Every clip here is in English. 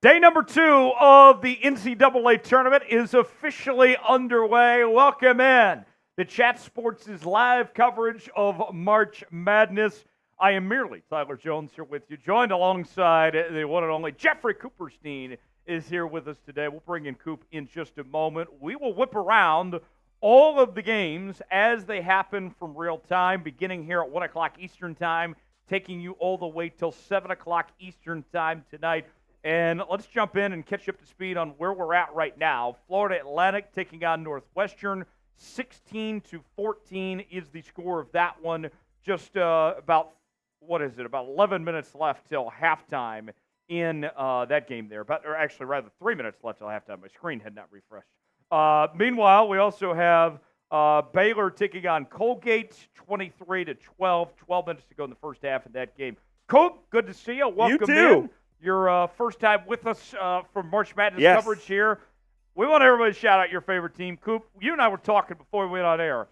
Day number 2 of the NCAA Tournament is officially underway. Welcome in to Chat Sports' live coverage of March Madness. I am merely Tyler Jones here with you, joined alongside the one and only Jeffrey Cooperstein is here with us today. We'll bring in Coop in just a moment. We will whip around all of the games as they happen from real time, beginning here at 1 o'clock Eastern Time, taking you all the way till 7 o'clock Eastern Time tonight. And let's jump in and catch you up to speed on where we're at right now. Florida Atlantic taking on Northwestern. 16-14 is the score of that one. Just about 11 minutes left till halftime in that game there. Or actually, rather, 3 minutes left till halftime. My screen had not refreshed. Meanwhile, we also have Baylor taking on Colgate, 23-12. 12 minutes to go in the first half of that game. Coop, good to see you. Welcome you too. in. Your first time with us from March Madness Yes. coverage here. We want everybody to shout out your favorite team. Coop, you and I were talking before we went on air.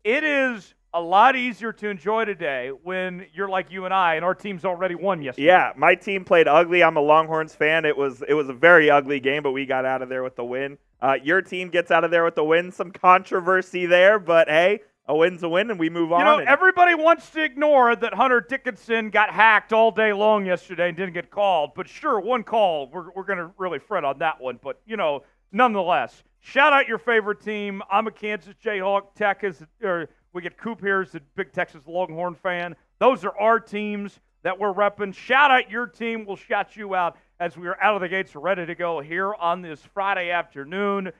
It is a lot easier to enjoy today when you're like you and I, and our team's already won yesterday. Yeah, my team played ugly. I'm a Longhorns fan. It was a very ugly game, but we got out of there with the win. Your team gets out of there with the win. Some controversy there, but hey, a win's a win, and we move on. You know, everybody wants to ignore that Hunter Dickinson got hacked all day long yesterday and didn't get called. But sure, one call, we're going to really fret on that one. But, you know, nonetheless, shout out your favorite team. I'm a Kansas Jayhawk. We get Coop here as a big Texas Longhorn fan. Those are our teams that we're repping. Shout out your team. We'll shout you out as we are out of the gates ready to go here on this Friday afternoon.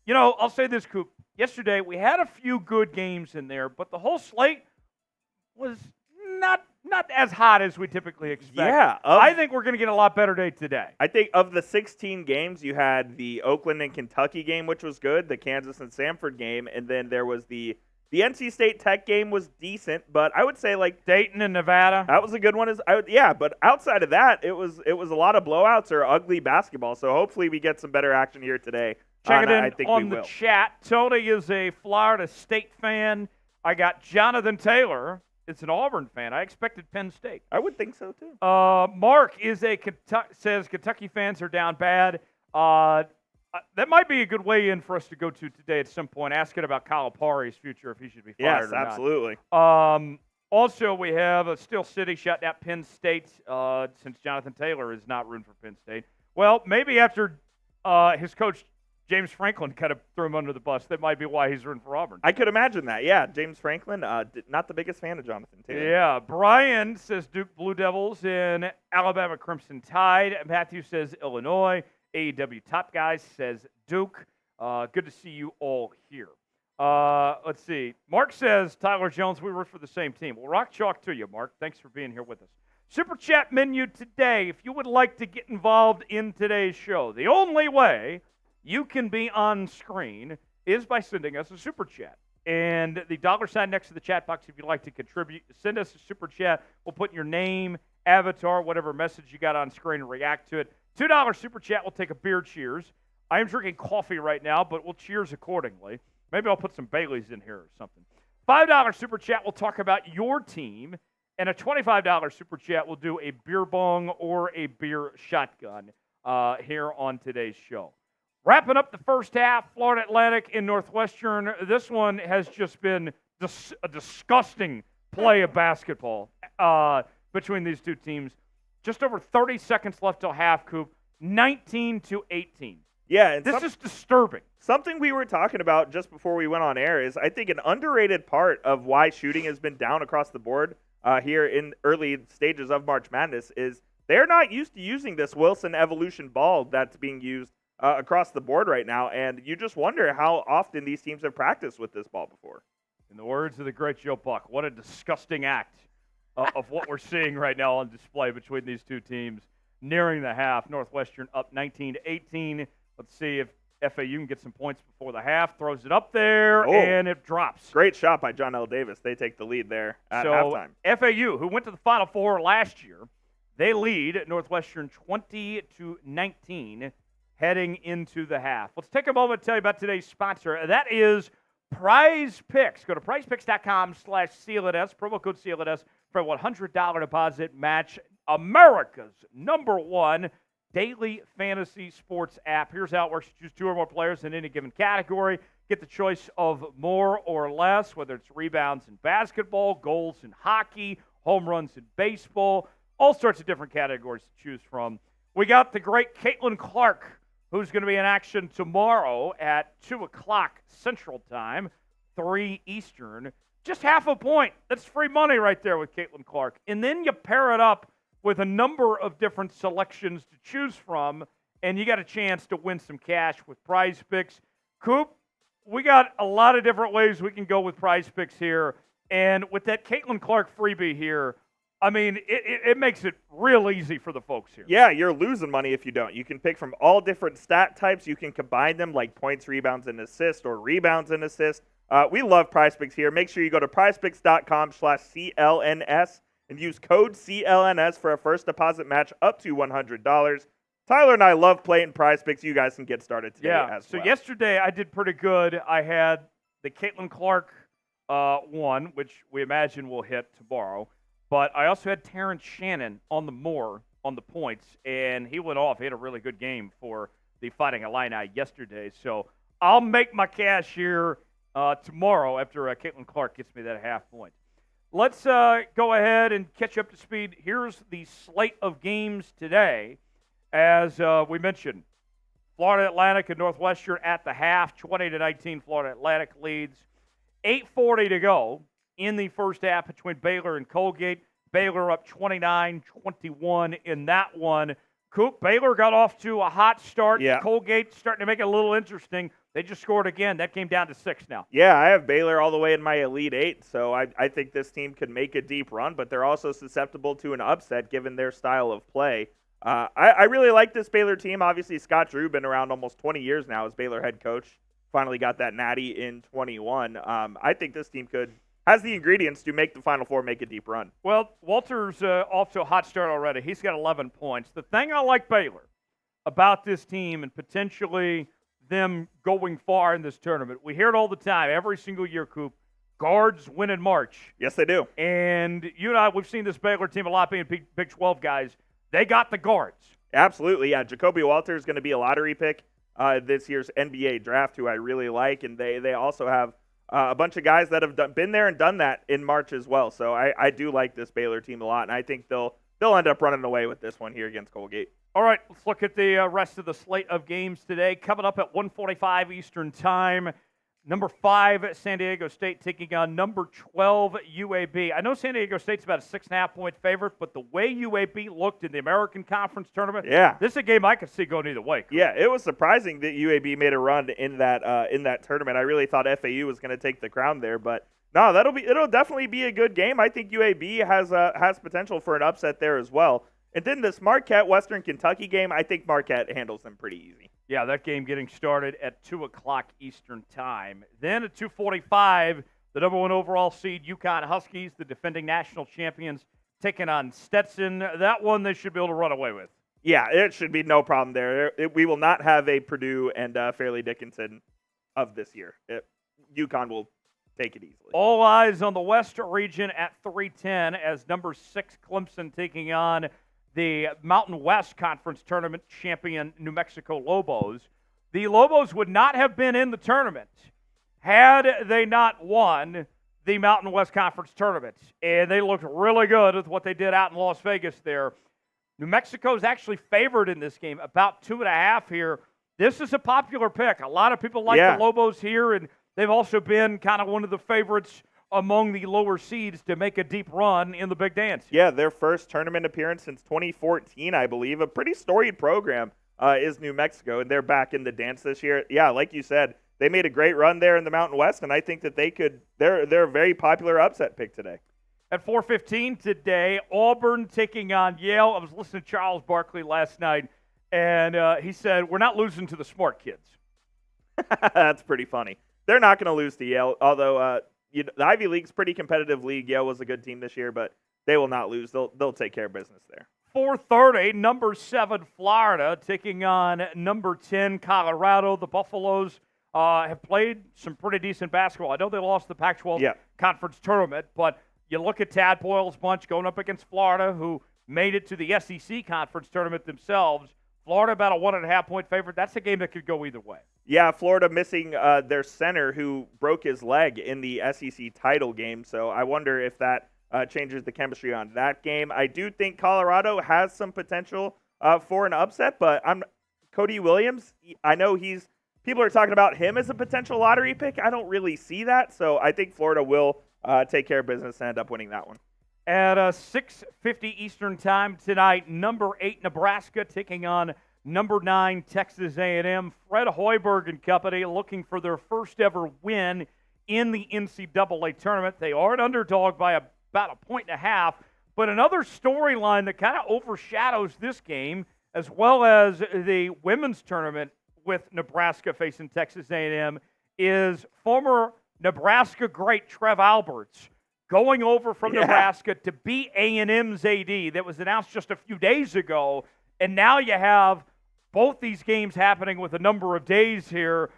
You know, I'll say this, Coop. Yesterday, we had a few good games in there, but the whole slate was not as hot as we typically expect. Yeah. I think we're going to get a lot better day today. I think of the 16 games, you had the Oakland and Kentucky game, which was good, the Kansas and Samford game, and then there was the NC State Tech game was decent, but I would say like Dayton and Nevada. That was a good one. But outside of that, it was a lot of blowouts or ugly basketball. So hopefully we get some better action here today. Check it in I think on we the will. Chat. Tony is a Florida State fan. I got Jonathan Taylor. It's an Auburn fan. I expected Penn State. I would think so too. Mark is says Kentucky fans are down bad. That might be a good way in for us to go to today at some point. Asking about Calipari's future, if he should be fired or not. Yes, absolutely. Also, we have Steel City shutting out Penn State since Jonathan Taylor is not rooting for Penn State. Well, maybe after his coach James Franklin kind of threw him under the bus, that might be why he's rooting for Auburn. I could imagine that. Yeah, James Franklin, not the biggest fan of Jonathan Taylor. Yeah, Brian says Duke Blue Devils and Alabama Crimson Tide. Matthew says Illinois. AEW Top Guys says Duke. Good to see you all here. Let's see. Mark says, Tyler Jones, we root for the same team. Well, rock chalk to you, Mark. Thanks for being here with us. Super Chat menu today. If you would like to get involved in today's show, the only way you can be on screen is by sending us a Super Chat. And the $sign next to the chat box, if you'd like to contribute, send us a Super Chat. We'll put your name, avatar, whatever message you got on screen and react to it. $2 Super Chat, we'll take a beer cheers. I am drinking coffee right now, but we'll cheers accordingly. Maybe I'll put some Baileys in here or something. $5 Super Chat, we'll talk about your team. And a $25 Super Chat, we'll do a beer bong or a beer shotgun here on today's show. Wrapping up the first half, Florida Atlantic and Northwestern. This one has just been a disgusting play of basketball between these two teams. Just over 30 seconds left till half, Coop. 19-18. Yeah, and this is disturbing. Something we were talking about just before we went on air is I think an underrated part of why shooting has been down across the board here in early stages of March Madness is they're not used to using this Wilson Evolution ball that's being used across the board right now, and you just wonder how often these teams have practiced with this ball before. In the words of the great Joe Buck, what a disgusting act of what we're seeing right now on display between these two teams. Nearing the half, Northwestern up 19-18. Let's see if FAU can get some points before the half. Throws it up there, and it drops. Great shot by John L. Davis. They take the lead there at halftime. FAU, who went to the Final Four last year, they lead Northwestern 20-19 heading into the half. Let's take a moment to tell you about today's sponsor. That is Prize Picks. Go to prizepicks.com/CLNS, promo code CLNS for a $100 deposit match. America's #1 daily fantasy sports app. Here's how it works. You choose 2 or more players in any given category. Get the choice of more or less, whether it's rebounds in basketball, goals in hockey, home runs in baseball, all sorts of different categories to choose from. We got the great Caitlin Clark, who's going to be in action tomorrow at 2 o'clock Central Time, 3 Eastern. Just half a point. That's free money right there with Caitlin Clark. And then you pair it up with a number of different selections to choose from, and you got a chance to win some cash with Prize Picks. Coop, we got a lot of different ways we can go with Prize Picks here. And with that Caitlin Clark freebie here, I mean, it makes it real easy for the folks here. Yeah, you're losing money if you don't. You can pick from all different stat types. You can combine them like points, rebounds, and assists, or rebounds and assists. We love Prize Picks here. Make sure you go to prizepicks.com/CLNS and use code CLNS for a first deposit match up to $100. Tyler and I love playing Prize Picks. You guys can get started today as well. So yesterday I did pretty good. I had the Caitlin Clark one, which we imagine will hit tomorrow. But I also had Terrence Shannon on the points, and he went off. He had a really good game for the Fighting Illini yesterday. So I'll make my cash here tomorrow after Caitlin Clark gets me that half point. Let's go ahead and catch up to speed. Here's the slate of games today. As we mentioned, Florida Atlantic and Northwestern at the half, 20-19. Florida Atlantic leads. 8:40 to go in the first half between Baylor and Colgate. Baylor up 29-21 in that one. Coop, Baylor got off to a hot start. Yeah. Colgate starting to make it a little interesting. They just scored again. That came down to 6 now. Yeah, I have Baylor all the way in my Elite 8, so I think this team could make a deep run, but they're also susceptible to an upset given their style of play. I really like this Baylor team. Obviously, Scott Drew been around almost 20 years now as Baylor head coach. Finally got that natty in 21. I think this team has the ingredients to make the Final Four, make a deep run. Well, Walter's off to a hot start already. He's got 11 points. The thing I like Baylor about this team and potentially them going far in this tournament, we hear it all the time, every single year, Coop, guards win in March. Yes, they do. And you and I, we've seen this Baylor team a lot being Big 12 guys. They got the guards. Absolutely, yeah. Jacoby Walter is going to be a lottery pick this year's NBA draft, who I really like, and they also have a bunch of guys that have been there and done that in March as well. So I do like this Baylor team a lot, and I think they'll end up running away with this one here against Colgate. All right, let's look at the rest of the slate of games today. Coming up at 1:45 Eastern Time, number 5 San Diego State taking on number 12 UAB. I know San Diego State's about a 6.5-point favorite, but the way UAB looked in the American Conference Tournament, this is a game I could see going either way. Yeah, it was surprising that UAB made a run in that tournament. I really thought FAU was going to take the crown there, but no, it'll definitely be a good game. I think UAB has potential for an upset there as well. And then this Marquette Western Kentucky game, I think Marquette handles them pretty easy. Yeah, that game getting started at 2 o'clock Eastern Time. Then at 2:45, the number 1 overall seed UConn Huskies, the defending national champions, taking on Stetson. That one they should be able to run away with. Yeah, it should be no problem there. We will not have a Purdue and Fairleigh Dickinson of this year. UConn will take it easily. All eyes on the West region at 3:10 as number 6 Clemson taking on the Mountain West Conference Tournament champion New Mexico Lobos. The Lobos would not have been in the tournament had they not won the Mountain West Conference Tournament. And they looked really good with what they did out in Las Vegas there. New Mexico's actually favored in this game, about 2.5 here. This is a popular pick. A lot of people like the Lobos here, and they've also been kind of one of the favorites among the lower seeds to make a deep run in the Big Dance. Yeah, their first tournament appearance since 2014, I believe. A pretty storied program is New Mexico, and they're back in the dance this year. Yeah, like you said, they made a great run there in the Mountain West, and I think that they're a very popular upset pick today. At 4:15 today, Auburn taking on Yale. I was listening to Charles Barkley last night, and he said, we're not losing to the smart kids. That's pretty funny. They're not going to lose to Yale, although the Ivy League's pretty competitive league. Yale was a good team this year, but they will not lose. They'll take care of business there. 4:30, number 7 Florida taking on number 10 Colorado. The Buffaloes have played some pretty decent basketball. I know they lost the Pac-12 conference tournament, but you look at Tad Boyle's bunch going up against Florida, who made it to the SEC conference tournament themselves. Florida about a 1.5-point favorite. That's a game that could go either way. Yeah, Florida missing their center who broke his leg in the SEC title game. So I wonder if that changes the chemistry on that game. I do think Colorado has some potential for an upset, but Cody Williams, I know people are talking about him as a potential lottery pick. I don't really see that. So I think Florida will take care of business and end up winning that one. At 6:50 Eastern Time tonight, number 8 Nebraska taking on number 9 Texas A&M. Fred Hoiberg and company looking for their first ever win in the NCAA tournament. They are an underdog by about 1.5 points, but another storyline that kind of overshadows this game, as well as the women's tournament with Nebraska facing Texas A&M, is former Nebraska great Trev Alberts going over from Nebraska to beat A&M's AD that was announced just a few days ago. And now you have both these games happening with a number of days here.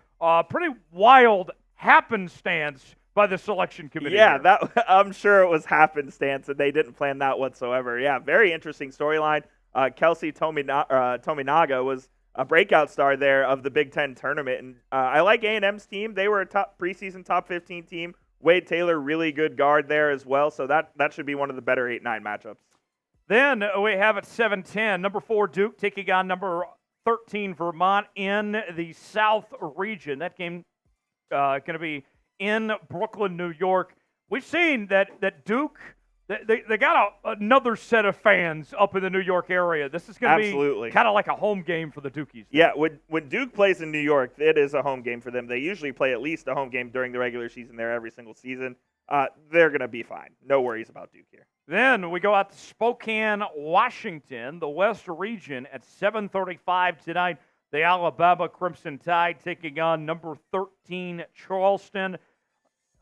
Pretty wild happenstance by the selection committee. Yeah, I'm sure it was happenstance, and they didn't plan that whatsoever. Yeah, very interesting storyline. Kelsey Tominaga was a breakout star there of the Big Ten tournament. And I like A&M's team. They were a preseason top 15 team. Wade Taylor, really good guard there as well. So that should be one of the better 8-9 matchups. Then we have at 7:10, number 4 Duke taking on number 13 Vermont in the South region. That game going to be in Brooklyn, New York. We've seen that Duke, they got another set of fans up in the New York area. This is going to be kind of like a home game for the Dukies. Yeah, when Duke plays in New York, it is a home game for them. They usually play at least a home game during the regular season there every single season. They're going to be fine. No worries about Duke here. Then we go out to Spokane, Washington, the West region at 7:35 tonight. The Alabama Crimson Tide taking on number 13 Charleston.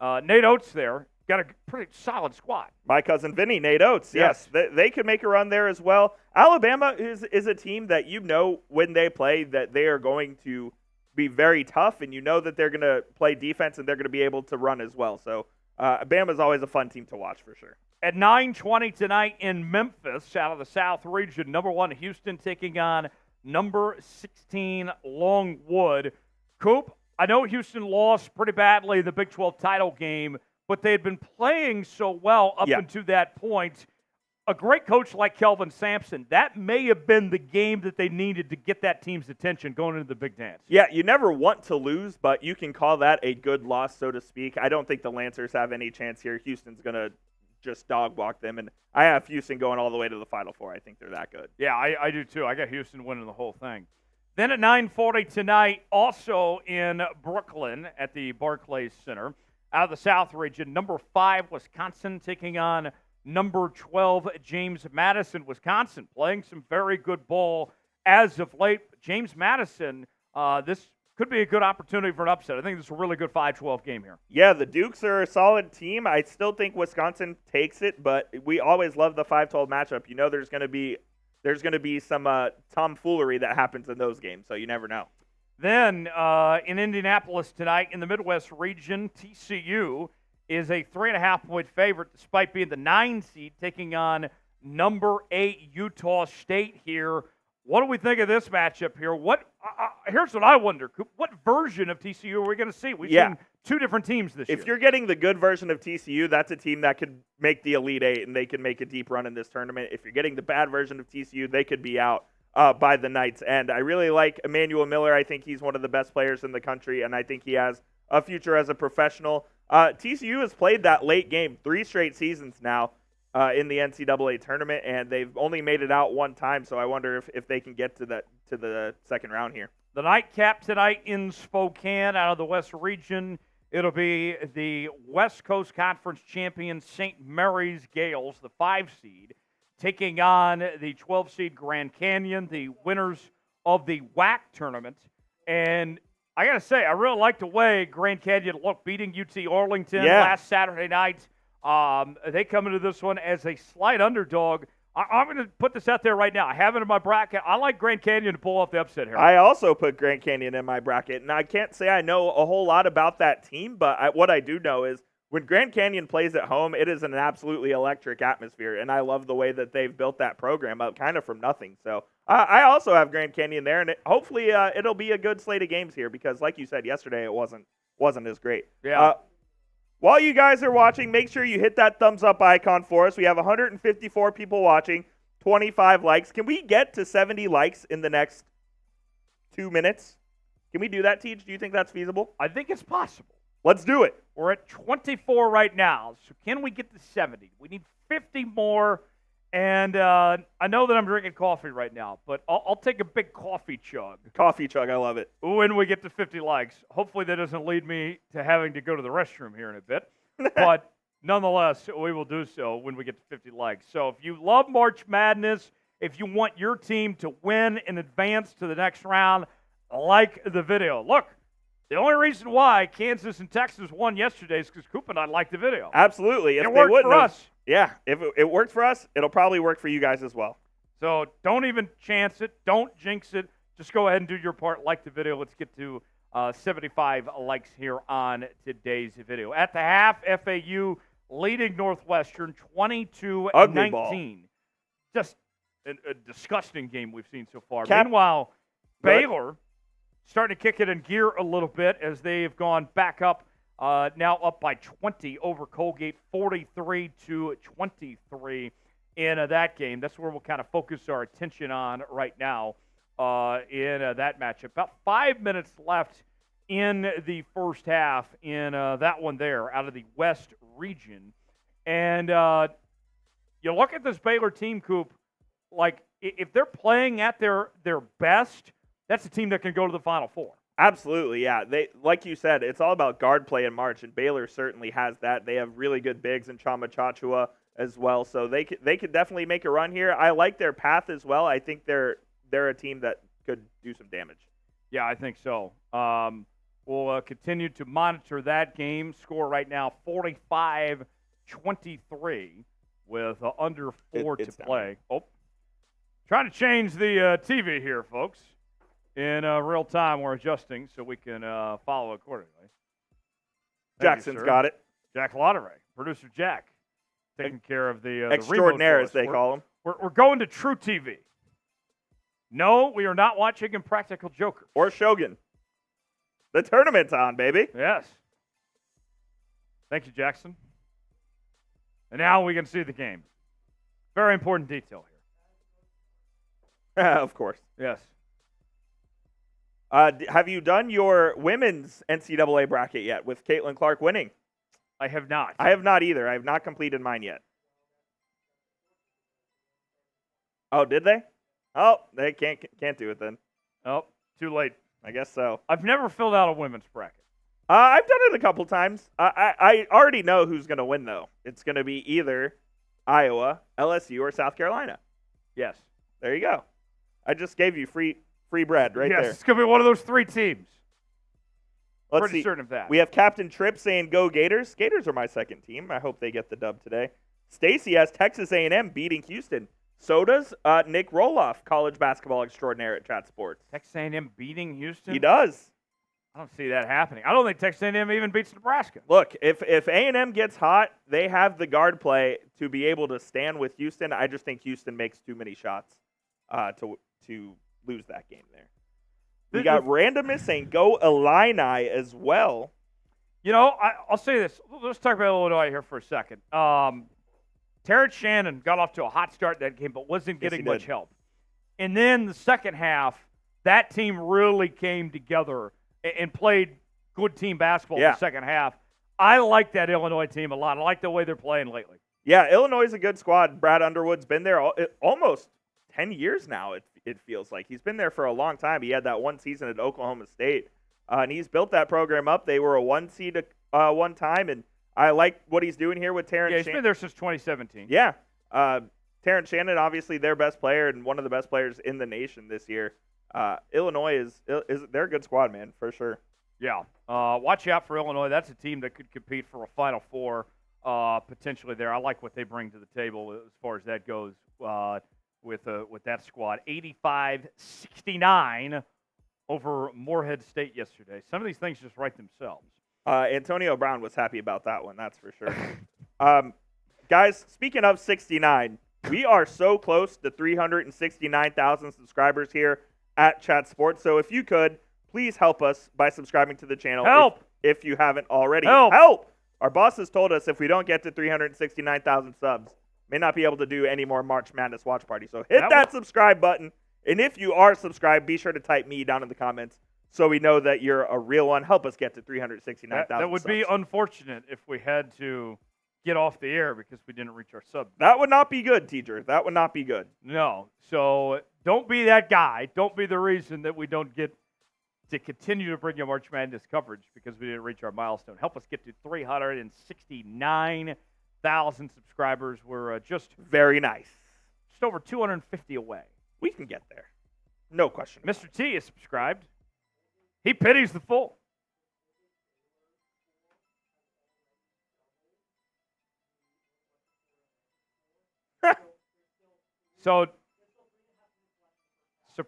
Nate Oates there. Got a pretty solid squad. My cousin Vinny, Nate Oates. Yes. They could make a run there as well. Alabama is a team that when they play that they are going to be very tough, and that they're going to play defense and they're going to be able to run as well. So Bama's always a fun team to watch for sure. At 9:20 tonight in Memphis, out of the South region, number 1 Houston taking on number 16 Longwood. Coop, I know Houston lost pretty badly in the Big 12 title game, but they had been playing so well up until that point. A great coach like Kelvin Sampson, that may have been the game that they needed to get that team's attention going into the Big Dance. Yeah, you never want to lose, but you can call that a good loss, so to speak. I don't think the Lancers have any chance here. Houston's going to just dog walk them, and I have Houston going all the way to the Final Four. I think they're that good. Yeah, I do too. I got Houston winning the whole thing. Then at 9:40 tonight, also in Brooklyn at the Barclays Center, out of the South region, number 5 Wisconsin taking on number 12 James Madison. Wisconsin playing some very good ball as of late. James Madison, this could be a good opportunity for an upset. I think this is a really good 5-12 game here. Yeah, the Dukes are a solid team. I still think Wisconsin takes it, but we always love the 5-12 matchup. There's going to be some tomfoolery that happens in those games, so you never know. Then in Indianapolis tonight, in the Midwest region, TCU is a 3.5-point favorite despite being the 9 seed, taking on number 8 Utah State here. What do we think of this matchup here? Here's what I wonder, Coop. What version of TCU are we going to see? We've seen 2 different teams this year. If you're getting the good version of TCU, that's a team that could make the Elite 8 and they can make a deep run in this tournament. If you're getting the bad version of TCU, they could be out by the night's end. I really like Emmanuel Miller. I think he's one of the best players in the country, and I think he has a future as a professional. TCU has played that late game 3 straight seasons now in the NCAA tournament, and they've only made it out 1 time, so I wonder if they can get to the second round here. The nightcap tonight in Spokane out of the West region, it'll be the West Coast Conference champion St. Mary's Gales, the 5 seed, taking on the 12 seed Grand Canyon, the winners of the WAC tournament. And I got to say, I really like the way Grand Canyon looked, beating UT Arlington last Saturday night. They come into this one as a slight underdog. I'm going to put this out there right now. I have it in my bracket. I like Grand Canyon to pull off the upset here. I also put Grand Canyon in my bracket, and I can't say I know a whole lot about that team, but what I do know is when Grand Canyon plays at home, it is an absolutely electric atmosphere, and I love the way that they've built that program up kind of from nothing. So I also have Grand Canyon there, and hopefully it'll be a good slate of games here because, like you said yesterday, it wasn't as great. Yeah. While you guys are watching, make sure you hit that thumbs up icon for us. We have 154 people watching, 25 likes. Can we get to 70 likes in the next 2 minutes? Can we do that, Teach? Do you think that's feasible? I think it's possible. Let's do it. We're at 24 right now, so can we get to 70? We need 50 more, and I know that I'm drinking coffee right now, but I'll take a big coffee chug. Coffee chug, I love it. When we get to 50 likes. Hopefully that doesn't lead me to having to go to the restroom here in a bit, but nonetheless, we will do so when we get to 50 likes. So if you love March Madness, if you want your team to win and advance to the next round, like the video. Look, the only reason why Kansas and Texas won yesterday is because Coop and I liked the video. Absolutely. It worked for us. Yeah, if it worked for us, it'll probably work for you guys as well. So don't even chance it. Don't jinx it. Just go ahead and do your part. Like the video. Let's get to 75 likes here on today's video. At the half, FAU leading Northwestern 22-19. Just a disgusting game we've seen so far. Meanwhile, Baylor starting to kick it in gear a little bit as they've gone back up, now up by 20 over Colgate, 43-23 in that game. That's where we'll kind of focus our attention on right now in that matchup. About 5 minutes left in the first half in that one there out of the West region. And you look at this Baylor team, Coop, like if they're playing at their best, that's a team that can go to the Final Four. Absolutely, yeah. They, like you said, it's all about guard play in March, and Baylor certainly has that. They have really good bigs in Chama Chachua as well, so they could definitely make a run here. I like their path as well. I think they're a team that could do some damage. Yeah, I think so. We'll continue to monitor that game. Score right now 45-23 with under 4 to play. Oh, trying to change the TV here, folks. In real time, we're adjusting so we can follow accordingly. Jackson's got it. Jack Lotteray, producer Jack, taking care of the extraordinaire, as they call him. We're going to truTV. No, we are not watching Impractical Jokers. Or Shogun. The tournament's on, baby. Yes. Thank you, Jackson. And now we can see the game. Very important detail here. Of course. Yes. Have you done your women's NCAA bracket yet with Caitlin Clark winning? I have not. I have not either. I have not completed mine yet. Oh, did they? Oh, they can't do it then. Oh, too late. I guess so. I've never filled out a women's bracket. I've done it a couple times. I already know who's going to win, though. It's going to be either Iowa, LSU, or South Carolina. Yes. There you go. I just gave you free bread right there. Yes, it's going to be one of those three teams. Let's Pretty see. certain of that. We have Captain Tripp saying, go Gators. Gators are my second team. I hope they get the dub today. Stacy has Texas A&M beating Houston. So does Nic Rohloff, college basketball extraordinaire at Chat Sports. Texas A&M beating Houston? He does. I don't see that happening. I don't think Texas A&M even beats Nebraska. Look, if A&M gets hot, they have the guard play to be able to stand with Houston. I just think Houston makes too many shots to lose that game there. We got Randomness saying go Illini as well. You know, I'll say this. Let's talk about Illinois here for a second. Terrence Shannon got off to a hot start that game, but wasn't getting much help. And then the second half, that team really came together and played good team basketball in the second half. I like that Illinois team a lot. I like the way they're playing lately. Yeah, Illinois is a good squad. Brad Underwood's been there almost 10 years now, it feels like. He's been there for a long time. He had that one season at Oklahoma State, and he's built that program up. They were a 1 seed one time, and I like what he's doing here with Terrence Shannon. Yeah, he's been there since 2017. Yeah. Terrence Shannon, obviously their best player and one of the best players in the nation this year. Illinois they're a good squad, man, for sure. Yeah. Watch out for Illinois. That's a team that could compete for a Final Four potentially there. I like what they bring to the table as far as that goes with that squad. 85-69 over Morehead State yesterday. Some of these things just write themselves. Antonio Brown was happy about that one, that's for sure. Guys, speaking of 69, we are so close to 369,000 subscribers here at Chat Sports. So if you could, please help us by subscribing to the channel. Help! If you haven't already. Help! Our boss has told us if we don't get to 369,000 subs, may not be able to do any more March Madness watch party. So hit that subscribe button. And if you are subscribed, be sure to type me down in the comments so we know that you're a real one. Help us get to 369,000 That would be unfortunate if we had to get off the air because we didn't reach our sub. That would not be good, teacher. That would not be good. No. So don't be that guy. Don't be the reason that we don't get to continue to bring you March Madness coverage because we didn't reach our milestone. Help us get to 369,000 subscribers. We're just very nice. Just over 250 away. We can get there. No question. Mr. T is subscribed. He pities the fool. So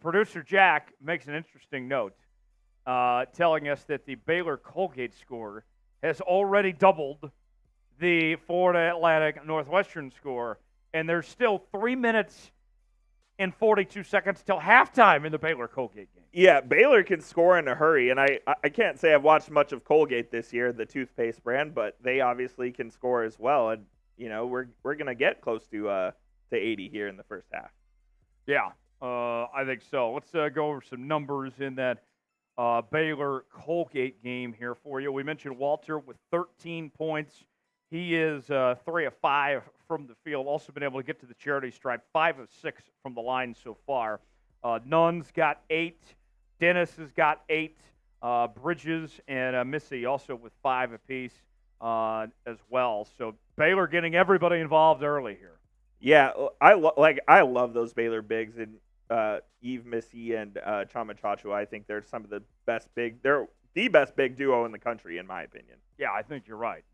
producer Jack makes an interesting note, telling us that the Baylor Colgate score has already doubled the Florida Atlantic Northwestern score, and there's still 3 minutes and 42 seconds till halftime in the Baylor Colgate game. Yeah, Baylor can score in a hurry, and I can't say I've watched much of Colgate this year, the toothpaste brand, but they obviously can score as well, and we're gonna get close to 80 here in the first half. Yeah, I think so. Let's go over some numbers in that Baylor Colgate game here for you. We mentioned Walter with 13 points. He is 3 of 5 from the field. Also been able to get to the charity stripe, 5 of 6 from the line so far. Nunn's got 8. Dennis has got 8. Bridges and Missy also with 5 apiece as well. So Baylor getting everybody involved early here. Yeah, I love those Baylor bigs and Eve Missy and Chama Chachu. I think they're some of the best big. They're the best big duo in the country, in my opinion. Yeah, I think you're right.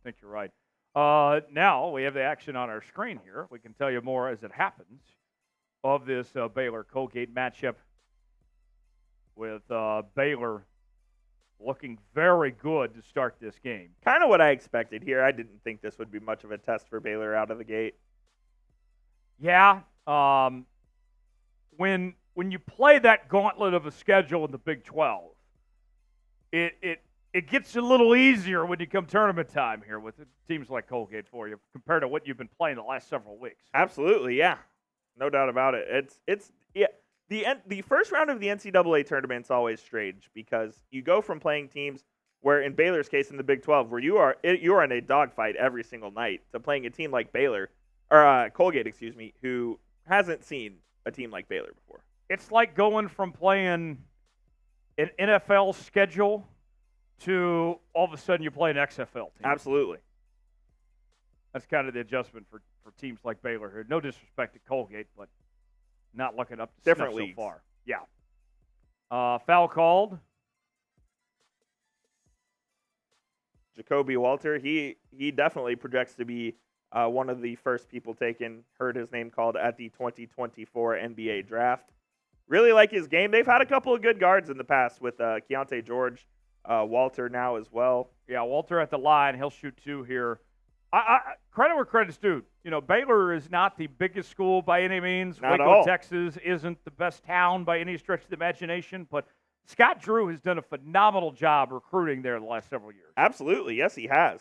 Now we have the action on our screen here. We can tell you more as it happens of this Baylor Colgate matchup with Baylor looking very good to start this game. Kind of what I expected here. I didn't think this would be much of a test for Baylor out of the gate. Yeah, when you play that gauntlet of a schedule in the Big 12, it gets a little easier when you come tournament time here with teams like Colgate for you compared to what you've been playing the last several weeks. Absolutely, yeah, no doubt about it. It's the first round of the NCAA tournament's always strange because you go from playing teams where, in Baylor's case, in the Big 12, where you are in a dogfight every single night, to playing a team like Baylor. Or Colgate, who hasn't seen a team like Baylor before. It's like going from playing an NFL schedule to all of a sudden you play an XFL team. Absolutely. That's kind of the adjustment for teams like Baylor here. No disrespect to Colgate, but not looking up to different snuff leagues so far. Yeah. Foul called. Jacoby Walter, he definitely projects to be one of the first people taken, heard his name called at the 2024 NBA draft. Really like his game. They've had a couple of good guards in the past with Keontae George, Walter now as well. Yeah, Walter at the line. He'll shoot 2 here. Credit where credit's due. Baylor is not the biggest school by any means. Not Waco, at all. Texas isn't the best town by any stretch of the imagination, but Scott Drew has done a phenomenal job recruiting there the last several years. Absolutely. Yes, he has.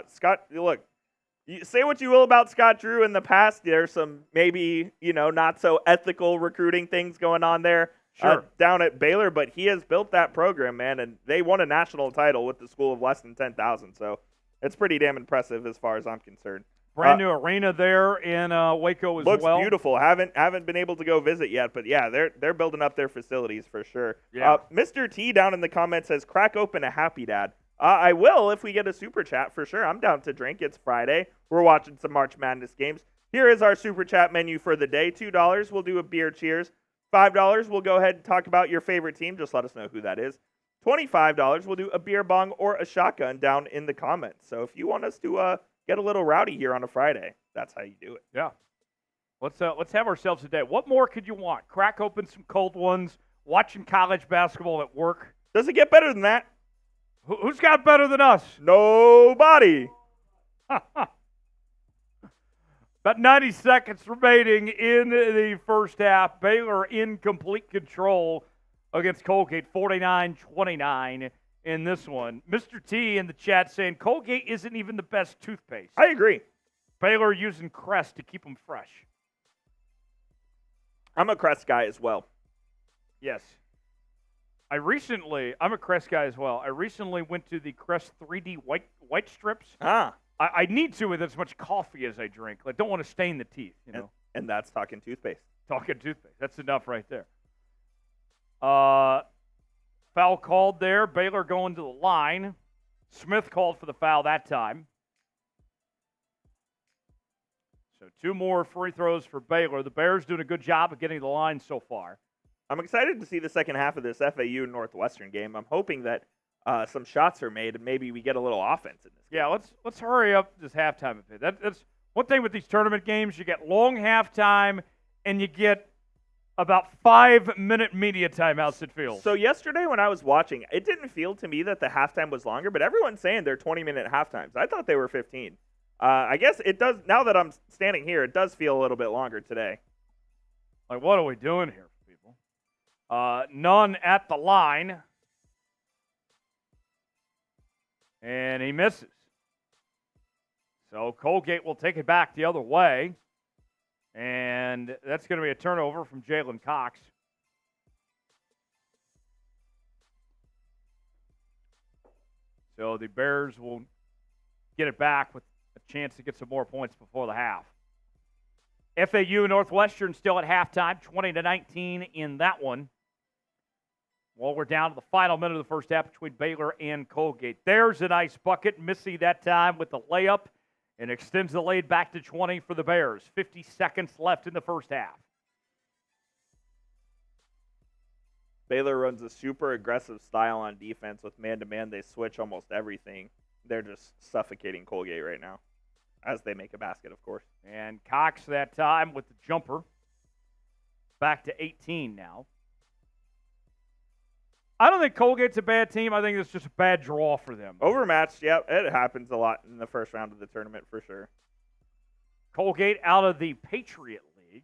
Scott, look, you say what you will about Scott Drew in the past. There's some maybe, not so ethical recruiting things going on there down at Baylor, but he has built that program, man, and they won a national title with the school of less than 10,000. So it's pretty damn impressive as far as I'm concerned. Brand new arena there in Waco as well. Looks beautiful. Haven't been able to go visit yet, but yeah, they're building up their facilities for sure. Yeah. Mr. T down in the comments says, crack open a Happy Dad. I will if we get a super chat for sure. I'm down to drink. It's Friday. We're watching some March Madness games. Here is our super chat menu for the day. $2, we'll do a beer cheers. $5, we'll go ahead and talk about your favorite team. Just let us know who that is. $25, we'll do a beer bong or a shotgun down in the comments. So if you want us to get a little rowdy here on a Friday, that's how you do it. Yeah. Let's have ourselves a day. What more could you want? Crack open some cold ones, watching college basketball at work. Does it get better than that? Who's got better than us? Nobody. About 90 seconds remaining in the first half. Baylor in complete control against Colgate, 49-29 in this one. Mr. T in the chat saying Colgate isn't even the best toothpaste. I agree. Baylor using Crest to keep them fresh. I'm a Crest guy as well. Yes. I'm a Crest guy as well. I recently went to the Crest 3D white strips. I need to with as much coffee as I drink. I don't want to stain the teeth, you know. And that's talking toothpaste. Talking toothpaste. That's enough right there. Foul called there. Baylor going to the line. Smith called for the foul that time. So 2 more free throws for Baylor. The Bears doing a good job of getting the line so far. I'm excited to see the second half of this FAU Northwestern game. I'm hoping that some shots are made and maybe we get a little offense in this game. Yeah, let's hurry up this halftime a bit. That's one thing with these tournament games. You get long halftime and you get about 5-minute media timeouts it feels. So yesterday when I was watching, it didn't feel to me that the halftime was longer, but everyone's saying they're 20-minute halftimes. I thought they were 15. I guess it does, now that I'm standing here, it does feel a little bit longer today. Like, what are we doing here, people? None at the line. And he misses. So Colgate will take it back the other way. And that's going to be a turnover from Jalen Cox. So the Bears will get it back with a chance to get some more points before the half. FAU Northwestern still at halftime, 20-19 in that one. Well, we're down to the final minute of the first half between Baylor and Colgate. There's a nice bucket. Missy that time with the layup and extends the lead back to 20 for the Bears. 50 seconds left in the first half. Baylor runs a super aggressive style on defense with man-to-man. They switch almost everything. They're just suffocating Colgate right now as they make a basket, of course. And Cox that time with the jumper. Back to 18 now. I don't think Colgate's a bad team. I think it's just a bad draw for them. Overmatched, yeah, it happens a lot in the first round of the tournament for sure. Colgate out of the Patriot League.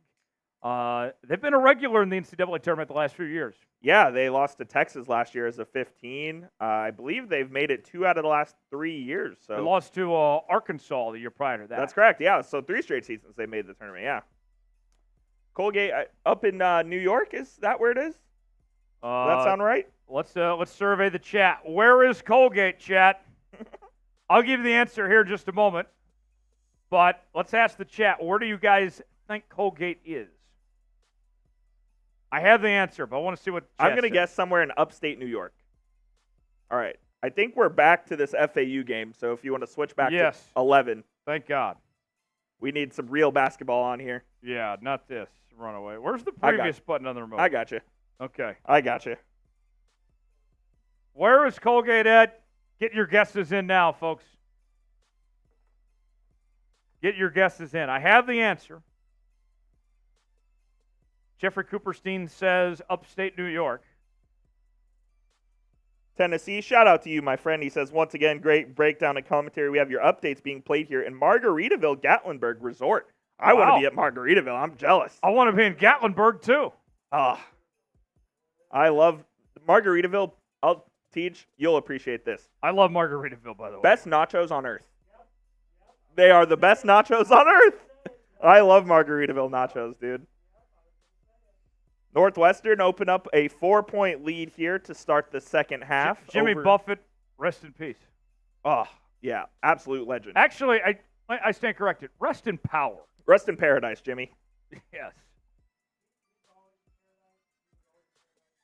They've been a regular in the NCAA tournament the last few years. Yeah, they lost to Texas last year as a 15. I believe they've made it 2 out of the last 3 years. So they lost to Arkansas the year prior to that. That's correct, yeah. So 3 straight seasons they made the tournament, yeah. Colgate up in New York, is that where it is? Does that sound right? Let's survey the chat. Where is Colgate, chat? I'll give you the answer here in just a moment. But let's ask the chat, where do you guys think Colgate is? I have the answer, but I want to see what the chat I'm going to guess somewhere in upstate New York. All right. I think we're back to this FAU game, so if you want to switch back to 11. Thank God. We need some real basketball on here. Yeah, not this runaway. Where's the previous button on the remote? I got you. Okay. I got you. Where is Colgate at? Get your guesses in now, folks. Get your guesses in. I have the answer. Jeffrey Cooperstein says upstate New York. Tennessee, shout out to you, my friend. He says, once again, great breakdown and commentary. We have your updates being played here in Margaritaville, Gatlinburg Resort. I want to be at Margaritaville. I'm jealous. I want to be in Gatlinburg, too. I love Margaritaville. I'll teach. You'll appreciate this. I love Margaritaville, by the way. Best nachos on earth. They are the best nachos on earth. I love Margaritaville nachos, dude. Northwestern open up a 4-point lead here to start the second half. Jimmy Buffett, rest in peace. Oh, yeah, absolute legend. Actually, I stand corrected. Rest in power. Rest in paradise, Jimmy. Yes.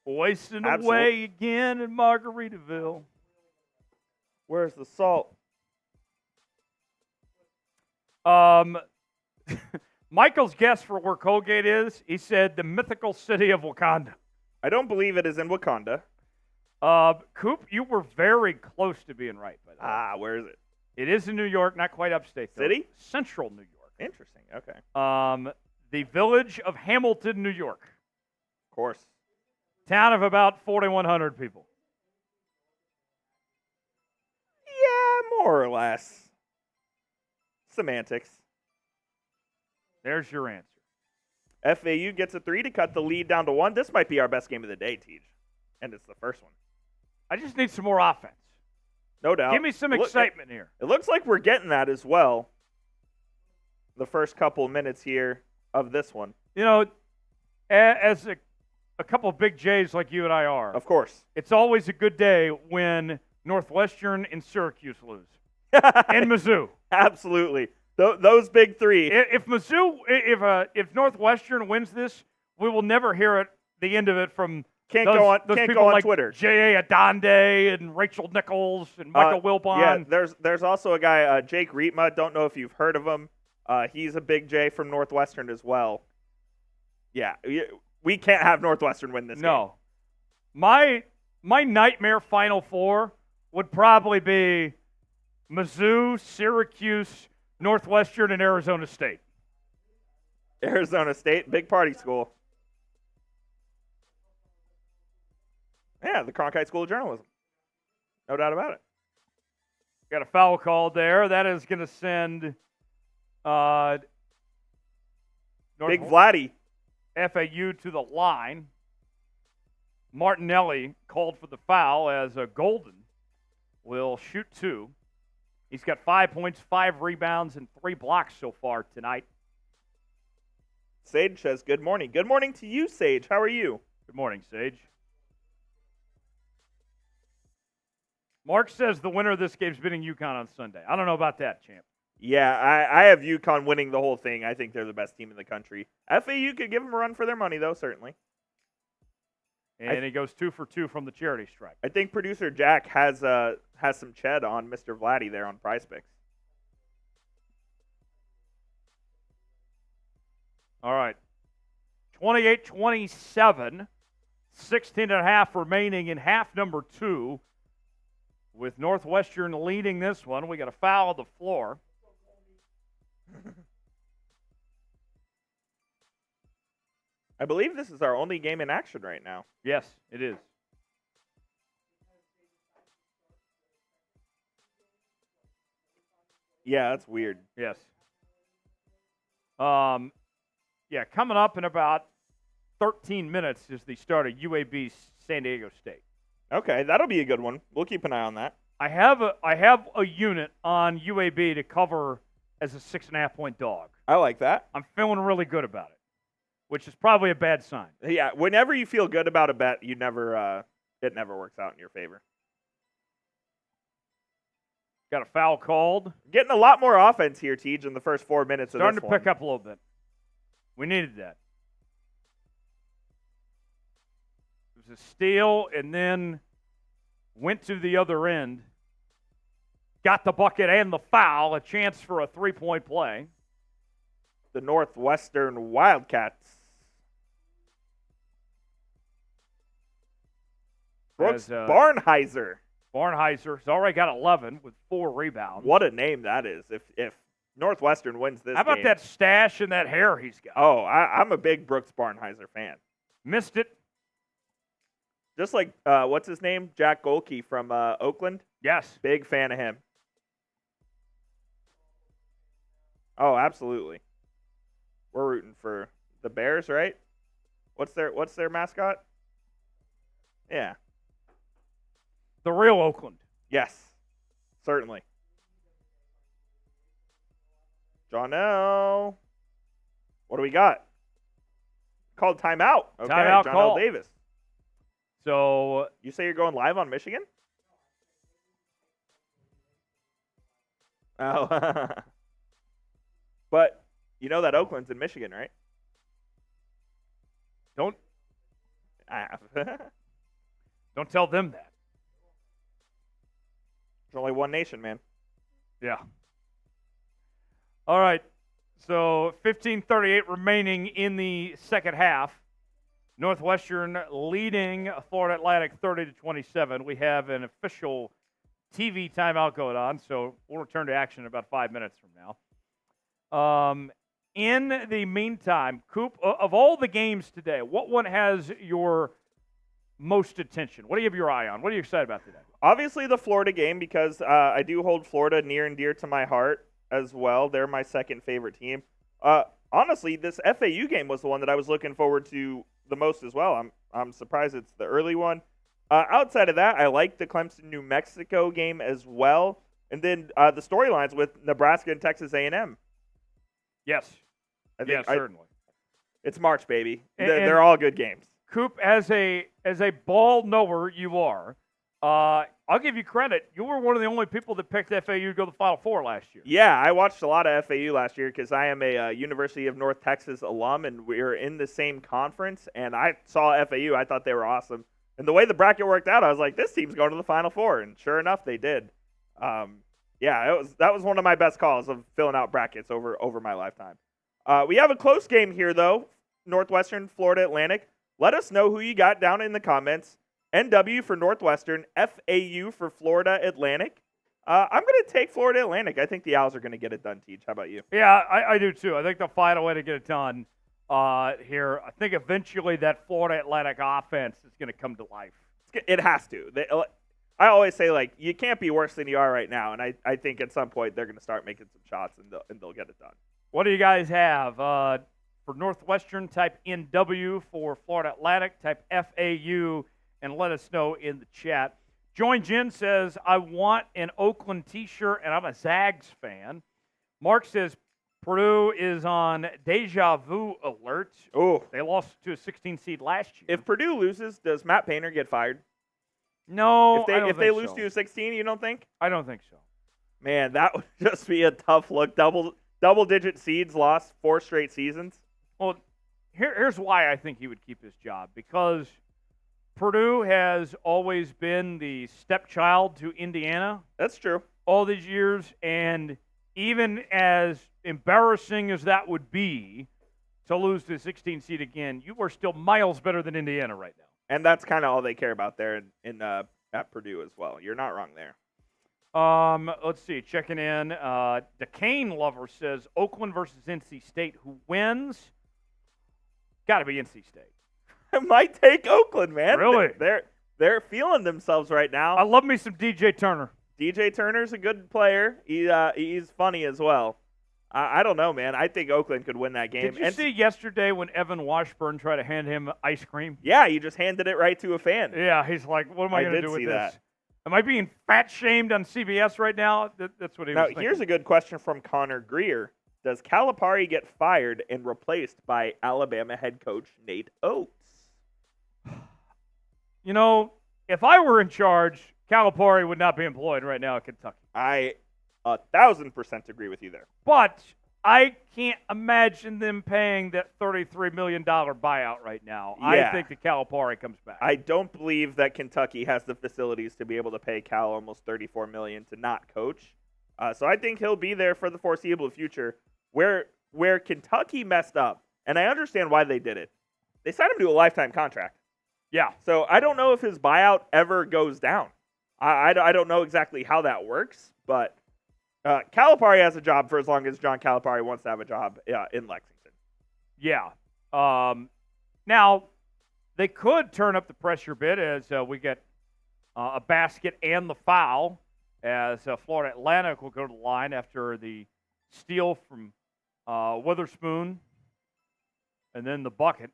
Wasting away again in Margaritaville. Where's the salt? Michael's guess for where Colgate is, he said the mythical city of Wakanda. I don't believe it is in Wakanda. Coop, you were very close to being right, by the way. Where is it? It is in New York, not quite upstate, though. City? Central New York. Interesting, okay. The village of Hamilton, New York. Of course. Town of about 4,100 people. More or less. Semantics. There's your answer. FAU gets a 3 to cut the lead down to 1. This might be our best game of the day, Tej. And it's the first one. I just need some more offense. No doubt. Give me some excitement here. It looks like we're getting that as well. The first couple minutes here of this one. You know, as a couple of big J's like you and I are, Of course. it's always a good day when Northwestern and Syracuse lose. And Mizzou. Absolutely. Those big three. If Mizzou, if Northwestern wins this, we will never hear the end of it from Can't those go on people like Twitter. J.A. Adonde and Rachel Nichols and Michael Wilbon. Yeah, there's also a guy, Jake Rietma. Don't know if you've heard of him. He's a big J from Northwestern as well. Yeah, we can't have Northwestern win this game. No. My nightmare Final Four would probably be Mizzou, Syracuse, Northwestern, and Arizona State. Arizona State, big party school. Yeah, the Cronkite School of Journalism. No doubt about it. Got a foul called there. That is going to send Big Vladdy. FAU to the line. Martinelli called for the foul as Golden will shoot 2. He's got 5 points, 5 rebounds, and 3 blocks so far tonight. Sage says, good morning. Good morning to you, Sage. How are you? Good morning, Sage. Mark says the winner of this game is beating UConn on Sunday. I don't know about that, champ. Yeah, I have UConn winning the whole thing. I think they're the best team in the country. FAU could give them a run for their money, though, certainly. And he goes 2 for 2 from the charity stripe. I think producer Jack has some ched on Mr. Vladdy there on Prize Picks. All right. 28-27. 16.5 remaining in half number 2. With Northwestern leading this one, we got a foul on the floor. I believe this is our only game in action right now. Yes, it is. Yeah, that's weird. Yes. Yeah, coming up in about 13 minutes is the start of UAB San Diego State. Okay, that'll be a good one. We'll keep an eye on that. I have a unit on UAB to cover as a 6.5-point dog. I like that. I'm feeling really good about it, which is probably a bad sign. Yeah, whenever you feel good about a bet, it never works out in your favor. Got a foul called. Getting a lot more offense here, Tej, in the first 4 minutes of this one. Starting to pick up a little bit. We needed that. It was a steal and then went to the other end. Got the bucket and the foul. A chance for a 3-point play. The Northwestern Wildcats. Brooks Barnheiser. Barnheiser's already got 11 with 4 rebounds. What a name that is. If Northwestern wins this How about game. that stash and that hair he's got? Oh, I'm a big Brooks Barnheiser fan. Missed it. Just like, what's his name? Jack Golke from Oakland. Yes. Big fan of him. Oh, absolutely. We're rooting for the Bears, right? What's their mascot? Yeah. The real Oakland. Yes. Certainly. Johnell. What do we got? Called timeout. Okay, Timeout Johnell call. Davis. So You say you're going live on Michigan? Oh. But you know that Oakland's in Michigan, right? don't There's tell them that. only one nation, man. Yeah. All right. So 15:38 remaining in the second half. Northwestern leading Florida Atlantic 30-27. We have an official TV timeout going on, so we'll return to action in about 5 minutes from now. In the meantime, Coop, of all the games today, what one has your most attention? What do you have your eye on? What are you excited about today? Obviously, the Florida game, because I do hold Florida near and dear to my heart as well. They're my second favorite team. Honestly, this FAU game was the one that I was looking forward to the most as well. I'm surprised it's the early one. Outside of that, I like the Clemson-New Mexico game as well. And then the storylines with Nebraska and Texas A&M. Yes. Certainly. It's March, baby. And they're all good games. Coop, as a ball knower you are, I'll give you credit. You were one of the only people that picked FAU to go to the Final Four last year. Yeah, I watched a lot of FAU last year because I am a University of North Texas alum, and we were in the same conference, and I saw FAU. I thought they were awesome. And the way the bracket worked out, I was like, this team's going to the Final Four, and sure enough, they did. That was one of my best calls of filling out brackets over my lifetime. We have a close game here, though. Northwestern, Florida Atlantic. Let us know who you got down in the comments. NW for Northwestern, FAU for Florida Atlantic. I'm going to take Florida Atlantic. I think the Owls are going to get it done, Teach. How about you? Yeah, I do too. I think they'll find a way to get it done here. I think eventually that Florida Atlantic offense is going to come to life. It has to. I always say, like, you can't be worse than you are right now, and I think at some point they're going to start making some shots, and they'll get it done. What do you guys have? For Northwestern, type NW. For Florida Atlantic, type FAU, and let us know in the chat. Join Jen says, I want an Oakland t-shirt, and I'm a Zags fan. Mark says, Purdue is on deja vu alert. Oh, they lost to a 16 seed last year. If Purdue loses, does Matt Painter get fired? No, if they lose to a 16, you don't think? I don't think so. Man, that would just be a tough look. Double-digit seeds lost 4 straight seasons. Well, here's why I think he would keep his job. Because Purdue has always been the stepchild to Indiana. That's true. All these years, and even as embarrassing as that would be to lose to 16 seed again, you are still miles better than Indiana right now. And that's kind of all they care about there at Purdue as well. You're not wrong there. Let's see. Checking in. Duquesne Lover says Oakland versus NC State. Who wins? Got to be NC State. I might take Oakland, man. Really? They're feeling themselves right now. I love me some DJ Turner. DJ Turner's a good player. He's funny as well. I don't know, man. I think Oakland could win that game. Did you see yesterday when Evan Washburn tried to hand him ice cream? Yeah, you just handed it right to a fan. Yeah, he's like, what am I going to do with this? That. Am I being fat-shamed on CBS right now? That's what he was thinking. Now, here's a good question from Connor Greer. Does Calipari get fired and replaced by Alabama head coach Nate Oates? You know, if I were in charge, Calipari would not be employed right now at Kentucky. I 1,000% agree with you there. But I can't imagine them paying that $33 million buyout right now. Yeah. I think that Calipari comes back. I don't believe that Kentucky has the facilities to be able to pay Cal almost $34 million to not coach. So I think he'll be there for the foreseeable future. Where Kentucky messed up, and I understand why they did it, they signed him to a lifetime contract. Yeah. So I don't know if his buyout ever goes down. I don't know exactly how that works, but Calipari has a job for as long as John Calipari wants to have a job in Lexington. Yeah. Now, they could turn up the pressure a bit as we get a basket and the foul as Florida Atlantic will go to the line after the steal from Witherspoon and then the bucket.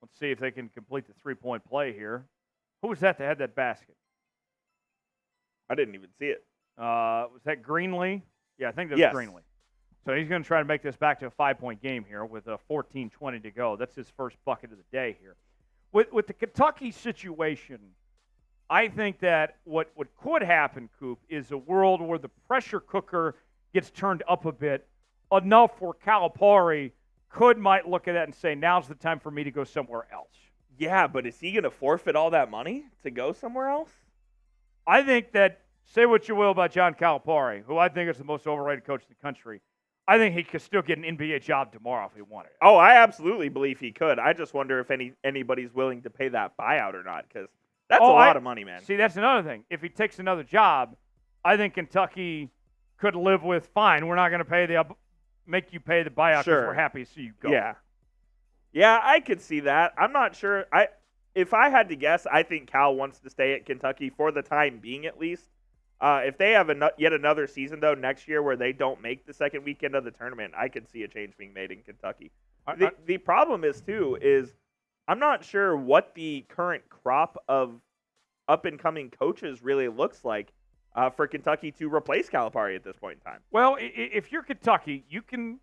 Let's see if they can complete the three-point play here. Who was that had that basket? I didn't even see it. Was that Greenlee? Yeah, I think that was Yes. Greenlee. So he's going to try to make this back to a 5-point game here with 14:20 to go. That's his first bucket of the day here. With the Kentucky situation, I think that what could happen, Coop, is a world where the pressure cooker gets turned up a bit, enough where Calipari might look at that and say, now's the time for me to go somewhere else. Yeah, but is he going to forfeit all that money to go somewhere else? I think that, say what you will about John Calipari, who I think is the most overrated coach in the country, I think he could still get an NBA job tomorrow if he wanted. Oh, I absolutely believe he could. I just wonder if anybody's willing to pay that buyout or not, because that's a lot of money, man. See, that's another thing. If he takes another job, I think Kentucky could live with, fine, we're not going to make you pay the buyout because we're happy to see you go. Yeah, I could see that. I'm not sure. if I had to guess, I think Cal wants to stay at Kentucky for the time being, at least. If they have yet another season, though, next year where they don't make the second weekend of the tournament, I could see a change being made in Kentucky. The problem is, too, is I'm not sure what the current crop of up-and-coming coaches really looks like for Kentucky to replace Calipari at this point in time. Well, if you're Kentucky, you can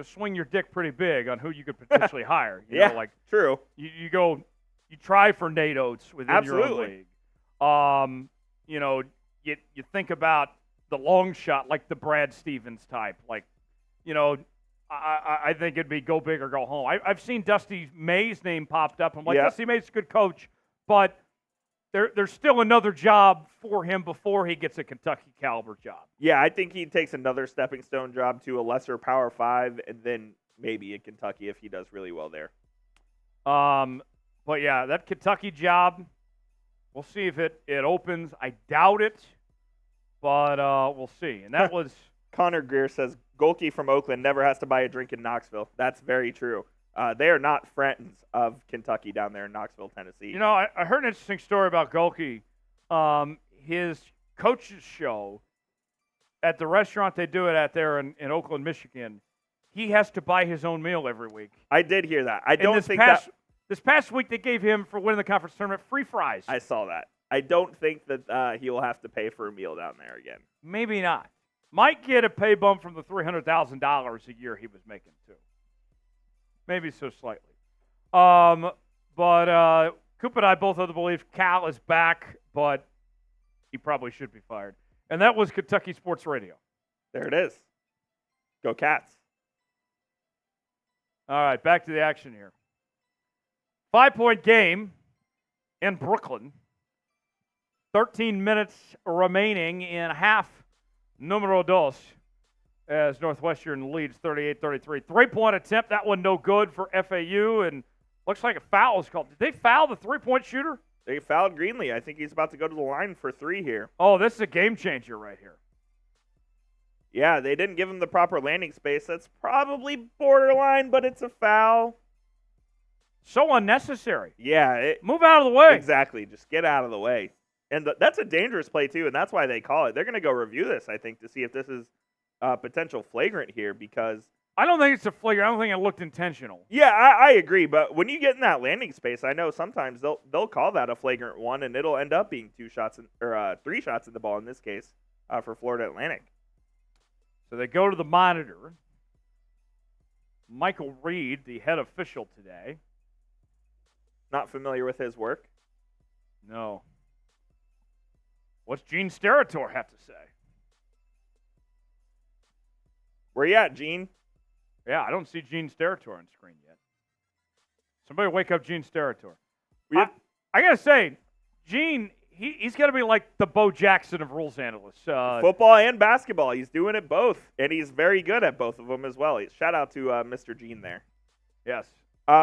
swing your dick pretty big on who you could potentially hire. You know, like true. You try for Nate Oates within your own league. You think about the long shot, like the Brad Stevens type. Like, I think it'd be go big or go home. I've seen Dusty May's name popped up. I'm like, Dusty May's a good coach, but there's still another job for him before he gets a Kentucky caliber job. Yeah, I think he takes another stepping stone job to a lesser Power 5 and then maybe in Kentucky if he does really well there. But yeah, that Kentucky job, we'll see if it opens. I doubt it, but we'll see. And that was Connor Greer says Golke from Oakland never has to buy a drink in Knoxville. That's very true. They are not friends of Kentucky down there in Knoxville, Tennessee. I heard an interesting story about Golke. His coach's show at the restaurant they do it at there in Oakland, Michigan, he has to buy his own meal every week. I did hear that. This past week they gave him, for winning the conference tournament, free fries. I saw that. I don't think that he will have to pay for a meal down there again. Maybe not. Might get a pay bump from the $300,000 a year he was making, too. Maybe so slightly. But Coop and I both have the belief Cal is back, but he probably should be fired. And that was Kentucky Sports Radio. There it is. Go Cats. All right, back to the action here. 5-point game in Brooklyn. 13 minutes remaining in half numero dos as Northwestern leads 38-33. Three-point attempt, that one no good for FAU, and looks like a foul is called. Did they foul the three-point shooter? They fouled Greenlee. I think he's about to go to the line for three here. Oh, this is a game changer right here. Yeah, they didn't give him the proper landing space. That's probably borderline, but it's a foul. So unnecessary. Yeah. Move out of the way. Exactly. Just get out of the way. And that's a dangerous play, too, and that's why they call it. They're going to go review this, I think, to see if this is potential flagrant here because I don't think it's a flagrant. I don't think it looked intentional. Yeah, I agree. But when you get in that landing space, I know sometimes they'll call that a flagrant one, and it'll end up being 3 shots in the ball in this case for Florida Atlantic. So they go to the monitor. Michael Reed, the head official today. Not familiar with his work? No. What's Gene Steratore have to say? Where you at, Gene? Yeah, I don't see Gene Steratore on screen yet. Somebody wake up Gene Steratore. I got to say, Gene, he's got to be like the Bo Jackson of rules analysts. Football and basketball. He's doing it both, and he's very good at both of them as well. Shout out to Mr. Gene there. Yes.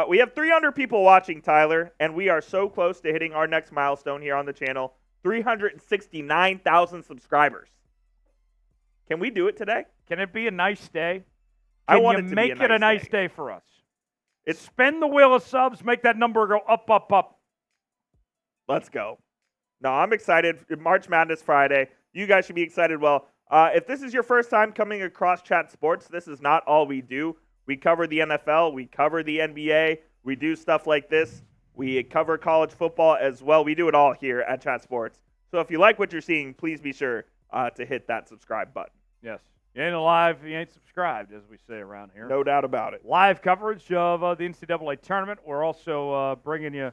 We have 300 people watching, Tyler, and we are so close to hitting our next milestone here on the channel, 369,000 subscribers. Can we do it today? Can it be a nice day? I want it to make be it a nice day for us. Spin the wheel of subs, make that number go up, up, up. Let's go. No, I'm excited. March Madness Friday. You guys should be excited. Well, if this is your first time coming across Chat Sports, this is not all we do. We cover the NFL. We cover the NBA. We do stuff like this. We cover college football as well. We do it all here at Chat Sports. So if you like what you're seeing, please be sure to hit that subscribe button. Yes. You ain't alive, you ain't subscribed, as we say around here. No doubt about it. Live coverage of the NCAA Tournament. We're also bringing you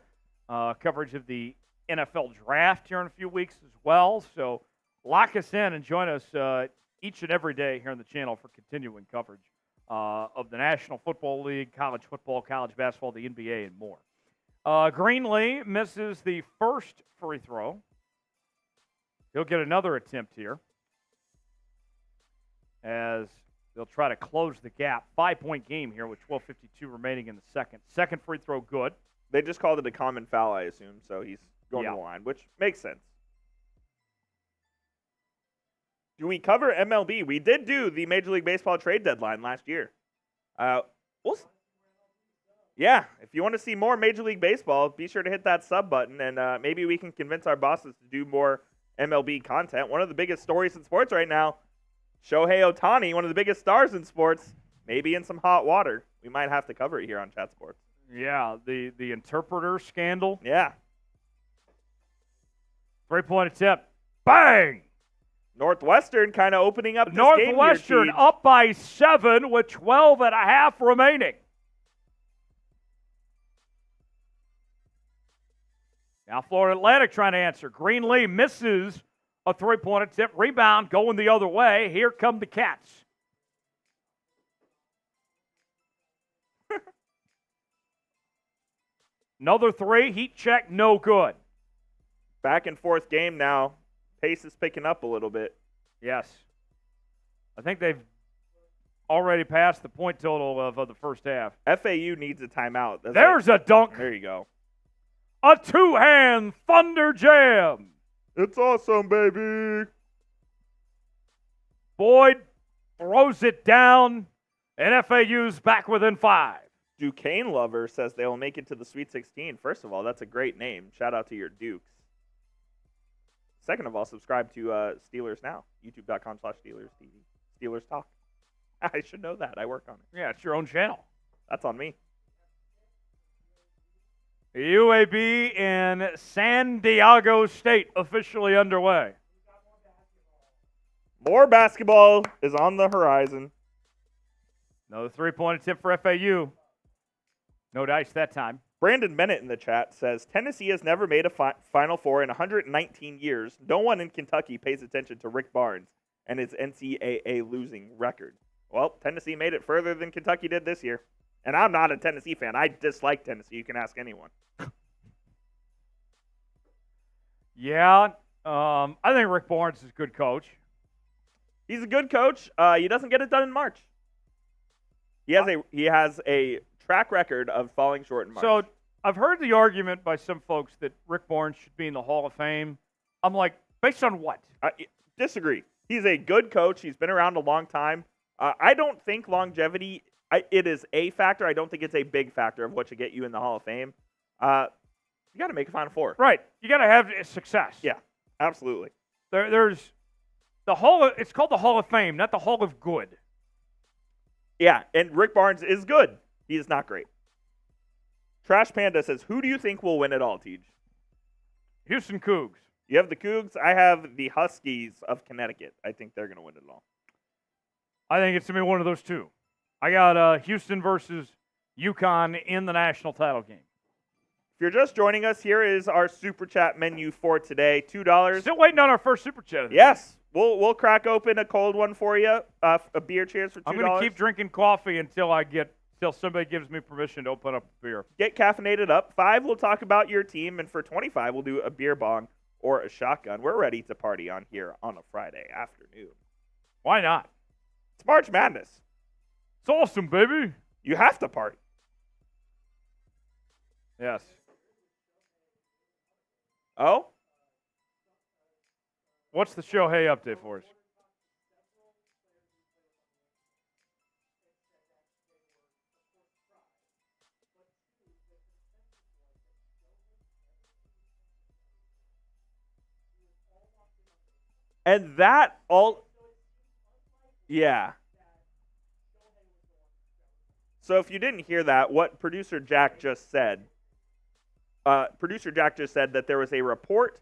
coverage of the NFL Draft here in a few weeks as well. So lock us in and join us each and every day here on the channel for continuing coverage of the National Football League, college football, college basketball, the NBA, and more. Greenlee misses the first free throw. He'll get another attempt here as they'll try to close the gap. 5-point game here with 12:52 remaining in the second. Second free throw good. They just called it a common foul, I assume, so he's going to the line, which makes sense. Do we cover MLB? We did do the Major League Baseball trade deadline last year. Yeah, if you want to see more Major League Baseball, be sure to hit that sub button, and maybe we can convince our bosses to do more MLB content. One of the biggest stories in sports right now, Shohei Ohtani, one of the biggest stars in sports, maybe in some hot water. We might have to cover it here on Chat Sports. Yeah, the interpreter scandal. Yeah. 3-point attempt. Bang! Northwestern kind of opening up this Northwestern game here, up by 7 with 12 and a half remaining. Now Florida Atlantic trying to answer. Greenlee misses a 3-point attempt. Rebound going the other way. Here come the Cats. Another 3. Heat check. No good. Back and forth game now. Pace is picking up a little bit. Yes. I think they've already passed the point total of the first half. FAU needs a timeout. There's a dunk. There you go. A 2-hand thunder jam. It's awesome, baby. Boyd throws it down, and FAU's back within 5. Duquesne Lover says they will make it to the Sweet 16. First of all, that's a great name. Shout out to your Dukes. Second of all, subscribe to Steelers Now. YouTube.com/Steelers TV. Steelers Talk. I should know that. I work on it. Yeah, it's your own channel. That's on me. UAB and San Diego State officially underway. More basketball is on the horizon. Another 3-point attempt for FAU. No dice that time. Brandon Bennett in the chat says, Tennessee has never made a Final Four in 119 years. No one in Kentucky pays attention to Rick Barnes and his NCAA losing record. Well, Tennessee made it further than Kentucky did this year. And I'm not a Tennessee fan. I dislike Tennessee. You can ask anyone. Yeah, I think Rick Barnes is a good coach. He's a good coach. He doesn't get it done in March. He has a track record of falling short in March. So I've heard the argument by some folks that Rick Barnes should be in the Hall of Fame. I'm like, based on what? Disagree. He's a good coach. He's been around a long time. I don't think longevity, it is a factor. I don't think it's a big factor of what should get you in the Hall of Fame. You got to make a Final Four. Right. You got to have success. Yeah, absolutely. There's the Hall. It's called the Hall of Fame, not the Hall of Good. Yeah, and Rick Barnes is good. He is not great. Trash Panda says, who do you think will win it all, Tej? Houston Cougs. You have the Cougs. I have the Huskies of Connecticut. I think they're going to win it all. I think it's going to be one of those two. I got Houston versus UConn in the national title game. If you're just joining us, here is our Super Chat menu for today. $2. Still waiting on our first Super Chat. Yes. We'll crack open a cold one for you. A beer cheers for $2. I'm going to keep drinking coffee until somebody gives me permission to open up a beer. Get caffeinated up. $5, we'll talk about your team. And for $25, we'll do a beer bong or a shotgun. We're ready to party on here on a Friday afternoon. Why not? It's March Madness. It's awesome, baby. You have to party. Yes. Oh? What's the Shohei update for us? And that all... Yeah. So if you didn't hear that, what producer Jack just said, that there was a report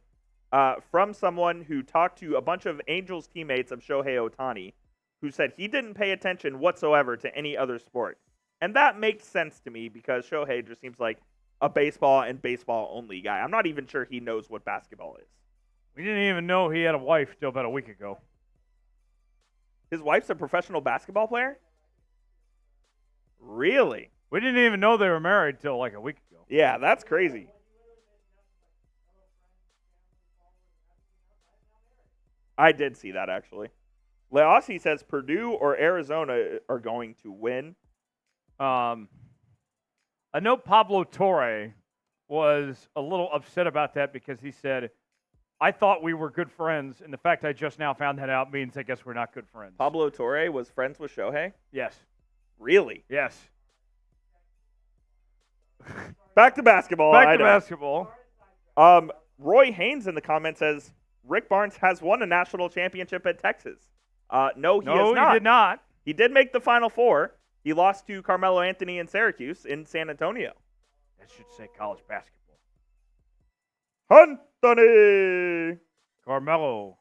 from someone who talked to a bunch of Angels teammates of Shohei Ohtani who said he didn't pay attention whatsoever to any other sport. And that makes sense to me because Shohei just seems like a baseball and baseball only guy. I'm not even sure he knows what basketball is. We didn't even know he had a wife till about a week ago. His wife's a professional basketball player? Really? We didn't even know they were married till like a week ago. Yeah, that's crazy. I did see that, actually. Leossi says Purdue or Arizona are going to win. I know Pablo Torre was a little upset about that because he said, I thought we were good friends, and the fact I just now found that out means I guess we're not good friends. Pablo Torre was friends with Shohei? Yes. Really? Yes. Back to basketball. Back to basketball. Roy Haynes in the comments says Rick Barnes has won a national championship at Texas. No, he has not. He did not. He did make the Final Four. He lost to Carmelo Anthony in Syracuse in San Antonio. That should say college basketball. Anthony. Carmelo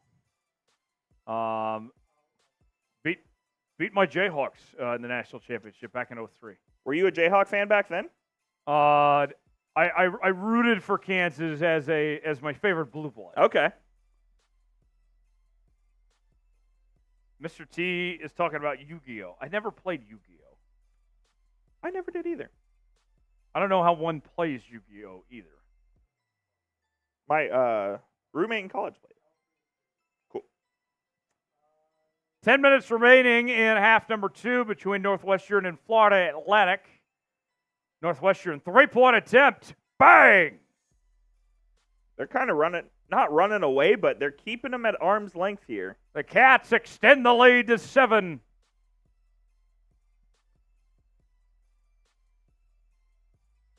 beat my Jayhawks in the national championship back in 2003. Were you a Jayhawk fan back then? I rooted for Kansas as my favorite blue blood. Okay. Mr. T is talking about Yu-Gi-Oh! I never played Yu-Gi-Oh! I never did either. I don't know how one plays Yu-Gi-Oh! Either. My roommate in college played. Cool. 10 minutes remaining in half number 2 between Northwestern and Florida Atlantic. Northwestern three-point attempt. Bang! They're kind of not running away, but they're keeping them at arm's length here. The Cats extend the lead to 7.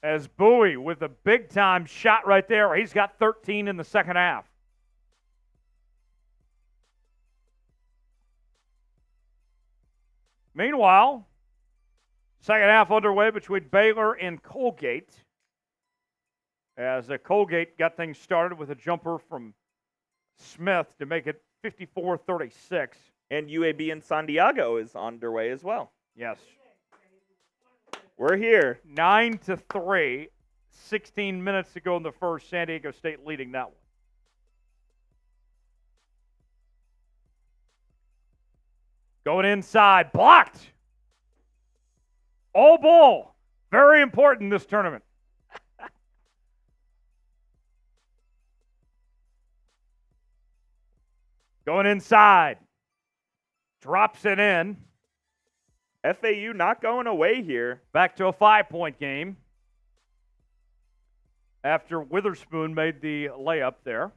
As Bowie with a big-time shot right there. He's got 13 in the second half. Meanwhile, second half underway between Baylor and Colgate. As Colgate got things started with a jumper from Smith to make it 54-36. And UAB in San Diego is underway as well. Yes. We're here. 9-3. 16 minutes to go in the first. San Diego State leading that one. Going inside. Blocked. All ball. Very important in this tournament. Going inside. Drops it in. FAU not going away here. Back to a 5-point game. After Witherspoon made the layup there.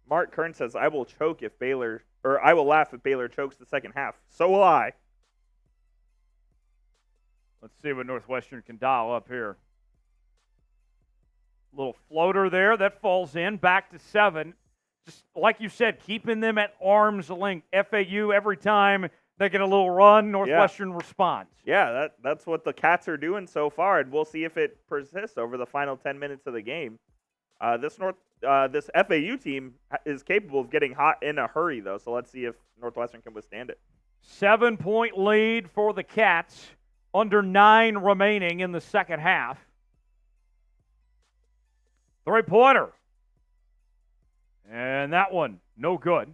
Mark Kern says, I will laugh if Baylor chokes the second half. So will I. Let's see what Northwestern can dial up here. Little floater there that falls in. Back to 7. Just like you said, keeping them at arm's length. FAU, every time they get a little run, Northwestern responds. Yeah, that's what the Cats are doing so far, and we'll see if it persists over the final 10 minutes of the game. This FAU team is capable of getting hot in a hurry, though, so let's see if Northwestern can withstand it. 7-point lead for the Cats. Under 9 remaining in the second half. Three-pointer. And that one, no good.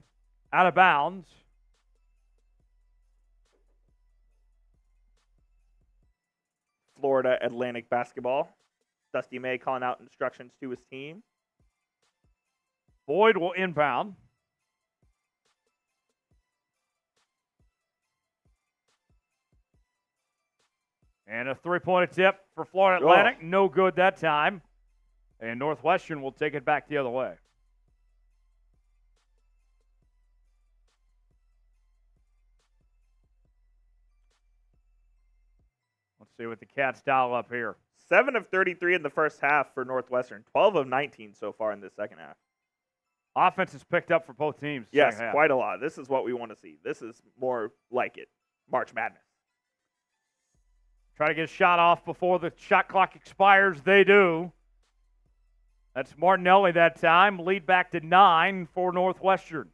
Out of bounds. Florida Atlantic basketball. Dusty May calling out instructions to his team. Boyd will inbound. And a three-point attempt for Florida Atlantic. Oh. No good that time. And Northwestern will take it back the other way. Let's see what the Cats dial up here. 7 of 33 in the first half for Northwestern. 12 of 19 so far in the second half. Offense has picked up for both teams. Yes, quite a lot. This is what we want to see. This is more like it. March Madness. Try to get a shot off before the shot clock expires. They do. That's Martinelli that time. Lead back to 9 for Northwestern.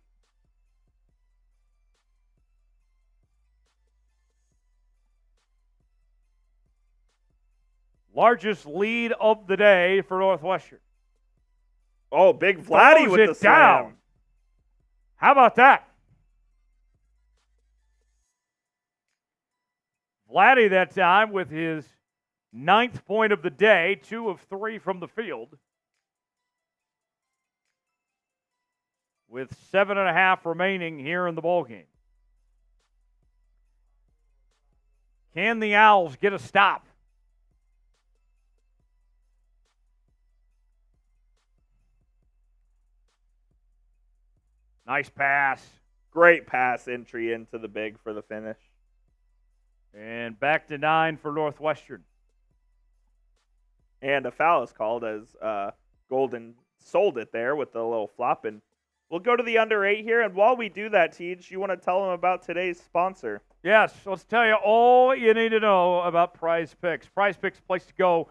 Largest lead of the day for Northwestern. Oh, big Vladdy with the slam. Down. How about that? Vladdy that time with his 9th point of the day, 2 of 3 from the field. With 7.5 remaining here in the ballgame. Can the Owls get a stop? Nice pass. Great pass entry into the big for the finish. And back to 9 for Northwestern. And a foul is called as Golden sold it there with the little flop. And we'll go to the under 8 here. And while we do that, Teej, you want to tell them about today's sponsor? Yes, let's tell you all you need to know about Prize Picks. Prize Picks, place to go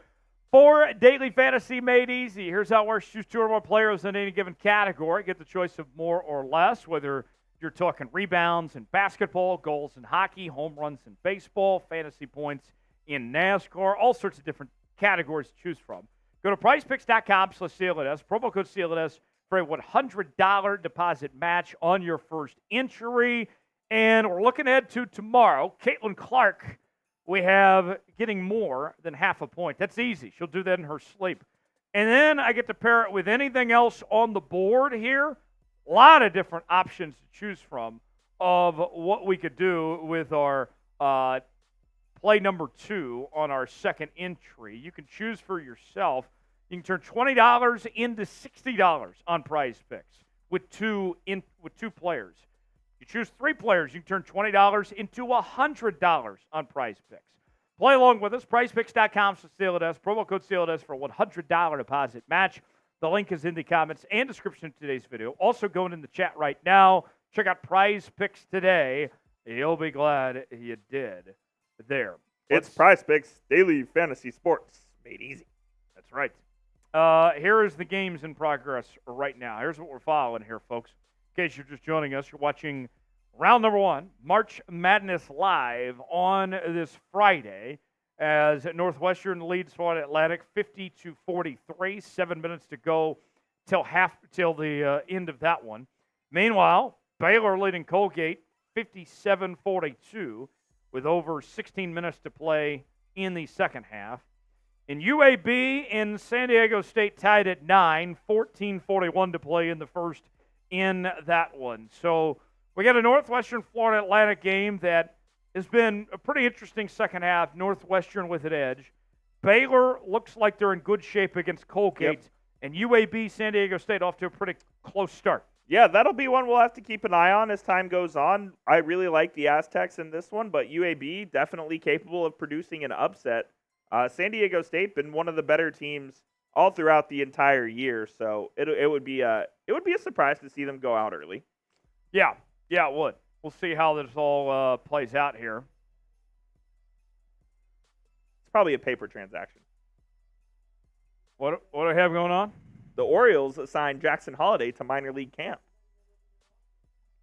for daily fantasy made easy. Here's how it works. Choose 2 or more players in any given category. Get the choice of more or less, whether you're talking rebounds in basketball, goals in hockey, home runs in baseball, fantasy points in NASCAR, all sorts of different categories to choose from. Go to prizepicks.com/CLNS, promo code CLNS for a $100 deposit match on your first entry. And we're looking ahead to tomorrow. Caitlin Clark, we have getting more than half a point. That's easy. She'll do that in her sleep. And then I get to pair it with anything else on the board here. A lot of different options to choose from of what we could do with our play number 2 on our second entry. You can choose for yourself. You can turn $20 into $60 on Prize Picks with two players. You choose 3 players, you can turn $20 into $100 on Prize Picks. Play along with us, prizepicks.com/CLNS, promo code CLNS for a $100 deposit match. The link is in the comments and description of today's video. Also going in the chat right now. Check out Prize Picks today. You'll be glad you did there. It's Prize Picks, daily fantasy sports made easy. That's right. Here is the games in progress right now. Here's what we're following here, folks. In case you're just joining us, you're watching round number 1, March Madness Live on this Friday as Northwestern leads Florida Atlantic 50-43. 7 minutes to go till the end of that one. Meanwhile, Baylor leading Colgate 57-42 with over 16 minutes to play in the second half. And UAB and San Diego State tied at 9, 14-41 to play in the first in that one. So we got a Northwestern Florida Atlantic game that has been a pretty interesting second half. Northwestern with an edge. Baylor looks like they're in good shape against Colgate. Yep. And UAB, San Diego State off to a pretty close start. Yeah, that'll be one we'll have to keep an eye on as time goes on. I really like the Aztecs in this one, but UAB definitely capable of producing an upset. San Diego State been one of the better teams all throughout the entire year, so it would be a surprise to see them go out early. Yeah, it would. We'll see how this all plays out here. It's probably a paper transaction. What do I have going on? The Orioles assigned Jackson Holliday to minor league camp.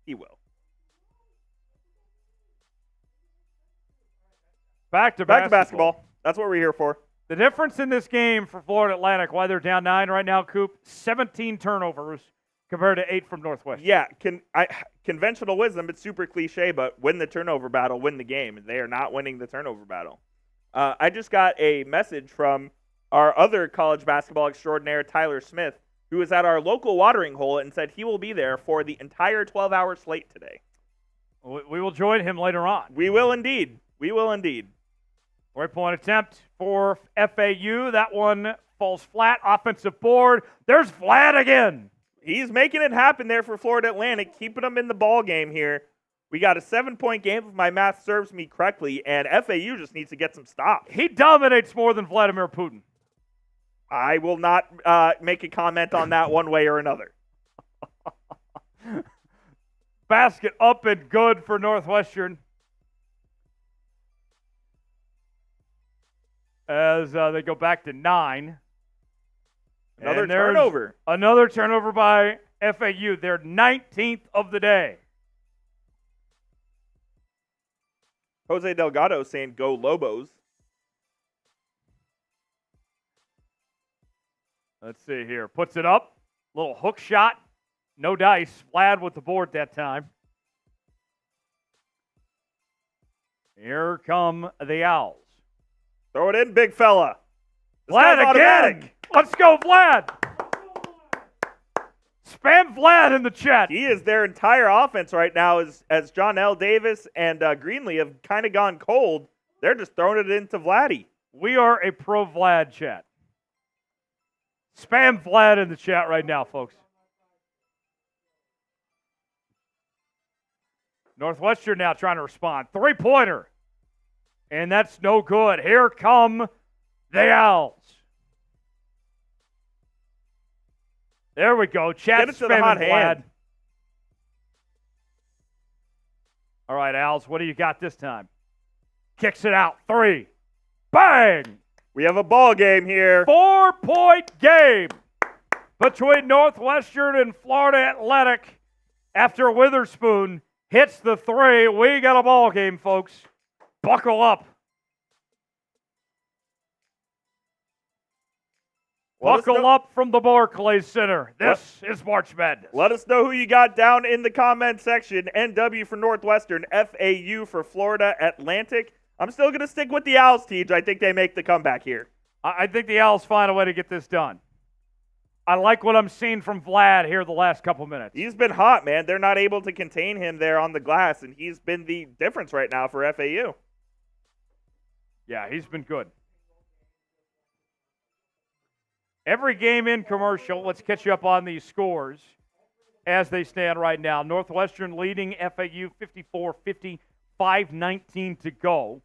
He will. Back to basketball. That's what we're here for. The difference in this game for Florida Atlantic, why they're down 9 right now, Coop, 17 turnovers compared to 8 from Northwestern. Yeah, conventional wisdom, it's super cliche, but win the turnover battle, win the game. They are not winning the turnover battle. I just got a message from our other college basketball extraordinaire, Tyler Smith, who was at our local watering hole and said he will be there for the entire 12-hour slate today. We will join him later on. We will indeed. 3-point attempt for FAU. That one falls flat. Offensive board. There's Vlad again. He's making it happen there for Florida Atlantic, keeping them in the ball game here. We got a 7-point game if my math serves me correctly, and FAU just needs to get some stops. He dominates more than Vladimir Putin. I will not make a comment on that one way or another. Basket up and good for Northwestern. As they go back to 9. Another turnover. Another turnover by FAU. They're 19th of the day. Jose Delgado saying, go Lobos. Let's see here. Puts it up. Little hook shot. No dice. Vlad with the board that time. Here come the Owls. Throw it in, big fella. Vlad again. Let's go, Vlad. Spam Vlad in the chat. He is their entire offense right now as John L. Davis and Greenlee have kind of gone cold. They're just throwing it into Vladdy. We are a pro Vlad chat. Spam Vlad in the chat right now, folks. Northwestern now trying to respond. 3-pointer. And that's no good. Here come the Owls. There we go. Chat spamming Vlad. All right, Owls, what do you got this time? Kicks it out. 3. Bang! We have a ball game here. 4-point game between Northwestern and Florida Atlantic after Witherspoon hits the 3. We got a ball game, folks. Buckle up. Buckle up from the Barclays Center. This is March Madness. Let us know who you got down in the comment section. NW for Northwestern, FAU for Florida Atlantic. I'm still going to stick with the Owls, Tej. I think they make the comeback here. I think the Owls find a way to get this done. I like what I'm seeing from Vlad here the last couple minutes. He's been hot, man. They're not able to contain him there on the glass, and he's been the difference right now for FAU. Yeah, he's been good. Every game in commercial, let's catch you up on these scores as they stand right now. Northwestern leading FAU 54-50, 5:19 to go.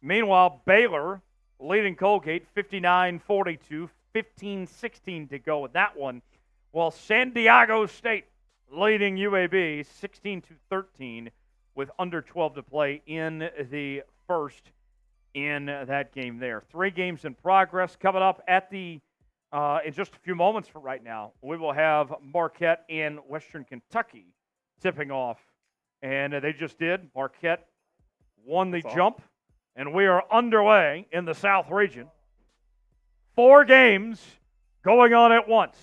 Meanwhile, Baylor leading Colgate 59-42, 15-16 to go with that one. While San Diego State leading UAB 16-13 with under 12 to play in the first in that game there. 3 games in progress coming up at the in just a few moments from right now. We will have Marquette and Western Kentucky tipping off. And they just did. Marquette won the jump. And we are underway in the South region. 4 games going on at once.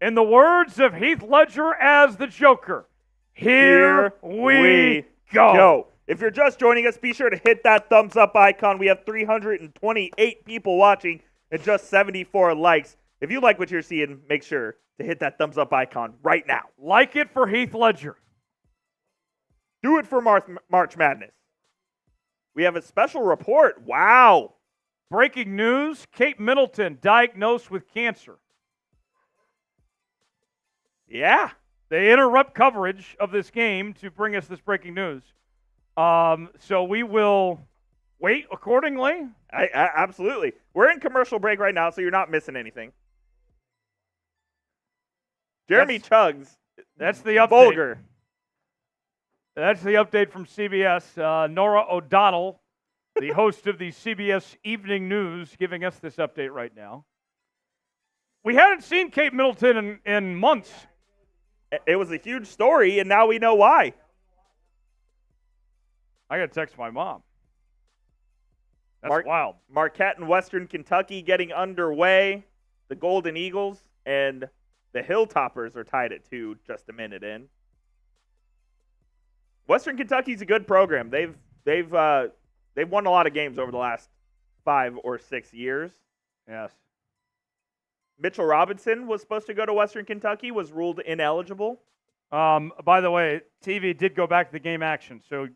In the words of Heath Ledger as the Joker, here we go. If you're just joining us, be sure to hit that thumbs up icon. We have 328 people watching and just 74 likes. If you like what you're seeing, make sure to hit that thumbs up icon right now. Like it for Heath Ledger. Do it for March Madness. We have a special report. Wow. Breaking news, Kate Middleton diagnosed with cancer. Yeah. They interrupt coverage of this game to bring us this breaking news. So we will wait accordingly. Absolutely. We're in commercial break right now, so you're not missing anything. Jeremy Chugs. That's the update. Vulgar. That's the update from CBS. Nora O'Donnell, the host of the CBS Evening News, giving us this update right now. We hadn't seen Kate Middleton in months. It was a huge story, and now we know why. I got to text my mom. That's wild. Marquette and Western Kentucky getting underway. The Golden Eagles and the Hilltoppers are tied at 2 just a minute in. Western Kentucky's a good program. They've won a lot of games over the last 5 or 6 years. Yes. Mitchell Robinson was supposed to go to Western Kentucky, was ruled ineligible. By the way, TV did go back to the game action, so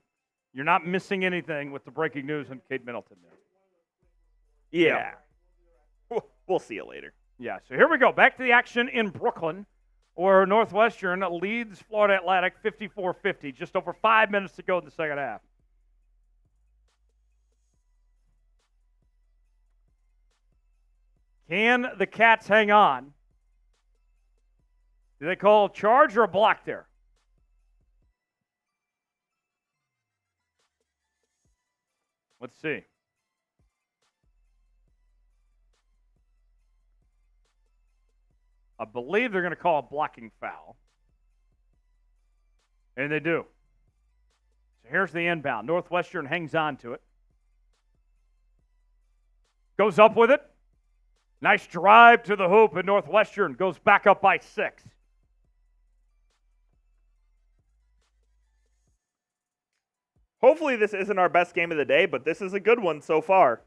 you're not missing anything with the breaking news on Kate Middleton there. Yeah. We'll see you later. Yeah, so here we go. Back to the action in Brooklyn, where Northwestern leads Florida Atlantic 54-50. Just over 5 minutes to go in the second half. Can the Cats hang on? Do they call a charge or a block there? Let's see. I believe they're going to call a blocking foul. And they do. So here's the inbound. Northwestern hangs on to it. Goes up with it. Nice drive to the hoop, and Northwestern goes back up by 6. Hopefully this isn't our best game of the day, but this is a good one so far.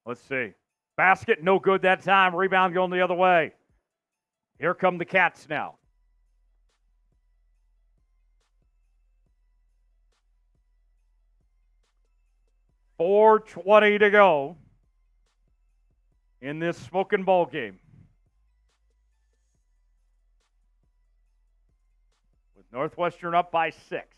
Let's see. Basket, no good that time. Rebound going the other way. Here come the Cats now. .420 to go in this Spokane ball game. Northwestern up by 6.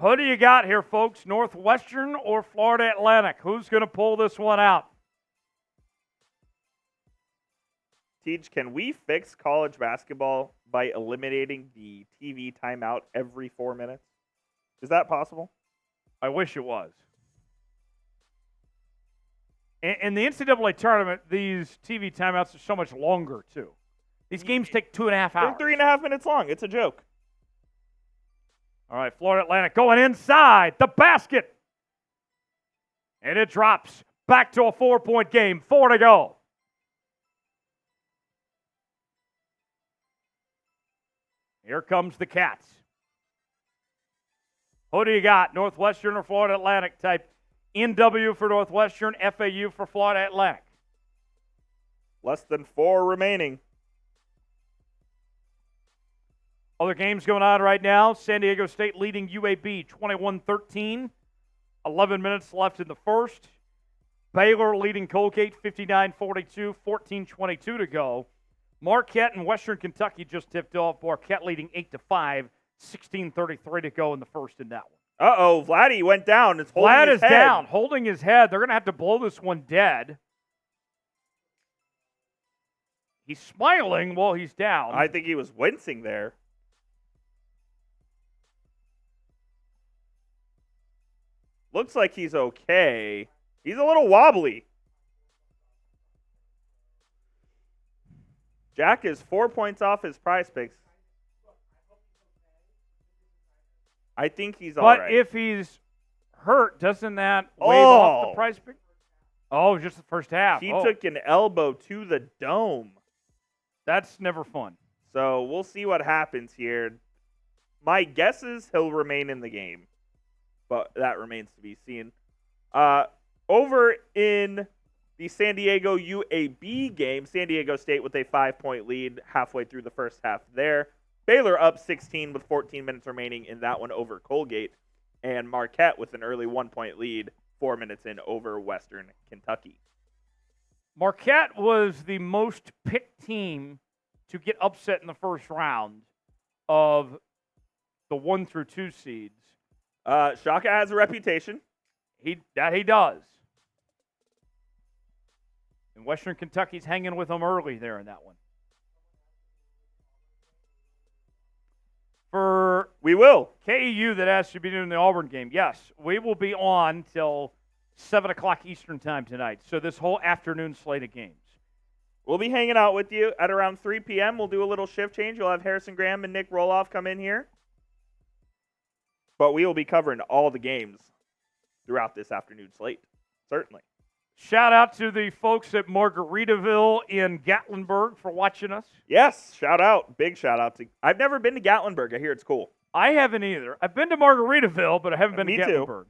Who do you got here, folks? Northwestern or Florida Atlantic? Who's going to pull this one out? Teach, can we fix college basketball by eliminating the TV timeout every 4 minutes? Is that possible? I wish it was. In the NCAA tournament, these TV timeouts are so much longer, too. These games take 2.5 hours. They're 3.5 minutes long. It's a joke. All right, Florida Atlantic going inside the basket. And it drops back to a 4-point game. 4 to go. Here comes the Cats. Who do you got? Northwestern or Florida Atlantic? Type NW for Northwestern, FAU for Florida Atlantic. Less than 4 remaining. Other games going on right now. San Diego State leading UAB 21-13. 11 minutes left in the first. Baylor leading Colgate 59-42. 14-22 to go. Marquette and Western Kentucky just tipped off. Marquette leading 8-5. 16:33 to go in the first in that one. Uh-oh, Vladdy went down. It's holding Vlad his is head. down, holding his head. They're going to have to blow this one dead. He's smiling while he's down. I think he was wincing there. Looks like he's okay. He's a little wobbly. Jack is 4 points off his prize picks. I think he's all right. But if he's hurt, doesn't that wave off the prize pick? Oh, just the first half. He took an elbow to the dome. That's never fun. So we'll see what happens here. My guess is he'll remain in the game, but that remains to be seen. Over in the San Diego UAB game, San Diego State with a 5-point lead halfway through the first half there. Baylor up 16 with 14 minutes remaining in that one over Colgate. And Marquette with an early 1-point lead 4 minutes in over Western Kentucky. Marquette was the most picked team to get upset in the first round of the 1 through 2 seeds. Shaka has a reputation. He does. And Western Kentucky's hanging with them early there in that one. For we will. KU that has to be doing the Auburn game, yes, we will be on till 7 o'clock Eastern time tonight. So this whole afternoon slate of games. We'll be hanging out with you at around 3 p.m. We'll do a little shift change. You'll have Harrison Graham and Nic Rohloff come in here. But we will be covering all the games throughout this afternoon slate, certainly. Shout out to the folks at Margaritaville in Gatlinburg for watching us. Yes, shout out. Big shout out to. I've never been to Gatlinburg. I hear it's cool. I haven't either. I've been to Margaritaville, but I haven't been to Gatlinburg. Too.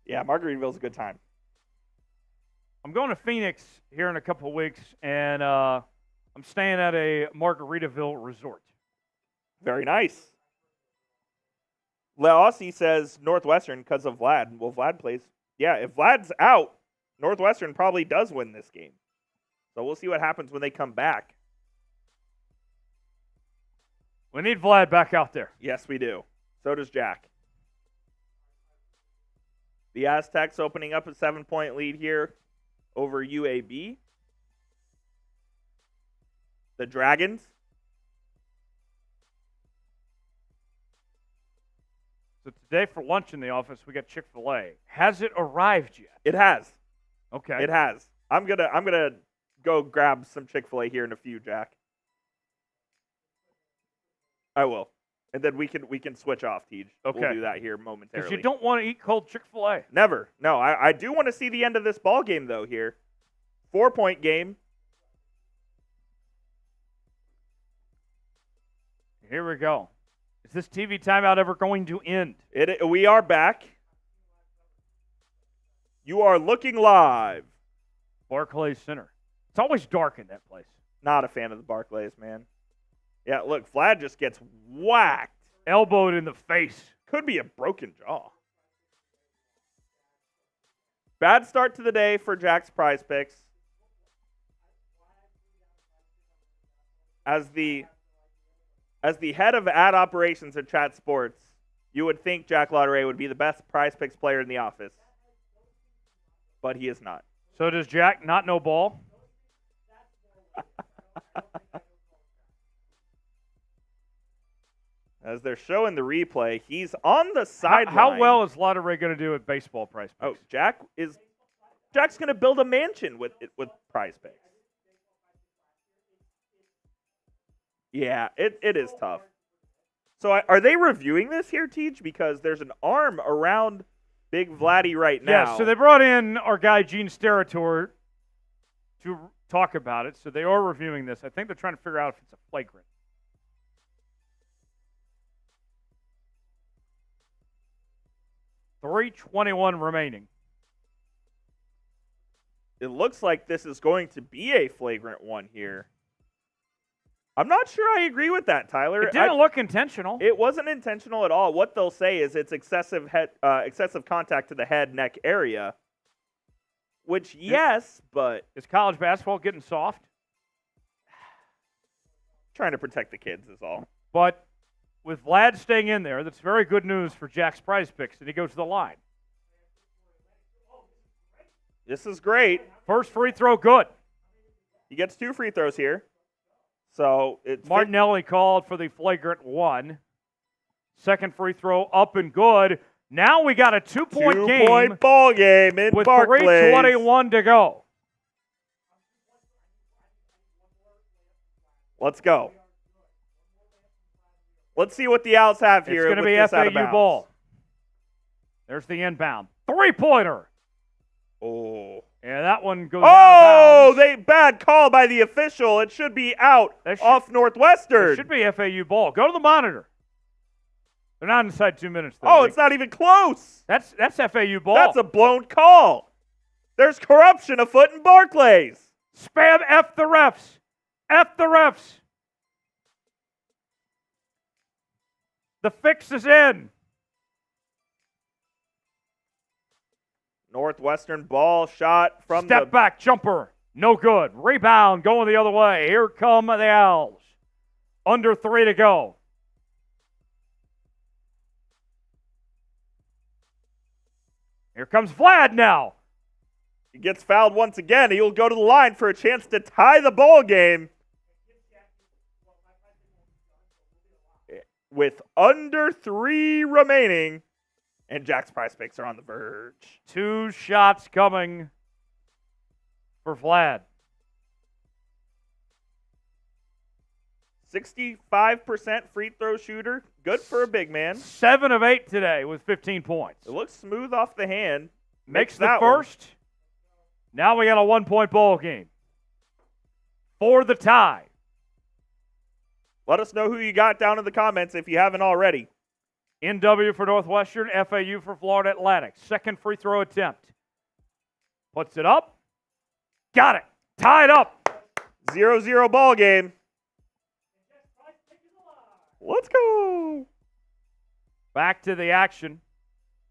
Yeah, Margaritaville's a good time. I'm going to Phoenix here in a couple of weeks, and I'm staying at a Margaritaville resort. Very nice. Leossi says Northwestern because of Vlad. Well, Vlad plays. Yeah, if Vlad's out, Northwestern probably does win this game. So we'll see what happens when they come back. We need Vlad back out there. Yes, we do. So does Jack. The Aztecs opening up a 7-point lead here over UAB. The Dragons. So today for lunch in the office, we got Chick-fil-A. Has it arrived yet? It has. Okay. It has. I'm gonna go grab some Chick-fil-A here in a few, Jack. I will. And then we can switch off, Tej. Okay. We'll do that here momentarily. Because you don't want to eat cold Chick-fil-A. Never. No, I do want to see the end of this ball game, though, here. 4-point game. Here we go. Is this TV timeout ever going to end? We are back. You are looking live. Barclays Center. It's always dark in that place. Not a fan of the Barclays, man. Yeah, look, Vlad just gets whacked. Elbowed in the face. Could be a broken jaw. Bad start to the day for Jack's Prize Picks. As the head of ad operations at Chat Sports, you would think Jack Lauderay would be the best Prize Picks player in the office, but he is not. So does Jack not know ball? As they're showing the replay, he's on the sideline. How well is Lauderay going to do at baseball Prize Picks? Oh, Jack's going to build a mansion with Prize Picks. Yeah, it is tough. So are they reviewing this here, Teach? Because there's an arm around Big Vladdy right now. Yeah, so they brought in our guy Gene Steratore to talk about it. So they are reviewing this. I think they're trying to figure out if it's a flagrant. .321 remaining. It looks like this is going to be a flagrant one here. I'm not sure I agree with that, Tyler. It didn't look intentional. It wasn't intentional at all. What they'll say is it's excessive contact to the head, neck area. Which, yes, but is college basketball getting soft? Trying to protect the kids is all. But with Vlad staying in there, that's very good news for Jack's Prize Picks, and he goes to the line. This is great. First free throw, good. He gets 2 free throws here. So it's Martinelli called for the flagrant one. Second free throw up and good. Now we got a 2-point game. 2-point ball game in with Barclays. 3:21 to go. Let's go. Let's see what the Owls have here. It's going to be FAU ball. There's the inbound. 3-pointer. Oh. Yeah, that one goes out of bounds. Bad call by the official. It should be out off Northwestern. It should be FAU ball. Go to the monitor. They're not inside 2 minutes, though. Oh, it's not even close. That's FAU ball. That's a blown call. There's corruption afoot in Barclays. Spam F the refs. F the refs. The fix is in. Northwestern ball shot from Step back jumper. No good. Rebound going the other way. Here come the Owls. Under 3 to go. Here comes Vlad now. He gets fouled once again. He'll go to the line for a chance to tie the ball game. With under 3 remaining. And Jack's Prize Picks are on the verge. 2 shots coming for Vlad. 65% free throw shooter. Good for a big man. 7 of 8 today with 15 points. It looks smooth off the hand. Makes the first. One. Now we got a 1-point ball game. For the tie. Let us know who you got down in the comments if you haven't already. NW for Northwestern, FAU for Florida Atlantic. Second free throw attempt. Puts it up. Got it. Tied up. 0-0 ball game. Let's go. Back to the action.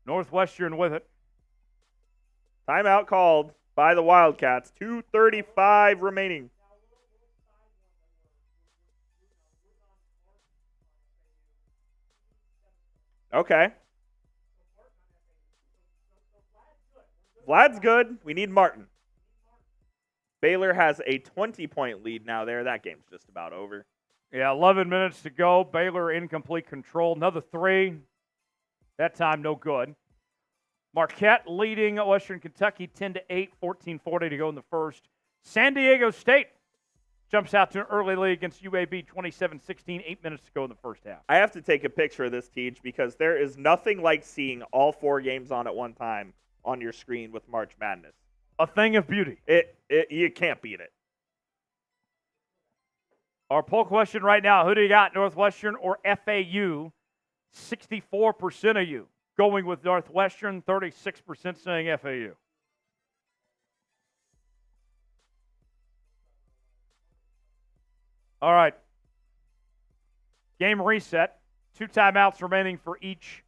Northwestern with it. Timeout called by the Wildcats. 2:35 remaining. Okay. Vlad's good. We need Martin. Baylor has a 20-point lead now there. That game's just about over. Yeah, 11 minutes to go. Baylor incomplete control. Another 3. That time no good. Marquette leading Western Kentucky 10-8, 14:40 to go in the first. San Diego State jumps out to an early lead against UAB 27-16, 8 minutes to go in the first half. I have to take a picture of this, Teach, because there is nothing like seeing all 4 games on at one time on your screen with March Madness. A thing of beauty. You can't beat it. Our poll question right now, who do you got, Northwestern or FAU? 64% of you going with Northwestern, 36% saying FAU. All right. Game reset. 2 timeouts remaining for each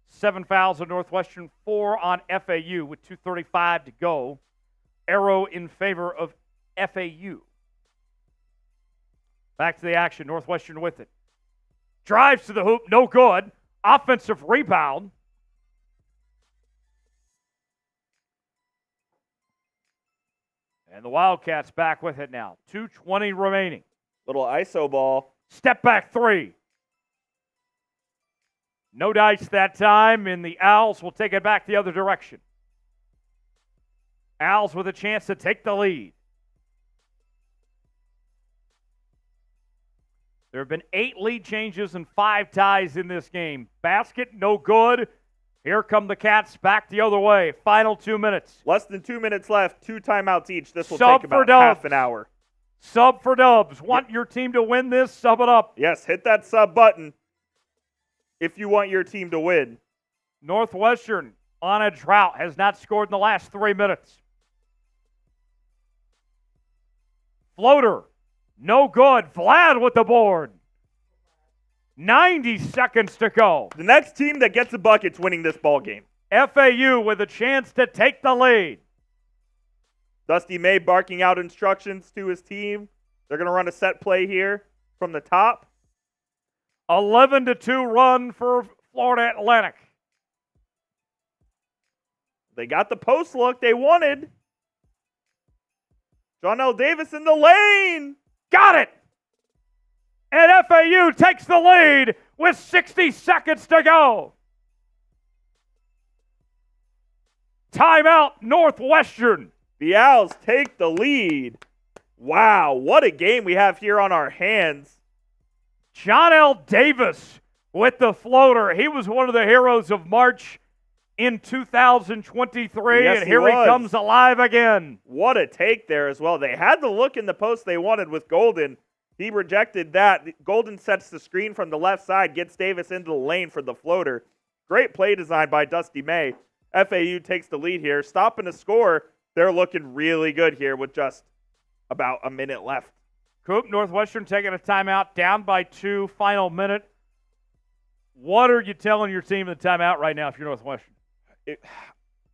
7 fouls on Northwestern, 4 on FAU with 2:35 to go. Arrow in favor of FAU. Back to the action. Northwestern with it. Drives to the hoop. No good. Offensive rebound. And the Wildcats back with it now. 2:20 remaining. Little ISO ball. Step back three. No dice that time, and the Owls will take it back the other direction. Owls with a chance to take the lead. There have been 8 lead changes and 5 ties in this game. Basket, no good. Here come the Cats back the other way. Final 2 minutes. Less than 2 minutes left. 2 timeouts each. This will Sub take for about Dubs. half an hour. Sub for Dubs. Want your team to win this? Sub it up. Yes, hit that sub button if you want your team to win. Northwestern on a drought, has not scored in the last 3 minutes. Floater, no good. Vlad with the board. 90 seconds to go. The next team that gets a bucket's winning this ball game. FAU with a chance to take the lead. Dusty May barking out instructions to his team. They're going to run a set play here from the top. 11-2 run for Florida Atlantic. They got the post look they wanted. John L. Davis in the lane. Got it! And FAU takes the lead with 60 seconds to go. Timeout, Northwestern. The Owls take the lead. Wow, what a game we have here on our hands. John L. Davis with the floater. He was one of the heroes of March in 2023, Yes, and he here he was. comes alive again. What a take there as well. They had the look in the post they wanted with Golden. He rejected that. Golden sets the screen from the left side, gets Davis into the lane for the floater. Great play design by Dusty May. FAU takes the lead here. Stopping the score. They're looking really good here with just about a minute left. Coop, Northwestern taking a timeout, down by 2, final minute. What are you telling your team in the timeout right now if you're Northwestern?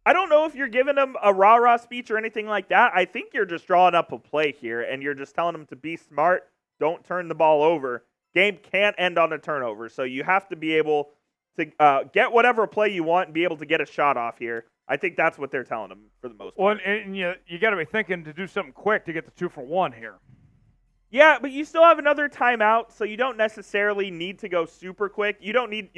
I don't know if you're giving them a rah-rah speech or anything like that. I think you're just drawing up a play here, and you're just telling them to be smart. Don't turn the ball over. Game can't end on a turnover, so you have to be able to get whatever play you want and be able to get a shot off here. I think that's what they're telling them for the most part. Well, and you got to be thinking to do something quick to get the 2-for-1 here. Yeah, but you still have another timeout, so you don't necessarily need to go super quick. You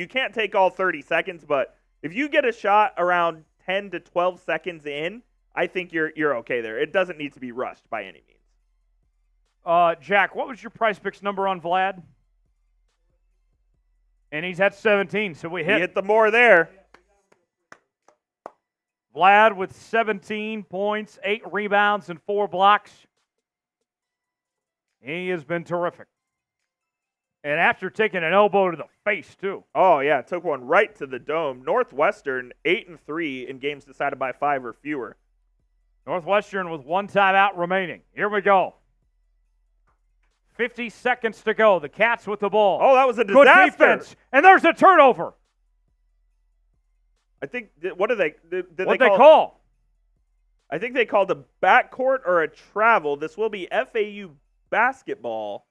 can't take all 30 seconds, but if you get a shot around 10 to 12 seconds in, I think you're okay there. It doesn't need to be rushed by any means. Jack, what was your Price Picks number on Vlad? And he's at 17, so we You hit the more there. Vlad with 17 points, 8 rebounds, and 4 blocks. He has been terrific. And after taking an elbow to the face, too. Oh, yeah, took one right to the dome. Northwestern, 8-3 in games decided by 5 or fewer. Northwestern with 1 timeout remaining. Here we go. 50 seconds to go. The Cats with the ball. Oh, that was a Good disaster. defense. And there's a turnover. I think, what did they What'd they call? I think they called a backcourt or a travel. This will be FAU basketball.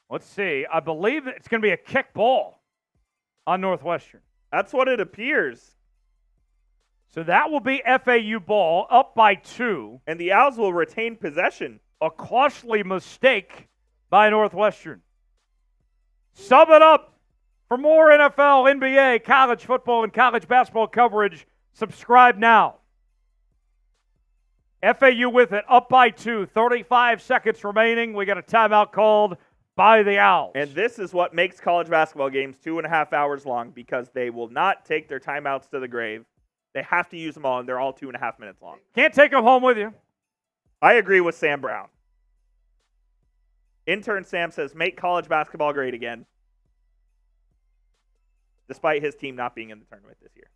Let's see. I believe it's going to be a kick ball on Northwestern. That's what it appears. So that will be FAU ball, up by 2. And the Owls will retain possession. A costly mistake by Northwestern. Sub it up. For more NFL, NBA, college football, and college basketball coverage, subscribe now. FAU with it, up by 2, 35 seconds remaining. We got a timeout called by the Owls. And this is what makes college basketball games 2.5 hours long, because they will not take their timeouts to the grave. They have to use them all, and they're all 2.5 minutes long. Can't take them home with you. I agree with Sam Brown. Intern Sam says, make college basketball great again, despite his team not being in the tournament this year.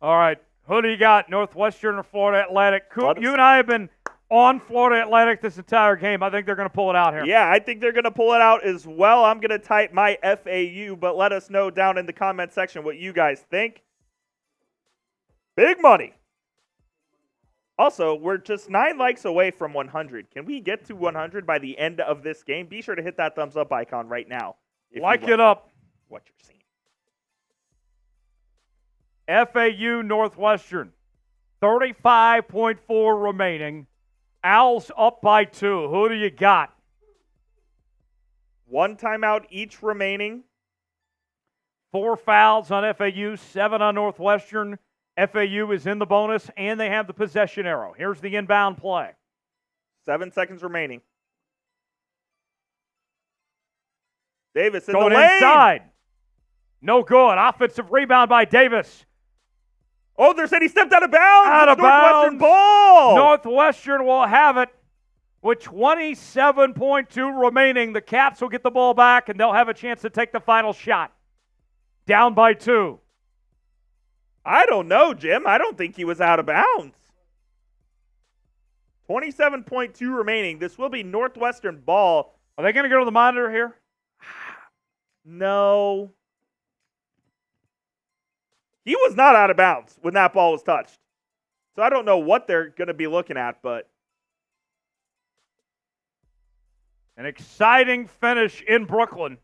All right. Who do you got, Northwestern or Florida Atlantic? Coop, Let us- you and I have been on Florida Atlantic this entire game. I think they're going to pull it out here. Yeah, I think they're going to pull it out as well. I'm going to type my FAU, but let us know down in the comment section what you guys think. Big money. Also, we're just 9 likes away from 100. Can we get to 100 by the end of this game? Be sure to hit that thumbs up icon right now. Like it up. What you're seeing. FAU Northwestern. 35.4 remaining. Owls up by 2. Who do you got? 1 timeout each remaining. 4 fouls on FAU, 7 on Northwestern. FAU is in the bonus, and they have the possession arrow. Here's the inbound play. 7 seconds remaining. Davis in going the lane. Inside. No good. Offensive rebound by Davis. Oh, they're saying he stepped out of bounds. Out of Northwestern bounds. ball. Northwestern will have it with 27.2 remaining. The Caps will get the ball back, and they'll have a chance to take the final shot. Down by 2. I don't know, Jim. I don't think he was out of bounds. 27.2 remaining. This will be Northwestern ball. Are they going to go to the monitor here? No. He was not out of bounds when that ball was touched. So I don't know what they're going to be looking at, but an exciting finish in Brooklyn.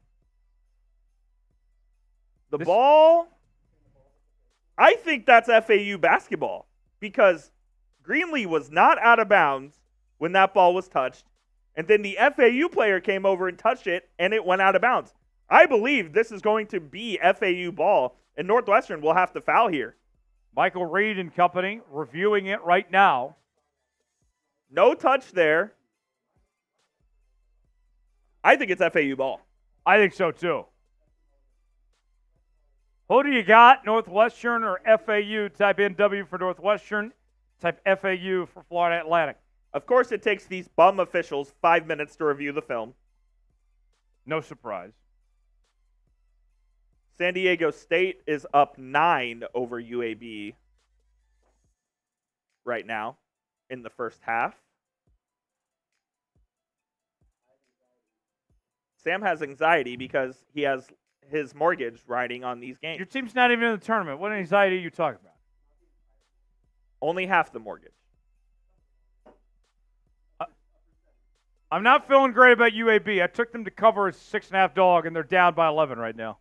The ball, I think that's FAU basketball because Greenlee was not out of bounds when that ball was touched, and then the FAU player came over and touched it, and it went out of bounds. I believe this is going to be FAU ball, and Northwestern will have to foul here. Michael Reed and company reviewing it right now. No touch there. I think it's FAU ball. I think so, too. Who do you got, Northwestern or FAU? Type in W for Northwestern. Type FAU for Florida Atlantic. Of course, it takes these bum officials 5 minutes to review the film. No surprise. San Diego State is up 9 over UAB right now in the first half. Sam has anxiety because he has his mortgage riding on these games. Your team's not even in the tournament. What anxiety are you talking about? Only half the mortgage. I'm not feeling great about UAB. I took them to cover a 6.5 dog, and they're down by 11 right now.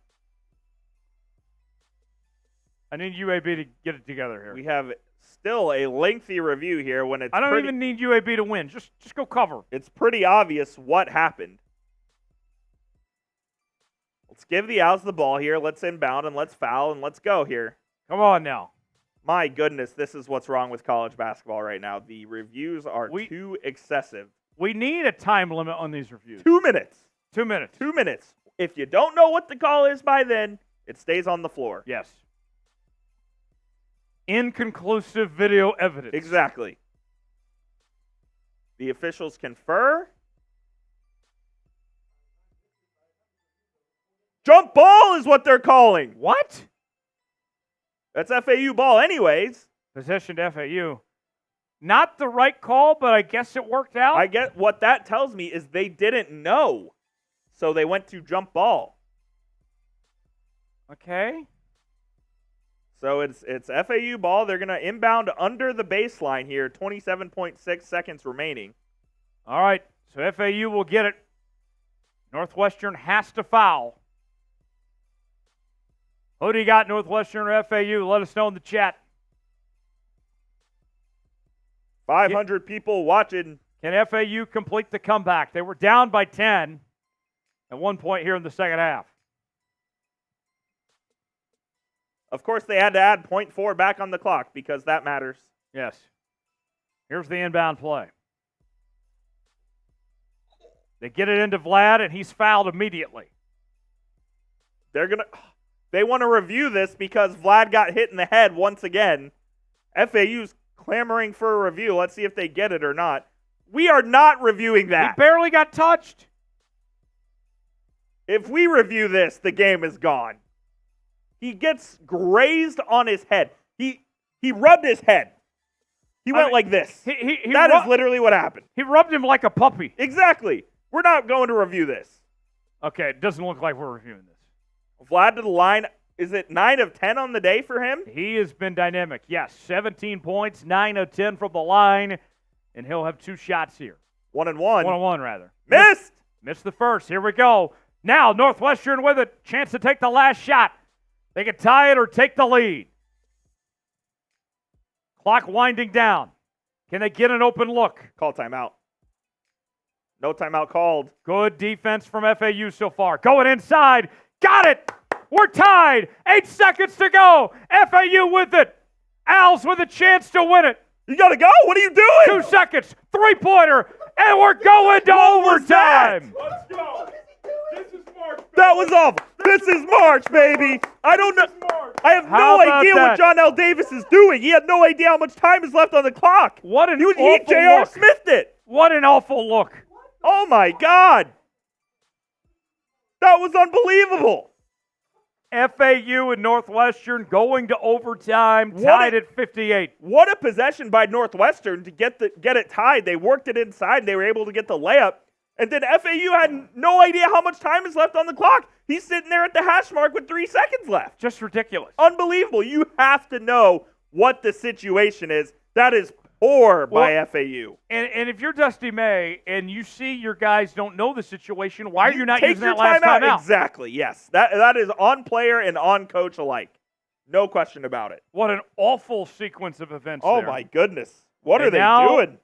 I need UAB to get it together here. We have still a lengthy review here when it's I don't even need UAB to win. Just go cover. It's pretty obvious what happened. Let's give the Owls the ball here. Let's inbound and let's foul and let's go here. Come on now. My goodness, this is what's wrong with college basketball right now. The reviews are too excessive. We need a time limit on these reviews. 2 minutes. 2 minutes. 2 minutes. If you don't know what the call is by then, it stays on the floor. Yes. Inconclusive video evidence. Exactly. The officials confer. Jump ball is what they're calling. What? That's FAU ball anyways. Possession to FAU. Not the right call, but I guess it worked out. I get what that tells me is they didn't know. So they went to jump ball. Okay. So it's FAU ball. They're going to inbound under the baseline here. 27.6 seconds remaining. All right. So FAU will get it. Northwestern has to foul. Who do you got, Northwestern or FAU? Let us know in the chat. 500 people watching. Can FAU complete the comeback? They were down by 10 at one point here in the second half. Of course, they had to add 0.4 back on the clock because that matters. Yes. Here's the inbound play. They get it into Vlad, and he's fouled immediately. They want to review this because Vlad got hit in the head once again. FAU's clamoring for a review. Let's see if they get it or not. We are not reviewing that. He barely got touched. If we review this, the game is gone. He gets grazed on his head. He rubbed his head. He went like this. He That is literally what happened. He rubbed him like a puppy. Exactly. We're not going to review this. Okay, it doesn't look like we're reviewing this. Vlad to the line. Is it 9 of 10 on the day for him? He has been dynamic. Yes, 17 points, 9 of 10 from the line, and he'll have 2 shots here. 1-1. 1-1, rather. Missed the first. Here we go. Now, Northwestern with a chance to take the last shot. They can tie it or take the lead. Clock winding down. Can they get an open look? Call timeout. No timeout called. Good defense from FAU so far. Going inside. Got it. We're tied. 8 seconds to go. FAU with it. Owls with a chance to win it. You got to go? What are you doing? 2 seconds. 3-pointer. And we're going to overtime. Let's go. This is March. That was awful. This is March, baby. I don't know. I have How no about idea that? what John L. Davis is doing. He had no idea how much time is left on the clock. What an He awful J.R. look. Smithed it. What an awful look. Oh, my God. That was unbelievable. FAU and Northwestern going to overtime, tied at 58. What a possession by Northwestern to get it tied. They worked it inside, and they were able to get the layup. And then FAU had no idea how much time is left on the clock. He's sitting there at the hash mark with 3 seconds left. Just ridiculous. Unbelievable. You have to know what the situation is. That is poor by FAU. And if you're Dusty May and you see your guys don't know the situation, why are you not take using your that last timeout? timeout? Exactly, yes. That is on player and on coach alike. No question about it. What an awful sequence of events Oh, there. my goodness. What And are they now- doing?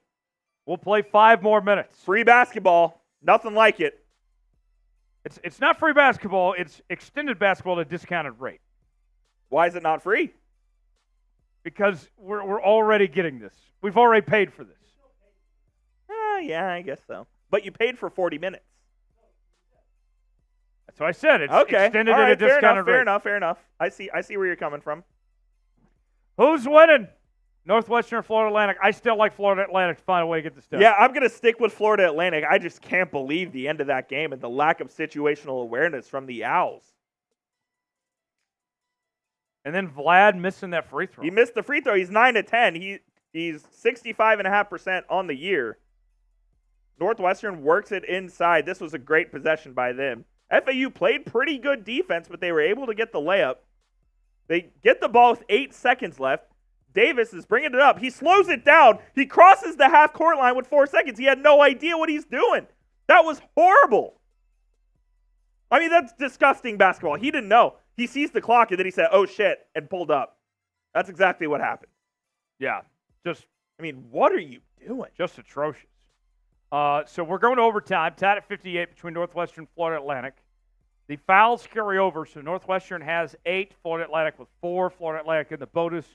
We'll play 5 more minutes. Free basketball. Nothing like it. It's not free basketball. It's extended basketball at a discounted rate Why is it not free? because we're already getting this. We've already paid for this. Yeah, I guess so. But you paid for 40 minutes. That's what I said. It's Okay. extended All at right, a discounted rate. Fair enough. I see where you're coming from. Who's winning? Northwestern or Florida Atlantic? I still like Florida Atlantic to find a way to get this done. Yeah, I'm going to stick with Florida Atlantic. I just can't believe the end of that game and the lack of situational awareness from the Owls. And then Vlad missing that free throw. He missed the free throw. He's 9 of 10. He's 65.5% on the year. Northwestern works it inside. This was a great possession by them. FAU played pretty good defense, but they were able to get the layup. They get the ball with 8 seconds left. Davis is bringing it up. He slows it down. He crosses the half-court line with 4 seconds. He had no idea what he's doing. That was horrible. I mean, that's disgusting basketball. He didn't know. He sees the clock, and then he said, oh, shit, and pulled up. That's exactly what happened. Yeah, I mean, what are you doing? just atrocious. So we're going to overtime, tied at 58 between Northwestern and Florida Atlantic. The fouls carry over, so Northwestern has 8, Florida Atlantic with 4, Florida Atlantic in the bonus,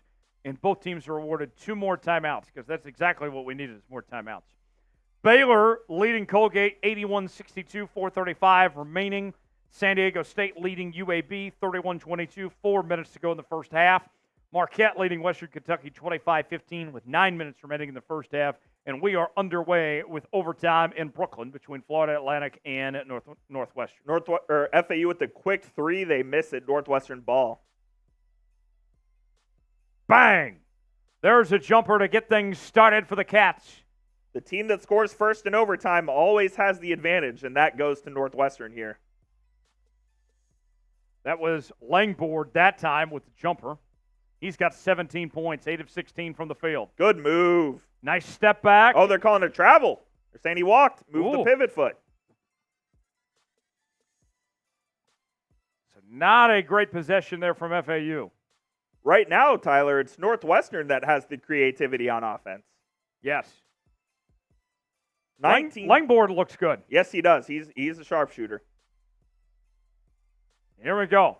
and both teams are awarded 2 more timeouts because that's exactly what we needed is more timeouts. Baylor leading Colgate 81-62, 4:35 remaining. San Diego State leading UAB 31-22, 4 minutes to go in the first half. Marquette leading Western Kentucky 25-15 with 9 minutes remaining in the first half. And we are underway with overtime in Brooklyn between Florida Atlantic and Northwestern. FAU with the quick 3, they miss it. Northwestern ball. Bang! There's a jumper to get things started for the Cats. The team that scores first in overtime always has the advantage, and that goes to Northwestern here. That was Langboard that time with the jumper. He's got 17 points, 8 of 16 from the field. Good move. Nice step back. Oh, they're calling it travel. They're saying he walked. Moved the Ooh. pivot foot. So not a great possession there from FAU. Right now, Tyler, it's Northwestern that has the creativity on offense. Yes. 19. Langboard looks good. Yes, he does. He's a sharpshooter. Here we go.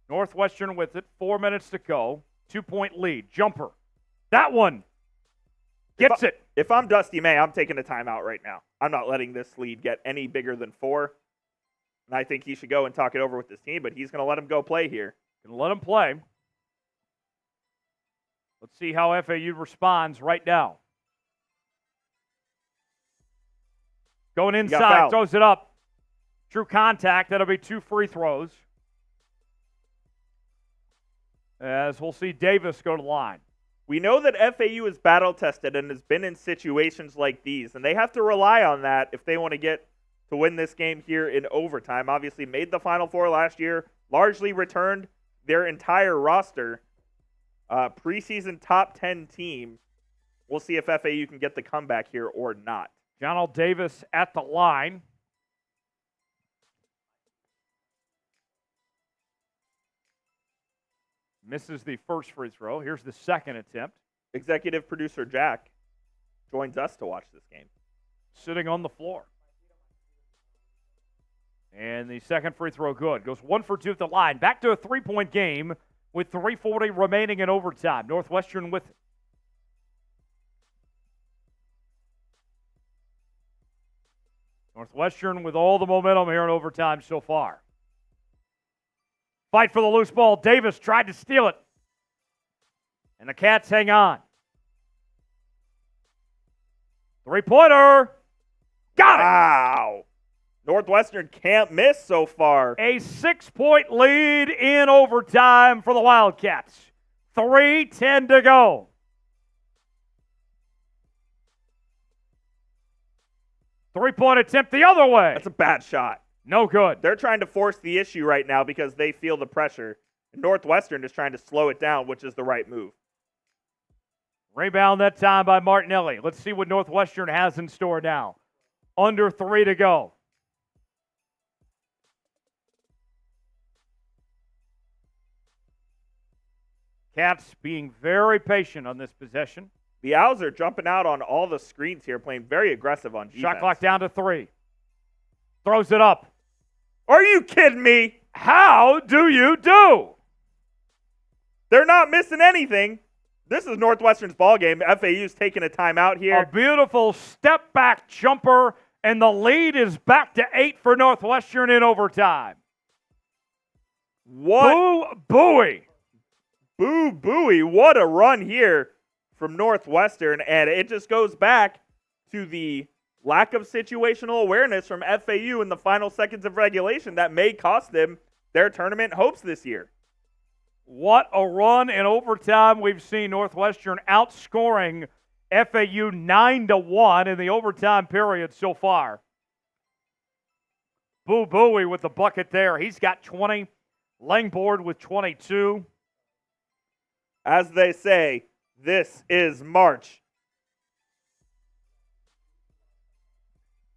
Northwestern with it. 4 minutes to go. 2-point lead. Jumper. That one. Gets it. If I'm Dusty May, I'm taking a timeout right now. I'm not letting this lead get any bigger than 4. And I think he should go and talk it over with his team, but he's going to let him go play here. Gonna let him play. Let's see how FAU responds right now. Going got inside, fouled. throws it up. True contact. That'll be 2 free throws. As we'll see Davis go to the line. We know that FAU is battle-tested and has been in situations like these, and they have to rely on that if they want to get to win this game here in overtime. Obviously made the Final Four last year, largely returned their entire roster. Preseason top 10 team. We'll see if FAU can get the comeback here or not. Jonald Davis at the line. Misses the first free throw. Here's the second attempt. Executive producer Jack joins us to watch this game. Sitting on the floor. And the second free throw good. Goes 1 for 2 at the line. Back to a three-point game with 3:40 remaining in overtime. Northwestern with it. Northwestern with all the momentum here in overtime so far. Fight for the loose ball. Davis tried to steal it. And the Cats hang on. Three-pointer. Got it. Wow. Northwestern can't miss so far. A 6-point lead in overtime for the Wildcats. 3:10 to go. Three-point attempt the other way. That's a bad shot. No good. They're trying to force the issue right now because they feel the pressure. Northwestern is trying to slow it down, which is the right move. Rebound that time by Martinelli. Let's see what Northwestern has in store now. Under 3 to go. Cats being very patient on this possession. The Owls are jumping out on all the screens here, playing very aggressive on defense. Shot clock down to 3. Throws it up. Are you kidding me? How do you do? They're not missing anything. This is Northwestern's ball game. FAU's taking a timeout here. A beautiful step-back jumper, and the lead is back to 8 for Northwestern in overtime. What? Boo-booey. Boo-booey. What a run here from Northwestern, and it just goes back to the lack of situational awareness from FAU in the final seconds of regulation that may cost them their tournament hopes this year. What a run in overtime. We've seen Northwestern outscoring FAU 9-1 in the overtime period so far. Boo-booey with the bucket there. He's got 20. Langboard with 22. As they say, this is March.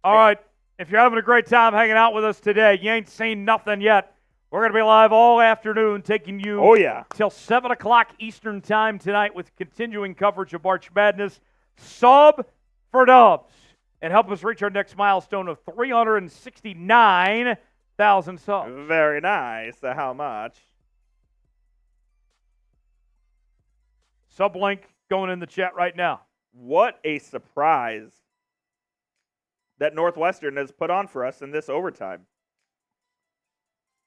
All right, if you're having a great time hanging out with us today, you ain't seen nothing yet. We're going to be live all afternoon, taking you till 7 o'clock Eastern time tonight with continuing coverage of March Madness. Sub for Dubs. And help us reach our next milestone of 369,000 subs. Very nice. How much? Sub link going in the chat right now. What a surprise that Northwestern has put on for us in this overtime.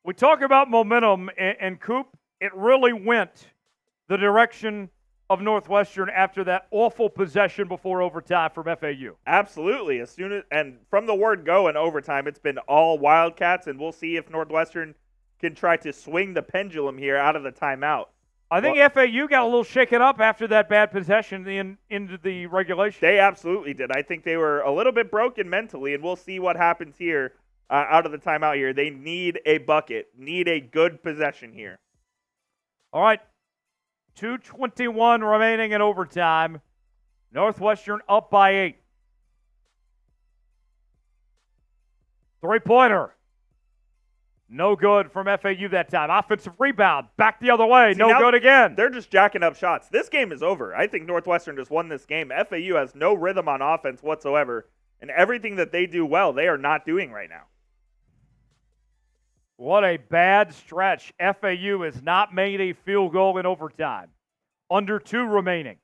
We talk about momentum, and Coop, it really went the direction of Northwestern after that awful possession before overtime from FAU. Absolutely. And from the word go in overtime, it's been all Wildcats, and we'll see if Northwestern can try to swing the pendulum here out of the timeout. I think FAU got a little shaken up after that bad possession into the regulation. They absolutely did. I think they were a little bit broken mentally, and we'll see what happens here out of the timeout here. They need a bucket, need a good possession here. All right, 2:21 remaining in overtime. Northwestern up by 8. Three-pointer. No good from FAU that time. Offensive rebound. Back the other way. No good again. They're just jacking up shots. This game is over. I think Northwestern just won this game. FAU has no rhythm on offense whatsoever. And everything that they do well, they are not doing right now. What a bad stretch. FAU has not made a field goal in overtime. Under 2 remaining.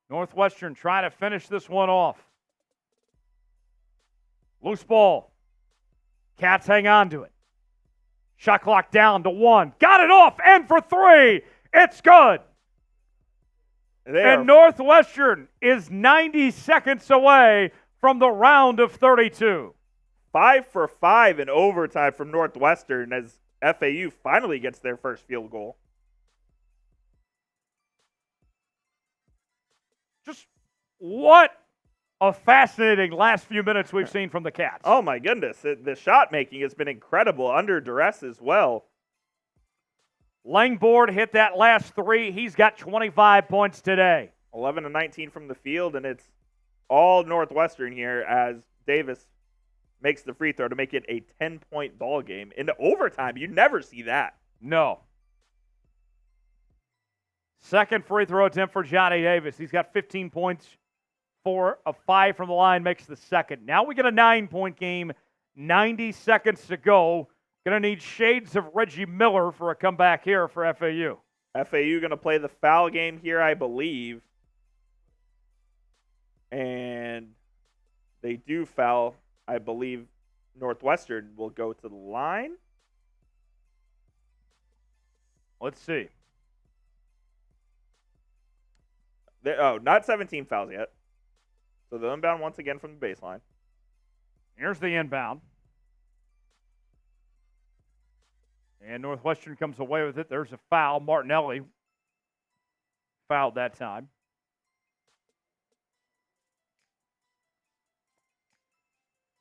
Northwestern trying to finish this one off. Loose ball. Cats hang on to it. Shot clock down to 1. Got it off, and for 3. It's good. And Northwestern is 90 seconds away from the round of 32. 5 for 5 in overtime from Northwestern as FAU finally gets their first field goal. What a fascinating last few minutes we've seen from the Cats. Oh, my goodness. The shot making has been incredible under duress as well. Langboard hit that last three. He's got 25 points today. 11 to 19 from the field, and it's all Northwestern here as Davis makes the free throw to make it a 10-point ball game. Into overtime, you never see that. No. Second free throw attempt for Johnny Davis. He's got 15 points, 4 of 5 from the line, makes the second. Now we get a 9-point game, 90 seconds to go. Going to need shades of Reggie Miller for a comeback here for FAU. FAU going to play the foul game here, I believe. And they do foul. I believe Northwestern will go to the line. Let's see. Not 17 fouls yet. So the inbound once again from the baseline. Here's the inbound. And Northwestern comes away with it. There's a foul. Martinelli fouled that time.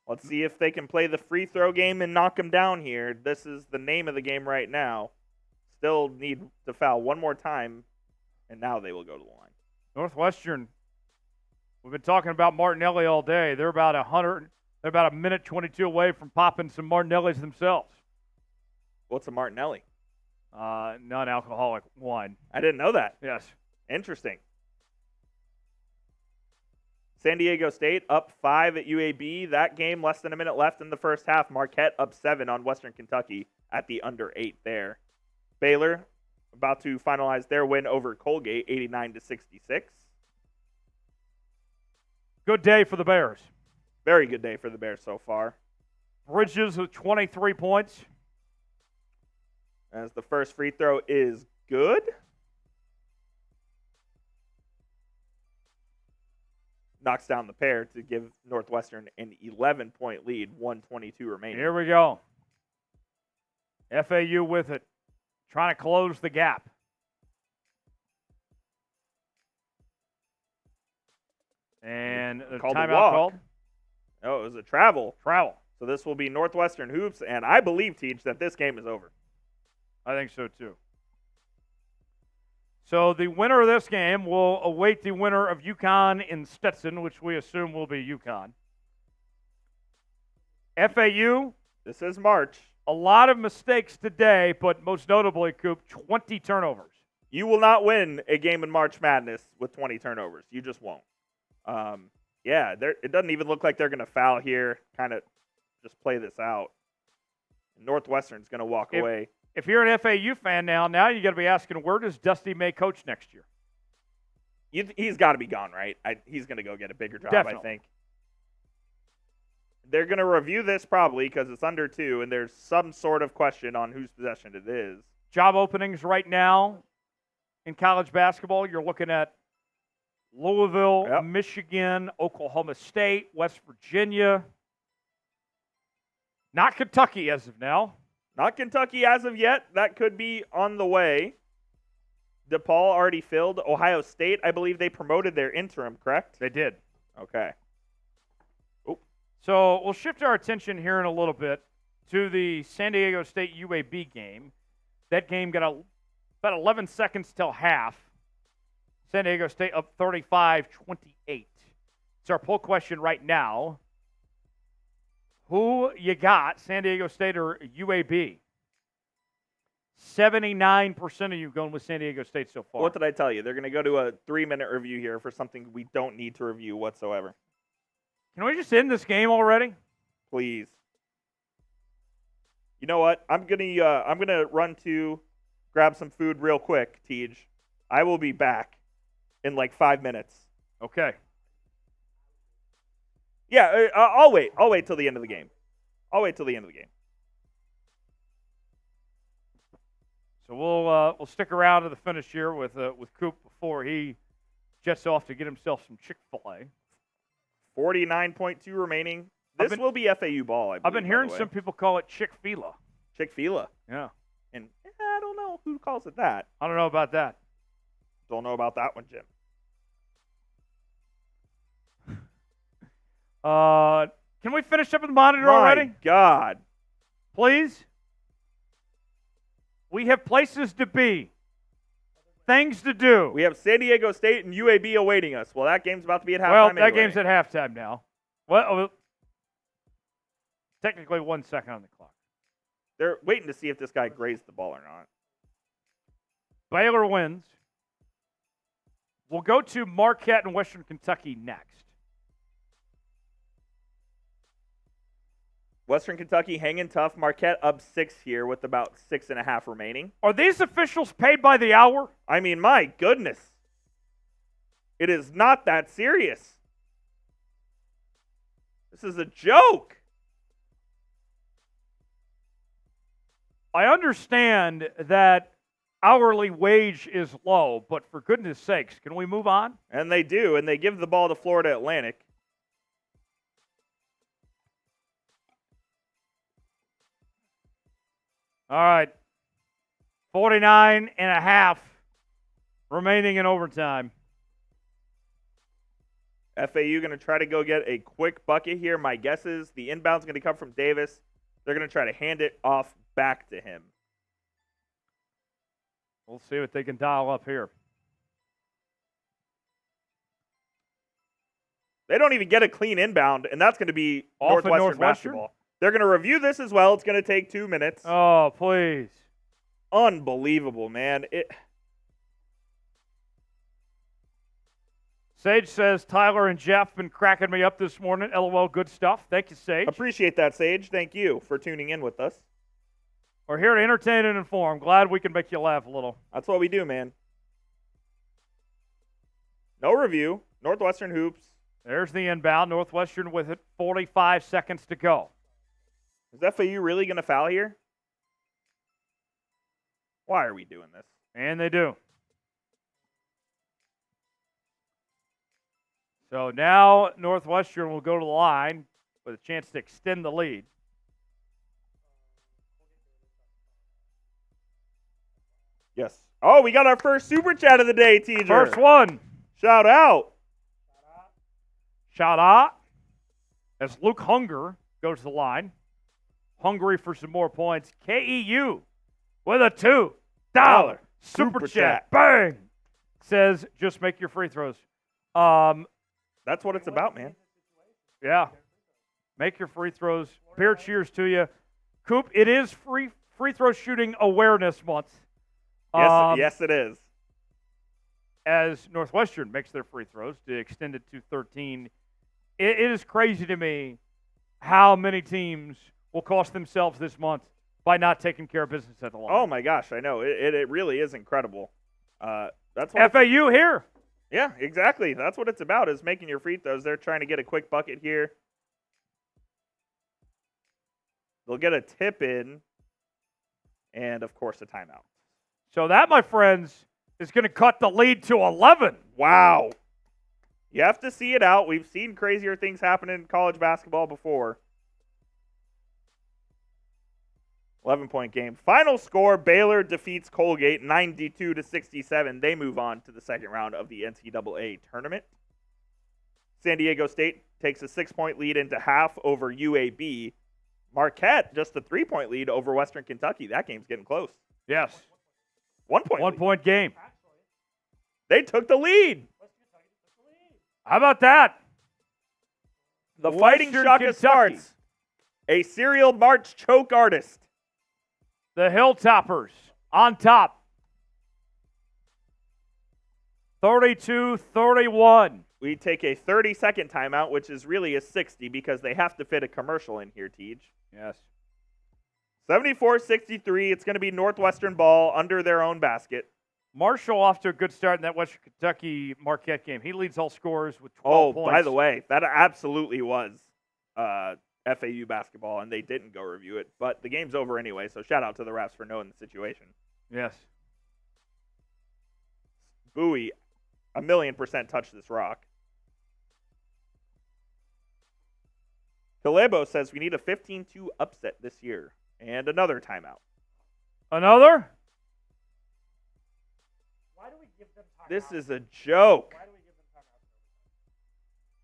Let's see if they can play the free throw game and knock them down here. This is the name of the game right now. Still need to foul one more time, and now they will go to the line. Northwestern, we've been talking about Martinelli all day. They're about a minute 22 away from popping some Martinellis themselves. What's a Martinelli? Non-alcoholic wine. I didn't know that. Yes. Interesting. San Diego State up 5 at UAB. That game, less than a minute left in the first half. Marquette up 7 on Western Kentucky at the under 8 there. Baylor about to finalize their win over Colgate, 89-66. Good day for the Bears. Very good day for the Bears so far. Bridges with 23 points. As the first free throw is good. Knocks down the pair to give Northwestern an 11-point lead, 1:22 remaining. Here we go. FAU with it, trying to close the gap. And the timeout called. Oh, it was a travel. Travel. So this will be Northwestern hoops, and I believe, Teach, that this game is over. I think so, too. So the winner of this game will await the winner of UConn in Stetson, which we assume will be UConn. FAU. This is March. A lot of mistakes today, but most notably, Coop, 20 turnovers. You will not win a game in March Madness with 20 turnovers. You just won't. It doesn't even look like they're going to foul here. Kind of just play this out. Northwestern's going to walk away. If you're an FAU fan now you got to be asking, where does Dusty May coach next year? He's got to be gone, right? He's going to go get a bigger job, Definitely. I think. They're going to review this probably because it's under 2, and there's some sort of question on whose possession it is. Job openings right now in college basketball, you're looking at Louisville, Michigan, Oklahoma State, West Virginia. Not Kentucky as of now. Not Kentucky as of yet. That could be on the way. DePaul already filled. Ohio State, I believe they promoted their interim, correct? They did. Okay. Oop. So we'll shift our attention here in a little bit to the San Diego State UAB game. That game got about 11 seconds till half. San Diego State up 35-28. It's our poll question right now. Who you got, San Diego State or UAB? 79% of you going with San Diego State so far. What did I tell you? They're going to go to a 3-minute review here for something we don't need to review whatsoever. Can we just end this game already? Please. You know what? I'm gonna run to grab some food real quick, Tej. I will be back in like 5 minutes. Okay. Yeah, I'll wait. I'll wait till the end of the game. So we'll stick around to the finish here with Coop before he jets off to get himself some Chick-fil-A. 49.2 remaining. This will be FAU ball, I believe. I've been hearing some people call it Chick-fil-A. Chick-fil-A. Yeah. And I don't know who calls it that. I don't know about that. Don't know about that one, Jim. Can we finish up with the monitor My already? God. Please? We have places to be. Things to do. We have San Diego State and UAB awaiting us. Well, that game's about to be at halftime Well, anyway. that game's at halftime now. Well, technically 1 second on the clock. They're waiting to see if this guy grazed the ball or not. Baylor wins. We'll go to Marquette and Western Kentucky next. Western Kentucky hanging tough. Marquette up 6 here with about 6.5 remaining. Are these officials paid by the hour? I mean, my goodness. It is not that serious. This is a joke. I understand that hourly wage is low, but for goodness sakes, can we move on? And they do, and they give the ball to Florida Atlantic. All right. 49 and a half remaining in overtime. FAU going to try to go get a quick bucket here. My guess is the inbound's going to come from Davis. They're going to try to hand it off back to him. We'll see what they can dial up here. They don't even get a clean inbound, and that's going to be Off at Northwestern Northwestern? basketball. They're going to review this as well. It's going to take 2 minutes. Oh, please. Unbelievable, man. Sage says, Tyler and Jeff been cracking me up this morning. LOL, good stuff. Thank you, Sage. Appreciate that, Sage. Thank you for tuning in with us. We're here to entertain and inform. Glad we can make you laugh a little. That's what we do, man. No review. Northwestern hoops. There's the inbound. Northwestern with it. 45 seconds to go. Is FAU really going to foul here? Why are we doing this? And they do. So now Northwestern will go to the line with a chance to extend the lead. Yes. Oh, we got our first super chat of the day, TJ. First one. Shout out. Shout out. As Luke Hunger goes to the line. Hungry for some more points. KEU with a $2 super chat. Bang! Says, just make your free throws. That's what it's about, man. Yeah. Make your free throws. Beer cheers to you. Coop, it is free throw shooting awareness month. Yes, it is. As Northwestern makes their free throws to extend it to 13. It is crazy to me how many teams will cost themselves this month by not taking care of business at the line. Oh, my gosh, I know. It really is incredible. That's what FAU here. Yeah, exactly. That's what it's about, is making your free throws. They're trying to get a quick bucket here. They'll get a tip in and, of course, a timeout. So that, my friends, is going to cut the lead to 11. Wow. You have to see it out. We've seen crazier things happen in college basketball before. 11-point game. Final score, Baylor defeats Colgate 92-67. They move on to the second round of the NCAA Tournament. San Diego State takes a 6-point lead into half over UAB. Marquette, just a 3-point lead over Western Kentucky. That game's getting close. Yes. 1 point. 1 point game. They took the lead. How about that? The Fighting Western Shaka Kentucky. Smarts, a serial March choke artist. The Hilltoppers on top. 32-31. We take a 30-second timeout, which is really a 60 because they have to fit a commercial in here, Tej. Yes. 74-63. It's going to be Northwestern ball under their own basket. Marshall off to a good start in that Western Kentucky Marquette game. He leads all scorers with 12 points. Oh, by the way, that absolutely was FAU basketball, and they didn't go review it. But the game's over anyway, so shout out to the refs for knowing the situation. Yes. Bowie, 1,000,000% touch this rock. Calebo says we need a 15-2 upset this year. And another timeout. Another? Why do we give them timeouts? This is a joke. Why do we give them timeouts?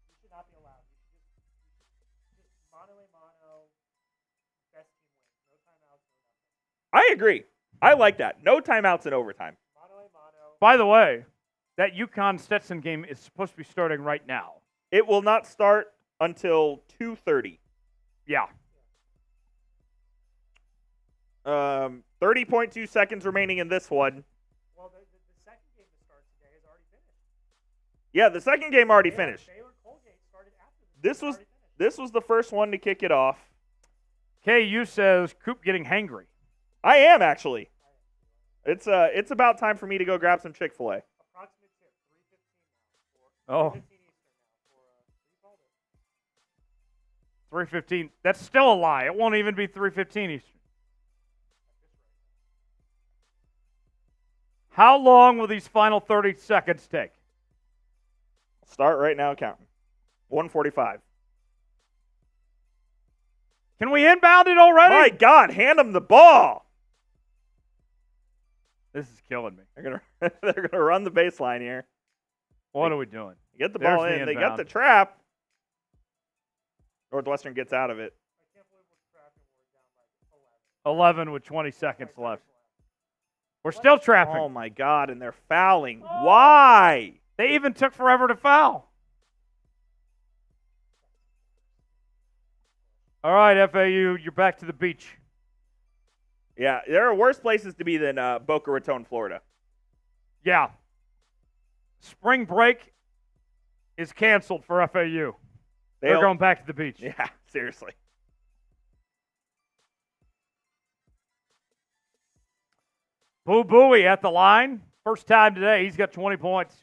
You should not be allowed. I agree. I like that. No timeouts in overtime. By the way, that UConn-Stetson game is supposed to be starting right now. It will not start until 2:30. Yeah. 30.2 seconds remaining in this one. Well, the second game that starts today is already finished. Yeah, the second game already finished. Baylor Colgate started after This was the first one to kick it off. KU says Coop getting hangry. I am actually. It's about time for me to go grab some Chick-fil-A. Approximate tip, 3:15 now. Oh. 3:15 Eastern now for 3:15. That's still a lie. It won't even be 3:15 Eastern. How long will these final 30 seconds take? Start right now counting. 1:45. Can we inbound it already? My God, hand them the ball. This is killing me. They're gonna run the baseline here. What are we doing? Get the There's ball the in. They got inbound. the trap. Northwestern gets out of it. I can't believe we're trapping. We're down like 11 with 20 seconds left. We're still trapping. Oh my God, and they're fouling. Why? They even took forever to foul. All right, FAU, you're back to the beach. Yeah, there are worse places to be than Boca Raton, Florida. Yeah. Spring break is canceled for FAU. They're going back to the beach. Yeah, seriously. Boo Booey at the line. First time today. He's got 20 points.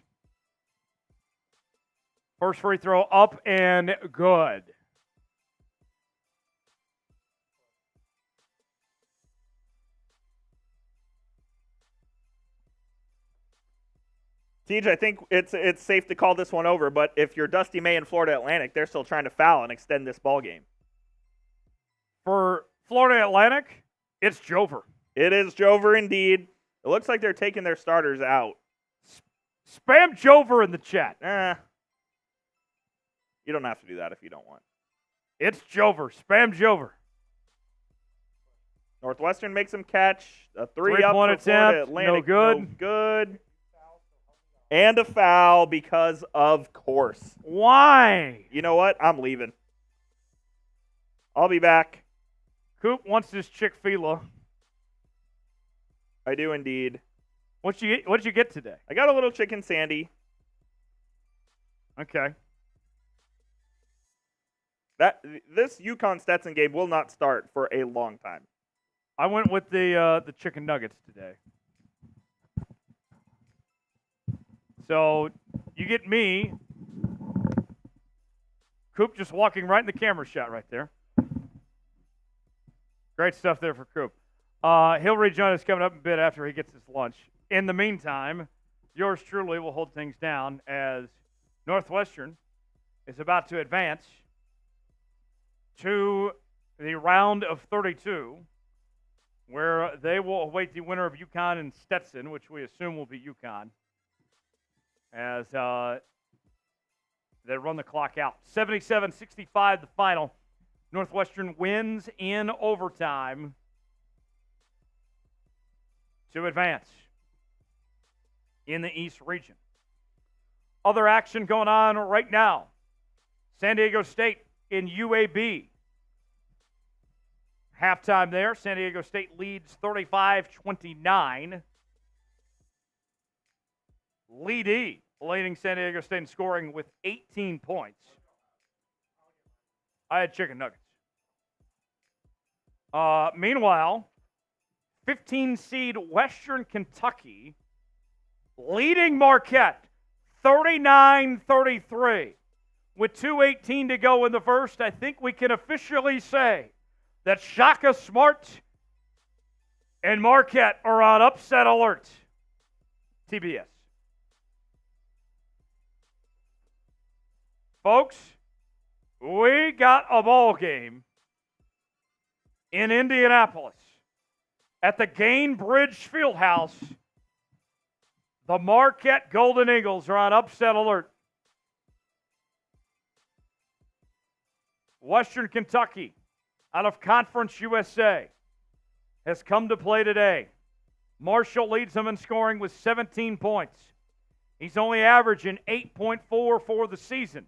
First free throw up and good. TJ, I think it's safe to call this one over, but if you're Dusty May and Florida Atlantic, they're still trying to foul and extend this ball game. For Florida Atlantic, it's Jover. It is Jover indeed. It looks like they're taking their starters out. Spam Jover in the chat. You don't have to do that if you don't want. It's Jover. Spam Jover. Northwestern makes them catch. A three up Three-point for Florida attempt, Atlantic. no good. No good. And a foul because of course. Why? You know what? I'm leaving. I'll be back. Coop wants this Chick-fil-A. I do indeed. What'd you get today? I got a little chicken sandy. Okay. This UConn Stetson game will not start for a long time. I went with the chicken nuggets today. So you get me. Coop just walking right in the camera shot right there. Great stuff there for Coop. He'll rejoin us coming up a bit after he gets his lunch. In the meantime, yours truly will hold things down as Northwestern is about to advance to the round of 32, where they will await the winner of UConn and Stetson, which we assume will be UConn, as they run the clock out. 77-65 the final. Northwestern wins in overtime to advance in the East region. Other action going on right now. San Diego State in UAB. Halftime there. San Diego State leads 35-29. Lee D leading San Diego State in scoring with 18 points. I had chicken nuggets. Meanwhile, 15 seed Western Kentucky leading Marquette 39-33. With 2:18 to go in the first, I think we can officially say that Shaka Smart and Marquette are on upset alert. TBS. Folks, we got a ball game in Indianapolis at the Gainbridge Fieldhouse. The Marquette Golden Eagles are on upset alert. Western Kentucky out of Conference USA has come to play today. Marshall leads them in scoring with 17 points. He's only averaging 8.4 for the season.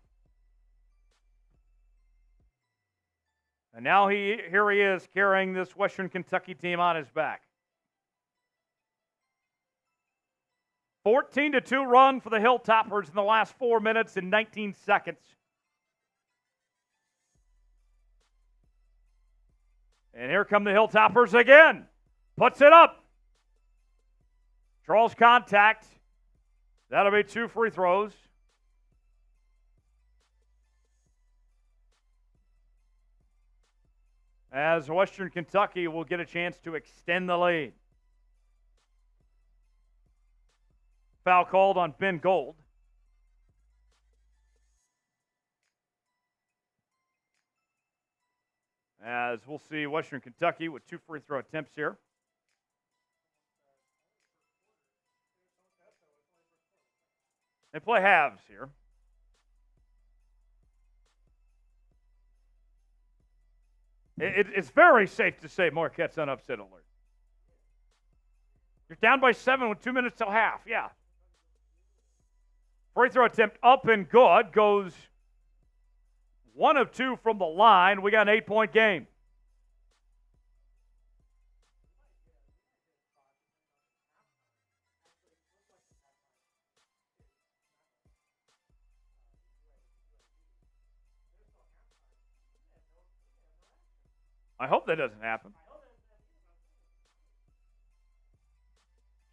And now here he is carrying this Western Kentucky team on his back. 14-2 run for the Hilltoppers in the last 4 minutes and 19 seconds. And here come the Hilltoppers again. Puts it up. Draws contact. That'll be 2 free throws. As Western Kentucky will get a chance to extend the lead. Foul called on Ben Gold. As we'll see Western Kentucky with 2 free throw attempts here. They play halves here. It's very safe to say Marquette's on upset alert. You're down by 7 with 2 minutes till half. Yeah. Free throw attempt up and good. Goes 1 of 2 from the line. We got an 8-point game. I hope that doesn't happen.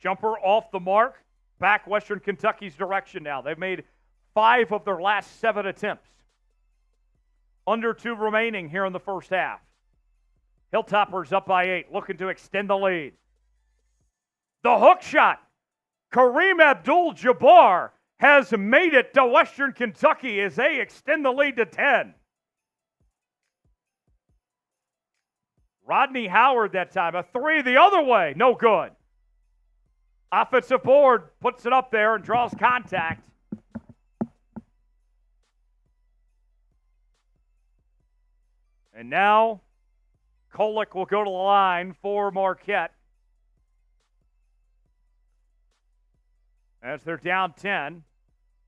Jumper off the mark. Back Western Kentucky's direction now. They've made 5 of their last 7 attempts. Under 2 remaining here in the first half. Hilltoppers up by 8, looking to extend the lead. The hook shot. Kareem Abdul-Jabbar has made it to Western Kentucky as they extend the lead to 10. Rodney Howard that time. A 3 the other way. No good. Offensive board puts it up there and draws contact. And now Kolek will go to the line for Marquette. As they're down 10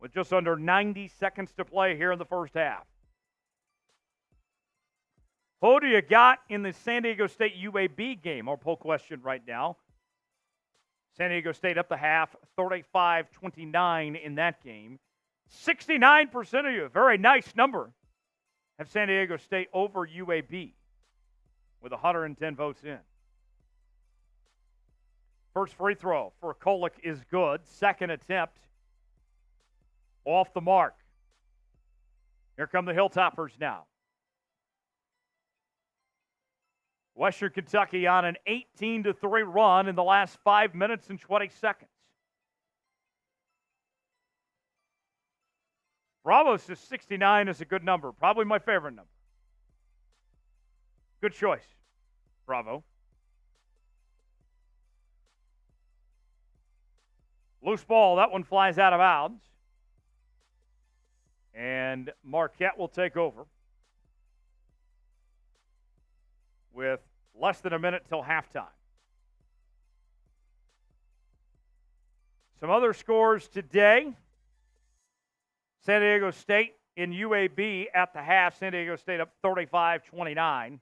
with just under 90 seconds to play here in the first half. Who do you got in the San Diego State UAB game? Our poll question right now. San Diego State up the half, 35-29 in that game. 69% of you, very nice number, have San Diego State over UAB with 110 votes in. First free throw for Kolek is good. Second attempt off the mark. Here come the Hilltoppers now. Western Kentucky on an 18-3 run in the last 5 minutes and 20 seconds. Bravo says 69 is a good number. Probably my favorite number. Good choice, Bravo. Loose ball. That one flies out of bounds. And Marquette will take over with less than a minute till halftime. Some other scores today. San Diego State in UAB at the half. San Diego State up 35-29.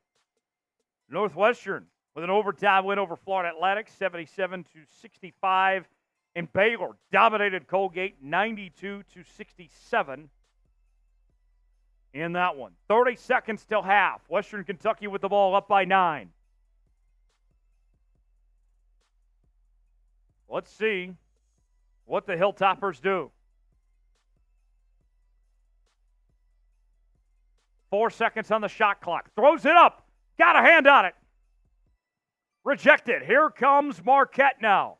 Northwestern with an overtime win over Florida Atlantic, 77-65. And Baylor dominated Colgate 92-67 in that one. 30 seconds till half. Western Kentucky with the ball up by 9. Let's see what the Hilltoppers do. 4 seconds on the shot clock. Throws it up. Got a hand on it. Rejected. Here comes Marquette now.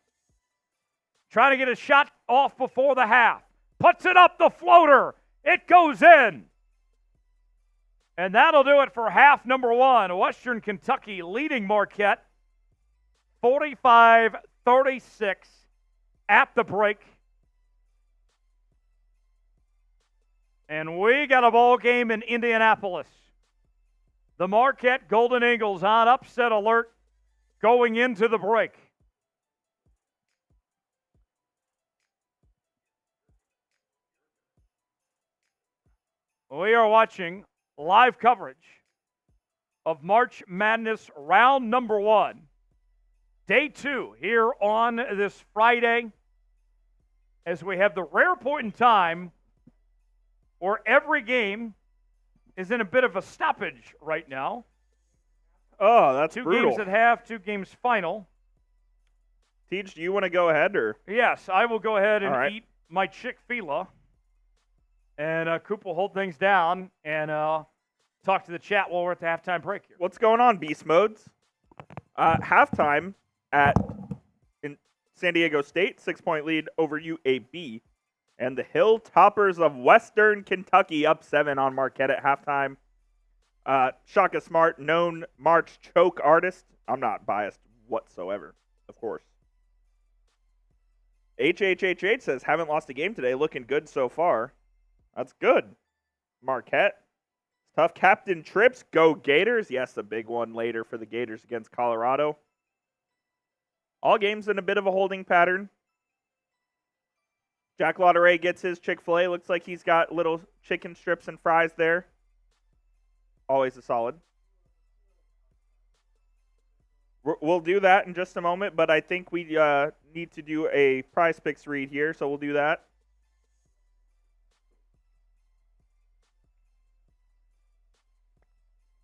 Trying to get a shot off before the half. Puts it up the floater. It goes in. And that'll do it for half number 1. Western Kentucky leading Marquette 45-36 at the break. And we got a ball game in Indianapolis. The Marquette Golden Eagles on upset alert going into the break. We are watching live coverage of March Madness round number 1, day 2, here on this Friday, as we have the rare point in time where every game is in a bit of a stoppage right now. Oh, that's 2 brutal. games at half, 2 games final. Teach, do you want to go ahead or? Yes, I will go ahead and All right. eat my Chick-fil-A. And Coop will hold things down and talk to the chat while we're at the halftime break here. What's going on, Beast Modes? Halftime in San Diego State, 6-point lead over UAB. And the Hilltoppers of Western Kentucky up 7 on Marquette at halftime. Shaka Smart, known March choke artist. I'm not biased whatsoever, of course. HHHH says, haven't lost a game today. Looking good so far. That's good. Marquette. Tough. Captain Trips. Go Gators. Yes, a big one later for the Gators against Colorado. All games in a bit of a holding pattern. Jack Lauderay gets his Chick-fil-A. Looks like he's got little chicken strips and fries there. Always a solid. We'll do that in just a moment, but I think we need to do a Prize Picks read here, so we'll do that.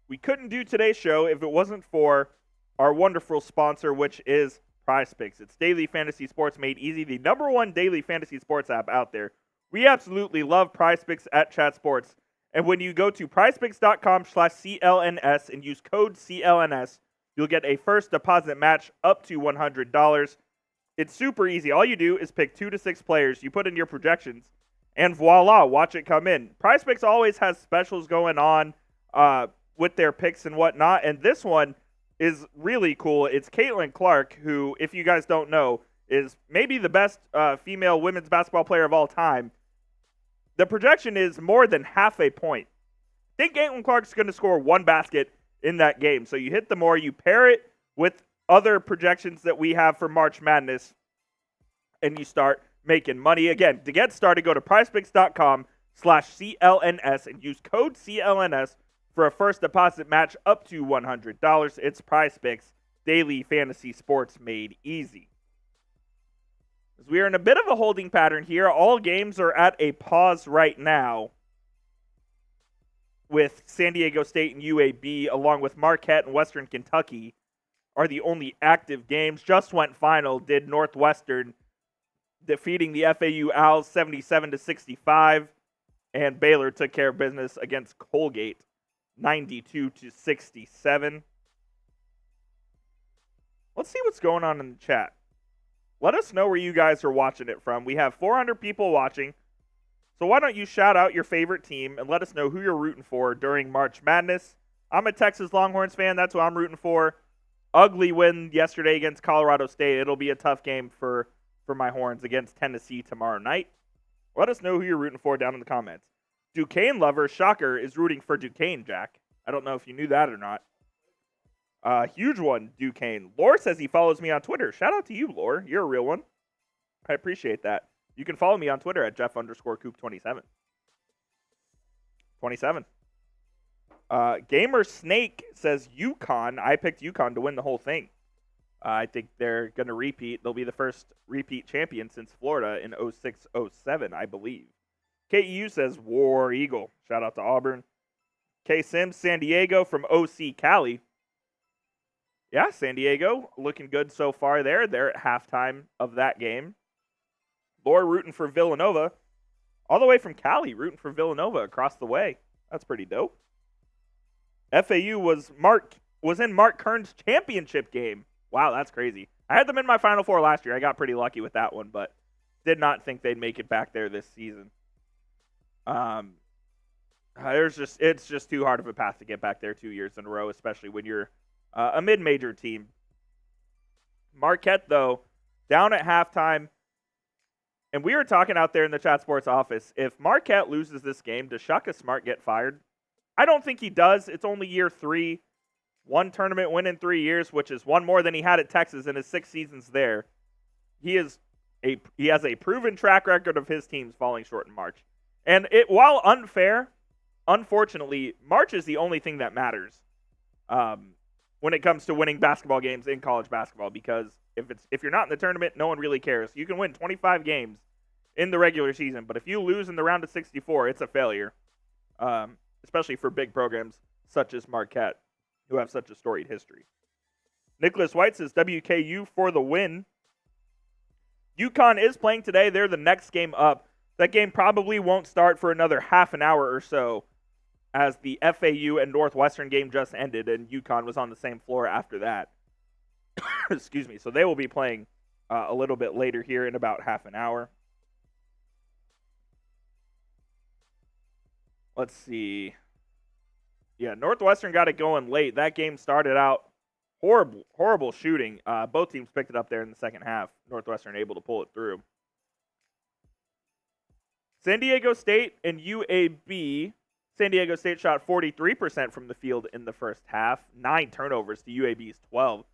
We couldn't do today's show if it wasn't for our wonderful sponsor, which is Prize Picks. It's daily fantasy sports made easy, the #1 daily fantasy sports app out there. We absolutely love Prize Picks at Chat Sports. And when you go to prizepicks.com/CLNS and use code CLNS, you'll get a first deposit match up to $100. It's super easy. All you do is pick 2 to 6 players. You put in your projections, and voila, watch it come in. Prize Picks always has specials going on with their picks and whatnot, and this one is really cool. It's Caitlin Clark, who, if you guys don't know, is maybe the best female women's basketball player of all time. The projection is more than half a point. I think Caitlin Clark's going to score 1 basket in that game. So you hit the more, you pair it with other projections that we have for March Madness, and you start making money. Again, to get started, go to prizepicks.com/CLNS and use code CLNS for a first deposit match up to $100. It's Prize Picks, daily fantasy sports made easy. As we are in a bit of a holding pattern here, all games are at a pause right now, with San Diego State and UAB, along with Marquette and Western Kentucky, are the only active games. Just went final, did Northwestern, defeating the FAU Owls 77-65, and Baylor took care of business against Colgate 92-67. Let's see what's going on in the chat. Let us know where you guys are watching it from. We have 400 people watching. So why don't you shout out your favorite team and let us know who you're rooting for during March Madness. I'm a Texas Longhorns fan. That's what I'm rooting for. Ugly win yesterday against Colorado State. It'll be a tough game for my Horns against Tennessee tomorrow night. Let us know who you're rooting for down in the comments. Duquesne lover, shocker, is rooting for Duquesne, Jack. I don't know if you knew that or not. Huge one, Duquesne. Lore says he follows me on Twitter. Shout out to you, Lore. You're a real one. I appreciate that. You can follow me on Twitter at Jeff_Coop27. 27. Gamer Snake says UConn. I picked UConn to win the whole thing. I think they're going to repeat. They'll be the first repeat champion since Florida in 06-07, I believe. KEU says War Eagle. Shout out to Auburn. K Sims, San Diego from OC Cali. Yeah, San Diego looking good so far there. They're at halftime of that game. Lore rooting for Villanova. All the way from Cali, rooting for Villanova across the way. That's pretty dope. FAU was in Mark Kern's championship game. Wow, that's crazy. I had them in my Final Four last year. I got pretty lucky with that one, but did not think they'd make it back there this season. It's just too hard of a path to get back there 2 years in a row, especially when you're a mid-major team. Marquette, though, down at halftime. And we were talking out there in the Chat Sports office, if Marquette loses this game, does Shaka Smart get fired? I don't think he does. It's only year 3. 1 tournament win in 3 years, which is one more than he had at Texas in his 6 seasons there. He has a proven track record of his teams falling short in March. And while unfair, unfortunately, March is the only thing that matters when it comes to winning basketball games in college basketball, because if you're not in the tournament, no one really cares. You can win 25 games in the regular season, but if you lose in the round of 64, it's a failure, especially for big programs such as Marquette, who have such a storied history. Nicholas White says WKU for the win. UConn is playing today. They're the next game up. That game probably won't start for another half an hour or so, as the FAU and Northwestern game just ended, and UConn was on the same floor after that. Excuse me. So they will be playing a little bit later here in about half an hour. Let's see. Yeah, Northwestern got it going late. That game started out horrible shooting. Both teams picked it up there in the second half. Northwestern able to pull it through. San Diego State and UAB. San Diego State shot 43% from the field in the first half. 9 turnovers to UAB's 12.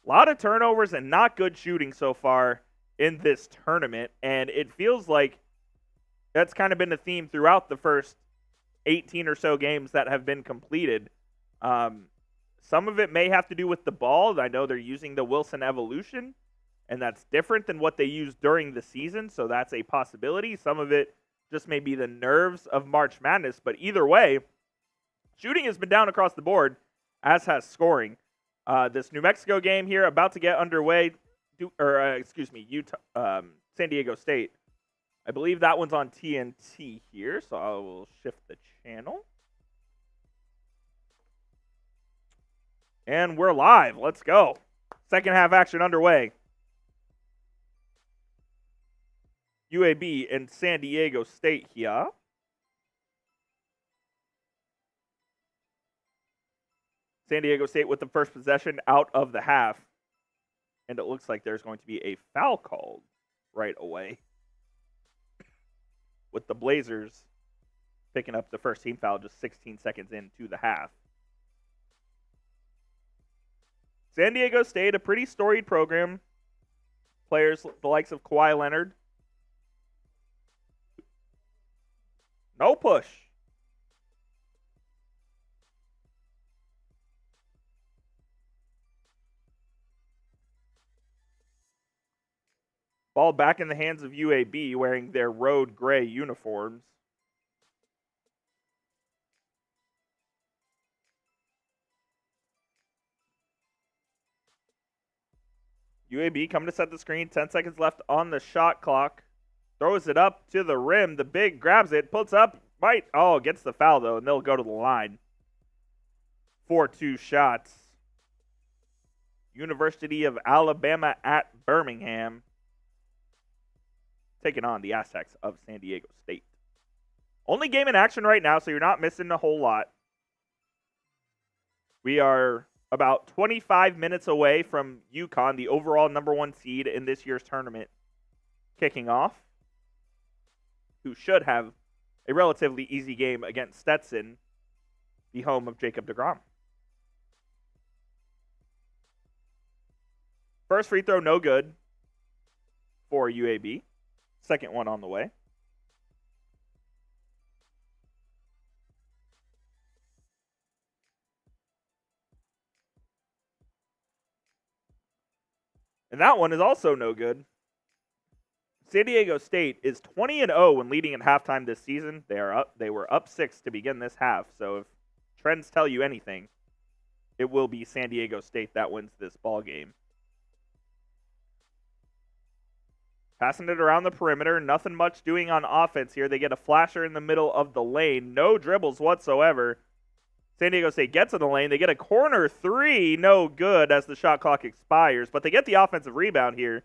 A lot of turnovers and not good shooting so far in this tournament. And it feels like that's kind of been a theme throughout the first 18 or so games that have been completed. Some of it may have to do with the ball. I know they're using the Wilson Evolution, and that's different than what they used during the season, so that's a possibility. Some of it just may be the nerves of March Madness, but either way, shooting has been down across the board, as has scoring. This New Mexico game here about to get underway, San Diego State. I believe that one's on TNT here, so I will shift the channel. And we're live. Let's go. Second half action underway. UAB and San Diego State here. San Diego State with the first possession out of the half. And it looks like there's going to be a foul called right away, with the Blazers picking up the first team foul just 16 seconds into the half. San Diego State, a pretty storied program. Players the likes of Kawhi Leonard. No push. Ball back in the hands of UAB wearing their road gray uniforms. UAB coming to set the screen. 10 seconds left on the shot clock. Throws it up to the rim. The big grabs it, puts up, gets the foul though, and they'll go to the line. 4-2 shots. University of Alabama at Birmingham, taking on the Aztecs of San Diego State. Only game in action right now, so you're not missing a whole lot. We are about 25 minutes away from UConn, the overall #1 seed in this year's tournament, kicking off, who should have a relatively easy game against Stetson, the home of Jacob deGrom. First free throw, no good for UAB. Second one on the way. And that one is also no good. San Diego State is 20-0 when leading at halftime this season. They were up 6 to begin this half. So if trends tell you anything, it will be San Diego State that wins this ball game. Passing it around the perimeter. Nothing much doing on offense here. They get a flasher in the middle of the lane. No dribbles whatsoever. San Diego State gets in the lane. They get a corner three. No good as the shot clock expires. But they get the offensive rebound here,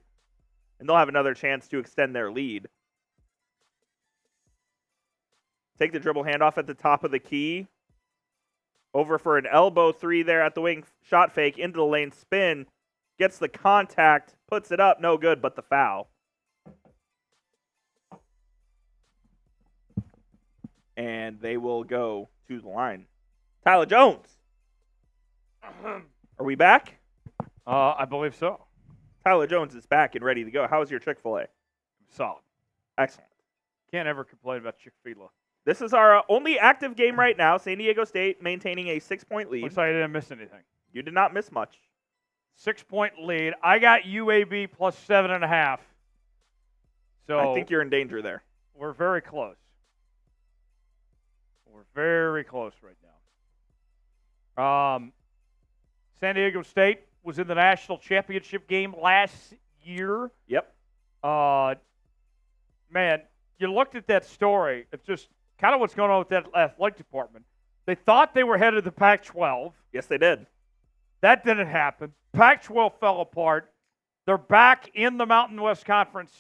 and they'll have another chance to extend their lead. Take the dribble handoff at the top of the key. Over for an elbow three there at the wing. Shot fake into the lane. Spin. Gets the contact. Puts it up. No good, but the foul. And they will go to the line. Tyler Jones. Are we back? I believe so. Tyler Jones is back and ready to go. How's your Chick-fil-A? Solid. Excellent. Can't ever complain about Chick-fil-A. This is our only active game right now. San Diego State maintaining a 6-point lead. Looks like I didn't miss anything. You did not miss much. 6-point lead. I got UAB plus 7.5. So I think you're in danger there. we're very close. We're very close right now. San Diego State was in the national championship game last year. Yep. Man, you looked at that story. It's just kind of what's going on with that athletic department. They thought they were headed to the Pac-12. Yes, they did. That didn't happen. Pac-12 fell apart. They're back in the Mountain West Conference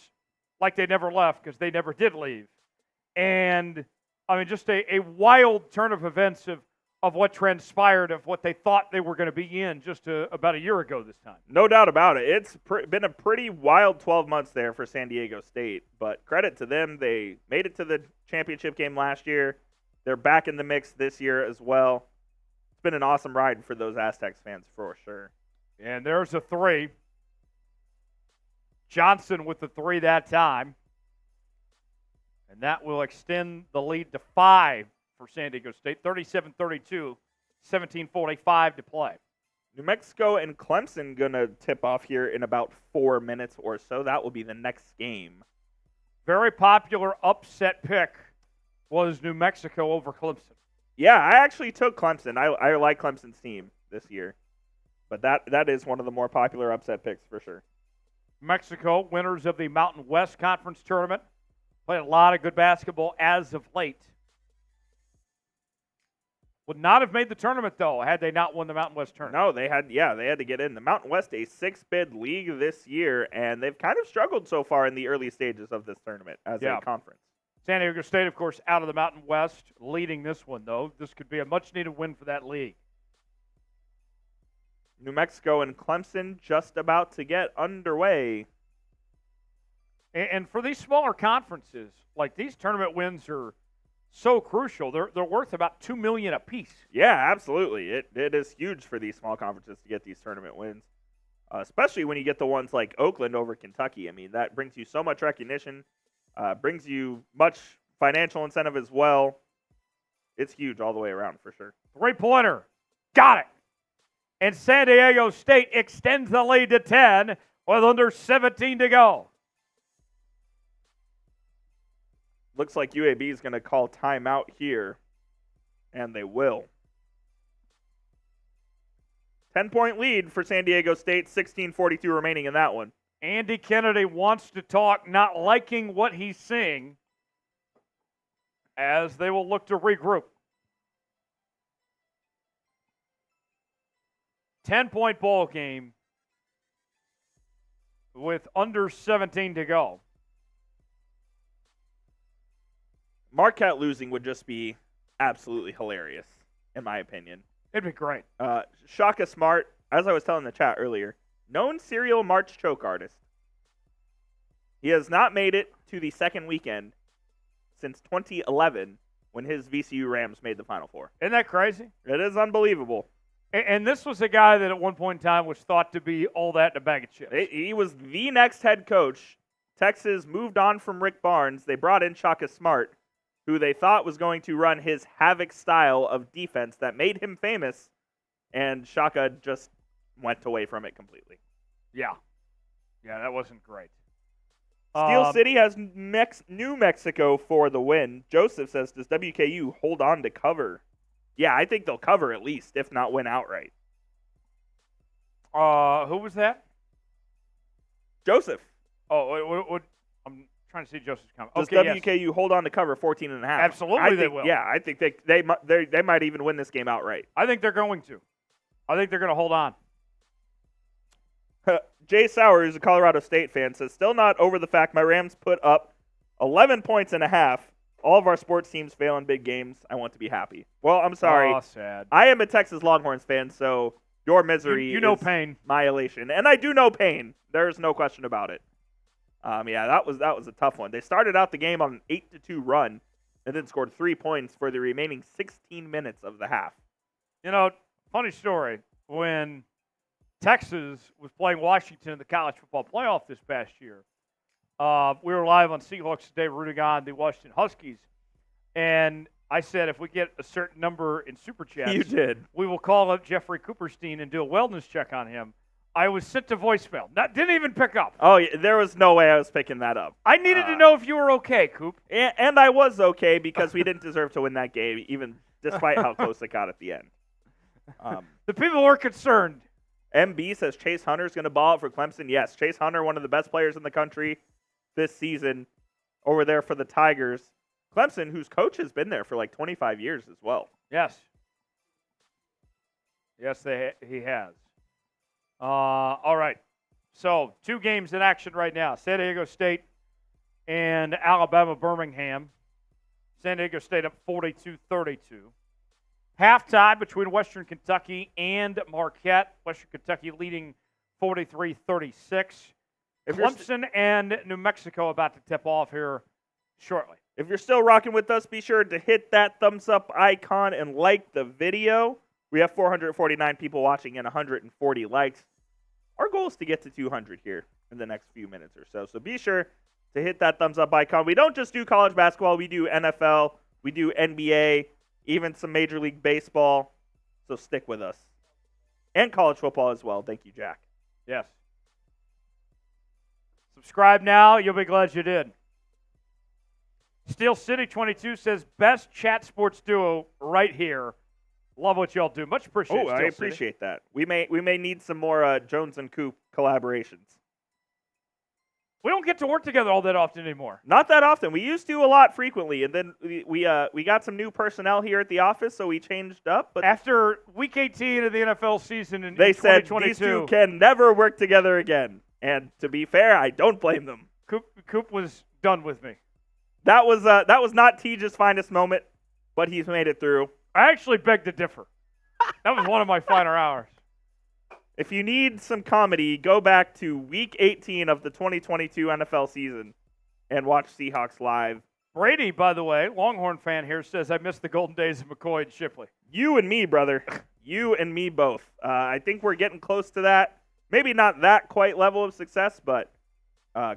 like they never left because they never did leave. And, I mean, just a wild turn of events of what transpired, of what they thought they were going to be in just about a year ago this time. No doubt about it. It's been a pretty wild 12 months there for San Diego State, but credit to them. They made it to the championship game last year. They're back in the mix this year as well. It's been an awesome ride for those Aztecs fans for sure. And there's a three. Johnson with the three that time. And that will extend the lead to 5 for San Diego State. 37-32, 17:45 to play. New Mexico and Clemson going to tip off here in about 4 minutes or so. That will be the next game. Very popular upset pick was New Mexico over Clemson. Yeah, I actually took Clemson. I like Clemson's team this year. But that is one of the more popular upset picks for sure. Mexico, winners of the Mountain West Conference Tournament. Played a lot of good basketball as of late. Would not have made the tournament, though, had they not won the Mountain West Tournament. No, they had to get in. The Mountain West, a 6-bid league this year, and they've kind of struggled so far in the early stages of this tournament as a conference. San Diego State, of course, out of the Mountain West, leading this one, though. This could be a much-needed win for that league. New Mexico and Clemson just about to get underway. And for these smaller conferences, like these tournament wins are so crucial. They're worth about $2 million apiece. Yeah, absolutely. It is huge for these small conferences to get these tournament wins, especially when you get the ones like Oakland over Kentucky. I mean, that brings you so much recognition, brings you much financial incentive as well. It's huge all the way around for sure. Three-pointer. Got it. And San Diego State extends the lead to 10 with under 17 to go. Looks like UAB is going to call timeout here, and they will. 10-point lead for San Diego State, 16:42 remaining in that one. Andy Kennedy wants to talk, not liking what he's seeing, as they will look to regroup. 10-point ball game with under 17 to go. Marquette losing would just be absolutely hilarious, in my opinion. It'd be great. Shaka Smart, as I was telling the chat earlier, known serial March choke artist. He has not made it to the second weekend since 2011 when his VCU Rams made the Final Four. Isn't that crazy? It is unbelievable. And this was a guy that at one point in time was thought to be all that in a bag of chips. He was the next head coach. Texas moved on from Rick Barnes. They brought in Shaka Smart, who they thought was going to run his havoc style of defense that made him famous, and Shaka just went away from it completely. Yeah, that wasn't great. Steel City has New Mexico for the win. Joseph says, does WKU hold on to cover? Yeah, I think they'll cover at least, if not win outright. Who was that? Joseph. Oh, I'm trying to see Joseph's comment. Does Okay, WKU hold on to cover 14.5? Absolutely, they will. Yeah, I think they might even win this game outright. I think they're going to. I think they're going to hold on. Jay Sauer, who's a Colorado State fan, says, still not over the fact my Rams put up 11 points and a half. All of our sports teams fail in big games. I want to be happy. Well, I'm sorry. Oh, sad. I am a Texas Longhorns fan, so your misery you know is pain. my elation. And I do know pain. There's no question about it. That was a tough one. They started out the game on an 8-2 run and then scored 3 points for the remaining 16 minutes of the half. You know, funny story. when Texas was playing Washington in the college football playoff this past year. We were live on Seahawks today rooting on the Washington Huskies. And I said if we get a certain number in Super Chats, You did. we will call up Jeffrey Cooperstein and do a wellness check on him. I was sent to voicemail. Didn't even pick up. Oh, yeah, there was no way I was picking that up. I needed to know if you were okay, Coop. And I was okay because we didn't deserve to win that game, even despite how close it got at the end. The people were concerned. MB says Chase Hunter is going to ball out for Clemson. Yes, Chase Hunter, one of the best players in the country this season, over there for the Tigers. Clemson, whose coach has been there for like 25 years as well. Yes. Yes, he has. All right. So, 2 games in action right now. San Diego State and Alabama Birmingham. San Diego State up 42-32. Halftime between Western Kentucky and Marquette. Western Kentucky leading 43-36. Clemson and New Mexico about to tip off here shortly. If you're still rocking with us, be sure to hit that thumbs up icon and like the video. We have 449 people watching and 140 likes. Our goal is to get to 200 here in the next few minutes or so. So be sure to hit that thumbs up icon. We don't just do college basketball. We do NFL. We do NBA, even some Major League Baseball. So stick with us. And college football as well. Thank you, Jack. Yes. Subscribe now. You'll be glad you did. Steel City 22 says, best chat sports duo right here. Love what y'all do. Much appreciated. Oh, I appreciate that. We may need some more Jones and Coop collaborations. We don't get to work together all that often anymore. Not that often. We used to a lot frequently, and then we got some new personnel here at the office, so we changed up. But after Week 18 of the NFL season in they said 2022, these two can never work together again. And to be fair, I don't blame them. Coop was done with me. That was not Teja's finest moment, but he's made it through. I actually beg to differ. That was one of my finer hours. If you need some comedy, go back to Week 18 of the 2022 NFL season and watch Seahawks live. Brady, by the way, Longhorn fan here, says, I miss the golden days of McCoy and Shipley. You and me, brother. You and me both. I think we're getting close to that. Maybe not that quite level of success, but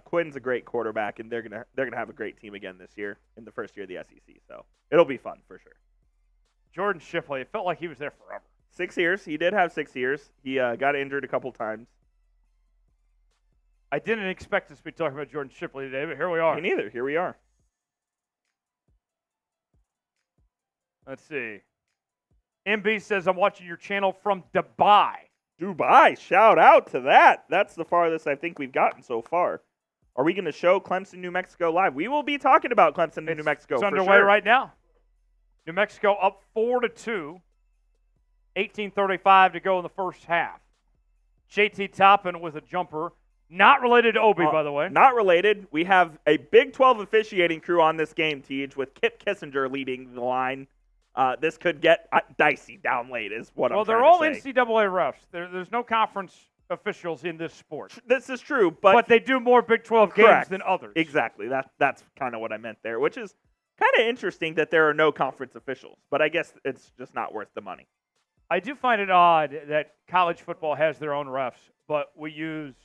Quinn's a great quarterback, and they're gonna have a great team again this year in the first year of the SEC. So it'll be fun for sure. Jordan Shipley, it felt like he was there forever. 6 years. He did have 6 years. He got injured a couple times. I didn't expect us to be talking about Jordan Shipley today, but here we are. Me neither. Here we are. Let's see. MB says, I'm watching your channel from Dubai. Dubai. Shout out to that. That's the farthest I think we've gotten so far. Are we going to show Clemson, New Mexico live? We will be talking about Clemson and New Mexico It's for underway sure. right now. New Mexico up 4-2. 18:35 to go in the first half. JT Toppin with a jumper. Not related to Obi, by the way. Not related. We have a Big 12 officiating crew on this game, Tej, with Kip Kissinger leading the line. This could get dicey down late is what I'm trying to say. Well, they're all NCAA refs. There's no conference officials in this sport. This is true, but they do more Big 12 games than others. Exactly. That's kind of what I meant there, which is kind of interesting that there are no conference officials. But I guess it's just not worth the money. I do find it odd that college football has their own refs, but we use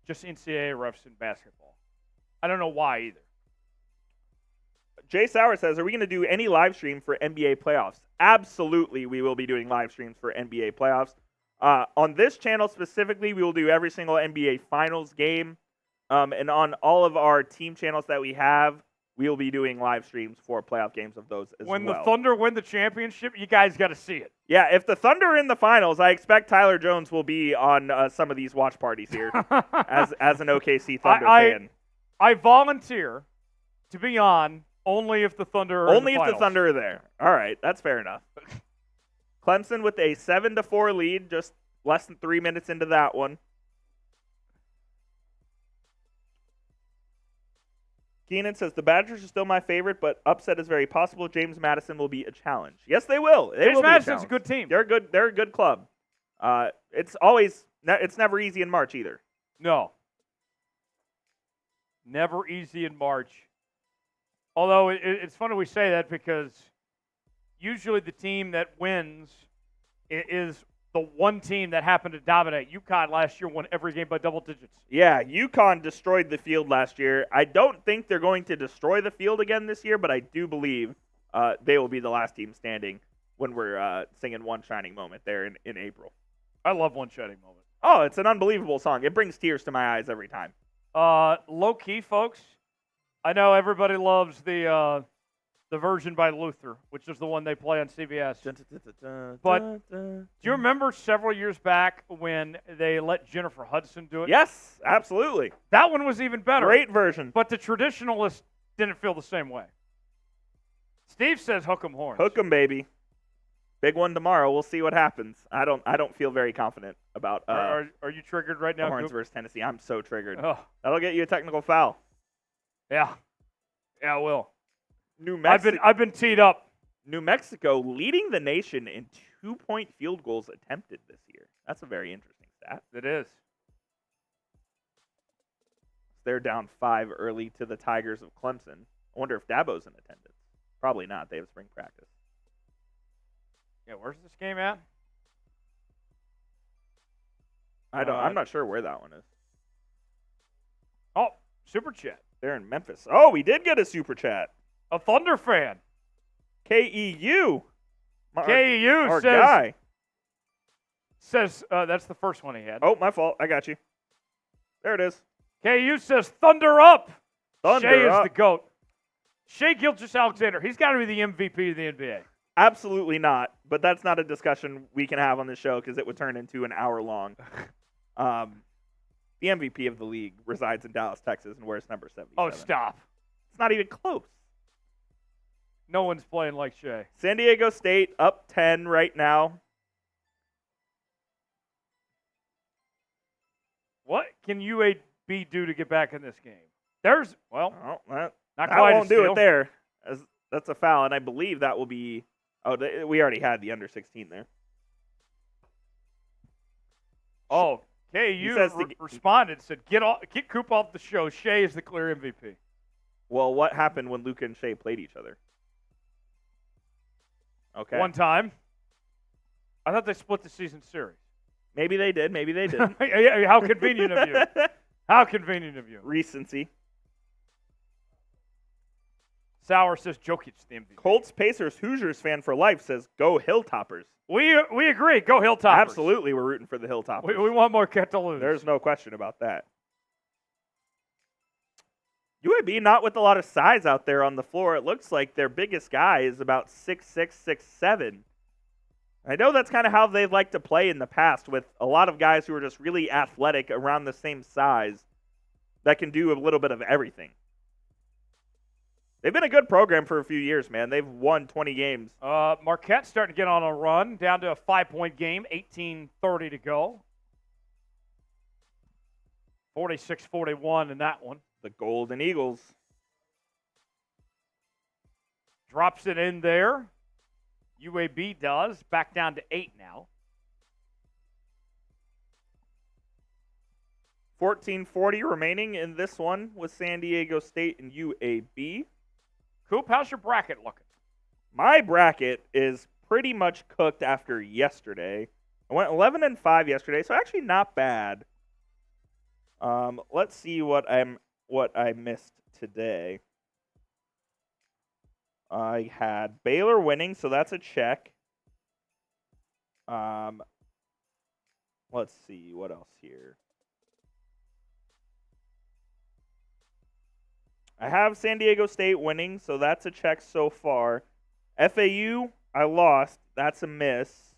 just NCAA refs in basketball. I don't know why either. Jay Sauer says, are we going to do any live stream for NBA playoffs? Absolutely, we will be doing live streams for NBA playoffs. On this channel specifically, we will do every single NBA Finals game. And on all of our team channels that we have, we will be doing live streams for playoff games of those as well. When the Thunder win the championship, you guys got to see it. Yeah, if the Thunder are in the finals, I expect Tyler Jones will be on some of these watch parties here as an OKC Thunder fan. I volunteer to be on only if the Thunder are only in the if the Thunder are there. All right, that's fair enough. Clemson with a 7-4 lead, just less than 3 minutes into that one. Keenan says, the Badgers are still my favorite, but upset is very possible. James Madison will be a challenge. Yes, they will. James Madison's a good team. They're a good club. It's never easy in March either. No. Never easy in March. Although it's funny we say that because usually the team that wins is the one team that happened to dominate. UConn last year won every game by double digits. Yeah, UConn destroyed the field last year. I don't think they're going to destroy the field again this year, but I do believe they will be the last team standing when we're singing One Shining Moment there in April. I love One Shining Moment. Oh, it's an unbelievable song. It brings tears to my eyes every time. Low key, folks. I know everybody loves the version by Luther, which is the one they play on CBS. But do you remember several years back when they let Jennifer Hudson do it? Yes, absolutely. That one was even better. Great version. But the traditionalists didn't feel the same way. Steve says hook 'em horns. Hook 'em, baby. Big one tomorrow. We'll see what happens. I don't feel very confident about Are you triggered right now, Horns Coop? versus Tennessee. I'm so triggered. Oh, That'll get you a technical foul. yeah. Yeah, it will. New Mexico. I've been teed up. New Mexico leading the nation in 2-point field goals attempted this year. That's a very interesting stat. It is. They're down 5 early to the Tigers of Clemson. I wonder if Dabo's in attendance. Probably not. They have spring practice. Yeah, where's this game at? I'm not sure where that one is. Oh, Super Chat. They're in Memphis. Oh, we did get a super chat. A Thunder fan. KEU. KEU Our says, guy. that's the first one he had. Oh, my fault. I got you. There it is. KU says Thunder up. Thunder Shea up. is the GOAT. Shea Gilgeous-Alexander. He's got to be the MVP of the NBA. Absolutely not. But that's not a discussion we can have on the show because it would turn into an hour long. The MVP of the league resides in Dallas, Texas, and wears number 77. Oh, stop. It's not even close. No one's playing like Shea. San Diego State up 10 right now. What can UAB do to get back in this game? There's, well, That not quite won't a do steal. it there. That's a foul, and I believe that will be. Oh, we already had the under 16 there. Oh, KU says responded, said, get Coop off the show. Shea is the clear MVP. Well, what happened when Luka and Shea played each other? Okay. One time. I thought they split the season series. Maybe they did. Maybe they didn't. How convenient of you. How convenient of you. Recency. Sauer says Jokic's the MVP. Colts, Pacers, Hoosiers fan for life says go Hilltoppers. We agree. Go Hilltoppers. Absolutely, we're rooting for the Hilltoppers. We want Marquette to lose. There's no question about that. UAB not with a lot of size out there on the floor. It looks like their biggest guy is about 6'6", 6'7". I know that's kind of how they've liked to play in the past with a lot of guys who are just really athletic around the same size that can do a little bit of everything. They've been a good program for a few years, man. They've won 20 games. Marquette's starting to get on a run, down to a 5-point game, 18:30 to go. 46-41 in that one. The Golden Eagles. Drops it in there. UAB does. Back down to 8 now. 14:40 remaining in this one with San Diego State and UAB. Coop, how's your bracket looking? My bracket is pretty much cooked after yesterday. I went 11-5 yesterday, so actually not bad. Let's see what I missed today. I had Baylor winning, so that's a check. Let's see what else here. I have San Diego State winning, so that's a check so far. FAU, I lost. That's a miss.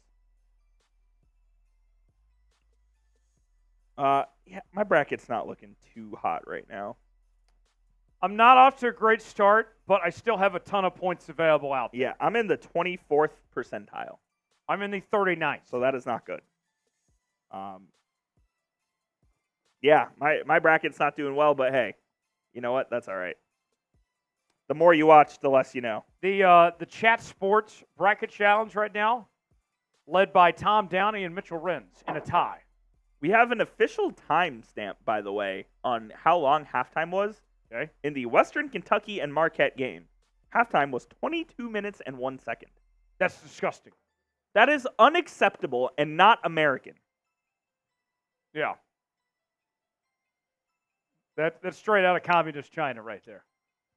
Yeah, my bracket's not looking too hot right now. I'm not off to a great start, but I still have a ton of points available out there. Yeah, I'm in the 24th percentile. I'm in the 39th. So that is not good. Yeah, my bracket's not doing well, but hey, you know what? That's all right. The more you watch, the less you know. The Chat Sports Bracket Challenge right now, led by Tom Downey and Mitchell Renz in a tie. We have an official timestamp, by the way, on how long halftime was. Okay. In the Western Kentucky and Marquette game, halftime was 22 minutes and 1 second. That's disgusting. That is unacceptable and not American. Yeah. That's straight out of communist China right there.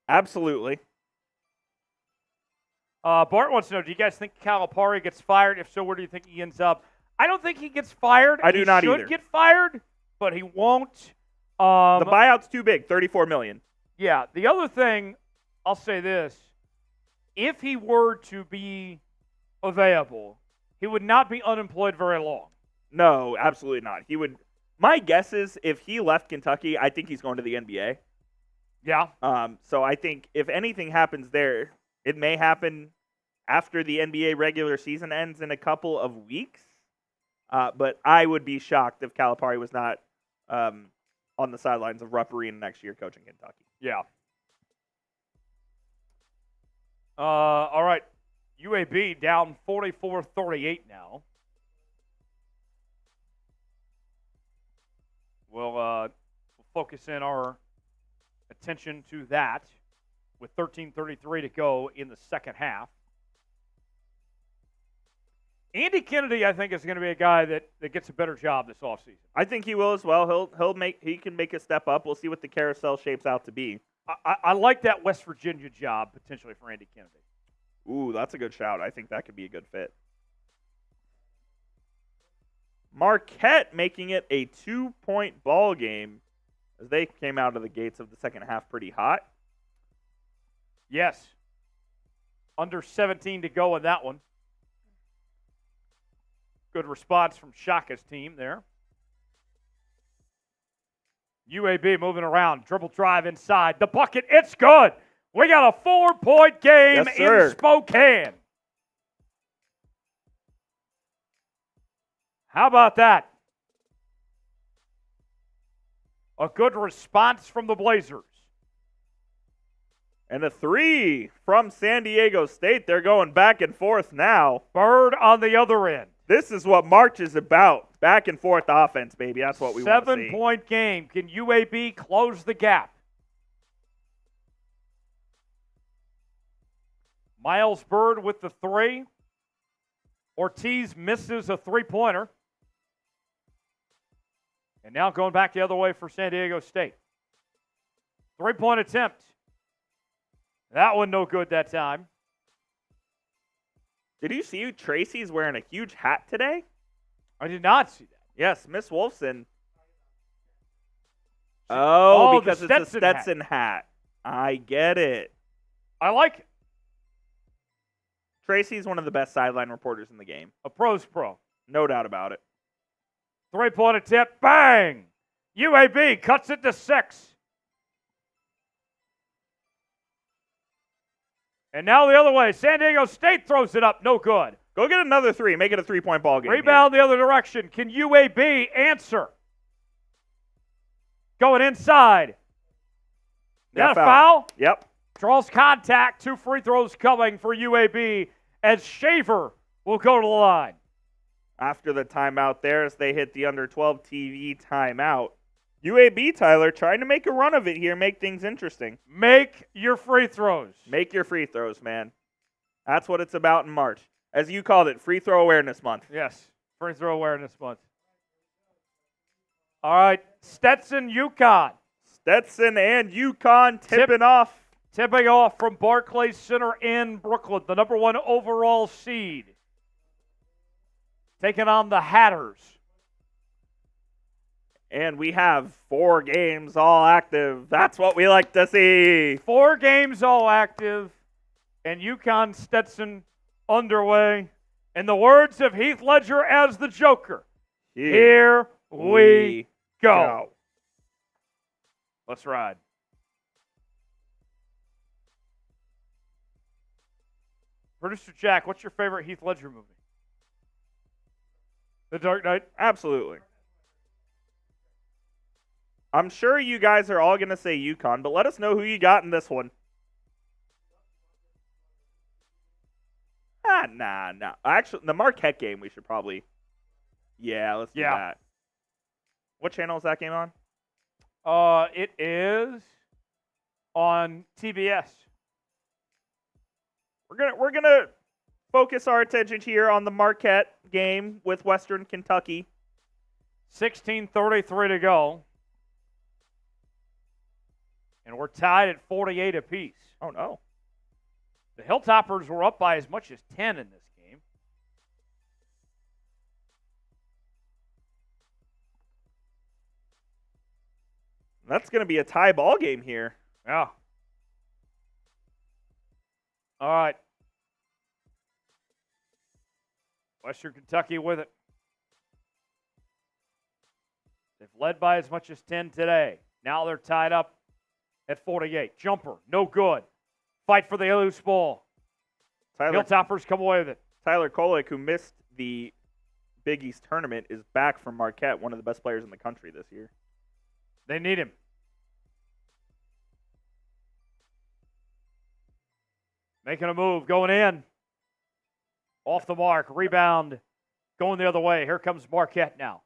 Absolutely. Bart wants to know, do you guys think Calipari gets fired? If so, where do you think he ends up? I don't think he gets fired. I do not either. He should get fired, but he won't. The buyout's too big, $34 million. Yeah. The other thing, I'll say this. If he were to be available, he would not be unemployed very long. No, absolutely not. He would. My guess is if he left Kentucky, I think he's going to the NBA. Yeah. So I think if anything happens there, it may happen after the NBA regular season ends in a couple of weeks. But I would be shocked if Calipari was not on the sidelines of Rupp Arena next year coaching Kentucky. Yeah. All right. UAB down 44-38 now. We'll focus in our attention to that with 13:33 to go in the second half. Andy Kennedy, I think, is going to be a guy that gets a better job this offseason. I think he will as well. He can make a step up. We'll see what the carousel shapes out to be. I like that West Virginia job potentially for Andy Kennedy. Ooh, that's a good shout. I think that could be a good fit. Marquette making it a 2-point ball game as they came out of the gates of the second half pretty hot. Yes. Under 17 to go in that one. Good response from Shaka's team there. UAB moving around. Dribble drive inside. The bucket. It's good. We got a 4-point game in Spokane. How about that? A good response from the Blazers. And a 3 from San Diego State. They're going back and forth now. Bird on the other end. This is what March is about. Back and forth offense, baby. That's what we want to see. 7-point game. Can UAB close the gap? Miles Bird with the 3. Ortiz misses a 3-pointer. And now going back the other way for San Diego State. 3-point attempt. That one no good that time. Did you see Tracy's wearing a huge hat today? I did not see that. Yes, Miss Wolfson. Oh, because it's a Stetson hat. I get it. I like it. Tracy's one of the best sideline reporters in the game. A pro's pro. No doubt about it. 3-point attempt. Bang! UAB cuts it to 6. And now the other way. San Diego State throws it up. No good. Go get another 3. Make it a 3-point ball game. Rebound the other direction. Can UAB answer? Going inside. Got a foul? Yep. Draws contact. 2 free throws coming for UAB as Shaver will go to the line. After the timeout there, as they hit the under 12 TV timeout. UAB, Tyler, trying to make a run of it here, make things interesting. Make your free throws. Make your free throws, man. That's what it's about in March. As you called it, Free Throw Awareness Month. Yes, Free Throw Awareness Month. All right, Stetson, UConn. Stetson and UConn tipping off. Tipping off from Barclays Center in Brooklyn, the number 1 overall seed. Taking on the Hatters. And we have 4 games all active. That's what we like to see. 4 games all active. And UConn Stetson underway. In the words of Heath Ledger as the Joker, here we go. Let's ride. Producer Jack, what's your favorite Heath Ledger movie? The Dark Knight? Absolutely. I'm sure you guys are all going to say UConn, but let us know who you got in this one. Nah. Actually, the Marquette game, we should probably... Yeah, let's do that. What channel is that game on? It is on TBS. We're gonna focus our attention here on the Marquette game with Western Kentucky. 16:33 to go. And we're tied at 48 apiece. Oh, no. The Hilltoppers were up by as much as 10 in this game. That's going to be a tie ball game here. Yeah. All right. Western Kentucky with it. They've led by as much as 10 today. Now they're tied up at 48. Jumper, no good. Fight for the loose ball. Hilltoppers come away with it. Tyler Kolek, who missed the Big East tournament, is back from Marquette, one of the best players in the country this year. They need him. Making a move, going in. Off the mark, rebound, going the other way. Here comes Marquette now.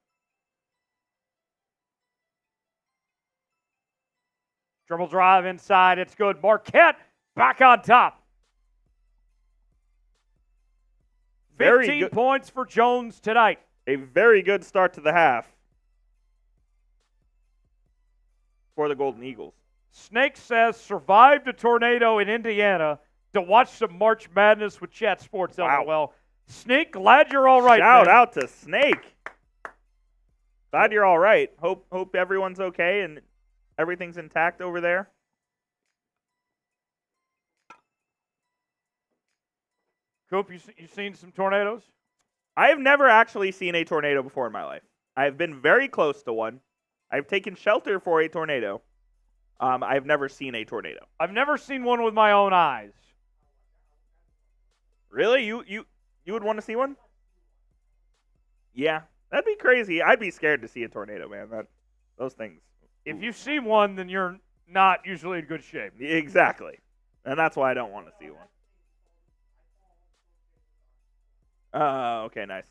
Dribble drive inside, it's good. Marquette back on top. 15 points for Jones tonight. A very good start to the half for the Golden Eagles. Snake says, survived a tornado in Indiana to watch some March Madness with Chat Sports. Wow. LOL. Snake, glad you're all right. Shout man. out to Snake. Glad you're all right. Hope everyone's okay and everything's intact over there. Coop, you seen some tornadoes? I have never actually seen a tornado before in my life. I have been very close to one. I've taken shelter for a tornado. I've never seen a tornado. I've never seen one with my own eyes. Really? You would want to see one? Yeah, that'd be crazy. I'd be scared to see a tornado, man. Those things. If you see one, then you're not usually in good shape. Exactly. And that's why I don't want to see one. Okay, nice.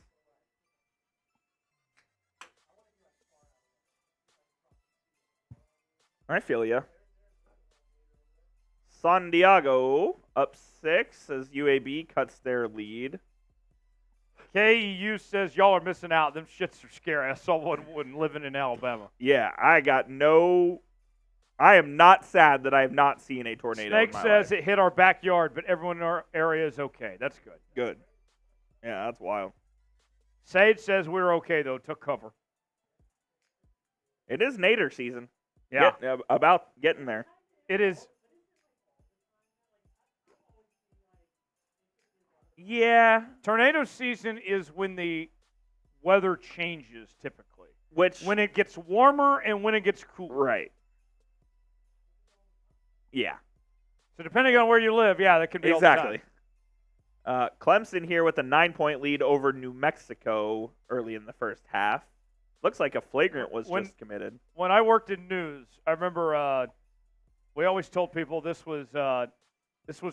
I feel ya. San Diego up 6 as UAB cuts their lead. KEU says y'all are missing out. Them shits are scary. I saw one living in Alabama. Yeah, I am not sad that I have not seen a tornado. Snake in my says life. it hit our backyard, but everyone in our area is okay. That's good. Good. Yeah, that's wild. Sage says we're okay, though. Took cover. It is Nader season. Yeah. About getting there. It is. Yeah. Tornado season is when the weather changes, typically. When it gets warmer and when it gets cooler. Right. Yeah. So depending on where you live, yeah, that could be exactly. all the time. Clemson here with a 9-point lead over New Mexico early in the first half. Looks like a flagrant was just committed. When I worked in news, I remember we always told people this was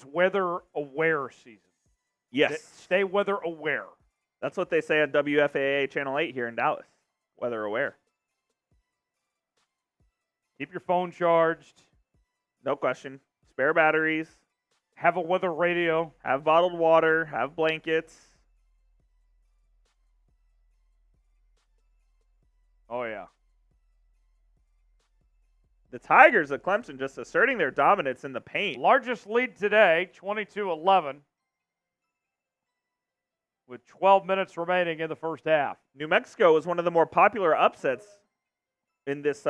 weather aware season. Yes. Stay weather aware. That's what they say on WFAA Channel 8 here in Dallas. Weather aware. Keep your phone charged. No question. Spare batteries. Have a weather radio. Have bottled water. Have blankets. Oh, yeah. The Tigers of Clemson just asserting their dominance in the paint. Largest lead today, 22-11, with 12 minutes remaining in the first half. New Mexico was one of the more popular upsets in this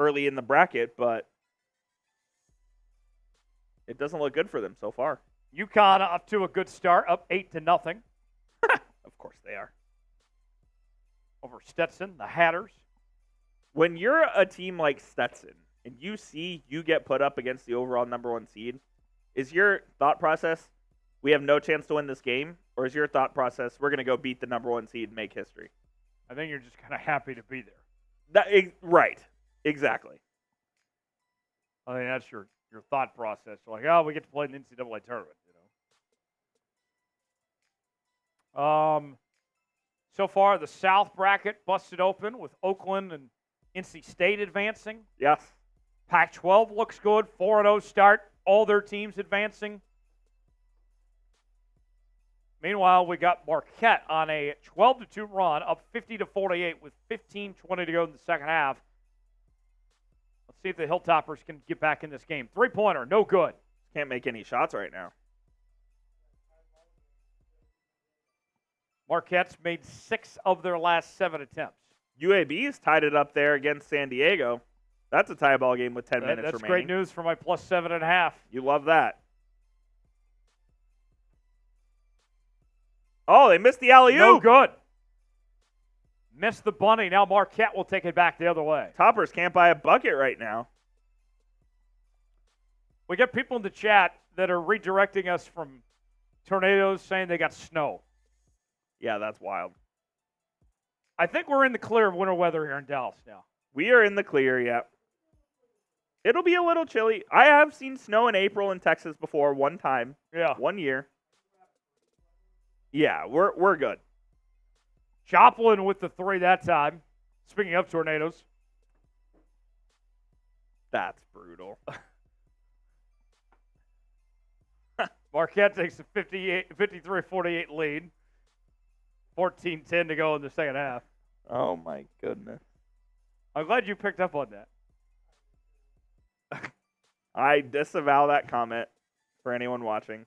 early in the bracket, but it doesn't look good for them so far. UConn up to a good start, up 8-0. Of course they are. Over Stetson, the Hatters. When you're a team like Stetson and you see you get put up against the overall number 1 seed, is your thought process, we have no chance to win this game? Or is your thought process, we're going to go beat the number 1 seed and make history? I think you're just kind of happy to be there. Right. Exactly. I think that's your thought process. Like, oh, we get to play in the NCAA tournament, you know. So far, the South bracket busted open with Oakland and NC State advancing. Yes. Pac-12 looks good. 4-0 start. All their teams advancing. Meanwhile, we got Marquette on a 12-2 run, up 50-48 with 15:20 to go in the second half. Let's see if the Hilltoppers can get back in this game. Three-pointer, no good. Can't make any shots right now. Marquette's made 6 of their last 7 attempts. UAB's tied it up there against San Diego. That's a tie ball game with 10 minutes That's remaining. great news for my plus 7.5. You love that. Oh, they missed the alley-oop. No good. Missed the bunny. Now Marquette will take it back the other way. Toppers can't buy a bucket right now. We get people in the chat that are redirecting us from tornadoes saying they got snow. Yeah, that's wild. I think we're in the clear of winter weather here in Dallas now. We are in the clear, yeah. It'll be a little chilly. I have seen snow in April in Texas before, one time. Yeah. 1 year. Yeah, we're good. Joplin with the 3 that time. Speaking of tornadoes. That's brutal. Marquette takes a 53-48 lead. 14-10 to go in the second half. Oh, my goodness. I'm glad you picked up on that. I disavow that comment for anyone watching.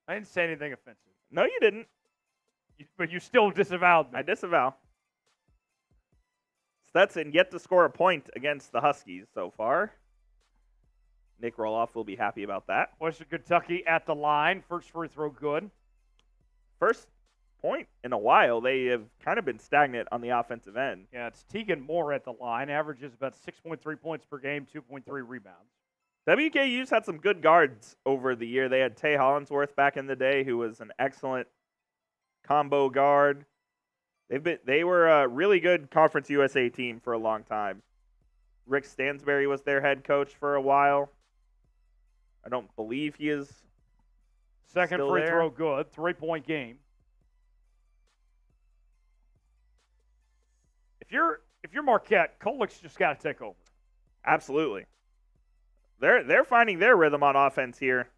I didn't say anything offensive. No, you didn't. But you still disavowed me. I disavow. Stetson yet to score a point against the Huskies so far. Nic Rohloff will be happy about that. Western Kentucky at the line. First free throw good. First point in a while. They have kind of been stagnant on the offensive end. Yeah, it's Tegan Moore at the line. Averages about 6.3 points per game, 2.3 rebounds. WKU's had some good guards over the year. They had Tay Hollinsworth back in the day, who was an excellent combo guard. They were a really good Conference USA team for a long time. Rick Stansberry was their head coach for a while. I don't believe he is Second still free there. throw good. 3-point game. If you're Marquette, Kolik's just got to take over. Absolutely. They're finding their rhythm on offense here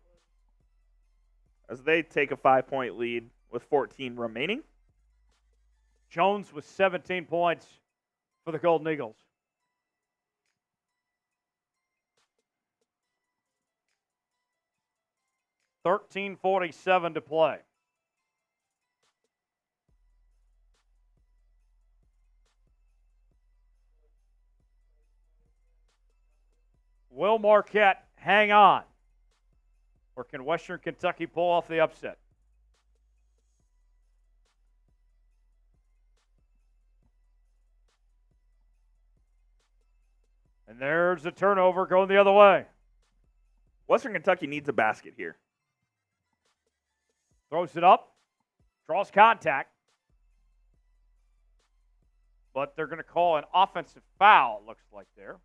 as they take a 5-point lead with 14 remaining. Jones with 17 points for the Golden Eagles. $13:47 to play. Will Marquette hang on? Or can Western Kentucky pull off the upset? And there's a turnover going the other way. Western Kentucky needs a basket here. Throws it up. Draws contact. But they're going to call an offensive foul, it looks like there.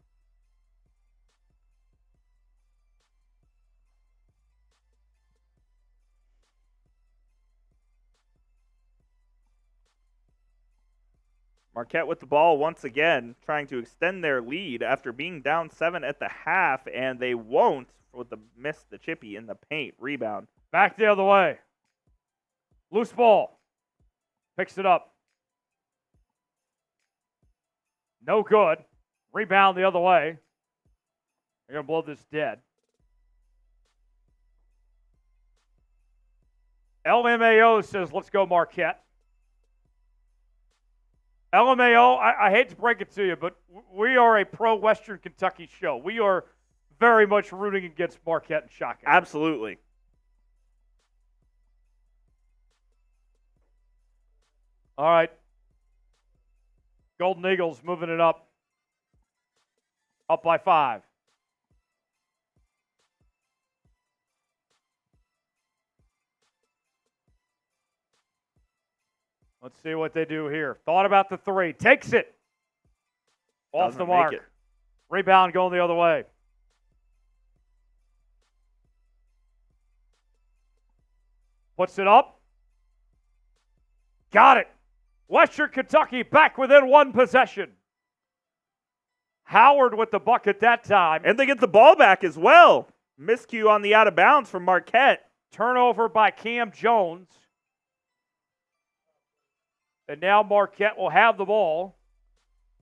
Marquette with the ball once again, trying to extend their lead after being down 7 at the half, and they won't with the miss the chippy in the paint. Rebound. Back the other way. Loose ball. Picks it up. No good. Rebound the other way. They're going to blow this dead. LMAO says, let's go Marquette. LMAO, I hate to break it to you, but we are a pro-Western Kentucky show. We are very much rooting against Marquette and Shotgun. Absolutely. All right. Golden Eagles moving it up. Up by 5. Let's see what they do here. Thought about the 3. Takes it. Off the mark. Rebound going the other way. Puts it up. Got it. Western Kentucky back within 1 possession. Howard with the bucket that time. And they get the ball back as well. Miscue on the out of bounds from Marquette. Turnover by Cam Jones. And now Marquette will have the ball.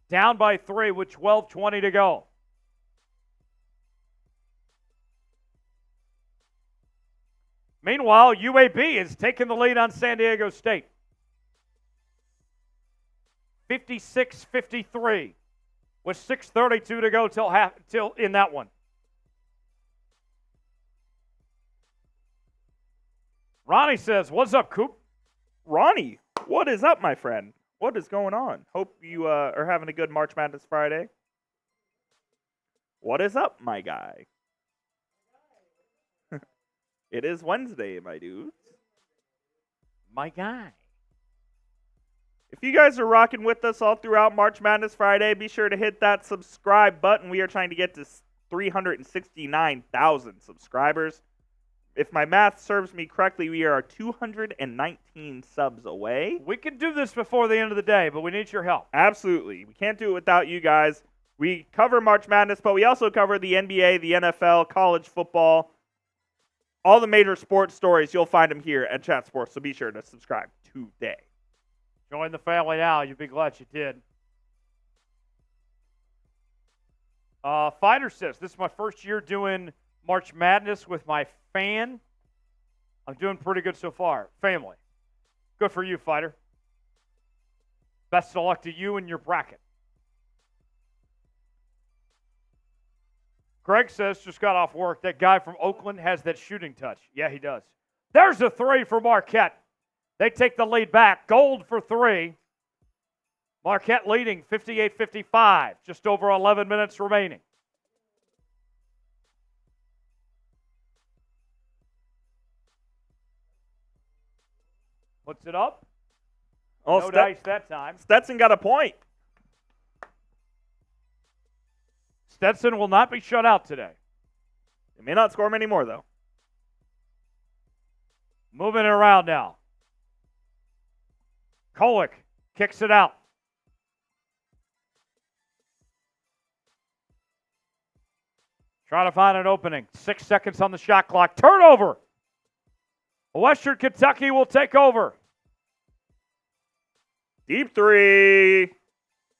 Down by 3 with 12:20 to go. Meanwhile, UAB is taking the lead on San Diego State. 56-53 with 6:32 to go till in that one. Ronnie says, "What's up, Coop?" Ronnie, what is up, my friend? What is going on? Hope you are having a good March Madness Friday. What is up, my guy? It is Wednesday, my dudes. My guy. If you guys are rocking with us all throughout March Madness Friday, be sure to hit that subscribe button. We are trying to get to 369,000 subscribers. If my math serves me correctly, we are 219 subs away. We can do this before the end of the day, but we need your help. Absolutely. We can't do it without you guys. We cover March Madness, but we also cover the NBA, the NFL, college football, all the major sports stories. You'll find them here at Chat Sports, so be sure to subscribe today. Join the family now. You'll be glad you did. Fighter says, "This is my first year doing March Madness with my fan. I'm doing pretty good so far. Family. Good for you, Fighter. Best of luck to you and your bracket." Greg says, "Just got off work. That guy from Oakland has that shooting touch." Yeah, he does. There's a 3 for Marquette. They take the lead back. Gold for 3. Marquette leading 58-55. Just over 11 minutes remaining. Puts it up. Oh, No dice that time. Stetson got a point. Stetson will not be shut out today. They may not score many more, though. Moving it around now. Kolek kicks it out. Trying to find an opening. 6 seconds on the shot clock. Turnover. Western Kentucky will take over. Deep 3.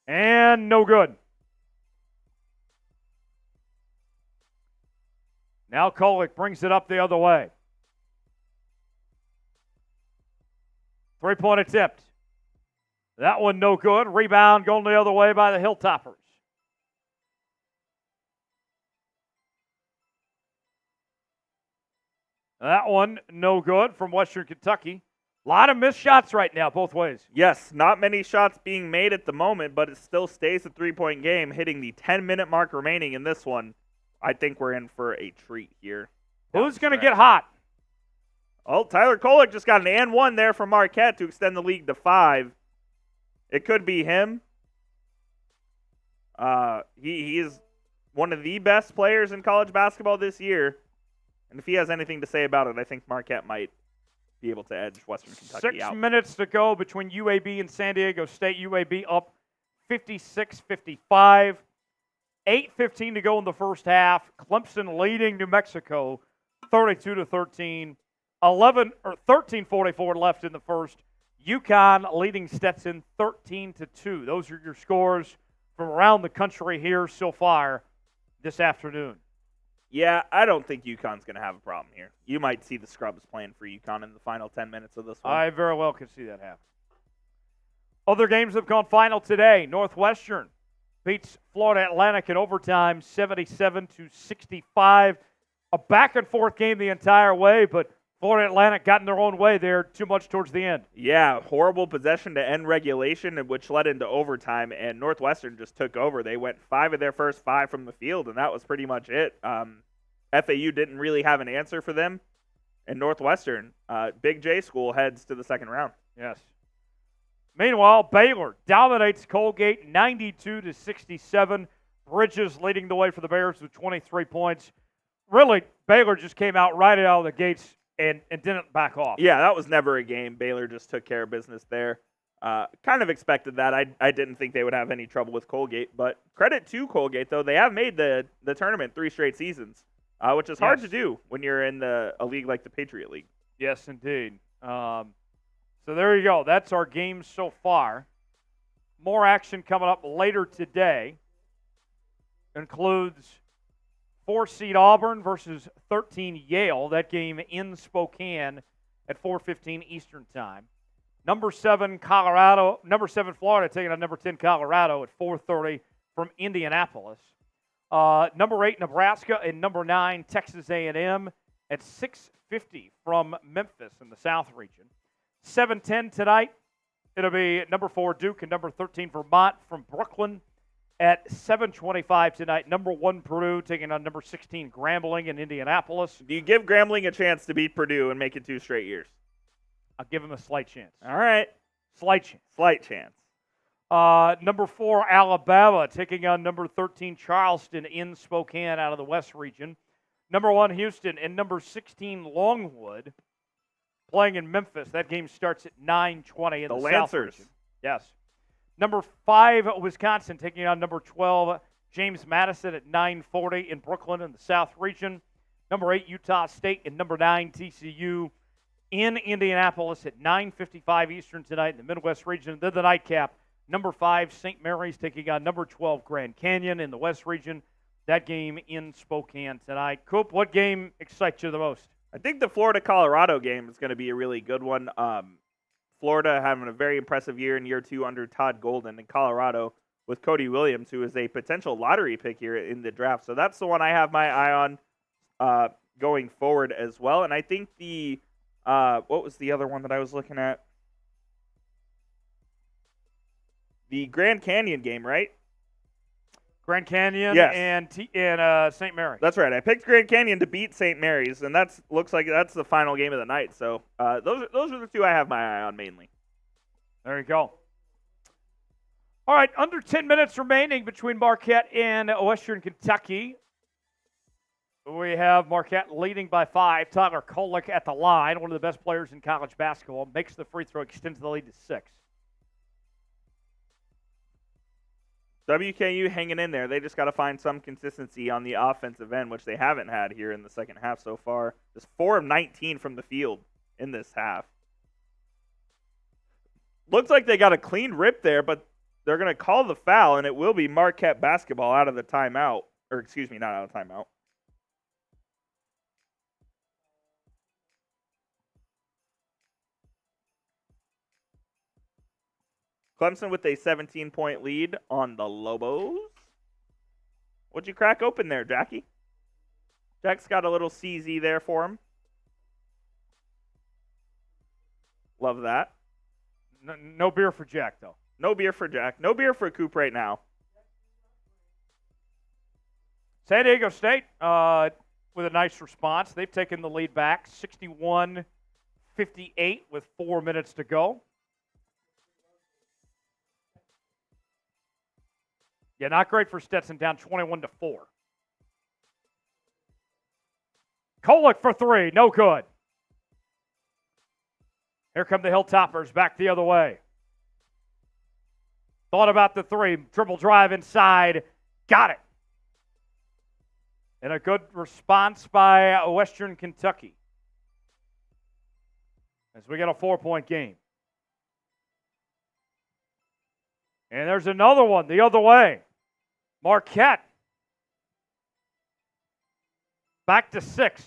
And no good. Now Kolek brings it up the other way. 3-point attempt. That one no good. Rebound going the other way by the Hilltoppers. That one no good from Western Kentucky. A lot of missed shots right now, both ways. Yes, not many shots being made at the moment, but it still stays a 3-point game, hitting the 10-minute mark remaining in this one. I think we're in for a treat here. Who's going to get hot? Oh, Tyler Kolek just got an and 1 there from Marquette to extend the lead to 5. It could be him. He is one of the best players in college basketball this year. And if he has anything to say about it, I think Marquette might be able to edge Western Kentucky out. 6 minutes to go between UAB and San Diego State. UAB up 56-55. 8:15 to go in the first half. Clemson leading New Mexico 32-13. 13:44 left in the first. UConn leading Stetson 13-2. Those are your scores from around the country here so far this afternoon. Yeah, I don't think UConn's going to have a problem here. You might see the scrubs playing for UConn in the final 10 minutes of this one. I very well could see that happen. Other games have gone final today. Northwestern beats Florida Atlantic in overtime 77-65. A back-and-forth game the entire way, but Florida Atlantic got in their own way there too much towards the end. Yeah, horrible possession to end regulation, which led into overtime, and Northwestern just took over. They went 5 of their first 5 from the field, and that was pretty much it. FAU didn't really have an answer for them, and Northwestern, Big J school, heads to the second round. Yes. Meanwhile, Baylor dominates Colgate 92-67. Bridges leading the way for the Bears with 23 points. Really, Baylor just came out right out of the gates and didn't back off. Yeah, that was never a game. Baylor just took care of business there. Kind of expected that. I didn't think they would have any trouble with Colgate, but credit to Colgate, though. They have made the tournament 3 straight seasons. which is hard to Yes. do when you're in a league like the Patriot League. Yes, indeed. So there you go. That's our games so far. More action coming up later today. Includes 4-seed Auburn versus 13 Yale. That game in Spokane at 4:15 Eastern Time. Number 7 Florida taking on number 10 Colorado at 4:30 from Indianapolis. Number 8 Nebraska and number 9 Texas A&M at 6:50 from Memphis in the South region. 7:10 tonight. It'll be number 4 Duke and number 13 Vermont from Brooklyn at 7:25 tonight. Number 1 Purdue taking on number 16 Grambling in Indianapolis. Do you give Grambling a chance to beat Purdue and make it 2 straight years? I'll give him a slight chance. All right. Slight chance. Slight chance. Number 4 Alabama taking on number 13 Charleston in Spokane out of the West region. Number 1 Houston and number 16 Longwood playing in Memphis. That game starts at 9:20 in the South Lancers. region. Yes. Number 5 Wisconsin taking on number 12 James Madison at 9:40 in Brooklyn in the South region. Number 8 Utah State and number 9 TCU in Indianapolis at 9:55 Eastern tonight in the Midwest region. Then the nightcap, number 5 St. Mary's taking on number 12 Grand Canyon in the West region. That game in Spokane tonight. Coop, what game excites you the most? I think the Florida-Colorado game is going to be a really good one. Florida having a very impressive year in year 2 under Todd Golden, and Colorado with Cody Williams, who is a potential lottery pick here in the draft. So that's the one I have my eye on going forward as well. And I think what was the other one that I was looking at? The Grand Canyon game, right? Grand Canyon Yes. and St. Mary's. That's right. I picked Grand Canyon to beat St. Mary's, and looks like that's the final game of the night. So those are the 2 I have my eye on mainly. There you go. All right, under 10 minutes remaining between Marquette and Western Kentucky. We have Marquette leading by 5. Tyler Kolek at the line, one of the best players in college basketball, makes the free throw, extends the lead to 6. WKU hanging in there. They just got to find some consistency on the offensive end, which they haven't had here in the second half so far. Just 4 of 19 from the field in this half. Looks like they got a clean rip there, but they're going to call the foul, and it will be Marquette basketball out of the timeout. Or, excuse me, not out of timeout. Clemson with a 17-point lead on the Lobos. What'd you crack open there, Jackie? Jack's got a little CZ there for him. Love that. No beer for Jack, though. No beer for Jack. No beer for Coop right now. San Diego State with a nice response. They've taken the lead back, 61-58 with 4 minutes to go. Yeah, not great for Stetson, down 21-4. Kolek for 3, no good. Here come the Hilltoppers back the other way. Thought about the 3, triple drive inside, got it. And a good response by Western Kentucky as we get a 4-point game. And there's another one the other way. Marquette back to 6.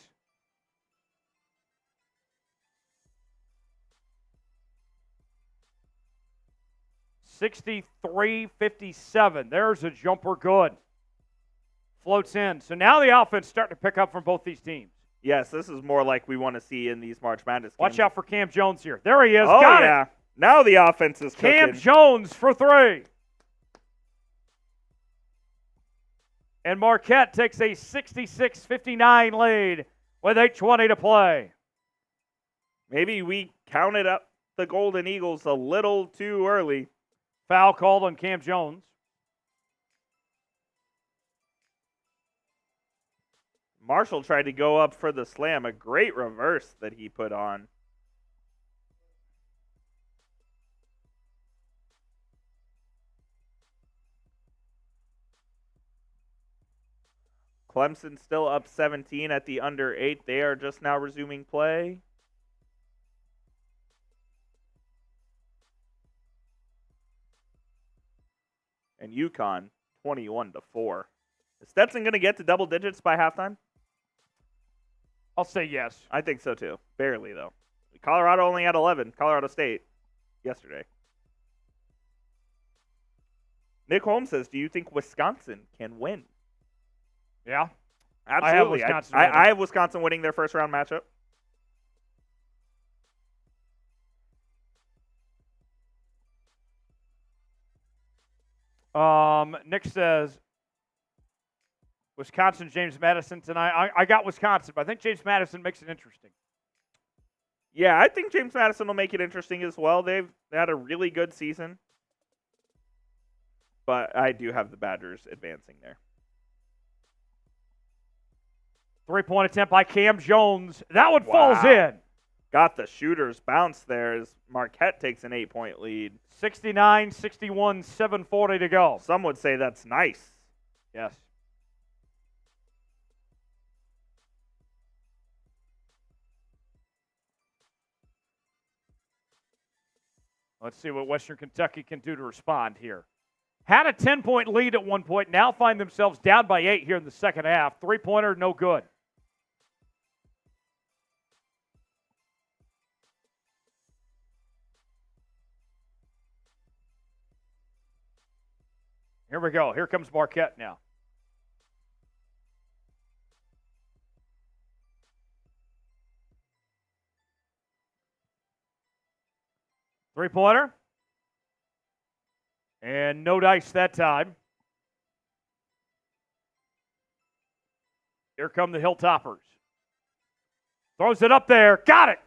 (63-57). There's a jumper, good. Floats in. So now the offense starting to pick up from both these teams. Yes, this is more like we want to see in these March Madness games. Watch out for Cam Jones here. There he is. Oh, Got yeah. it. Now the offense is Cam cooking. Jones for 3. And Marquette takes a 66-59 lead with 8:20 to play. Maybe we counted up the Golden Eagles a little too early. Foul called on Cam Jones. Marshall tried to go up for the slam. A great reverse that he put on. Clemson still up 17 at the under 8. They are just now resuming play. And UConn 21-4. Is Stetson going to get to double digits by halftime? I'll say yes. I think so too. Barely though. Colorado only had 11. Colorado State yesterday. Nick Holmes says, "Do you think Wisconsin can win?" Yeah. Absolutely. I have Wisconsin winning their first round matchup. Nick says, Wisconsin, James Madison tonight. I got Wisconsin, but I think James Madison makes it interesting. Yeah, I think James Madison will make it interesting as well. They had a really good season. But I do have the Badgers advancing there. 3-point attempt by Cam Jones. That one falls in. Got the shooter's bounce there as Marquette takes an 8-point lead. 69-61, 7:40 to go. Some would say that's nice. Yes. Let's see what Western Kentucky can do to respond here. Had a 10-point lead at one point, now find themselves down by 8 here in the second half. 3-pointer, no good. Here we go. Here comes Marquette now. Three-pointer. And no dice that time. Here come the Hilltoppers. Throws it up there. Got it.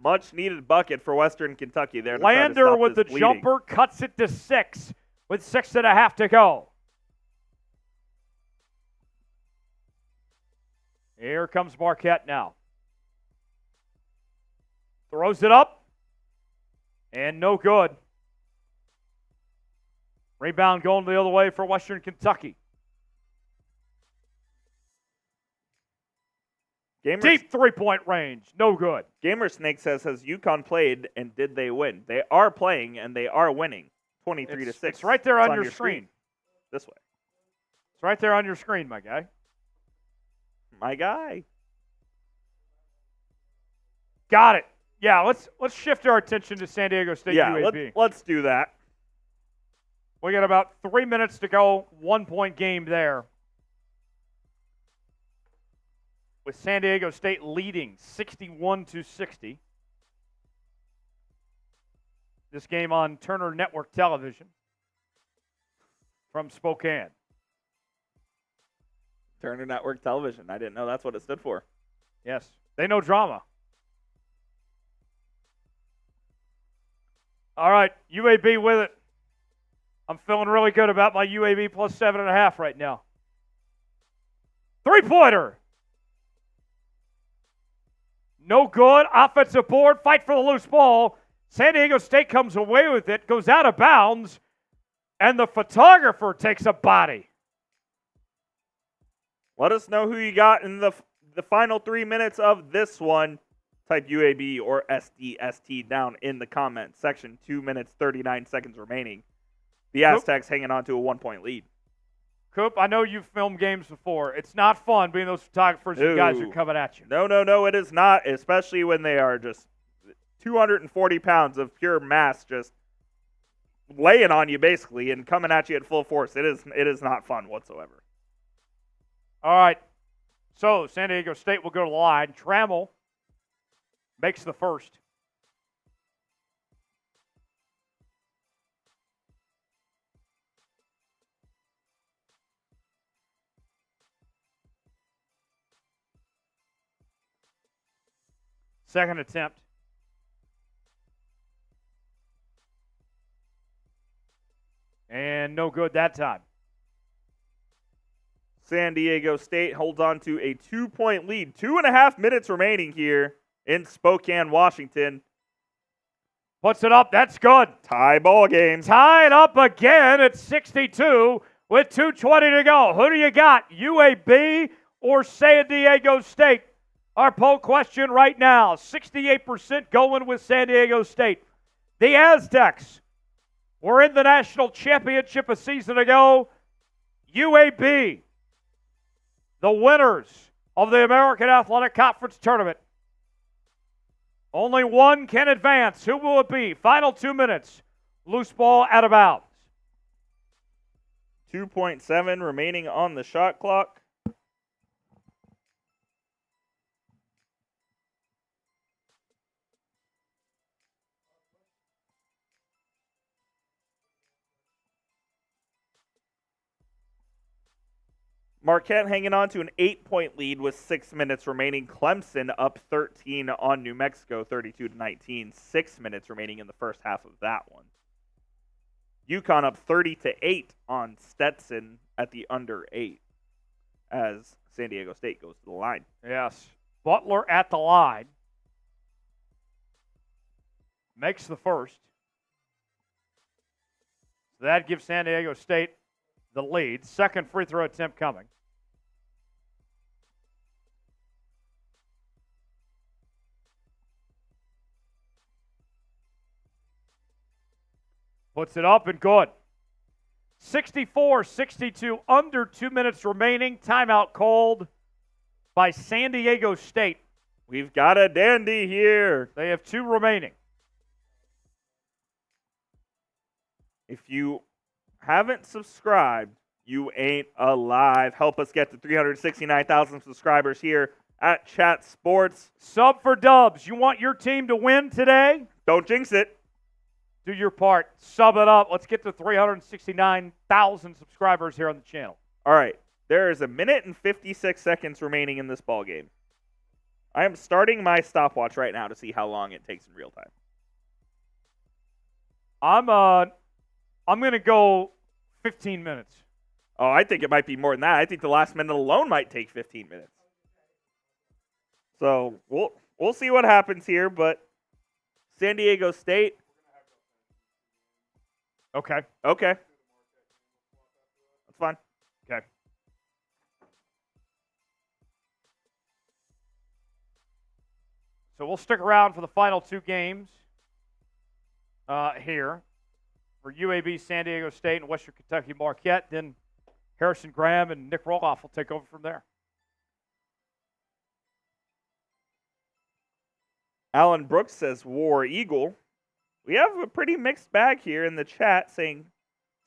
Much needed bucket for Western Kentucky there. Lander with the jumper cuts it to 6 with 6.5 to go. Here comes Marquette now. Throws it up. And no good. Rebound going the other way for Western Kentucky. Deep three-point range. No good. Gamer Snake says, has UConn played and did they win? They are playing and they are winning. 23-6. It's right there on your screen. This way. It's right there on your screen, my guy. My guy. Got it. Yeah, let's shift our attention to San Diego State UAB. Let's do that. We got about 3 minutes to go. 1-point game there. With San Diego State leading 61-60. This game on Turner Network Television from Spokane. Turner Network Television. I didn't know that's what it stood for. Yes. They know drama. All right, UAB with it. I'm feeling really good about my UAB plus 7.5 right now. Three-pointer. No good. Offensive board. Fight for the loose ball. San Diego State comes away with it, goes out of bounds, and the photographer takes a body. Let us know who you got in the final 3 minutes of this one. Type UAB or SDST down in the comment section. 2 minutes, 39 seconds remaining. The Aztecs hanging on to a 1-point lead. Coop, I know you've filmed games before. It's not fun being those photographers and guys who are coming at you. No, it is not, especially when they are just 240 pounds of pure mass just laying on you basically and coming at you at full force. It is not fun whatsoever. All right. So San Diego State will go to the line. Trammell makes the first. Second attempt. And no good that time. San Diego State holds on to a 2-point lead. 2.5 minutes remaining here in Spokane, Washington. Puts it up. That's good. Tie ball game. Tied up again at 62 with 2:20 to go. Who do you got, UAB or San Diego State? Our poll question right now, 68% going with San Diego State. The Aztecs were in the national championship a season ago. UAB, the winners of the American Athletic Conference Tournament. Only one can advance. Who will it be? Final 2 minutes. Loose ball out of bounds. 2.7 remaining on the shot clock. Marquette hanging on to an 8-point lead with 6 minutes remaining. Clemson up 13 on New Mexico, 32-19. 6 minutes remaining in the first half of that one. UConn up 30-8 on Stetson at the under 8 as San Diego State goes to the line. Yes. Butler at the line. Makes the first. So that gives San Diego State the lead. Second free throw attempt coming. Puts it up and good. 64-62, under 2 minutes remaining. Timeout called by San Diego State. We've got a dandy here. They have 2 remaining. If you haven't subscribed, you ain't alive. Help us get to 369,000 subscribers here at Chat Sports. Sub for dubs. You want your team to win today? Don't jinx it. Do your part. Sub it up. Let's get to 369,000 subscribers here on the channel. All right. There is 1 minute and 56 seconds remaining in this ball game. I am starting my stopwatch right now to see how long it takes in real time. I'm going to go 15 minutes. Oh, I think it might be more than that. I think the last minute alone might take 15 minutes. So we'll see what happens here, but San Diego State. Okay. That's fine. Okay. So we'll stick around for the final 2 games here for UAB, San Diego State, and Western Kentucky Marquette. Then Harrison Graham and Nic Rohloff will take over from there. Alan Brooks says War Eagle. We have a pretty mixed bag here in the chat saying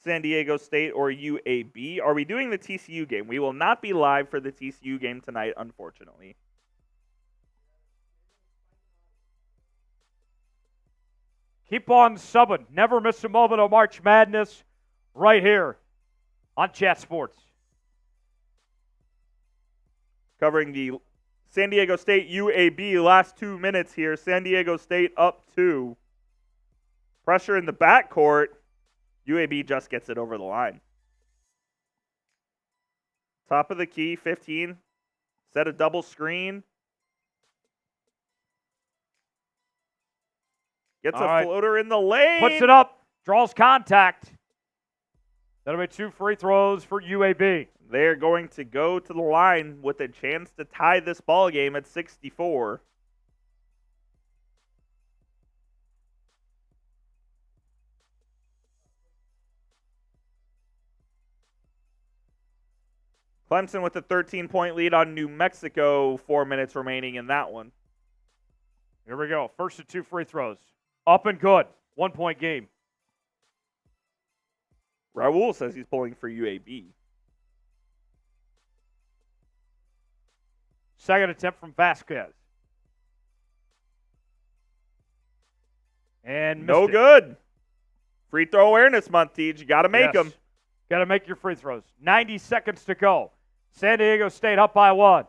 San Diego State or UAB. Are we doing the TCU game? We will not be live for the TCU game tonight, unfortunately. Keep on subbing. Never miss a moment of March Madness right here on Chat Sports. Covering the San Diego State UAB last 2 minutes here. San Diego State up 2. Pressure in the backcourt. UAB just gets it over the line. Top of the key, 15. Set a double screen. Gets a floater in the lane. Puts it up. Draws contact. That'll be 2 free throws for UAB. They're going to go to the line with a chance to tie this ball game at 64. Clemson with a 13-point lead on New Mexico. 4 minutes remaining in that one. Here we go. First of 2 free throws. Up and good. 1-point game. Raul says he's pulling for UAB. Second attempt from Vasquez. And no good. Free throw awareness month, Tej. You got to make them. Got to make your free throws. 90 seconds to go. San Diego State up by 1.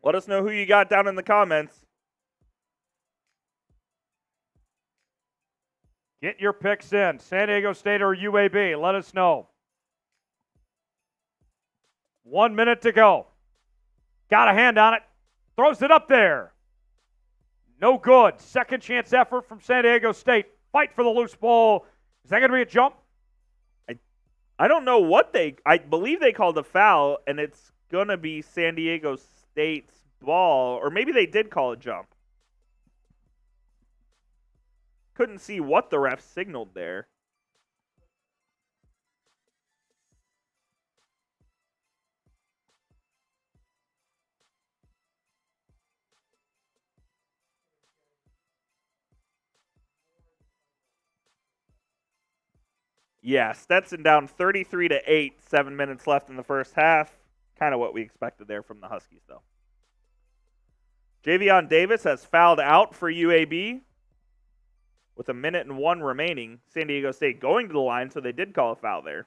Let us know who you got down in the comments. Get your picks in. San Diego State or UAB. Let us know. 1 minute to go. Got a hand on it. Throws it up there. No good. Second chance effort from San Diego State. fight for the loose ball. Is that going to be a jump? I don't know what I believe they called a foul, and it's going to be San Diego State's ball, or maybe they did call a jump. Couldn't see what the ref signaled there. Yeah, Stetson down 33-8, 7 minutes left in the first half. Kind of what we expected there from the Huskies, though. Javion Davis has fouled out for UAB with 1:01 remaining. San Diego State going to the line, so they did call a foul there.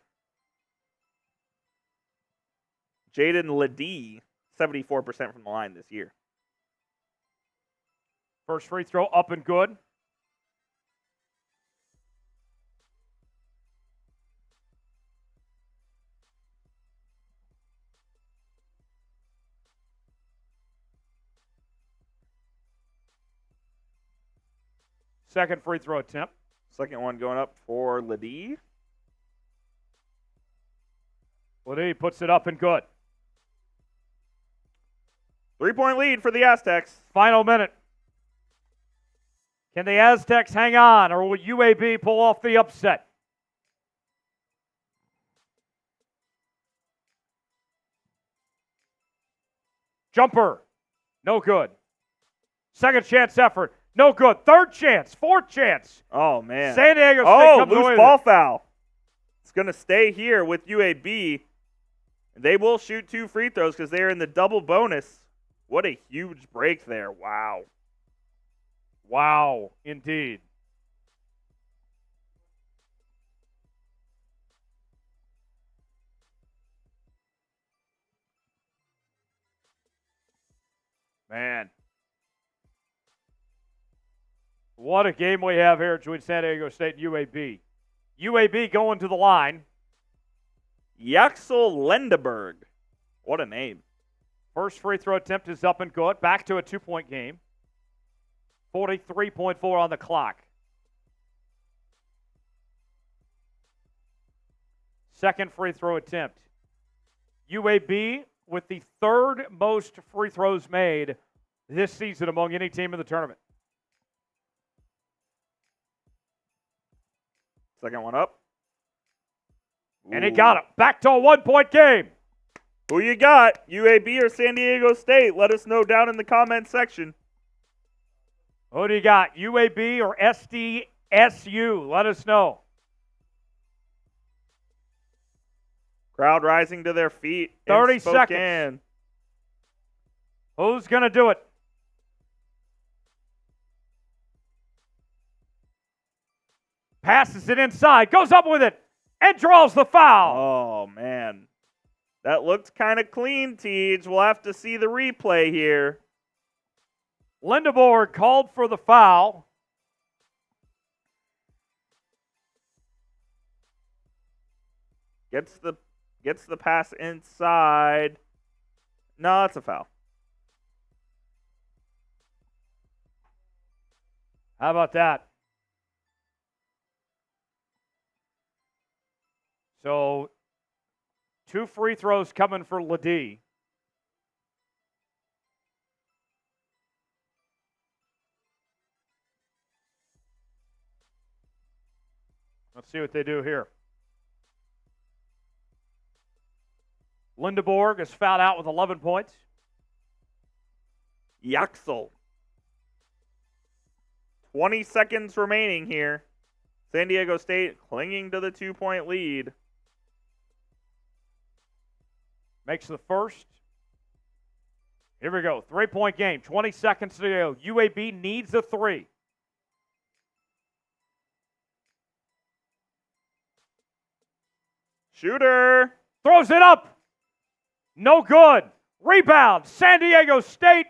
Jaden Ledee, 74% from the line this year. First free throw up and good. Second free throw attempt. Second one going up for Ledee. Ledee puts it up and good. 3-point lead for the Aztecs. Final minute. Can the Aztecs hang on, or will UAB pull off the upset? Jumper. No good. Second chance effort. No good. Third chance. Fourth chance. Oh, man. San Diego State comes away loose with ball it. foul. It's going to stay here with UAB. They will shoot 2 free throws because they're in the double bonus. What a huge break there. Wow. Wow, indeed. Man. What a game we have here between San Diego State and UAB. UAB going to the line. Yaxel Lendeberg. What a name. First free throw attempt is up and good. Back to a 2-point game. 43.4 on the clock. Second free throw attempt. UAB with the third most free throws made this season among any team in the tournament. Second one up. And he got it. Back to a 1-point game. Who you got? UAB or San Diego State? Let us know down in the comment section. Who do you got? UAB or SDSU? Let us know. Crowd rising to their feet. 30 Spokane. seconds. Who's going to do it? Passes it inside, goes up with it, and draws the foul. Oh, man. That looked kind of clean, Teej. We'll have to see the replay here. Lindeborg called for the foul. Gets the pass inside. No, it's a foul. How about that? So, 2 free throws coming for Ledee. Let's see what they do here. Lindeborg is fouled out with 11 points. Yaxel. 20 seconds remaining here. San Diego State clinging to the 2-point lead. Makes the first. Here we go. 3-point game. 20 seconds to go. UAB needs a 3. Shooter. Throws it up. No good. Rebound. San Diego State.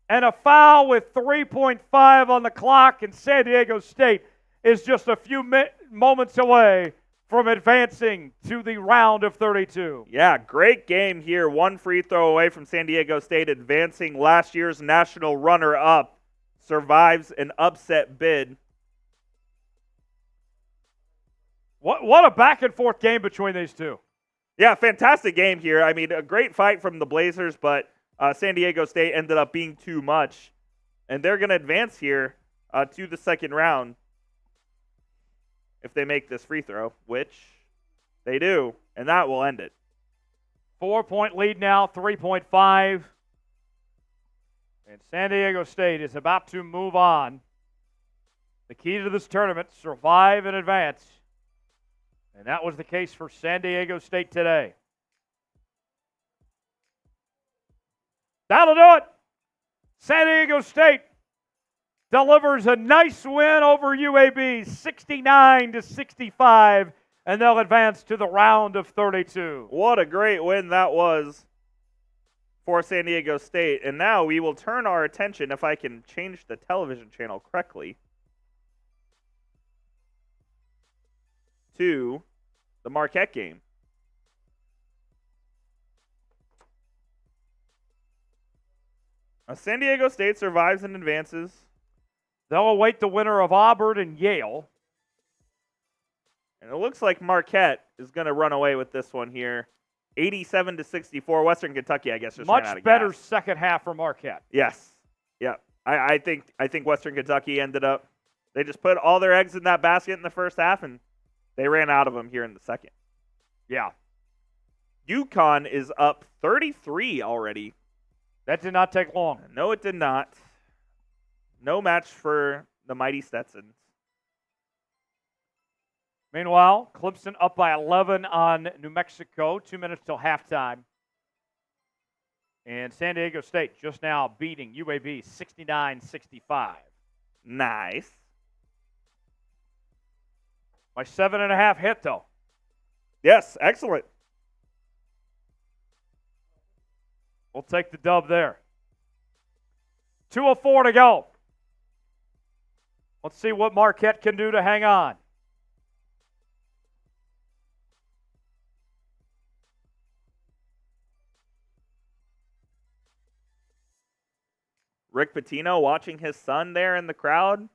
And a foul with 3.5 on the clock. And San Diego State is just a few moments away from advancing to the round of 32. Yeah, great game here. 1 free throw away from San Diego State advancing. Last year's national runner-up survives an upset bid. What a back-and-forth game between these two. Yeah, fantastic game here. I mean, a great fight from the Blazers, but San Diego State ended up being too much. And they're going to advance here to the second round if they make this free throw, which they do, and that will end it. 4-point lead now, 3.5. And San Diego State is about to move on. The key to this tournament, survive and advance. And that was the case for San Diego State today. That'll do it. San Diego State delivers a nice win over UAB, 69-65, and they'll advance to the round of 32. What a great win that was for San Diego State. And now we will turn our attention, if I can change the television channel correctly, to the Marquette game. San Diego State survives and advances. They'll await the winner of Auburn and Yale. And it looks like Marquette is going to run away with this one here. 87-64. Western Kentucky, I guess, just ran out Much of better gas. second half for Marquette. Yes. Yeah. I think Western Kentucky ended up, they just put all their eggs in that basket in the first half, and they ran out of them here in the second. Yeah. UConn is up 33 already. That did not take long. No, it did not. No match for the mighty Stetsons. Meanwhile, Clemson up by 11 on New Mexico, 2 minutes till halftime. And San Diego State just now beating UAB 69-65. Nice. By 7.5 hit, though. Yes, excellent. We'll take the dub there. 2:04 to go. Let's see what Marquette can do to hang on. Rick Pitino watching his son there in the crowd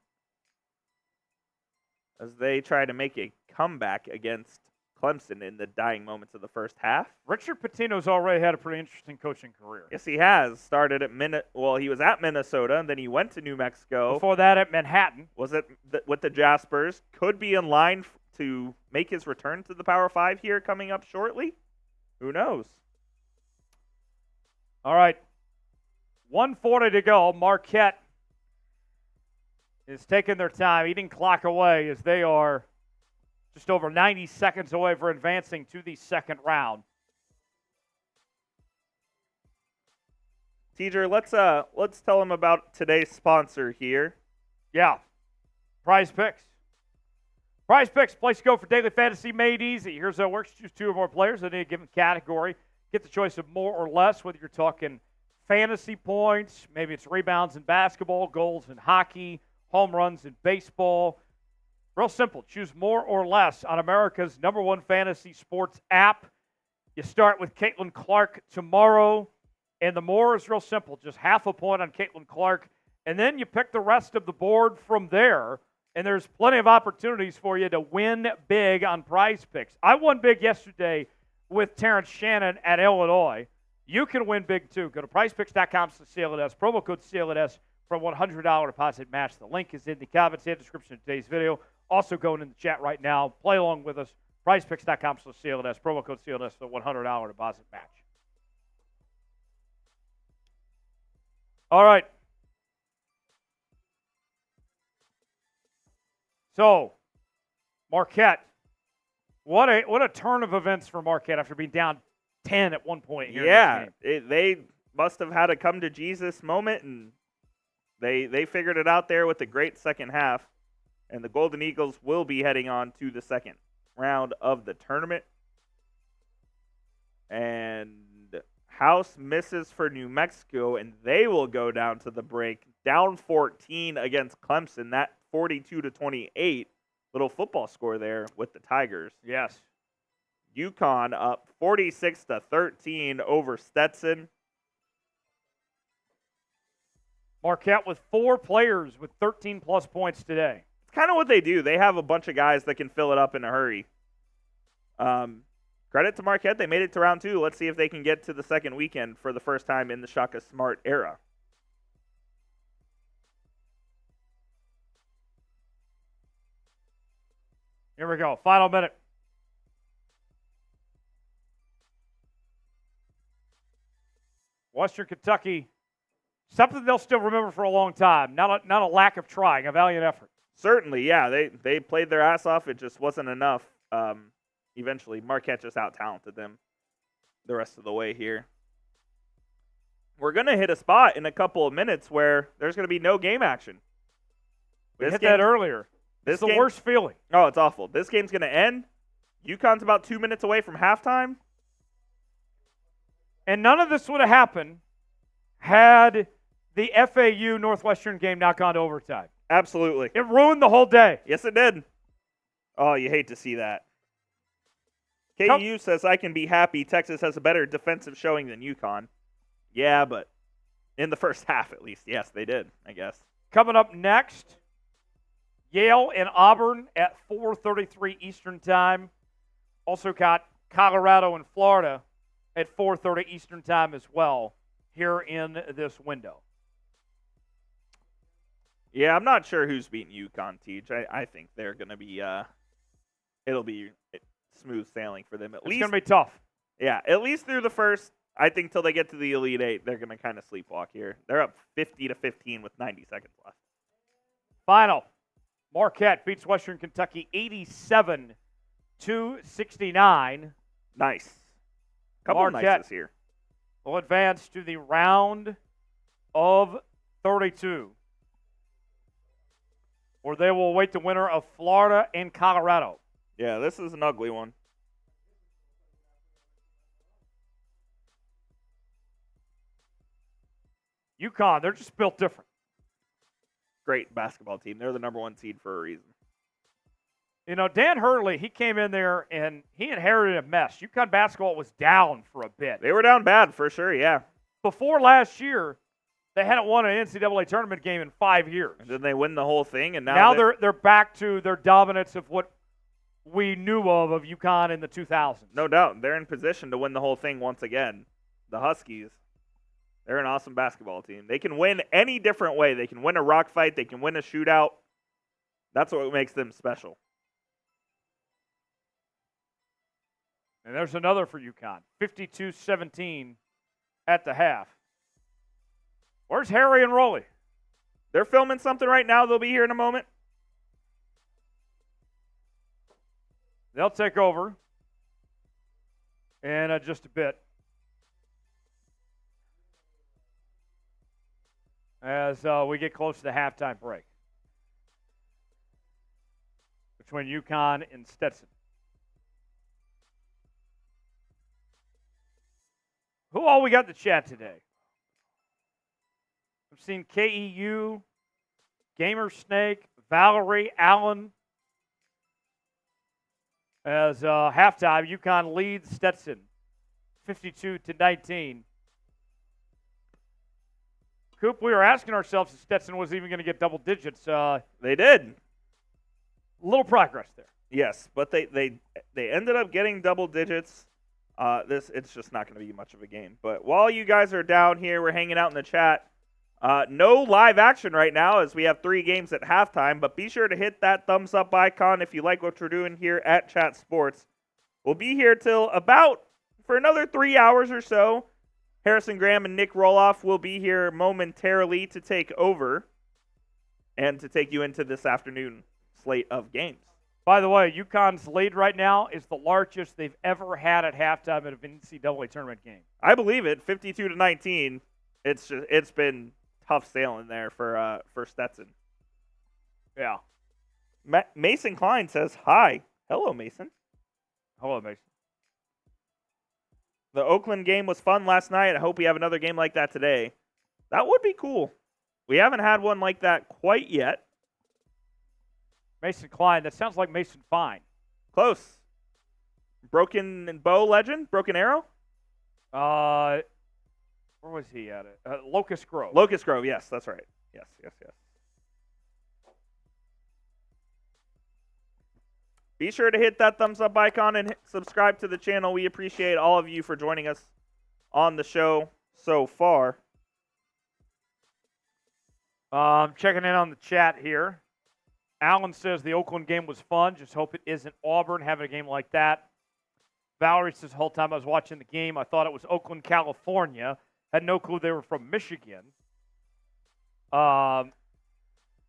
as they try to make a comeback against Clemson in the dying moments of the first half. Richard Pitino's already had a pretty interesting coaching career. Yes, he has. Started at he was at Minnesota, and then he went to New Mexico. Before that at Manhattan. Was it with the Jaspers. Could be in line to make his return to the Power 5 here coming up shortly. Who knows? All right. 1:40 to go. Marquette is taking their time, eating clock away as they are just over 90 seconds away for advancing to the second round. Teacher, let's tell them about today's sponsor here. Yeah. Prize Picks. Prize Picks, place to go for daily fantasy made easy. Here's how it works. Choose 2 or more players in any given category. Get the choice of more or less, whether you're talking fantasy points, maybe it's rebounds in basketball, goals in hockey, home runs in baseball. Real simple. Choose more or less on America's #1 fantasy sports app. You start with Caitlin Clark tomorrow, and the more is real simple. Just half a point on Caitlin Clark, and then you pick the rest of the board from there, and there's plenty of opportunities for you to win big on Prize Picks. I won big yesterday with Terrence Shannon at Illinois. You can win big too. Go to prizepicks.com/CLNS, promo code CLNS for a $100 deposit match. The link is in the comments and description of today's video. Also going in the chat right now. Play along with us. prizepicks.com/CLNS, promo code CLNS for a $100 deposit match. All right. So, Marquette. What a turn of events for Marquette after being down 10 at one point here. Yeah, they must have had a come to Jesus moment, and they figured it out there with a great second half. And the Golden Eagles will be heading on to the second round of the tournament. And House misses for New Mexico, and they will go down to the break, down 14 against Clemson. That 42-28 little football score there with the Tigers. Yes. UConn up 46-13 over Stetson. Marquette with 4 players with 13-plus points today. It's kind of what they do. They have a bunch of guys that can fill it up in a hurry. Credit to Marquette. They made it to round 2. Let's see if they can get to the second weekend for the first time in the Shaka Smart era. Here we go. Final minute. Western Kentucky, something they'll still remember for a long time. Not a lack of trying, a valiant effort. Certainly, yeah. They played their ass off. It just wasn't enough. Eventually, Marquette just out-talented them the rest of the way here. We're going to hit a spot in a couple of minutes where there's going to be no game action. We hit that earlier. It's the worst feeling. Oh, it's awful. This game's going to end. UConn's about 2 minutes away from halftime. And none of this would have happened had the FAU Northwestern game not gone to overtime. Absolutely. It ruined the whole day. Yes, it did. Oh, you hate to see that. KU says, I can be happy Texas has a better defensive showing than UConn. Yeah, but in the first half at least. Yes, they did, I guess. Coming up next, Yale and Auburn at 4:33 Eastern Time. Also got Colorado and Florida at 4:30 Eastern Time as well here in this window. Yeah, I'm not sure who's beating UConn, Teach. I think they're going to be it'll be smooth sailing for them at least. It's going to be tough. Yeah, at least through the first. I think till they get to the Elite Eight, they're going to kind of sleepwalk here. They're up 50-15 with 90 seconds left. Final. Marquette beats Western Kentucky 87-69. Nice. Couple Marquette nices here. Will advance to the round of 32, where they will await the winner of Florida and Colorado. Yeah, this is an ugly one. UConn, they're just built different. Great basketball team. They're the number 1 seed for a reason. You know, Dan Hurley, he came in there and he inherited a mess. UConn basketball was down for a bit. They were down bad for sure, yeah. Before last year, they hadn't won an NCAA tournament game in 5 years. And then they win the whole thing, and now they're back to their dominance of what we knew of UConn in the 2000s. No doubt. They're in position to win the whole thing once again. The Huskies, they're an awesome basketball team. They can win any different way. They can win a rock fight. They can win a shootout. That's what makes them special. And there's another for UConn, 52-17 at the half. Where's Harry and Rolly? They're filming something right now. They'll be here in a moment. They'll take over in just a bit. As we get close to the halftime break between UConn and Stetson. Who all we got in the chat today? I've seen KEU, Gamer Snake, Valerie, Allen. As halftime, UConn leads Stetson 52-19. Coop, we were asking ourselves if Stetson was even going to get double digits. They did. A little progress there. Yes, but they ended up getting double digits. It's just not going to be much of a game. But while you guys are down here, we're hanging out in the chat. No live action right now as we have 3 games at halftime, but be sure to hit that thumbs up icon if you like what we're doing here at Chat Sports. We'll be here till for another 3 hours or so. Harrison Graham and Nic Rohloff will be here momentarily to take over and to take you into this afternoon slate of games. By the way, UConn's lead right now is the largest they've ever had at halftime at an NCAA tournament game. I believe it, 52-19. It's been tough sailing there for Stetson. Yeah. Mason Klein says hi. Hello, Mason. Hello, Mason. The Oakland game was fun last night. I hope we have another game like that today. That would be cool. We haven't had one like that quite yet. Mason Klein. That sounds like Mason Fine. Close. Broken Bow legend? Broken Arrow? Where was he at it? Locust Grove. Locust Grove, yes, that's right. Yes. Be sure to hit that thumbs up icon and subscribe to the channel. We appreciate all of you for joining us on the show so far. Checking in on the chat here. Alan says the Oakland game was fun. Just hope it isn't Auburn having a game like that. Valerie says the whole time I was watching the game, I thought it was Oakland, California. Had no clue they were from Michigan.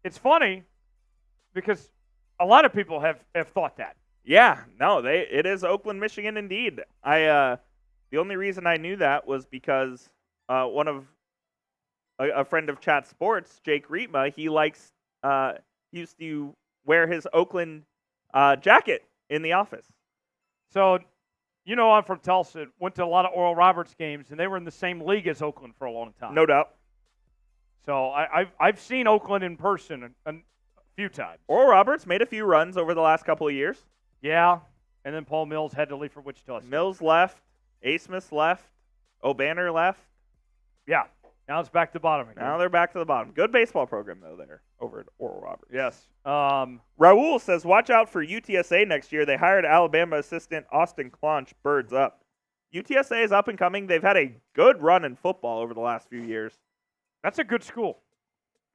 It's funny because a lot of people have thought that. Yeah, no, it is Oakland, Michigan, indeed. The only reason I knew that was because one of a friend of Chat Sports, Jake Rietma, he used to wear his Oakland jacket in the office. So, I'm from Tulsa. Went to a lot of Oral Roberts games, and they were in the same league as Oakland for a long time. No doubt. So I've seen Oakland in person a few times. Oral Roberts made a few runs over the last couple of years. Yeah, and then Paul Mills had to leave for Wichita State. Mills left. A. Smith left. O'Banner left. Yeah, now it's back to the bottom again. Now they're back to the bottom. Good baseball program, though, there over at Oral Roberts. Yes. Raul says, watch out for UTSA next year. They hired Alabama assistant Austin Clonch. Birds up. UTSA is up and coming. They've had a good run in football over the last few years. That's a good school.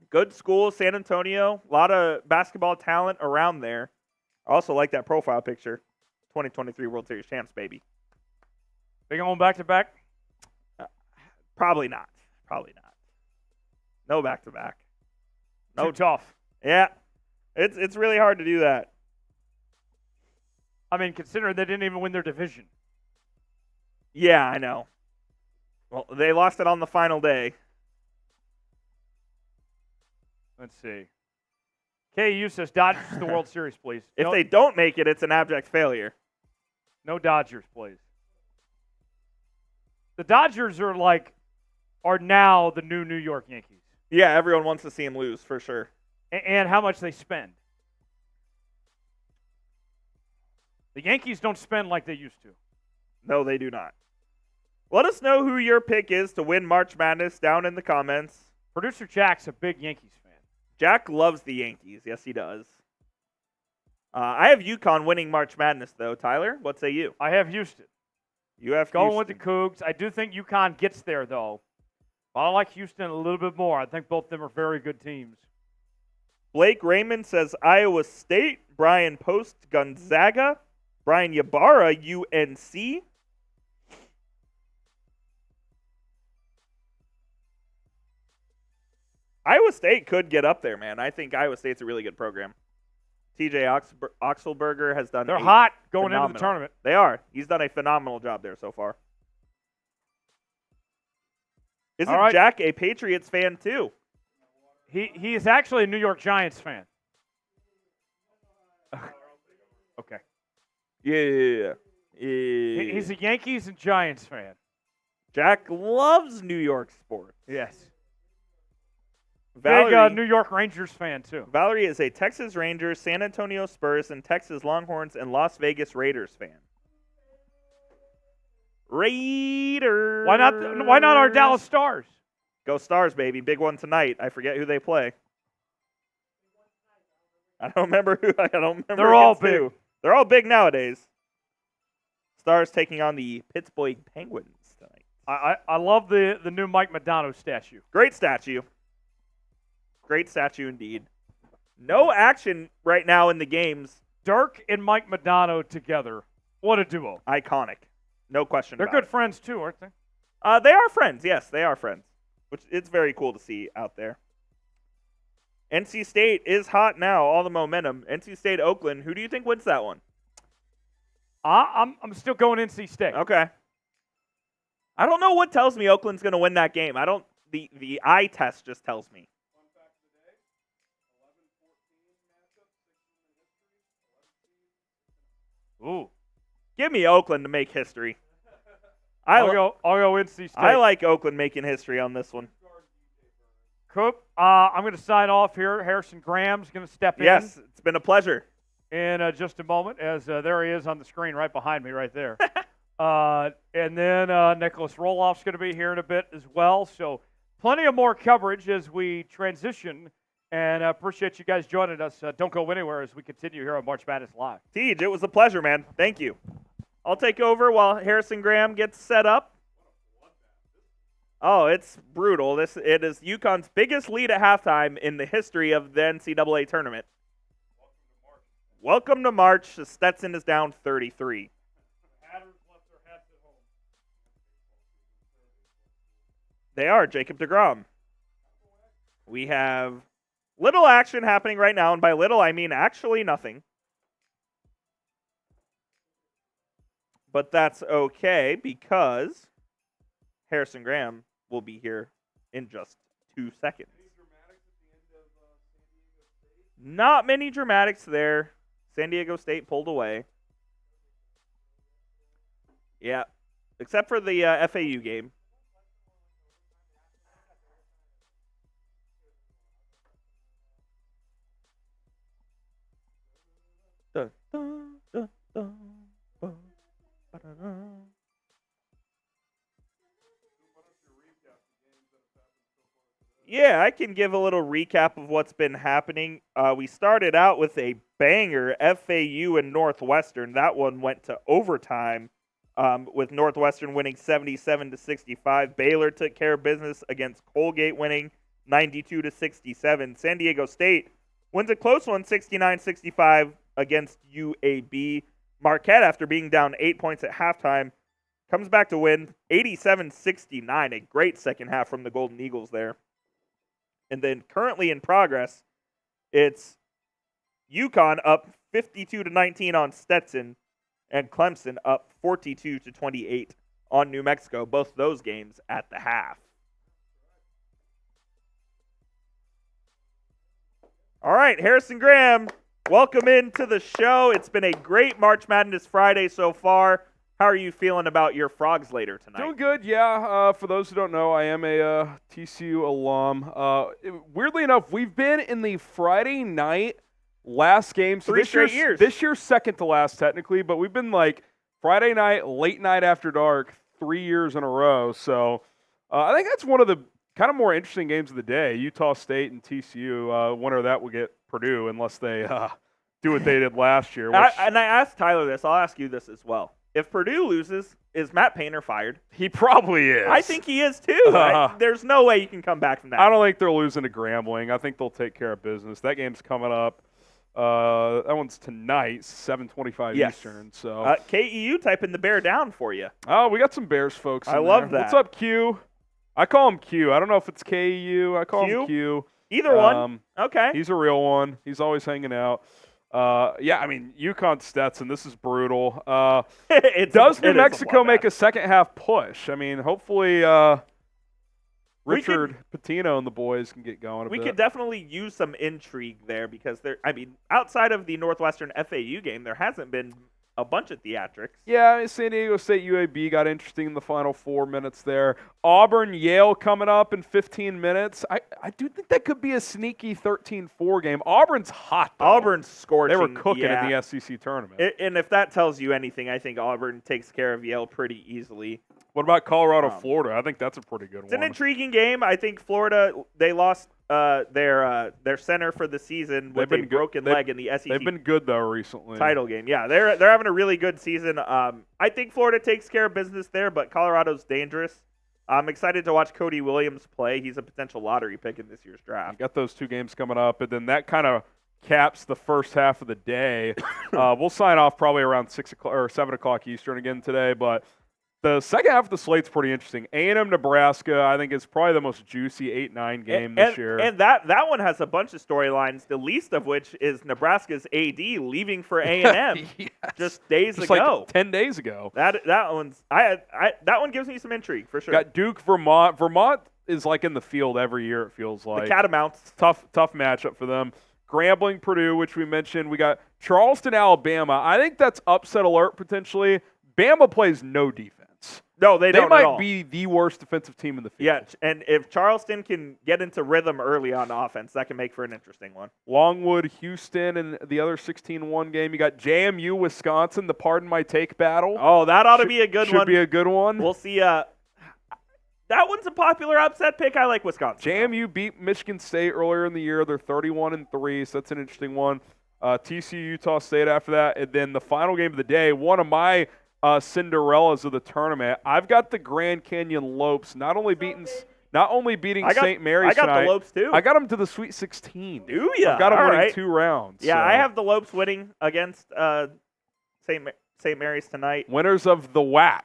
Good school, San Antonio. A lot of basketball talent around there. I also like that profile picture. 2023 World Series champs, baby. They going back-to-back? Probably not. Probably not. No back-to-back. No. Too tough. Yeah. It's really hard to do that. I mean, considering they didn't even win their division. Yeah, I know. Well, they lost it on the final day. Let's see. KU says Dodgers to the World Series, please. If they don't make it, it's an abject failure. No Dodgers, please. The Dodgers are now the new New York Yankees. Yeah, everyone wants to see them lose, for sure. And how much they spend. The Yankees don't spend like they used to. No, they do not. Let us know who your pick is to win March Madness down in the comments. Producer Jack's a big Yankees fan. Jack loves the Yankees. Yes, he does. I have UConn winning March Madness, though. Tyler, what say you? I have Houston. You have Going Houston. with the Cougs. I do think UConn gets there, though. I like Houston a little bit more. I think both of them are very good teams. Blake Raymond says Iowa State. Brian Post, Gonzaga. Brian Ybarra, UNC. Iowa State could get up there, man. I think Iowa State's a really good program. TJ Oxelberger has done. They're hot going into the phenomenal. tournament. They are. He's done a phenomenal job there so far. Isn't All right. Jack a Patriots fan too? He is actually a New York Giants fan. Okay. Yeah. He's a Yankees and Giants fan. Jack loves New York sports. Yes. Valerie, Big New York Rangers fan, too. Valerie is a Texas Rangers, San Antonio Spurs, and Texas Longhorns and Las Vegas Raiders fan. Raiders. Why not our Dallas Stars? Go Stars, baby. Big one tonight. I forget who they play. I don't remember who. They're all big. Who. They're all big nowadays. Stars taking on the Pittsburgh Penguins tonight. I love the new Mike Modano statue. Great statue. Great statue indeed. No action right now in the games. Dirk and Mike Modano together. What a duo. Iconic. No question They're about good it. friends, too, aren't they? They are friends. Yes, they are friends. Which it's very cool to see out there. NC State is hot now. All the momentum. NC State, Oakland. Who do you think wins that one? I'm still going NC State. Okay. I don't know what tells me Oakland's going to win that game. The eye test just tells me. Ooh. Give me Oakland to make history. I'll go NC State. I like Oakland making history on this one. Coop, I'm going to sign off here. Harrison Graham's going to step in. Yes, it's been a pleasure. In just a moment, as there he is on the screen right behind me right there. And then Nicholas Rohloff's going to be here in a bit as well. So plenty of more coverage as we transition And appreciate you guys joining us. Don't go anywhere as we continue here on March Madness Live. Tej, it was a pleasure, man. Thank you. I'll take over while Harrison Graham gets set up. Oh, it's brutal. It is UConn's biggest lead at halftime in the history of the NCAA tournament. Welcome to March. Stetson is down 33. They are, Jacob deGrom. We have little action happening right now, and by little I mean actually nothing. But that's okay because Harrison Graham will be here in just 2 seconds. Not many dramatics there. San Diego State pulled away. Yeah, except for the FAU game. Dun, dun, dun, dun, dun, ba-da-dun. Yeah, I can give a little recap of what's been happening. We started out with a banger, FAU and Northwestern. That one went to overtime with Northwestern winning 77-65. Baylor took care of business against Colgate, winning 92-67. San Diego State wins a close one, 69-65 against UAB. Marquette, after being down 8 points at halftime, comes back to win 87-69. A great second half from the Golden Eagles there. And then currently in progress, it's UConn up 52-19 on Stetson, and Clemson up 42-28 on New Mexico. Both those games at the half. All right, Harrison Graham, welcome into the show. It's been a great March Madness Friday so far. How are you feeling about your Frogs later tonight? Doing good, yeah. For those who don't know, I am a TCU alum. Weirdly enough, we've been in the Friday night last game. So 3 straight years. This year's second to last, technically, but we've been like Friday night, late night after dark, 3 years in a row. So I think that's one of the kind of more interesting games of the day. Utah State and TCU. Winner that will get Purdue unless they do what they did last year. And I asked Tyler this. I'll ask you this as well. If Purdue loses, is Matt Painter fired? He probably is. I think he is too. There's no way you can come back from that. I don't think they're losing to Grambling. I think they'll take care of business. That game's coming up. That one's tonight, 7:25 Eastern. So KEU typing the bear down for you. Oh, we got some Bears folks. I love that. What's up, Q? I call him Q. I don't know if it's KEU. I call him Q. Either one. Okay. He's a real one. He's always hanging out. Yeah, I mean, UConn Stetson, this is brutal. Does New Mexico make a second-half push? I mean, hopefully Richard Pitino and the boys can get going a bit. We could definitely use some intrigue there because outside of the Northwestern FAU game, there hasn't been a bunch of theatrics. Yeah, San Diego State UAB got interesting in the final 4 minutes there. Auburn Yale coming up in 15 minutes. I do think that could be a sneaky 13-4 game. Auburn's hot, though. Auburn's scorching. They were cooking in the SEC tournament. And if that tells you anything, I think Auburn takes care of Yale pretty easily. What about Colorado, Florida? I think that's a pretty good one. It's an intriguing game. I think Florida, they lost their center for the season with a broken leg in the SEC. They've been good, though, recently. Title game. Yeah, they're having a really good season. I think Florida takes care of business there, but Colorado's dangerous. I'm excited to watch Cody Williams play. He's a potential lottery pick in this year's draft. Got those 2 games coming up, and then that kind of caps the first half of the day. We'll sign off probably around 6 o'clock or 7 o'clock Eastern again today, but the second half of the slate's pretty interesting. A&M Nebraska, I think, is probably the most juicy 8-9 game this year. And that one has a bunch of storylines, the least of which is Nebraska's AD leaving for A&M yes. just days just ago. Like 10 days ago. That one gives me some intrigue, for sure. Got Duke, Vermont. Vermont is like in the field every year, it feels like. The Catamounts. Tough matchup for them. Grambling, Purdue, which we mentioned. We got Charleston, Alabama. I think that's upset alert potentially. Bama plays no defense. No, they don't at all. They might be the worst defensive team in the field. Yeah, and if Charleston can get into rhythm early on offense, that can make for an interesting one. Longwood, Houston, and the other 16-1 game. You got JMU, Wisconsin, the pardon my take battle. Oh, that ought to be a good one. Should be a good one. We'll see. That one's a popular upset pick. I like Wisconsin. JMU beat Michigan State earlier in the year. They're 31-3, so that's an interesting one. TCU, Utah State after that. And then the final game of the day, one of my Cinderellas of the tournament. I've got the Grand Canyon Lopes not only beating St. Mary's tonight. I got the Lopes too. I got them to the Sweet 16. Do ya? I've got them All winning right. 2 rounds. Yeah, so. I have the Lopes winning against St. Mary's tonight. Winners of the WAC.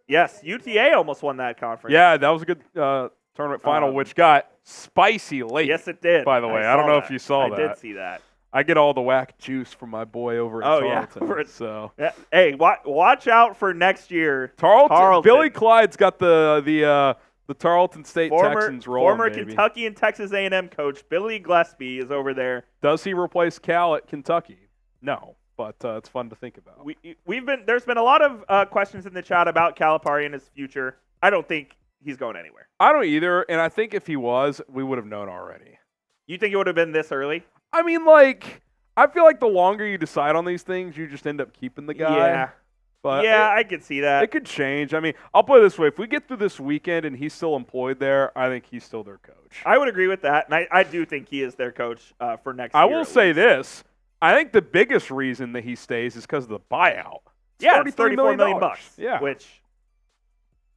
Yes, UTA almost won that conference. Yeah, that was a good tournament final, which got spicy late. Yes, it did. By the way, I don't know if you saw that. I did see that. I get all the WAC juice from my boy over at Tarleton. Yeah. So hey, watch out for next year. Tarleton. Billy Clyde's got the Tarleton State Texans rolling. Former baby. Kentucky and Texas A&M coach Billy Gillespie is over there. Does he replace Cal at Kentucky? No, but it's fun to think about. There's been a lot of questions in the chat about Calipari and his future. I don't think he's going anywhere. I don't either, and I think if he was, we would have known already. You think it would have been this early? I mean, I feel like the longer you decide on these things, you just end up keeping the guy. Yeah. But I could see that. It could change. I mean, I'll put it this way. If we get through this weekend and he's still employed there, I think he's still their coach. I would agree with that, and I do think he is their coach for next year. I will say this. I think the biggest reason that he stays is because of the buyout. It's $34 million. Yeah. Which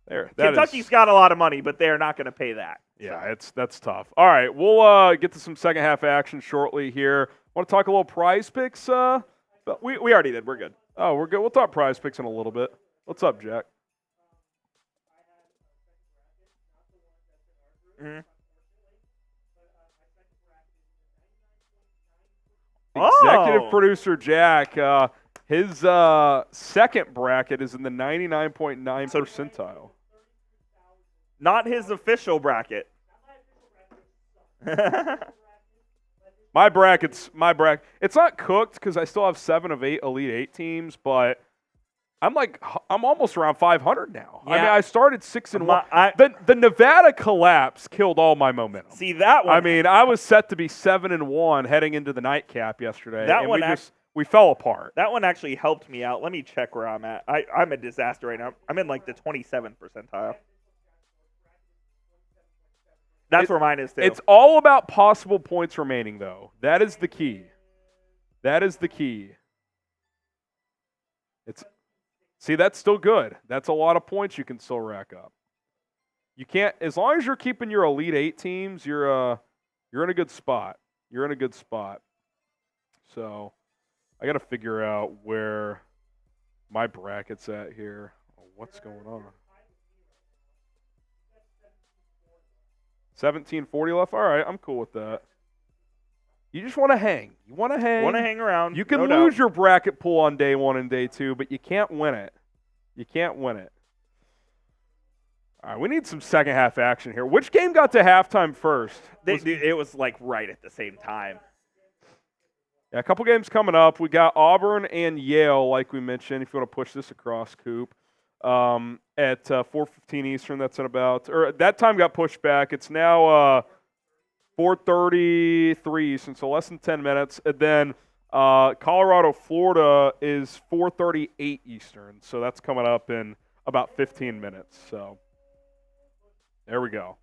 Kentucky's got a lot of money, but they're not going to pay that. Yeah, that's tough. All right, we'll get to some second half action shortly here. Want to talk a little prize picks? We already did. We're good. Oh, we're good. We'll talk prize picks in a little bit. What's up, Jack? Mm-hmm. Executive producer Jack, his second bracket is in the 99.9 percentile. Not his official bracket. My bracket. It's not cooked because I still have 7 of 8 Elite 8 teams, but I'm almost around 500 now. Yeah. I mean, I started 6-1. The Nevada collapse killed all my momentum. See that one? I mean, I was set to be 7-1 heading into the nightcap yesterday. We fell apart. That one actually helped me out. Let me check where I'm at. I'm a disaster right now. I'm in the 27th percentile. That's where mine is too. It's all about possible points remaining, though. That is the key. See, that's still good. That's a lot of points you can still rack up. You can't, as long as you're keeping your Elite 8 teams, you're in a good spot. So I got to figure out where my bracket's at here. What's going on? 17:40 left. All right, I'm cool with that. You just want to hang. Want to hang around. You can lose your bracket pool on day 1 and day 2, but you can't win it. All right, we need some second half action here. Which game got to halftime first? It was right at the same time. Yeah, a couple games coming up. We got Auburn and Yale, like we mentioned. If you want to push this across, Coop. At 4:15 Eastern, that time got pushed back. It's now 4:33 Eastern, so less than 10 minutes. And then Colorado, Florida is 4:38 Eastern, so that's coming up in about 15 minutes. So there we go.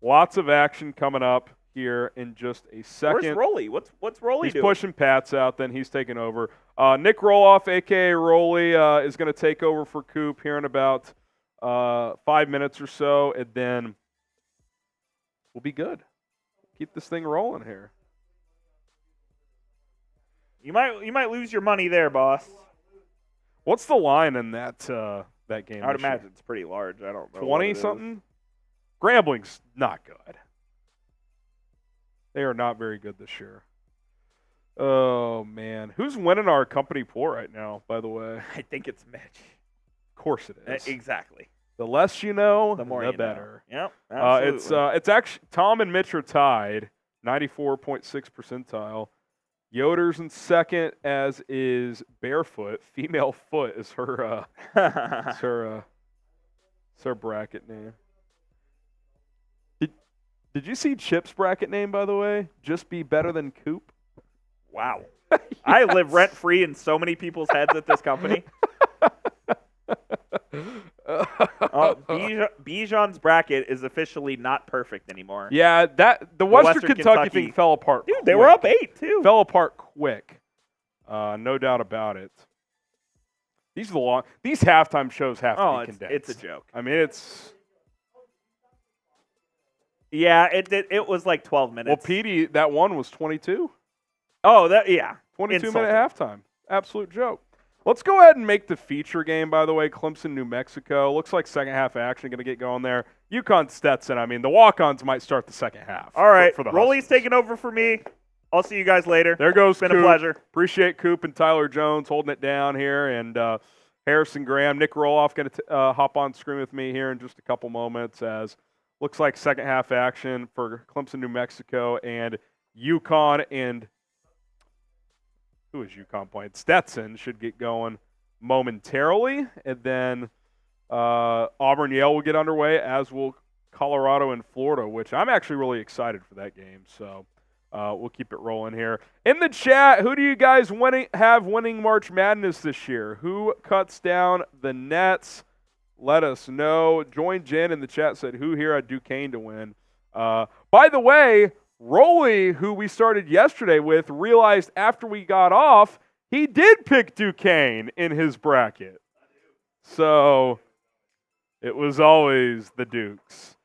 Lots of action coming up here in just a second. Where's Rolly? What's Rolly doing? He's pushing Pats out, then he's taking over. Nic Rohloff, a.k.a. Rolly, is going to take over for Coop here in about 5 minutes or so, and then we'll be good. Keep this thing rolling here. You might lose your money there, boss. What's the line in that game? I would imagine it's pretty large. I don't know. 20-something? Grambling's not good. They are not very good this year. Oh, man. Who's winning our company pool right now, by the way? I think it's Mitch. Of course it is. Exactly. The less you know, the more the you better. Know. Yep, absolutely. It's actually Tom and Mitch are tied, 94.6 percentile. Yoder's in second, as is Barefoot. Female Foot is her bracket name. Did you see Chip's bracket name, by the way? Just be better than Coop. Wow. I live rent-free in so many people's heads at this company. Bijan's bracket is officially not perfect anymore. Yeah, the Western Kentucky thing fell apart. Dude, they were up 8 too. Fell apart quick. No doubt about it. These halftime shows have to be condensed. It's a joke. I mean, it's. Yeah, it was like 12 minutes. Well, Petey, that one was 22. Oh, 22-minute halftime. Absolute joke. Let's go ahead and make the feature game, by the way. Clemson, New Mexico. Looks like second half action going to get going there. UConn, Stetson. I mean, the walk-ons might start the second half. All right. For the Rolly's taking over for me. I'll see you guys later. There goes It's been Coop. a pleasure. Appreciate Coop and Tyler Jones holding it down here. And Harrison Graham, Nic Rohloff going to hop on screen with me here in just a couple moments as looks like second half action for Clemson, New Mexico, and UConn and who is UConn playing? Stetson should get going momentarily, and then Auburn, Yale will get underway, as will Colorado and Florida, which I'm actually really excited for that game. So we'll keep it rolling here. In the chat, who do you guys have winning March Madness this year? Who cuts down the nets? Let us know. Join Jen in the chat, said, who here at Duquesne to win? By the way, Rolly, who we started yesterday with, realized after we got off, he did pick Duquesne in his bracket. So it was always the Dukes.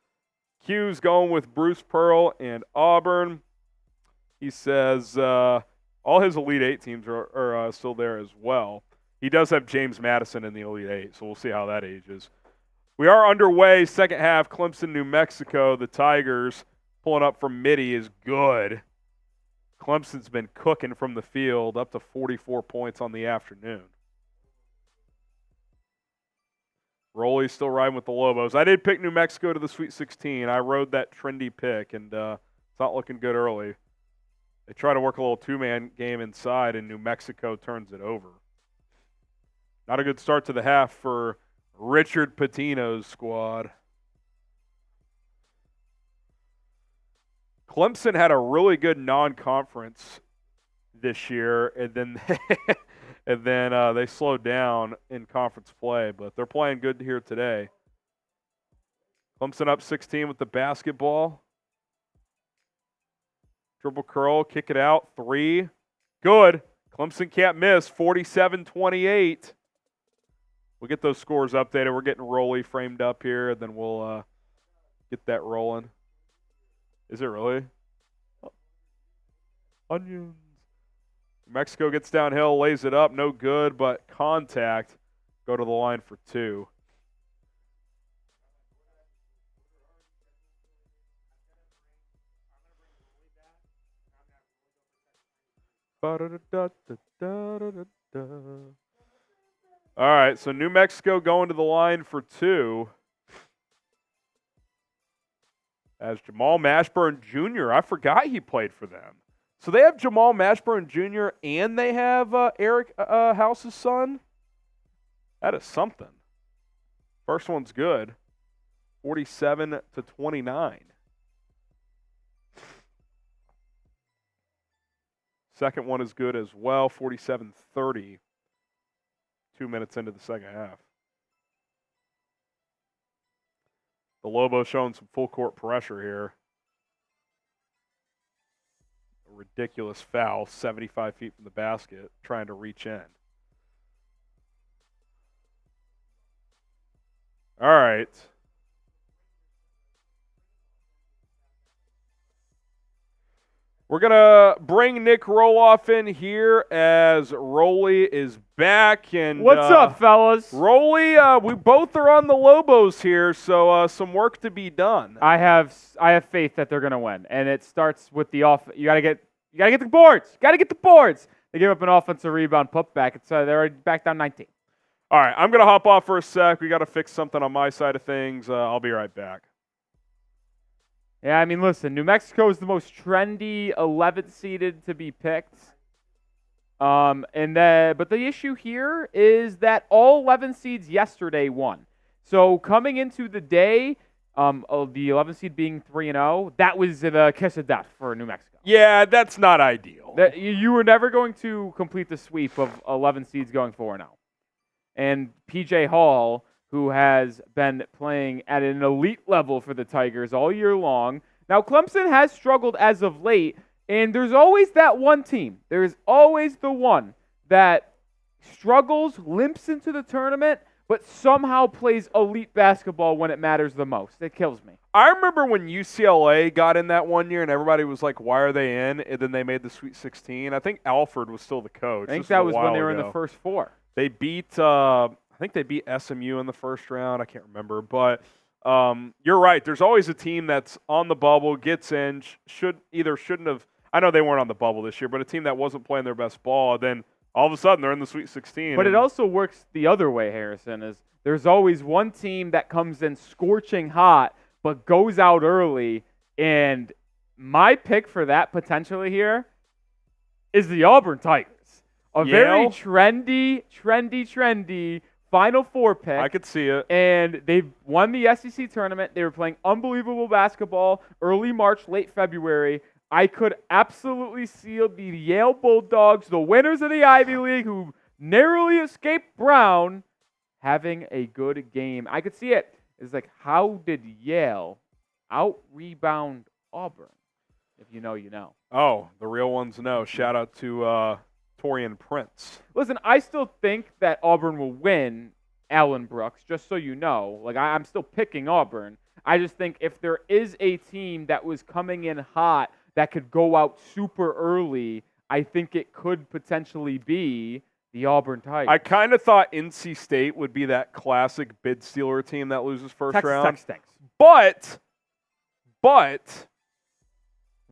Q's going with Bruce Pearl and Auburn. He says all his Elite Eight teams are still there as well. He does have James Madison in the Elite Eight, so we'll see how that ages. We are underway, second half, Clemson, New Mexico. The Tigers pulling up from Mitty is good. Clemson's been cooking from the field, up to 44 points on the afternoon. Rolly's still riding with the Lobos. I did pick New Mexico to the Sweet 16. I rode that trendy pick, and it's not looking good early. They try to work a little two-man game inside, and New Mexico turns it over. Not a good start to the half for Richard Pitino's squad. Clemson had a really good non-conference this year, and then they slowed down in conference play, but they're playing good here today. Clemson up 16 with the basketball. Dribble curl, kick it out, 3. Good. Clemson can't miss, 47-28. We'll get those scores updated. We're getting Rolly framed up here, and then we'll get that rolling. Is it really? Onions. Mexico gets downhill, lays it up, no good, but contact. Go to the line for 2. All right, so New Mexico going to the line for 2. As Jamal Mashburn Jr. I forgot he played for them. So they have Jamal Mashburn Jr. and they have Eric House's son. That is something. First one's good. 47-29. Second one is good as well. 47-30. 2 minutes into the second half. The Lobos showing some full court pressure here. A ridiculous foul, 75 feet from the basket, trying to reach in. All right. We're going to bring Nic Rohloff in here as Rolly is back. And What's up, fellas? Rolly, we both are on the Lobos here, so some work to be done. I have faith that they're going to win, and it starts with the off. You got to get the boards. Got to get the boards. They give up an offensive rebound putback. They're already back down 19. All right, I'm going to hop off for a sec. We got to fix something on my side of things. I'll be right back. Yeah, I mean, listen, New Mexico is the most trendy 11th seeded to be picked. But the issue here is that all 11 seeds yesterday won. So coming into the day of the 11th seed being 3-0, that was the kiss of death for New Mexico. Yeah, that's not ideal. You were never going to complete the sweep of 11 seeds going 4-0. And P.J. Hall, who has been playing at an elite level for the Tigers all year long. Now, Clemson has struggled as of late, and there's always that one team. There is always the one that struggles, limps into the tournament, but somehow plays elite basketball when it matters the most. It kills me. I remember when UCLA got in that one year, and everybody was like, why are they in? And then they made the Sweet 16. I think Alford was still the coach. I think This that a was when while they were in ago. the first four. They beat, I think they beat SMU in the first round. I can't remember. But you're right. There's always a team that's on the bubble, gets in, shouldn't have. I know they weren't on the bubble this year, but a team that wasn't playing their best ball, then all of a sudden they're in the Sweet 16. But it also works the other way, Harrison, is there's always one team that comes in scorching hot but goes out early. And my pick for that potentially here is the Auburn Tigers. A very Yale? trendy Final Four pick. I could see it. And they won the SEC tournament. They were playing unbelievable basketball early March, late February. I could absolutely see the Yale Bulldogs, the winners of the Ivy League, who narrowly escaped Brown, having a good game. I could see it. It's like, how did Yale out-rebound Auburn? If you know, you know. Oh, the real ones know. Shout out to Torian Prince. Listen, I still think that Auburn will win Allen Brooks, just so you know. Like, I'm still picking Auburn. I just think if there is a team that was coming in hot that could go out super early, I think it could potentially be the Auburn Tigers. I kind of thought NC State would be that classic bid stealer team that loses first round. Texas Tech stinks. But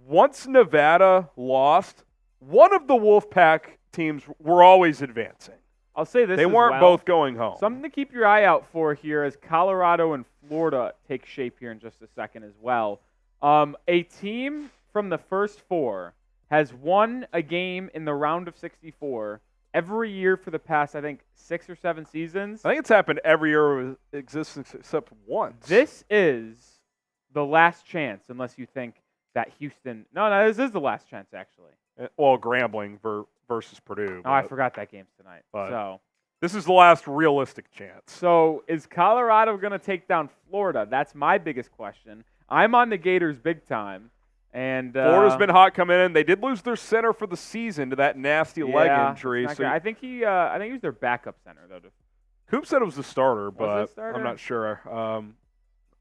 once Nevada lost, one of the Wolfpack teams were always advancing. I'll say this They as weren't well. both going home. Something to keep your eye out for here as Colorado and Florida take shape here in just a second as well. A team from the first four has won a game in the round of 64 every year for the past, I think, 6 or 7 seasons. I think it's happened every year of existence except once. This is the last chance, unless you think that Houston. No, this is the last chance, actually. Well, Grambling versus Purdue. Oh, I but forgot that game's tonight. But- this is the last realistic chance. So is Colorado going to take down Florida? That's my biggest question. I'm on the Gators big time. And Florida's been hot coming in. They did lose their center for the season to that nasty leg injury. it's not So good. I think he was their backup center though. Coop said it was the starter, but it starter? I'm not sure.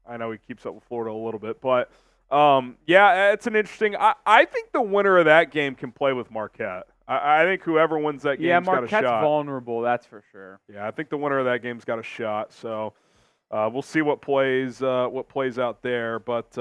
I know he keeps up with Florida a little bit, but yeah, it's an interesting. I think the winner of that game can play with Marquette. I think whoever wins that game's got a Marquette's shot. vulnerable, that's for sure. Yeah, I think the winner of that game's got a shot. So we'll see what plays out there, but.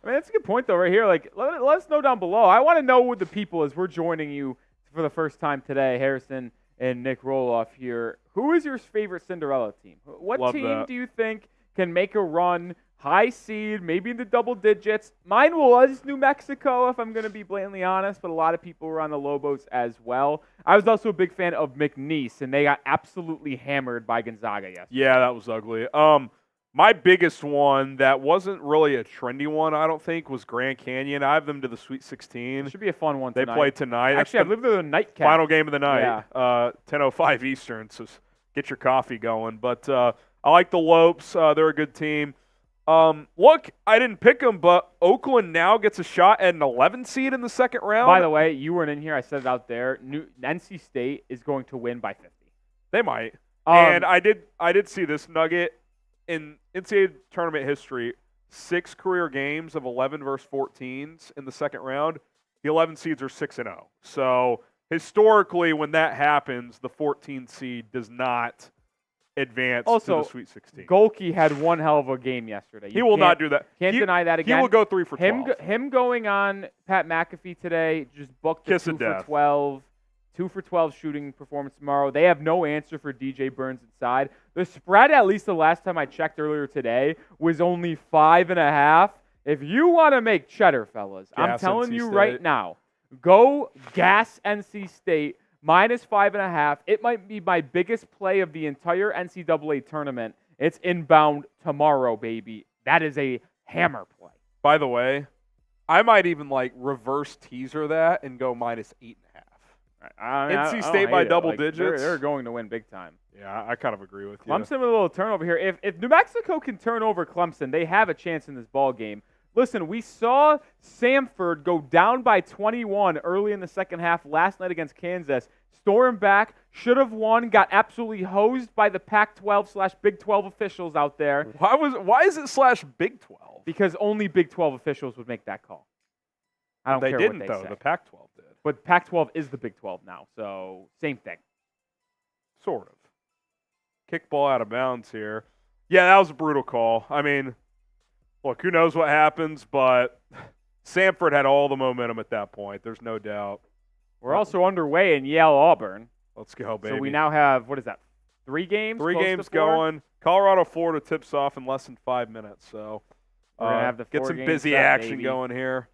I mean, that's a good point, though, right here. Like, let us know down below. I want to know with the people as we're joining you for the first time today, Harrison and Nic Rohloff here. Who is your favorite Cinderella team? What Love team that. do you think can make a run, high seed, maybe in the double digits? Mine was New Mexico, if I'm going to be blatantly honest, but a lot of people were on the Lobos as well. I was also a big fan of McNeese, and they got absolutely hammered by Gonzaga yesterday. Yeah, that was ugly. My biggest one that wasn't really a trendy one, I don't think, was Grand Canyon. I have them to the Sweet 16. It should be a fun one They tonight. play tonight. Actually, I believe they're the nightcap. Final game of the night, Yeah. 10:05 Eastern. So get your coffee going. But I like the Lopes. They're a good team. Look, I didn't pick them, but Oakland now gets a shot at an 11 seed in the second round. By the way, you weren't in here. I said it out there. NC State is going to win by 50. They might. And I did see this nugget. In NCAA tournament history, 6 career games of 11 versus 14s in the second round. The 11 seeds are 6-0. So historically, when that happens, the 14 seed does not advance to the Sweet 16. Golke had one hell of a game yesterday. He will not do that. Can't deny that again. He will go 3 for 12. Him going on Pat McAfee today, just booked a Kiss 2 of for death. 12. 2 for 12 shooting performance tomorrow. They have no answer for DJ Burns inside. The spread, at least the last time I checked earlier today, was only 5.5. If you want to make cheddar, fellas, I'm Gas telling NC you State. right now, go gas NC State minus 5.5. It might be my biggest play of the entire NCAA tournament. It's inbound tomorrow, baby. That is a hammer play. By the way, I might even reverse teaser that and go minus 8.5. NC State by double digits. They're going to win big time. Yeah, I kind of agree with you. Clemson with a little turnover here. If New Mexico can turn over Clemson, they have a chance in this ball game. Listen, we saw Samford go down by 21 early in the second half last night against Kansas. Storm back, should have won, got absolutely hosed by the Pac-12/Big 12 officials out there. Why is it /Big 12? Because only Big 12 officials would make that call. I don't They care didn't what they though. say. The Pac-12 did. But Pac-12 is the Big 12 now, so same thing. Sort of. Kickball out of bounds here. Yeah, that was a brutal call. I mean, look, who knows what happens, but Samford had all the momentum at that point. There's no doubt. We're also underway in Yale Auburn. Let's go, baby. So we now have, what is that, 3 games? Three Close to games 4? going. Colorado, Florida tips off in less than 5 minutes. So We're gonna have the get 4 some games busy set, action baby. going here.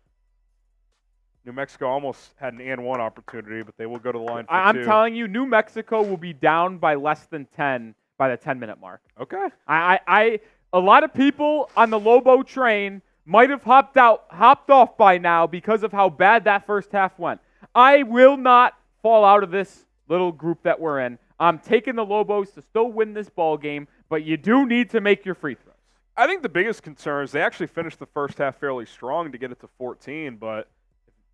New Mexico almost had an and one opportunity, but they will go to the line for I'm 2. telling you, New Mexico will be down by less than 10 by the 10-minute mark. Okay. A lot of people on the Lobo train might have hopped off by now because of how bad that first half went. I will not fall out of this little group that we're in. I'm taking the Lobos to still win this ball game, but you do need to make your free throws. I think the biggest concern is they actually finished the first half fairly strong to get it to 14, but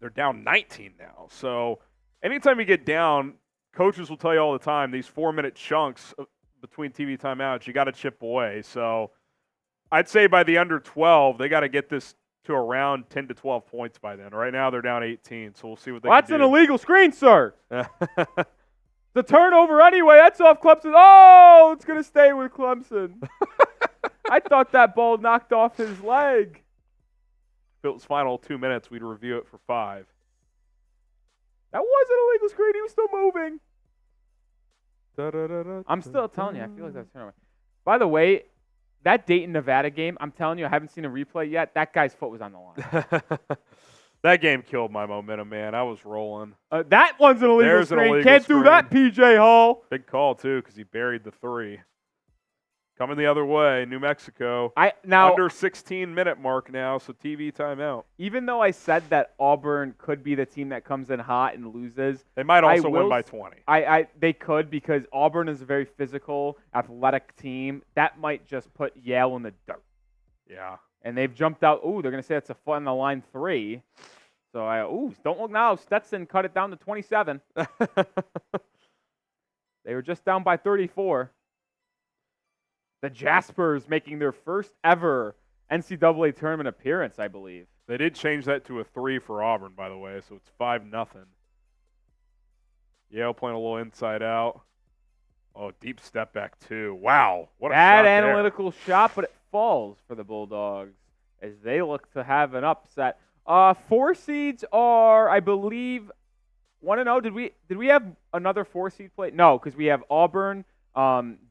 they're down 19 now. So anytime you get down, coaches will tell you all the time, these 4-minute chunks between TV timeouts, you got to chip away. So I'd say by the under 12, they got to get this to around 10 to 12 points by then. Right now they're down 18, so we'll see what they That's can an do. illegal screen, sir. The turnover anyway, that's off Clemson. Oh, it's going to stay with Clemson. I thought that ball knocked off his leg. If it was final 2 minutes, we'd review it for 5. That wasn't a legal screen. He was still moving. I'm still telling you, I feel like that's turnover. By the way, that Dayton, Nevada game, I'm telling you, I haven't seen a replay yet. That guy's foot was on the line. That game killed my momentum, man. I was rolling. That one's an illegal There's an screen. illegal Can't do that, PJ Hall. Big call, too, because he buried the 3. Coming the other way, New Mexico. Now, Under 16-minute mark now, so TV timeout. even though I said that Auburn could be the team that comes in hot and loses, They might also win will by s- 20. they could, because Auburn is a very physical, athletic team. That might just put Yale in the dirt. Yeah. And they've jumped out. Ooh, they're going to say it's a foot on the line 3. So, don't look now. Stetson cut it down to 27. They were just down by 34. The Jaspers making their first ever NCAA tournament appearance, I believe. They did change that to a 3 for Auburn, by the way, so it's 5-0. Yale playing a little inside out. Oh, deep step back, too. Wow. What a Bad shot there. analytical shot, but it falls for the Bulldogs as they look to have an upset. 4 seeds are, I believe, 1-0. Did we have another 4-seed play? No, because we have Auburn,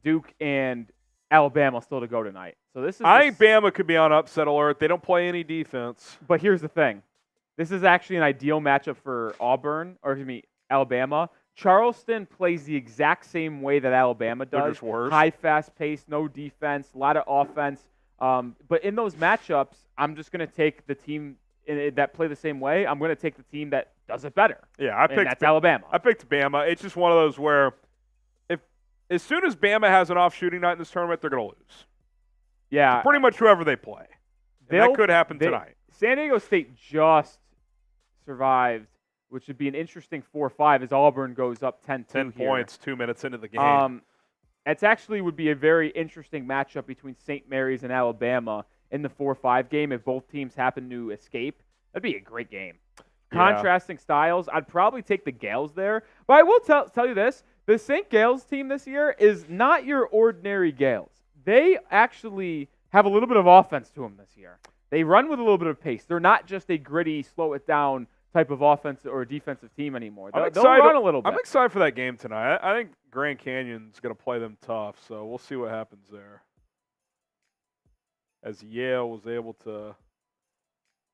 Duke, and Alabama still to go tonight. So this is. I think Bama could be on upset alert. They don't play any defense. But here's the thing. This is actually an ideal matchup for Alabama. Charleston plays the exact same way that Alabama They're does. just worse. High, fast pace, no defense, a lot of offense. But in those matchups, I'm just going to take the team that play the same way. I'm going to take the team that does it better. Yeah, And that's Alabama. I picked Bama. It's just one of those where as soon as Bama has an off shooting night in this tournament, they're going to lose. Yeah. Pretty much whoever they play. And that could happen tonight. San Diego State just survived, which would be an interesting 4-5 as Auburn goes up 10-2 10 here. points, 2 minutes into the game. It's actually would be a very interesting matchup between St. Mary's and Alabama in the 4-5 game if both teams happen to escape. That'd be a great game. Yeah. Contrasting styles. I'd probably take the Gales there. But I will tell you this. The St. Gales team this year is not your ordinary Gales. They actually have a little bit of offense to them this year. They run with a little bit of pace. They're not just a gritty, slow it down type of offense or defensive team anymore. They'll run a little bit. I'm excited for that game tonight. I think Grand Canyon's going to play them tough, so we'll see what happens there. As Yale was able to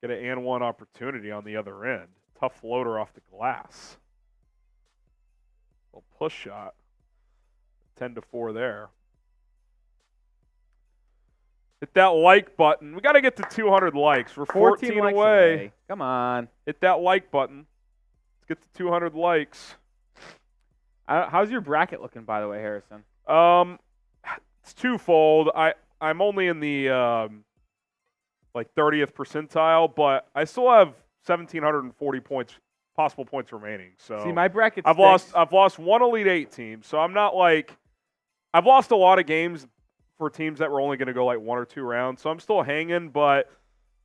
get an and one opportunity on the other end. Tough floater off the glass. Little push shot. 10-4 there. Hit that like button. We got to get to 200 likes. We're 14 likes away. Come on. Hit that like button. Let's get to 200 likes. How's your bracket looking, by the way, Harrison? It's twofold. I'm only in the 30th percentile, but I still have 1,740 possible points remaining. So See, my bracket. I've lost one Elite Eight team, so I'm not I've lost a lot of games for teams that were only going to go 1 or 2 rounds. So I'm still hanging, but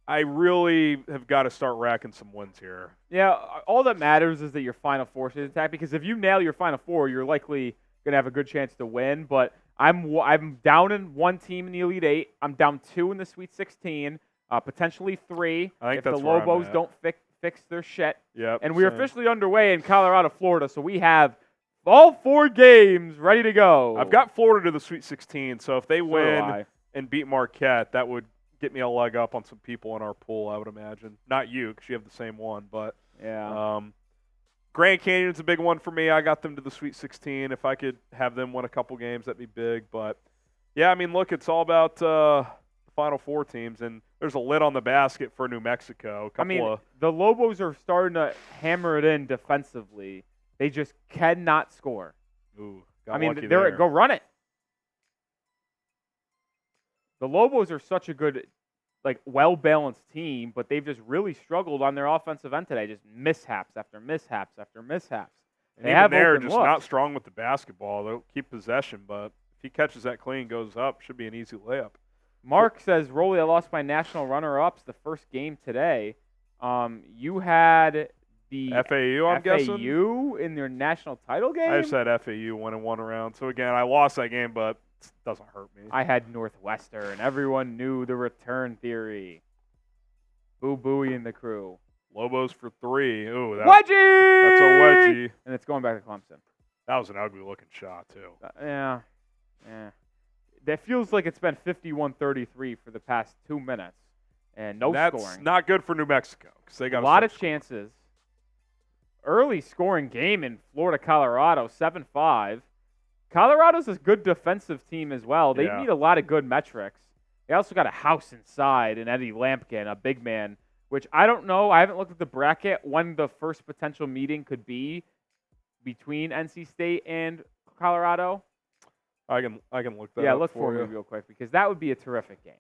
I really have got to start racking some wins here. Yeah, all that matters is that your Final Four is intact, because if you nail your Final Four, you're likely going to have a good chance to win. But I'm down in one team in the Elite Eight. I'm down 2 in the Sweet 16, potentially 3 I think if that's the where I'm Lobos at. don't fix their shit. Yep, And we're same. officially underway in Colorado, Florida, so we have all 4 games ready to go. I've got Florida to the Sweet 16, so if they So do win I. and beat Marquette, that would get me a leg up on some people in our pool, I would imagine. Not you, because you have the same one, but Yeah. Grand Canyon's a big one for me. I got them to the Sweet 16. If I could have them win a couple games, that'd be big. But, yeah, I mean, look, it's all about the Final Four teams, and there's a lid on the basket for New Mexico. The Lobos are starting to hammer it in defensively. They just cannot score. Ooh, Go run it. The Lobos are such a good, well-balanced team, but they've just really struggled on their offensive end today. Just mishaps after mishaps after mishaps. And They even have they're open just looks. not strong with the basketball. They'll keep possession, but if he catches that clean, goes up, should be an easy layup. Mark says, Rolly, I lost my national runner-ups the first game today. You had the FAU, I'm guessing? FAU in their national title game? I just had FAU winning one round. So, again, I lost that game, but it doesn't hurt me. I had Northwestern. Everyone knew the return theory. Boo Booey and the crew. Lobos for 3. Ooh, Wedgie! that's a wedgie. And it's going back to Clemson. That was an ugly-looking shot, too. Yeah. That feels like it's been 51-33 for the past 2 minutes. And no That's scoring. not good for New Mexico, because they got A lot of chances. Early scoring game in Florida, Colorado, 7-5. Colorado's a good defensive team as well. They Yeah. need a lot of good metrics. They also got a house inside and Eddie Lampkin, a big man, which I don't know. I haven't looked at the bracket when the first potential meeting could be between NC State and Colorado. I can look that Yeah, up look for for me you. real quick, because that would be a terrific game.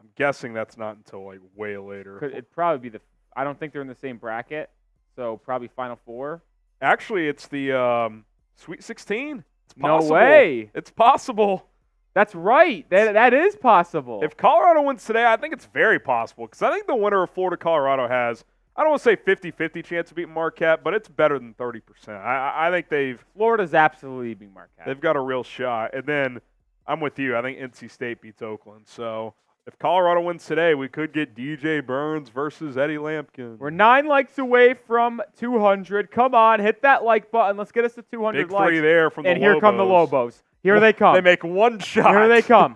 I'm guessing that's not until way later. It'd probably be I don't think they're in the same bracket, so probably Final Four. Actually, it's the Sweet 16. It's No possible. way. It's possible. That's right. That is possible. If Colorado wins today, I think it's very possible, because I think the winner of Florida-Colorado has, I don't want to say 50-50 chance of beating Marquette, but it's better than 30%. I think Florida's absolutely beating Marquette. they've got a real shot. And then I'm with you. I think NC State beats Oakland. So if Colorado wins today, we could get DJ Burns versus Eddie Lampkin. We're 9 likes away from 200. Come on, hit that like button. Let's get us to 200 Big likes. three there from the And here come the Lobos. Here they come. They make one shot. Here they come.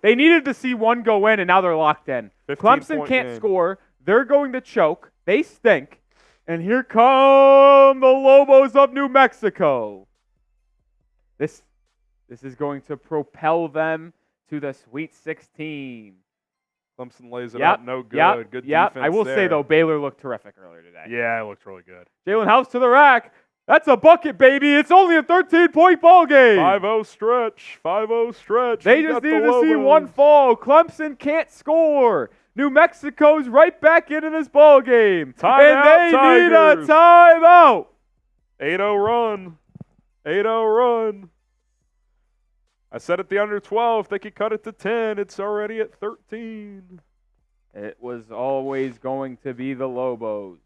They needed to see one go in, and now they're locked in. 15-point Clemson can't game. score. They're going to choke. They stink. And here come the Lobos of New Mexico. This is going to propel them to the Sweet 16. Clemson lays it Yep, up. No good. Yep, Good yep. defense I will there. say, though, Baylor looked terrific earlier today. Yeah, it looked really good. Jalen House to the rack. That's a bucket, baby. It's only a 13-point ball game. 5-0 stretch. 5-0 stretch. They We just got the needed to see Lobos. one fall. Clemson can't score. New Mexico's right back into this ball game. Timeout, and they need a Tigers. timeout. 8-0 run. 8-0 run. I said at the under 12, they could cut it to 10. It's already at 13. It was always going to be the Lobos.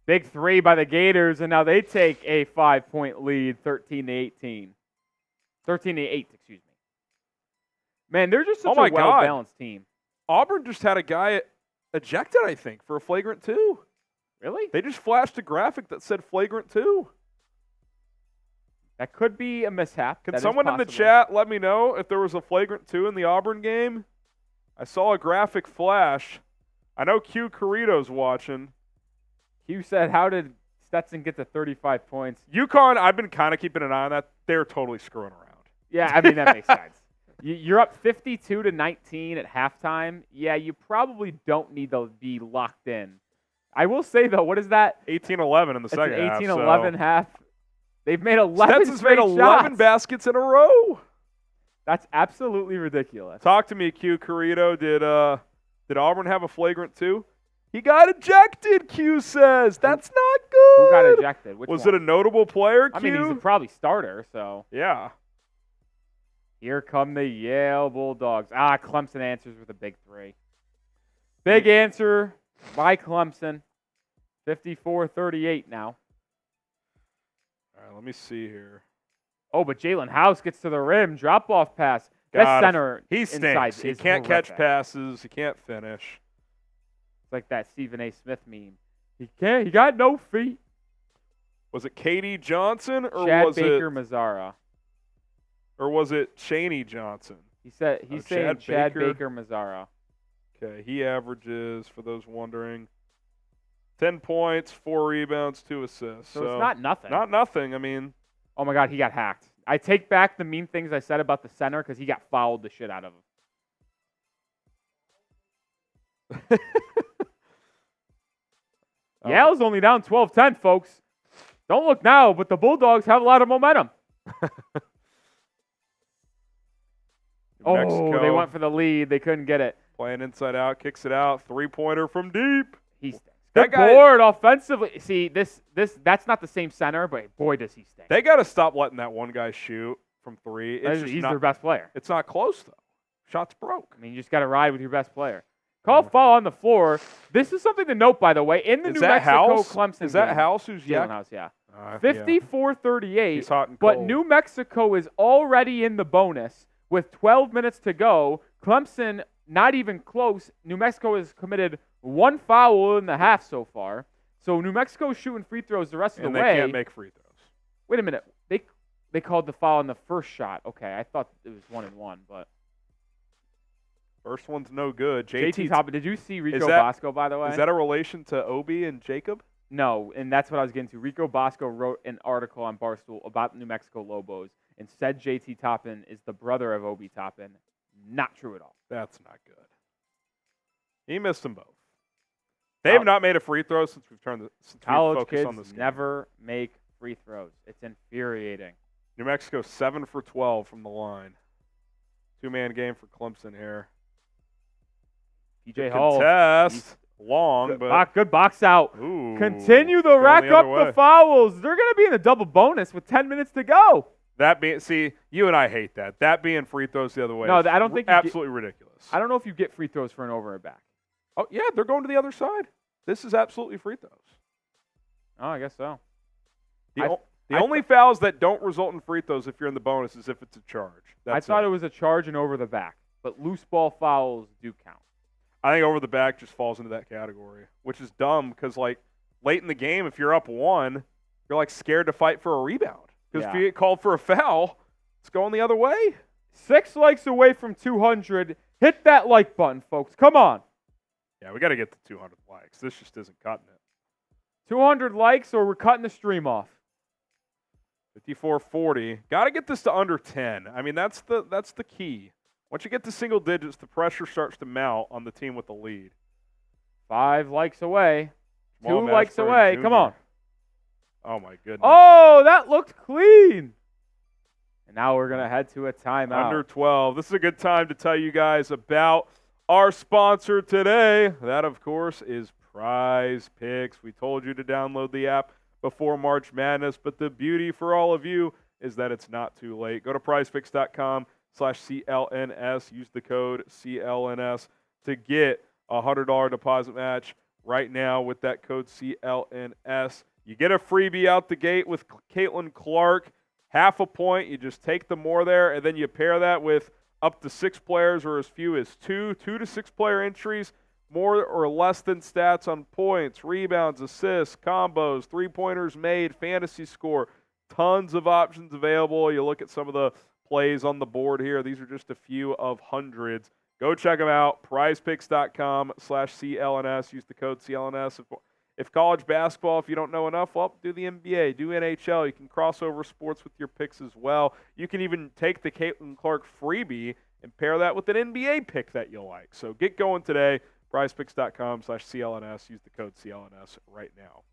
Big 3 by the Gators, and now they take a 5-point lead, 13-18. 13-8, excuse me. Man, they're just such Oh my a God. well-balanced team. Auburn just had a guy ejected, I think, for a flagrant 2. Really? They just flashed a graphic that said flagrant 2. That could be a mishap. Can That is someone in the possible. chat let me know if there was a flagrant 2 in the Auburn game? I saw a graphic flash. I know Q Carrito's watching. Hugh said, how did Stetson get to 35 points? UConn, I've been kind of keeping an eye on that. They're totally screwing around. Yeah, I mean, that makes sense. You're up 52-19 at halftime. Yeah, you probably don't need to be locked in. I will say, though, what is that? 18-11 in the It's second an half. 18-11 half. They've made 11 Stetson's straight made 11 shots. baskets in a row. That's absolutely ridiculous. Talk to me, Q Carrito. Did Auburn have a flagrant too? He got ejected, Q says. That's not good. Who got ejected? Which Was one? it a notable player, Q? I mean, he's a probably starter, so. Yeah. Here come the Yale Bulldogs. Clemson answers with a big 3. Big answer by Clemson. 54-38 now. All right, let me see here. Oh, but Jalen House gets to the rim. Drop-off pass. God, That center He inside stinks. He is can't catch horrific. passes. He can't finish. It's like that Stephen A. Smith meme. He can't. He got no feet. Was it Katie Johnson or Chad was Baker it Mazzara. or was it Cheney Johnson? He's saying Chad Baker Mazzara. Okay, he averages, for those wondering, 10 points, 4 rebounds, 2 assists. So it's not nothing. Not nothing. I mean, Oh my God, he got hacked. I take back the mean things I said about the center because he got fouled the shit out of him. Yale's only down 12-10, folks. Don't look now, but the Bulldogs have a lot of momentum. Oh, Mexico they went for the lead. They couldn't get it. playing inside out, kicks it out, 3-pointer from deep. He stinks. That Good guy- board offensively. See, that's not the same center, but boy, does he stink. They got to stop letting that one guy shoot from 3. It's just He's not, their best player. It's not close, though. Shots broke. I mean, you just got to ride with your best player. Call foul on the floor. This is something to note, by the way. In the Is New that Mexico House? Clemson Is that game, House who's Jalen House, yeah. Yeah. 54-38. He's hot and But cold. New Mexico is already in the bonus with 12 minutes to go. Clemson, not even close. New Mexico has committed 1 foul in the half so far. So New Mexico's shooting free throws the rest of and the they way. can't make free throws. Wait a minute. They called the foul on the first shot. Okay, I thought it was 1-1, but First one's no good. JT Top. Did you see Rico that- Bosco, by the way? Is that a relation to Obi and Jacob? No, and that's what I was getting to. Rico Bosco wrote an article on Barstool about the New Mexico Lobos and said JT Toppin is the brother of Obi Toppin. Not true at all. That's not good. He missed them both. They have not made a free throw since we've College focused kids on this game. never make free throws. It's infuriating. New Mexico 7 for 12 from the line. 2-man game for Clemson here. PJ Hall. Contest. Long, but Good box out. ooh, Continue it's to going rack the up other way. the fouls. They're going to be in a double bonus with 10 minutes to go. That being, see, you and I hate that. That being free throws the other way. No, is I don't think you get- absolutely ridiculous. I don't know if you get free throws for an over and back. Oh yeah, they're going to the other side. This is absolutely free throws. Oh, I guess so. The I only fouls that don't result in free throws if you're in the bonus is if it's a charge. I thought it was a charge and over the back, but loose ball fouls do count. I think over the back just falls into that category, which is dumb because, like, late in the game, if you're up 1, you're, like, scared to fight for a rebound. Because if Yeah. you get called for a foul, it's going the other way. 6 likes away from 200. Hit that like button, folks. Come on. Yeah, we got to get to 200 likes. This just isn't cutting it. 200 likes or we're cutting the stream off. 54-40. Got to get this to under 10. I mean, that's the key. Once you get to single digits, the pressure starts to mount on the team with the lead. 5 likes away. Jamal 2 likes Mashburn away. Jr. Come on. Oh, my goodness. Oh, that looked clean. And now we're going to head to a timeout. Under 12. This is a good time to tell you guys about our sponsor today. That, of course, is Prize Picks. We told you to download the app before March Madness, but the beauty for all of you is that it's not too late. Go to prizepicks.com/CLNS. Use the code CLNS to get a $100 deposit match right now with that code CLNS. You get a freebie out the gate with Caitlin Clark, half a point. You just take the more there, and then you pair that with up to 6 players or as few as 2 to 6 player entries, more or less than stats on points, rebounds, assists, combos, 3-pointers made, fantasy score. Tons of options available. You look at some of the plays on the board here. These are just a few of hundreds. Go check them out. prizepicks.com/CLNS. Use the code CLNS. If college basketball, if you don't know enough, well, do the NBA, do NHL. You can cross over sports with your picks as well. You can even take the Caitlin Clark freebie and pair that with an NBA pick that you like. So get going today. prizepicks.com/CLNS. Use the code CLNS right now.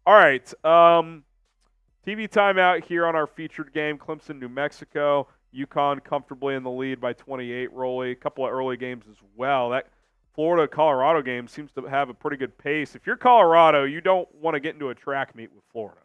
All right. TV timeout here on our featured game, Clemson, New Mexico. UConn comfortably in the lead by 28, Rolly. A couple of early games as well. That Florida-Colorado game seems to have a pretty good pace. If you're Colorado, you don't want to get into a track meet with Florida.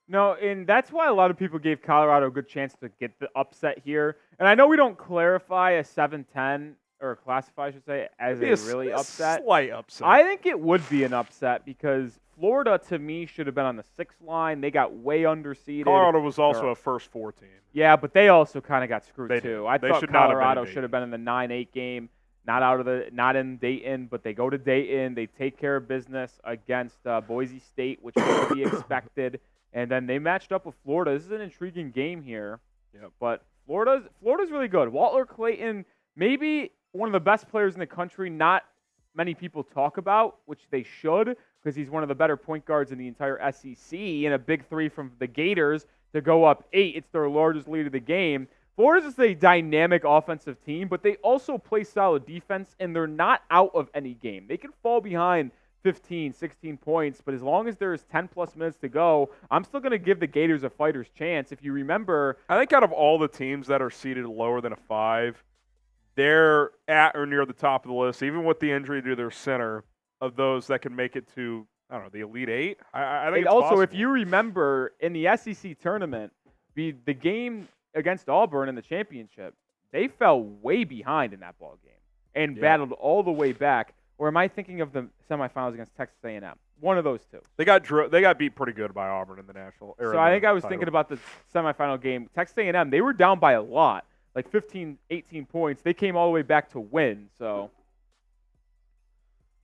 No, and that's why a lot of people gave Colorado a good chance to get the upset here. And I know we don't clarify a 7-10, or classify, I should say, as a really upset. Slight upset. I think it would be an upset because Florida, to me, should have been on the 6th line. They got way underseeded. Colorado was also a first 4 team. Yeah, but they also kind of got screwed They too. did. I They thought should not have been Colorado in should have been in the 9-8 game, not in Dayton, but they go to Dayton. They take care of business against Boise State, which was to be expected, and then they matched up with Florida. This is an intriguing game here. Yep. But Florida's really good. Walter Clayton, maybe one of the best players in the country. Not many people talk about, which they should, because he's one of the better point guards in the entire SEC, and a big 3 from the Gators to go up 8. It's their largest lead of the game. Florida's just a dynamic offensive team, but they also play solid defense, and they're not out of any game. They can fall behind 15, 16 points, but as long as there's 10-plus minutes to go, I'm still going to give the Gators a fighter's chance. If you remember, I think out of all the teams that are seeded lower than a 5, they're at or near the top of the list, even with the injury to their center, of those that can make it to, I don't know, the Elite 8. I think and it's also, possible. if you remember, in the SEC tournament, the game against Auburn in the championship, they fell way behind in that ball game and battled all the way back. Or am I thinking of the semifinals against Texas A&M? One of those two. They got beat pretty good by Auburn in the national. So I think I was thinking about the semifinal game. Texas A&M, they were down by a lot, like 15, 18 points. They came all the way back to win. So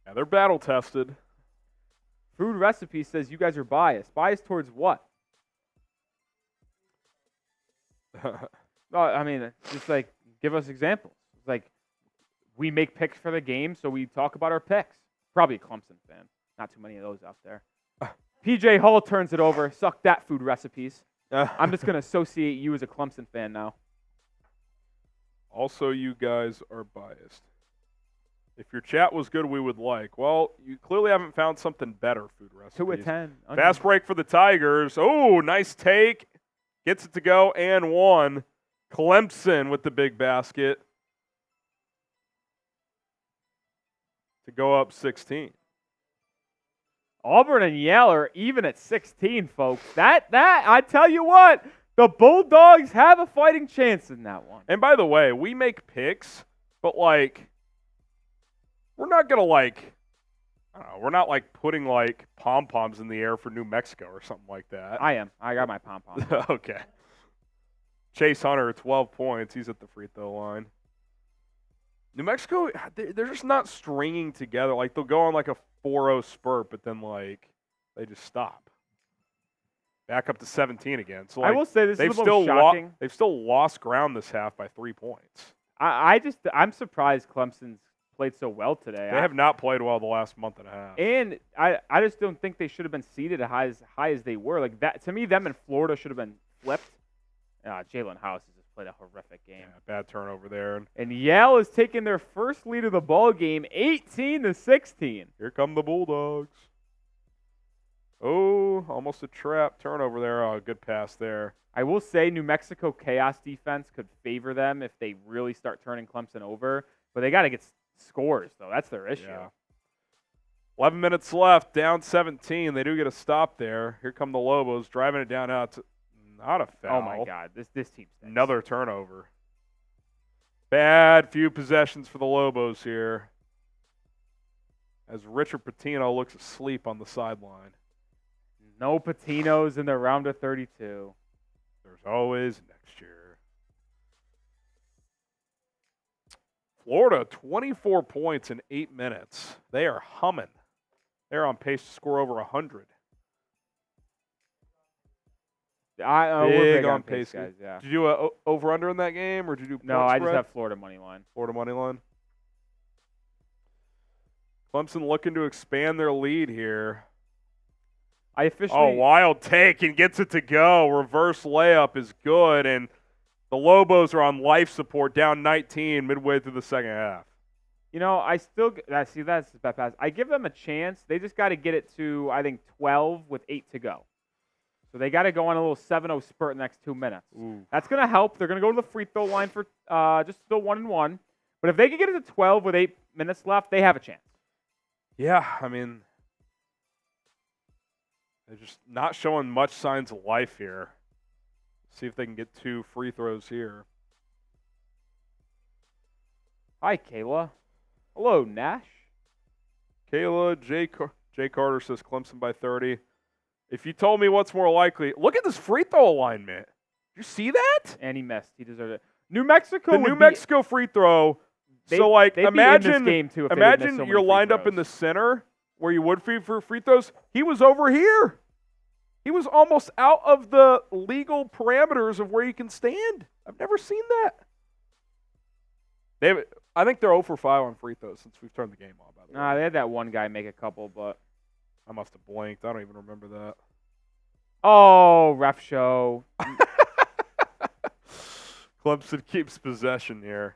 yeah, they're battle tested. Food Recipe says you guys are biased. Biased towards what? I mean, just like give us examples. Like we make picks for the game, so we talk about our picks. Probably a Clemson fan. Not too many of those out there. PJ Hull turns it over. Suck that, Food Recipes. I'm just going to associate you as a Clemson fan now. Also, you guys are biased. If your chat was good, we would like. Well, you clearly haven't found something better, Food Recipes. 2 of 10. Fast break for the Tigers. Oh, nice take. Gets it to go and 1. Clemson with the big basket to go up 16. Auburn and Yale are even at 16, folks. That I tell you what, the Bulldogs have a fighting chance in that one. And by the way, we make picks, but like we're not gonna like I don't know, we're not like putting like pom-poms in the air for New Mexico or something like that. I am. I got my pom-pom. Okay. Chase Hunter, 12 points. He's at the free throw line. New Mexico, they're just not stringing together. Like, they'll go on like a 4-0 spurt, but then, like, they just stop. Back up to 17 again. So, like, I will say this is the most shocking. They've still lost ground this half by 3 points. I'm surprised Clemson's played so well today. They have not played well the last month and a half. And I just don't think they should have been seeded as high as they were. Like that, to me, them and Florida should have been flipped. Jalen House has just played a horrific game. Yeah, bad turnover there. And Yale is taking their first lead of the ball game, 18-16. Here come the Bulldogs. Oh, almost a trap turnover there. Oh, good pass there. I will say New Mexico chaos defense could favor them if they really start turning Clemson over. But they got to get scores, though. That's their issue. Yeah. 11 minutes left, down 17. They do get a stop there. Here come the Lobos, driving it down out to not a foul. Oh, my God. This team stinks. Another turnover. Bad few possessions for the Lobos here. As Richard Pitino looks asleep on the sideline. No Patinos in the round of 32. There's always next year. Florida, 24 points in 8 minutes. They are humming. They're on pace to score over 100. We're Big on pace, guys. Yeah. Did you do a over-under in that game, or did you do No, I just have Florida money line. Florida money line. Clemson looking to expand their lead here. I officially. Oh, wild take and gets it to go. Reverse layup is good, and the Lobos are on life support, down 19 midway through the second half. I still that's the best pass. I give them a chance. They just got to get it to, I think, 12 with 8 to go. So they got to go on a little 7-0 spurt in the next 2 minutes. Ooh. That's going to help. They're going to go to the free throw line for just still 1-1. But if they can get it to 12 with 8 minutes left, they have a chance. Yeah, I mean, they're just not showing much signs of life here. See if they can get 2 free throws here. Hi, Kayla. Hello, Nash. Kayla, Jay Carter says Clemson by 30. If you told me what's more likely, look at this free throw alignment. Did you see that? And he missed. He deserved it. New Mexico. The New Mexico free throw. So, like, they'd imagine, be in this game too if they didn't miss so imagine many you're free lined up throws. in the center where you would for free throws. He was over here. He was almost out of the legal parameters of where you can stand. I've never seen that. I think they're 0 for 5 on free throws since we've turned the game on, by the way. Nah, they had that one guy make a couple, but. I must have blinked. I don't even remember that. Oh, ref show. Clemson keeps possession here.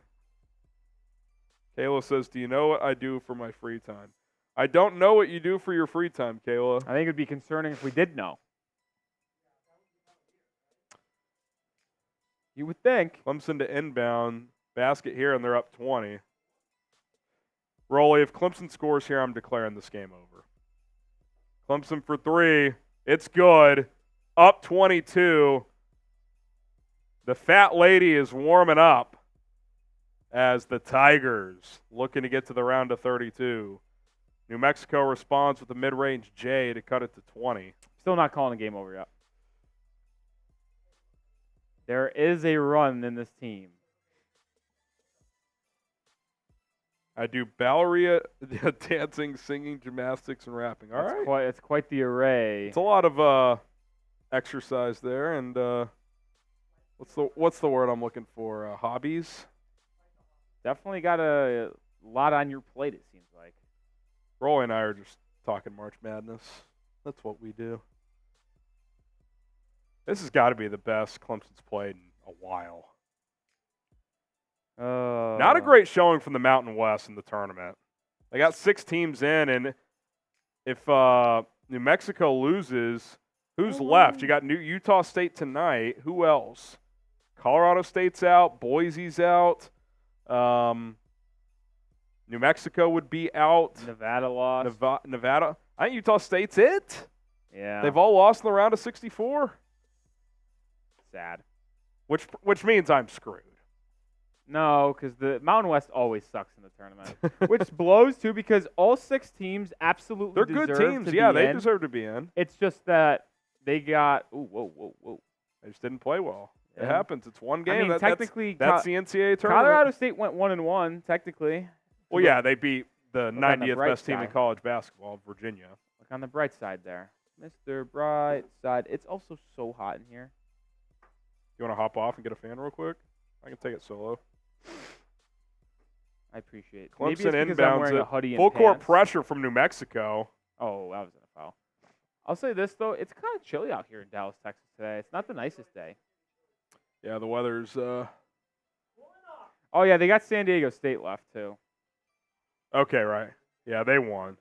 Kayla says, do you know what I do for my free time? I don't know what you do for your free time, Kayla. I think it would be concerning if we did know. You would think. Clemson to inbound. Basket here, and they're up 20. Rolly, if Clemson scores here, I'm declaring this game over. Clemson for 3. It's good. Up 22. The fat lady is warming up as the Tigers looking to get to the round of 32. New Mexico responds with a mid-range J to cut it to 20. Still not calling the game over yet. There is a run in this team. I do ballerina, dancing, singing, gymnastics, and rapping. All right. It's quite the array. It's a lot of exercise there, and what's the word I'm looking for? Hobbies. Definitely got a lot on your plate, it seems like. Rolly and I are just talking March Madness. That's what we do. This has got to be the best Clemson's played in a while. Not a great showing from the Mountain West in the tournament. They got 6 teams in, and if New Mexico loses, who's left? You got Utah State tonight. Who else? Colorado State's out. Boise's out. New Mexico would be out. Nevada lost. Nevada. I think Utah State's it. Yeah. They've all lost in the round of 64. Sad. Which means I'm screwed. No, because the Mountain West always sucks in the tournament, which blows too because all 6 teams absolutely They're deserve good teams. to Yeah, be they in. deserve to be in. It's just that they got whoa. They just didn't play well. It Yeah. happens. It's one game. I mean, technically, that's the NCAA tournament. Colorado State went 1-1 technically. Well, yeah, they beat the Look on the 90th bright best team in side. college basketball, Virginia. Look on the bright side there, Mr. Brightside. It's also so hot in here. You want to hop off and get a fan real quick? I can take it solo. I appreciate it. Clemson Maybe it's because I'm wearing inbounds a hoodie it. and Full court pants. pressure from New Mexico. Oh, that was a foul. I'll say this though, it's kind of chilly out here in Dallas, Texas today. It's not the nicest day. Yeah, the weather's Oh yeah, they got San Diego State left too. okay, right. Yeah, they won.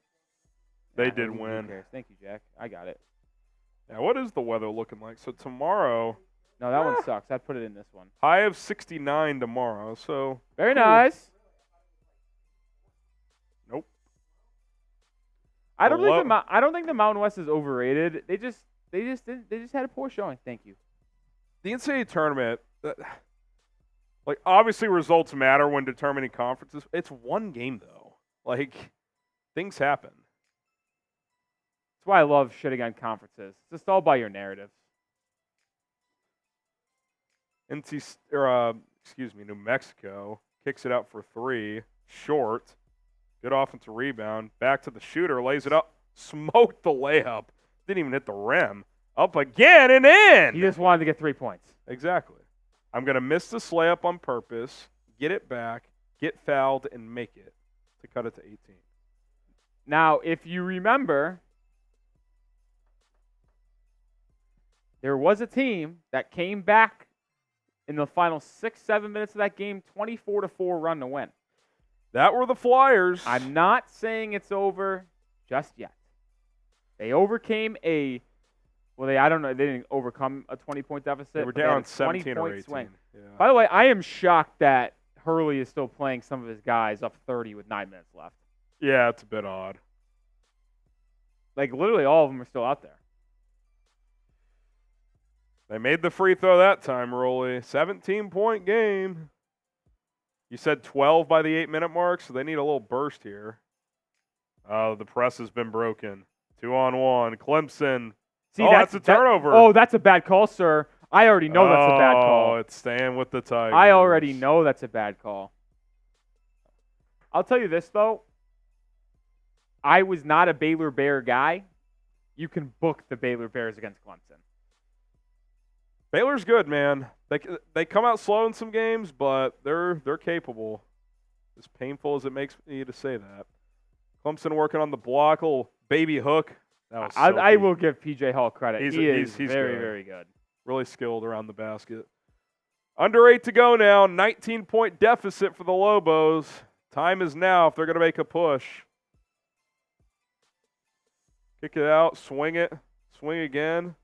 They Yeah, did who win. cares? Thank you, Jack. I got it. Yeah, what is the weather looking like? So tomorrow, No, that one sucks. I'd put it in this one. high of 69 tomorrow. So Very cool. nice. Nope. I don't Hello? think the Mountain West is overrated. They just had a poor showing. Thank you. The NCAA tournament, like obviously results matter when determining conferences. It's one game though. Like things happen. That's why I love shitting on conferences. It's just all by your narrative. New Mexico kicks it out for 3, short. Good offensive rebound. Back to the shooter, lays it up, smoked the layup. Didn't even hit the rim. Up again and in. He just wanted to get 3 points. Exactly. I'm going to miss this layup on purpose, get it back, get fouled, and make it to cut it to 18. Now, if you remember, there was a team that came back in the final 6-7 minutes of that game, 24-4 run to win. That were the Flyers. I'm not saying it's over just yet. They overcame I don't know. They didn't overcome a 20-point deficit. They were but had down a 17 or 18. swing. Yeah. By the way, I am shocked that Hurley is still playing some of his guys up 30 with 9 minutes left. Yeah, it's a bit odd. Like, literally all of them are still out there. They made the free throw that time, Rolly. 17-point game. You said 12 by the 8-minute mark, so they need a little burst here. Oh, the press has been broken. 2-on-1. Clemson. See, that's a turnover. That's a bad call, sir. I already know that's a bad call. Oh, it's staying with the Tigers. I already know that's a bad call. I'll tell you this, though. I was not a Baylor Bear guy. You can book the Baylor Bears against Clemson. Baylor's good, man. They come out slow in some games, but they're capable. As painful as it makes me to say that. Clemson working on the block, little baby hook. That was I will give PJ Hall credit. He's very, good. very good. Really skilled around the basket. Under 8 to go now. 19-point deficit for the Lobos. Time is now if they're going to make a push. Kick it out, swing it, swing again.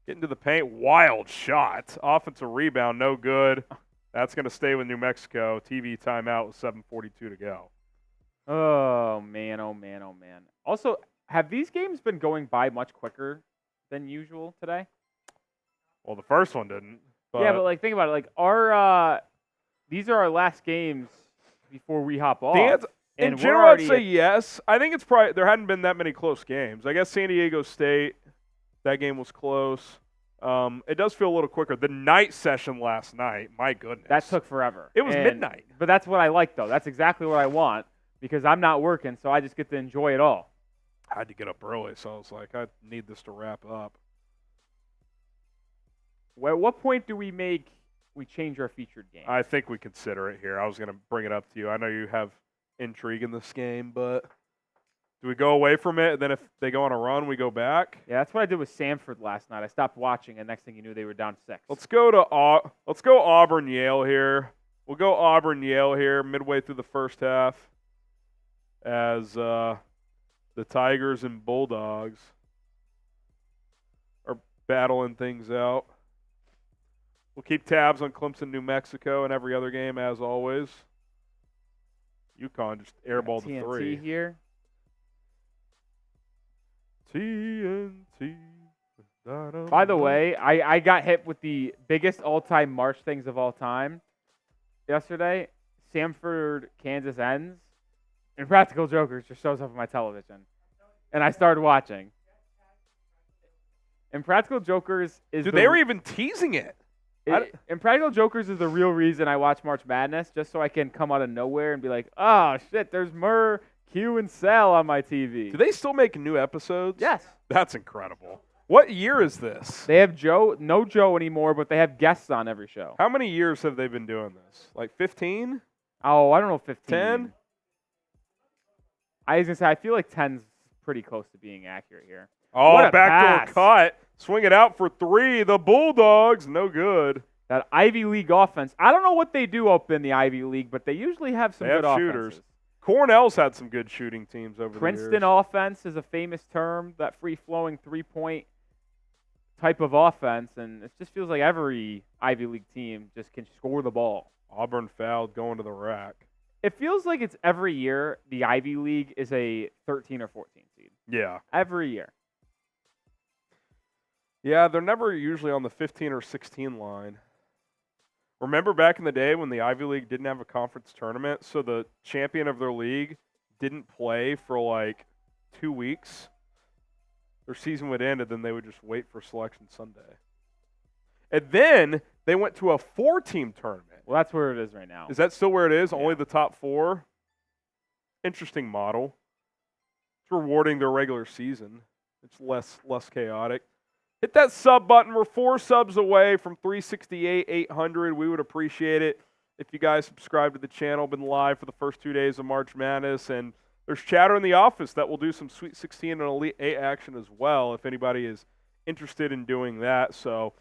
Get into the paint, wild shot. Offensive rebound, no good. That's going to stay with New Mexico. TV timeout with 7:42 to go. Oh, man, oh, man, oh, man. Also, have these games been going by much quicker than usual today? Well, the first one didn't. Yeah, but like think about it. Like these are our last games before we hop off. In general, I'd say yes. I think it's probably there hadn't been that many close games. I guess San Diego State, that game was close. It does feel a little quicker. The night session last night, my goodness. That took forever. It was midnight. But that's what I like, though. That's exactly what I want because I'm not working, so I just get to enjoy it all. I had to get up early, so I was like, I need this to wrap up. At what point do we change our featured game? I think we consider it here. I was going to bring it up to you. I know you have intrigue in this game, but do we go away from it, and then if they go on a run, we go back? Yeah, that's what I did with Samford last night. I stopped watching, and next thing you knew, they were down 6. Let's go Auburn Yale here. We'll go Auburn Yale here midway through the first half as the Tigers and Bulldogs are battling things out. We'll keep tabs on Clemson, New Mexico, and every other game as always. UConn just airballed the 3 here. TNT. By the way, I got hit with the biggest all-time March things of all time yesterday. Samford, Kansas ends. And Practical Jokers just shows up on my television. And I started watching. And Practical Jokers is they were even teasing it. And Practical Jokers is the real reason I watch March Madness, just so I can come out of nowhere and be like, oh, shit, there's Murr, Q, and Sal on my TV. Do they still make new episodes? Yes. That's incredible. What year is this? They have no Joe anymore, but they have guests on every show. How many years have they been doing this? Like 15? Oh, I don't know, 15. 10? I was going to say, I feel like 10's pretty close to being accurate here. Oh, backdoor cut. Swing it out for 3. The Bulldogs, no good. That Ivy League offense. I don't know what they do up in the Ivy League, but they usually have some good shooters. Offenses. Cornell's had some good shooting teams over the years. Princeton offense is a famous term, that free-flowing three-point type of offense, and it just feels like every Ivy League team just can score the ball. Auburn fouled going to the rack. It feels like it's every year the Ivy League is a 13 or 14 seed. Yeah. Every year. Yeah, they're never usually on the 15 or 16 line. Remember back in the day when the Ivy League didn't have a conference tournament, so the champion of their league didn't play for like 2 weeks? Their season would end, and then they would just wait for Selection Sunday. And then they went to a 4-team tournament. Well, that's where it is right now. Is that still where it is? Yeah. Only the top 4? Interesting model. It's rewarding their regular season. It's less chaotic. Hit that sub button. We're 4 subs away from 368, 800. We would appreciate it if you guys subscribe to the channel. Been live for the first 2 days of March Madness, and there's chatter in the office that will do some Sweet 16 and Elite 8 action as well if anybody is interested in doing that. So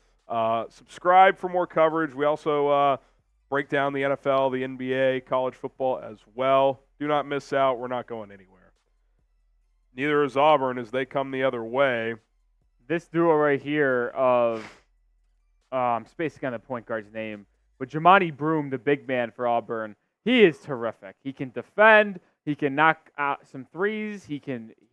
subscribe for more coverage. We also break down the NFL, the NBA, college football as well. Do not miss out. We're not going anywhere. Neither is Auburn as they come the other way. This duo right here of spacing on the point guard's name, but Jamani Broom, the big man for Auburn, he is terrific. He can defend. He can knock out some threes. He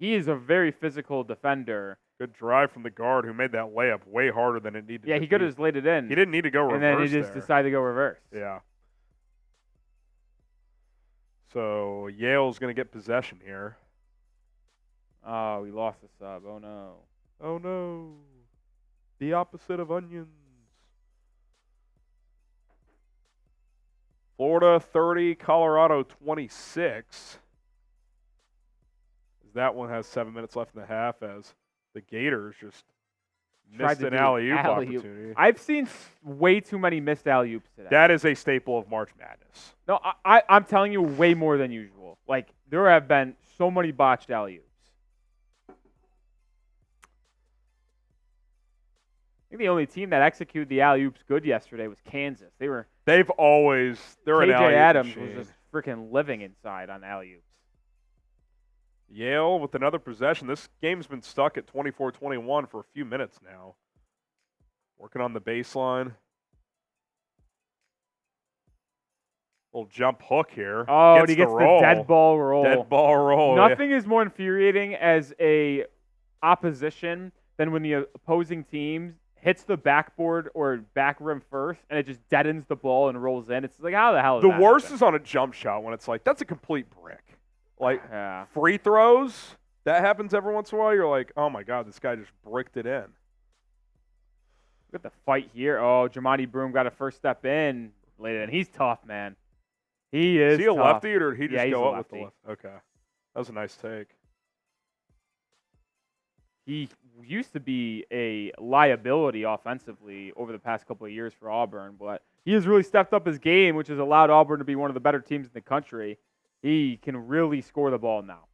is a very physical defender. Good drive from the guard who made that layup way harder than it needed to be. Yeah, he could have just laid it in. He didn't need to go reverse. And then he just decided to go reverse. Yeah. So Yale's going to get possession here. Oh, we lost the sub. Oh, no. Oh, no. The opposite of onions. Florida 30, Colorado 26. That one has 7 minutes left in the half as the Gators just missed an alley-oop opportunity. I've seen way too many missed alley-oops today. That is a staple of March Madness. No, I'm telling you, way more than usual. Like, there have been so many botched alley-oops. I think the only team that executed the alley-oops good yesterday was Kansas. They're an KJ alley-oop Adams machine. was just freaking living inside on alley-oops. Yale with another possession. This game's been stuck at 24-21 for a few minutes now. Working on the baseline. Little jump hook here. Oh, he gets the dead ball roll. Dead ball roll. Nothing is more infuriating as a opposition than when the opposing team hits the backboard or back rim first, and it just deadens the ball and rolls in. It's like, how the hell is The that worst happen? is on a jump shot when it's like, that's a complete brick. Like, Yeah. free throws, that happens every once in a while. You're like, oh, my God, this guy just bricked it in. Look at the fight here. Oh, Jamani Broom got a first step in. Later, and he's tough, man. He is Is he a tough. lefty, or did he just Yeah, he's go a up with the lefty. left? Okay. That was a nice take. He used to be a liability offensively over the past couple of years for Auburn, but he has really stepped up his game, which has allowed Auburn to be one of the better teams in the country. He can really score the ball now.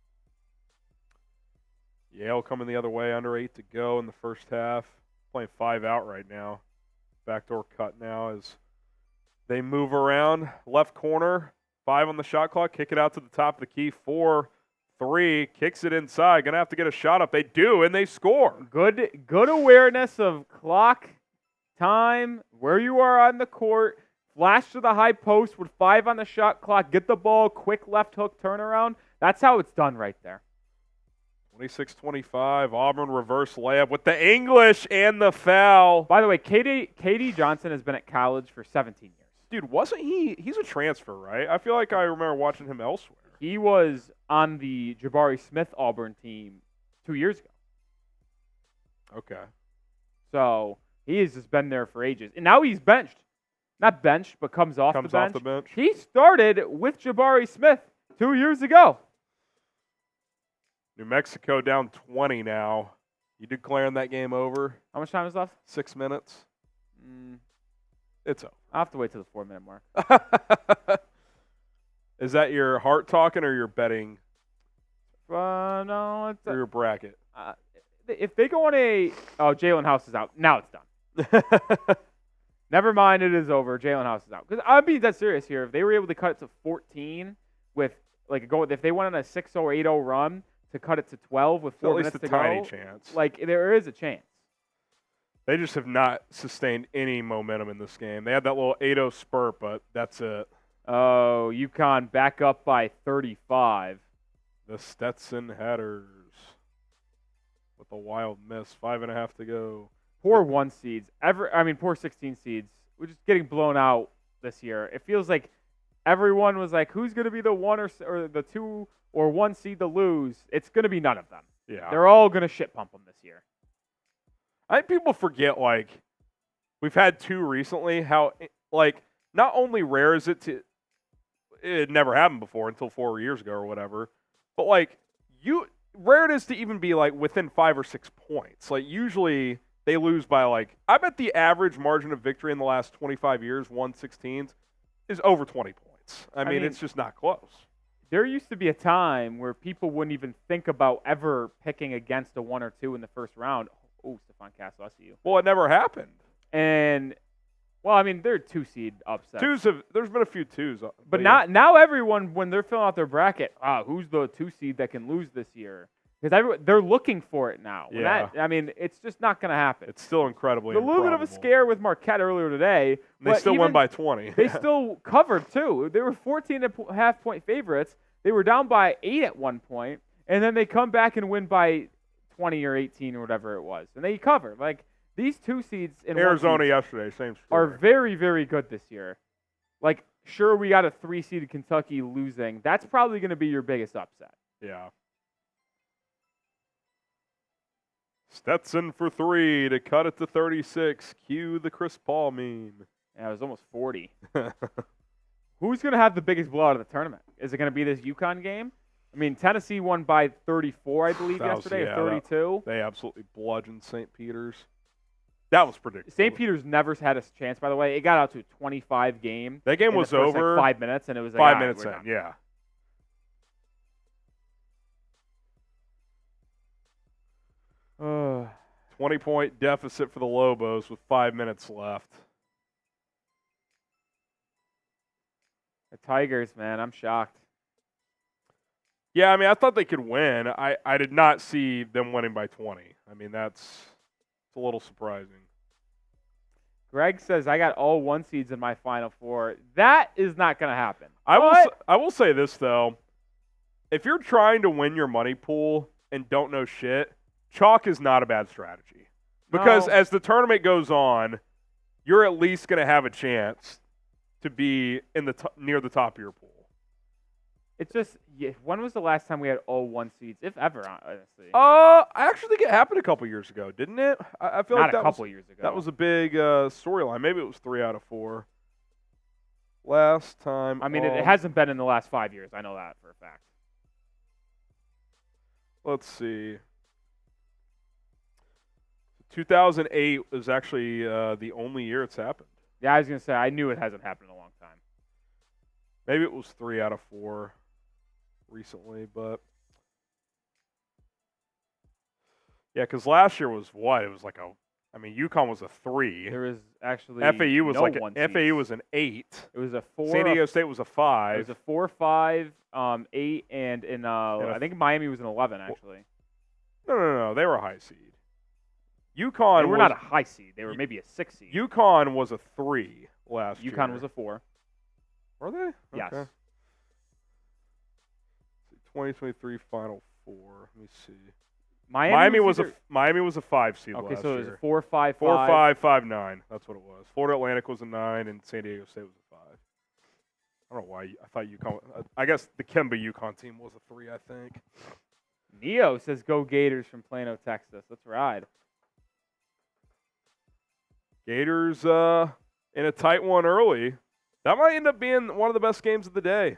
Yale coming the other way, under 8 to go in the first half. Playing 5 out right now. Backdoor cut now as they move around. Left corner, 5 on the shot clock. Kick it out to the top of the key. 4-3. Kicks it inside. Going to have to get a shot up. They do, and they score. Good awareness of clock, time, where you are on the court. Flash to the high post with 5 on the shot clock. Get the ball, quick left hook turnaround. That's how it's done right there. 26-25. Auburn reverse layup with the English and the foul. By the way, KD Johnson has been at college for 17 years. Dude, wasn't he's a transfer, right? I feel like I remember watching him elsewhere. He was on the Jabari Smith Auburn team 2 years ago. Okay. So he has just been there for ages. And now he's benched. Not benched, but comes off the bench. He started with Jabari Smith 2 years ago. New Mexico down 20 now. You declaring that game over? How much time is left? 6 minutes. It's over. I'll have to wait till the 4-minute mark. Is that your heart talking or your betting No, it's or your bracket? if they go on Jalen House is out. Now it's done. Never mind, it is over. Jalen House is out. Because I'm being dead serious here. If they were able to cut it to 14 with if they went on a 6-0 or 8-0 run to cut it to 12 with 4 minutes to go, at least a tiny chance. like there is a chance. They just have not sustained any momentum in this game. They had that little 8-0 spurt, but that's it. Oh, UConn back up by 35. The Stetson Hatters with a wild miss. 5.5 to go. Poor 1 seeds. Poor 16 seeds. We're just getting blown out this year. It feels like everyone was like, who's going to be the 1 or the 2 or 1 seed to lose? It's going to be none of them. Yeah. They're all going to shit pump them this year. I think people forget, we've had 2 recently, how, not only rare is it to, it never happened before until 4 years ago or whatever, but, rare it is to even be, within 5 or 6 points. Usually they lose by, I bet the average margin of victory in the last 25 years, 1/16, is over 20 points. I mean, it's just not close. There used to be a time where people wouldn't even think about ever picking against a 1 or 2 in the first round. Oh, Stephon Castle, I see you. Well, it never happened. And Well, I mean, they're 2-seed upsets. There's been a few twos. But yeah. now everyone, when they're filling out their bracket, who's the 2-seed that can lose this year? Because they're looking for it now. Yeah. It's just not going to happen. It's still incredibly a little bit of a improbable. scare with Marquette earlier today. They still won by 20. They still covered, too. They were 14.5-point favorites. They were down by 8 at one point, and then they come back and win by 20 or 18 or whatever it was. And they cover. Like, these 2 seeds in Arizona 1 seeds yesterday, same story. are very, very good this year. Like, sure, we got a 3-seed Kentucky losing. That's probably going to be your biggest upset. Yeah. Stetson for 3 to cut it to 36. Cue the Chris Paul meme. Yeah, it was almost 40. Who's going to have the biggest blowout of the tournament? Is it going to be this UConn game? I mean, Tennessee won by 34, I believe, yesterday, or 32. They absolutely bludgeoned St. Peter's. That was predictable. St. Peter's never had a chance, by the way. It got out to a 25 game. That game was the first, over. 5 minutes, and it was like, 5 minutes we're in, done. yeah. Uh, 20-point deficit for the Lobos with 5 minutes left. the Tigers, man, I'm shocked. Yeah, I mean, I thought they could win. I did not see them winning by 20. I mean, it's a little surprising. Greg says, I got all 1 seeds in my Final Four. That is not going to happen. I will say this, though. If you're trying to win your money pool and don't know shit, chalk is not a bad strategy. Because No. as the tournament goes on, you're at least going to have a chance to be in the near the top of your pool. It's just, when was the last time we had all 1 seeds, if ever, honestly? I actually think it happened a couple years ago, didn't it? I feel Not like that a couple years ago. That was a big storyline. Maybe it was 3 out of 4. Last time. I mean, it hasn't been in the last 5 years. I know that for a fact. Let's see. 2008 is actually the only year it's happened. Yeah, I was going to say, I knew it hasn't happened in a long time. Maybe it was 3 out of 4 recently, but yeah, because last year was what? It was like UConn was a 3. There was actually FAU was no like one FAU seeds. was an 8. It was a 4. San Diego State was a 5. It was a 4, 5, 8, and I think Miami was an 11 actually. No. They were a high seed. UConn They were not a high seed. They were maybe a 6 seed. UConn was a 3 last year. UConn was a 4. Were they? Yes. Okay. 2023 Final Four. Let me see. Miami was a 5 seed okay, last so it was year. 4, 5, 5. 4, 5, 5, 9. That's what it was. Florida Atlantic was a 9, and San Diego State was a 5. I don't know why. I thought UConn. I guess the Kemba UConn team was a 3. I think. Neo says, "Go Gators from Plano, Texas. Let's ride." Gators in a tight one early. That might end up being one of the best games of the day.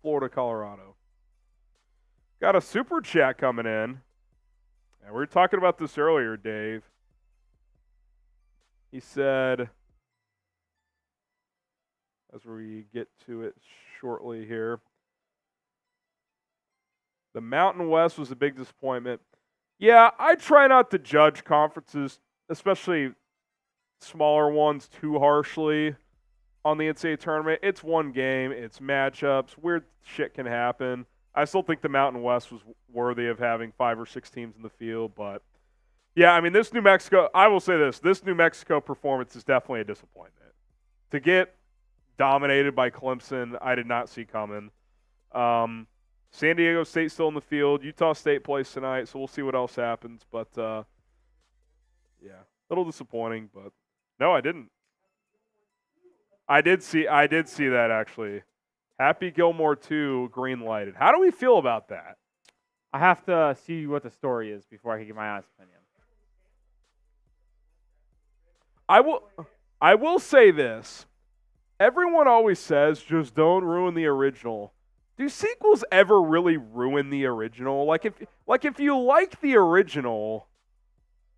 Florida, Colorado. Got a super chat coming in. And we were talking about this earlier, Dave. He said, as we get to it shortly here, the Mountain West was a big disappointment. Yeah, I try not to judge conferences, especially smaller ones, too harshly on the NCAA tournament. It's one game. It's matchups. Weird shit can happen. I still think the Mountain West was worthy of having 5 or 6 teams in the field. But, yeah, I mean, this New Mexico – I will say this New Mexico performance is definitely a disappointment. To get dominated by Clemson, I did not see coming. San Diego State still in the field. Utah State plays tonight, so we'll see what else happens. But, yeah, a little disappointing. But, no, I didn't. I did see that, actually. Happy Gilmore 2 green lighted. How do we feel about that? I have to see what the story is before I can give my honest opinion. I will say this. Everyone always says, just don't ruin the original. Do sequels ever really ruin the original? Like if you like the original,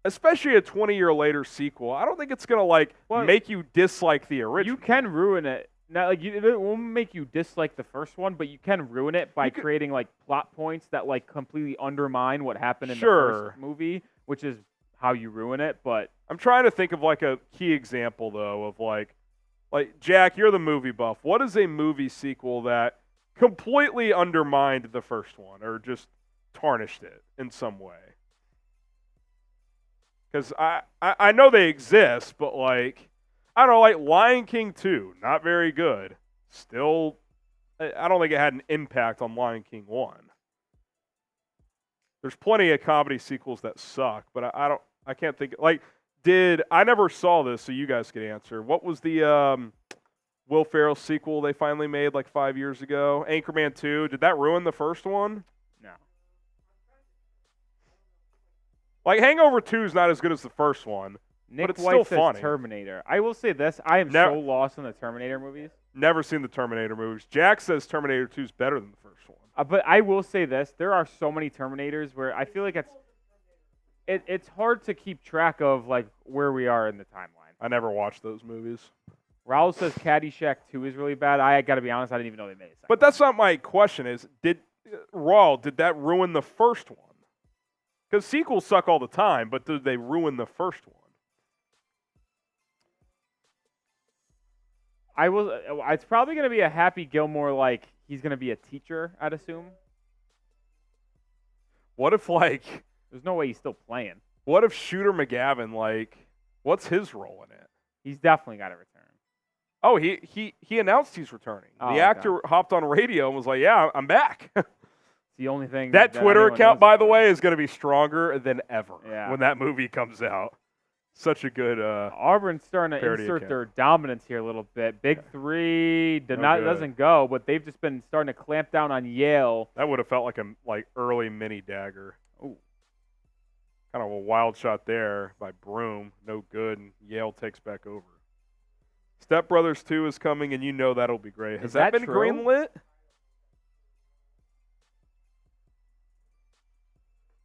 especially a 20-year later sequel, I don't think it's gonna make you dislike the original. You can ruin it. Now, it won't make you dislike the first one, but you can ruin it by creating plot points that completely undermine what happened in the first movie, which is how you ruin it. But I'm trying to think of a key example though of Like, Jack, you're the movie buff. What is a movie sequel that completely undermined the first one or just tarnished it in some way? Because I know they exist, but, like, I don't know, like Lion King 2, not very good. Still, I don't think it had an impact on Lion King 1. There's plenty of comedy sequels that suck, but I can't think. Like, I never saw this, so you guys could answer. What was the Will Ferrell sequel they finally made like 5 years ago? Anchorman 2. Did that ruin the first one? No. Like, Hangover 2 is not as good as the first one, but it's still White says funny. Terminator. I will say this. I am so lost in the Terminator movies. Never seen the Terminator movies. Jack says Terminator 2 is better than the first one. But I will say this. There are so many Terminators where I feel like it's hard to keep track of, like, where we are in the timeline. I never watched those movies. Raul says Caddyshack 2 is really bad. I got to be honest, I didn't even know they made it. But that's not my question. Did that ruin the first one? Because sequels suck all the time, but did they ruin the first one? It's probably going to be a Happy Gilmore, like, he's going to be a teacher, I'd assume. What if, like... There's no way he's still playing. What if Shooter McGavin, like, what's his role in it? He's definitely got to return. Oh, he announced he's returning. Oh, the actor hopped on radio and was like, yeah, I'm back. The only thing that Twitter anyone account, knows by about the way, is going to be stronger than ever when Yeah. that movie comes out. Such a good Auburn's starting to parody insert account. their dominance here a little bit. Big three No good. doesn't go, but they've just been starting to clamp down on Yale. That would have felt like a early mini dagger. Ooh. Kind of a wild shot there by Broom. No good, and Yale takes back over. Step Brothers 2 is coming, and you know that'll be great. Has that been true? greenlit?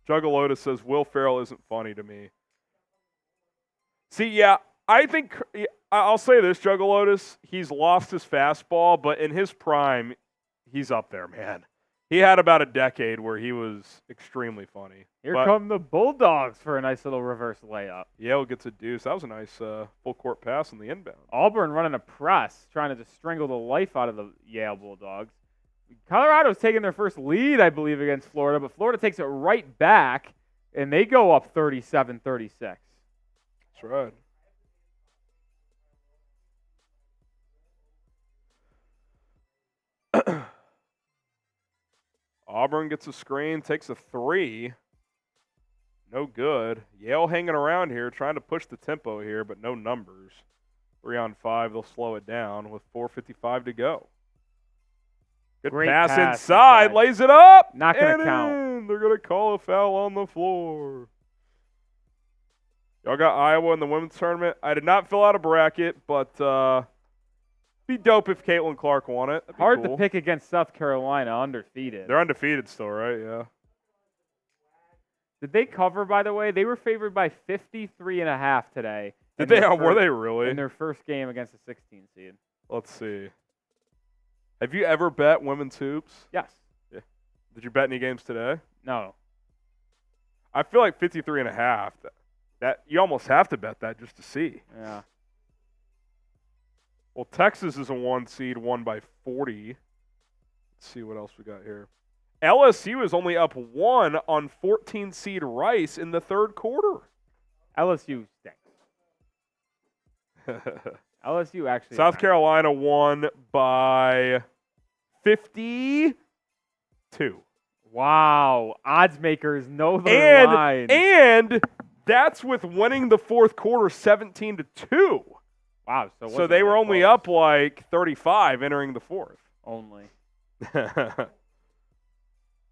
Juggalotus says, Will Ferrell isn't funny to me. See, yeah, I think, I'll say this, Juggalotus, he's lost his fastball, but in his prime, he's up there, man. He had about a decade where he was extremely funny. Here come the Bulldogs for a nice little reverse layup. Yale gets a deuce. That was a nice full court pass on the inbound. Auburn running a press, trying to just strangle the life out of the Yale Bulldogs. Colorado's taking their first lead, I believe, against Florida, but Florida takes it right back, and they go up 37-36. That's right. Auburn gets a screen, takes a three. No good. Yale hanging around here, trying to push the tempo here, but no numbers. 3 on 5, they'll slow it down with 4:55 to go. Good Great pass pass inside, inside. lays it up. Not going and to count. in. They're going to call a foul on the floor. Y'all got Iowa in the women's tournament. I did not fill out a bracket, but be dope if Caitlin Clark won it. That'd be Hard cool. to pick against South Carolina, undefeated. They're undefeated still, right? Yeah. Did they cover, by the way? They were favored by 53.5 today. Did they? Were they really? In their first game against the 16 seed. Let's see. Have you ever bet women's hoops? Yes. Yeah. Did you bet any games today? No. I feel like 53.5. That you almost have to bet that just to see. Yeah. Well, Texas is a 1 seed, won by 40. Let's see what else we got here. LSU is only up 1 on 14 seed Rice in the third quarter. LSU stinks. LSU actually. South Carolina won by 52. Wow. Odds makers know the line. And that's with winning the fourth quarter 17-2. Wow. So they were only up like 35 entering the fourth. Only.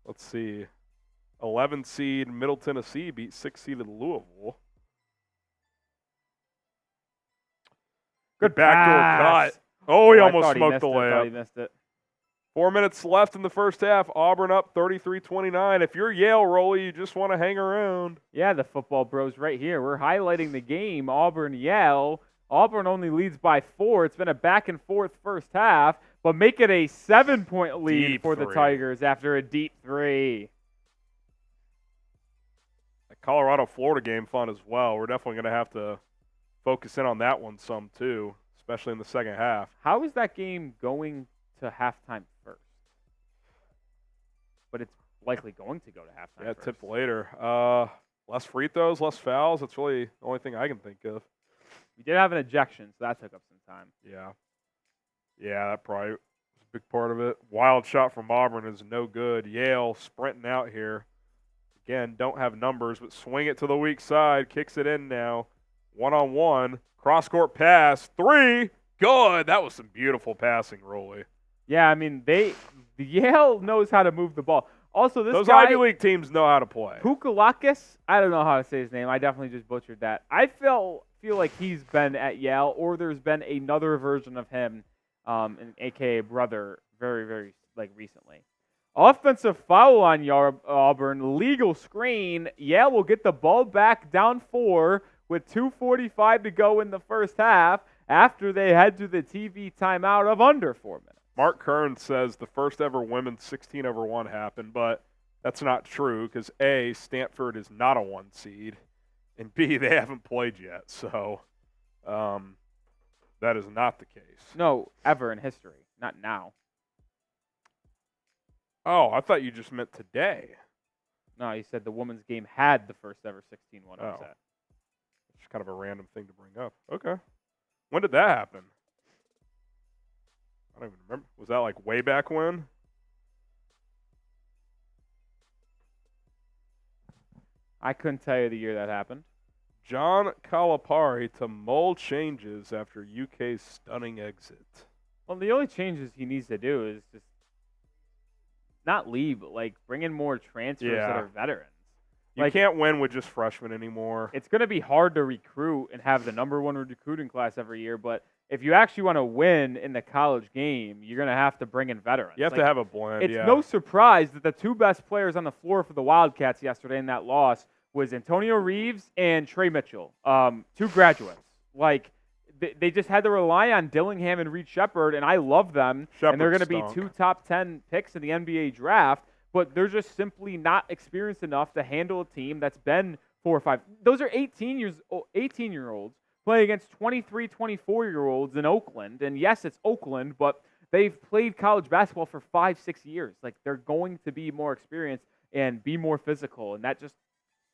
Let's see. 11 seed Middle Tennessee beat 6 seeded Louisville. Good backdoor cut. Oh, he almost smoked the layup. He missed it. 4 minutes left in the first half. Auburn up 33-29. If you're Yale, Rolly, you just want to hang around. Yeah, the football bros right here. We're highlighting the game. Auburn-Yale. Auburn only leads by 4. It's been a back-and-forth first half, but make it a 7-point lead Deep for the three. Tigers after a deep 3. That Colorado-Florida game fun as well. We're definitely going to have to focus in on that one some too, especially in the second half. How is that game going to halftime first? But it's likely going to go to halftime Yeah, first. tip later. Less free throws, less fouls. That's really the only thing I can think of. We did have an ejection, so that took up some time. Yeah, that probably was a big part of it. Wild shot from Auburn is no good. Yale sprinting out here. Again, don't have numbers, but swing it to the weak side. Kicks it in now. One-on-one. Cross-court pass. 3. Good. That was some beautiful passing, Rolly. Yeah, I mean, the Yale knows how to move the ball. Also, Those guy, Ivy League teams know how to play. Pukalakis, I don't know how to say his name. I definitely just butchered that. I feel like he's been at Yale, or there's been another version of him, an AKA brother, very, very recently. Offensive foul on Auburn, legal screen. Yale will get the ball back down 4 with 2:45 to go in the first half after they head to the TV timeout of under 4 minutes. Mark Kern says the first ever women's 16-over-1 happened, but that's not true because A, Stanford is not a 1 seed, and B, they haven't played yet. So that is not the case. No, ever in history, not now. Oh, I thought you just meant today. No, he said the women's game had the first ever 16-1 upset. It's kind of a random thing to bring up. Okay. When did that happen? I don't even remember. Was that like way back when? I couldn't tell you the year that happened. John Calipari to mull changes after UK's stunning exit. Well, the only changes he needs to do is just not leave, but bring in more transfers that are veterans. You can't win with just freshmen anymore. It's going to be hard to recruit and have the number 1 recruiting class every year, but if you actually want to win in the college game, you're going to have to bring in veterans. You have to have a blend. It's no surprise that the 2 best players on the floor for the Wildcats yesterday in that loss was Antonio Reeves and Trey Mitchell, 2 graduates. They just had to rely on Dillingham and Reed Shepherd, and I love them. And they're going to be 2 top 10 picks in the NBA draft, but they're just simply not experienced enough to handle a team that's been 4 or 5. Those are 18-year-olds playing against 23, 24-year-olds in Oakland. And yes, it's Oakland, but they've played college basketball for 5, 6 years. They're going to be more experienced and be more physical, and that just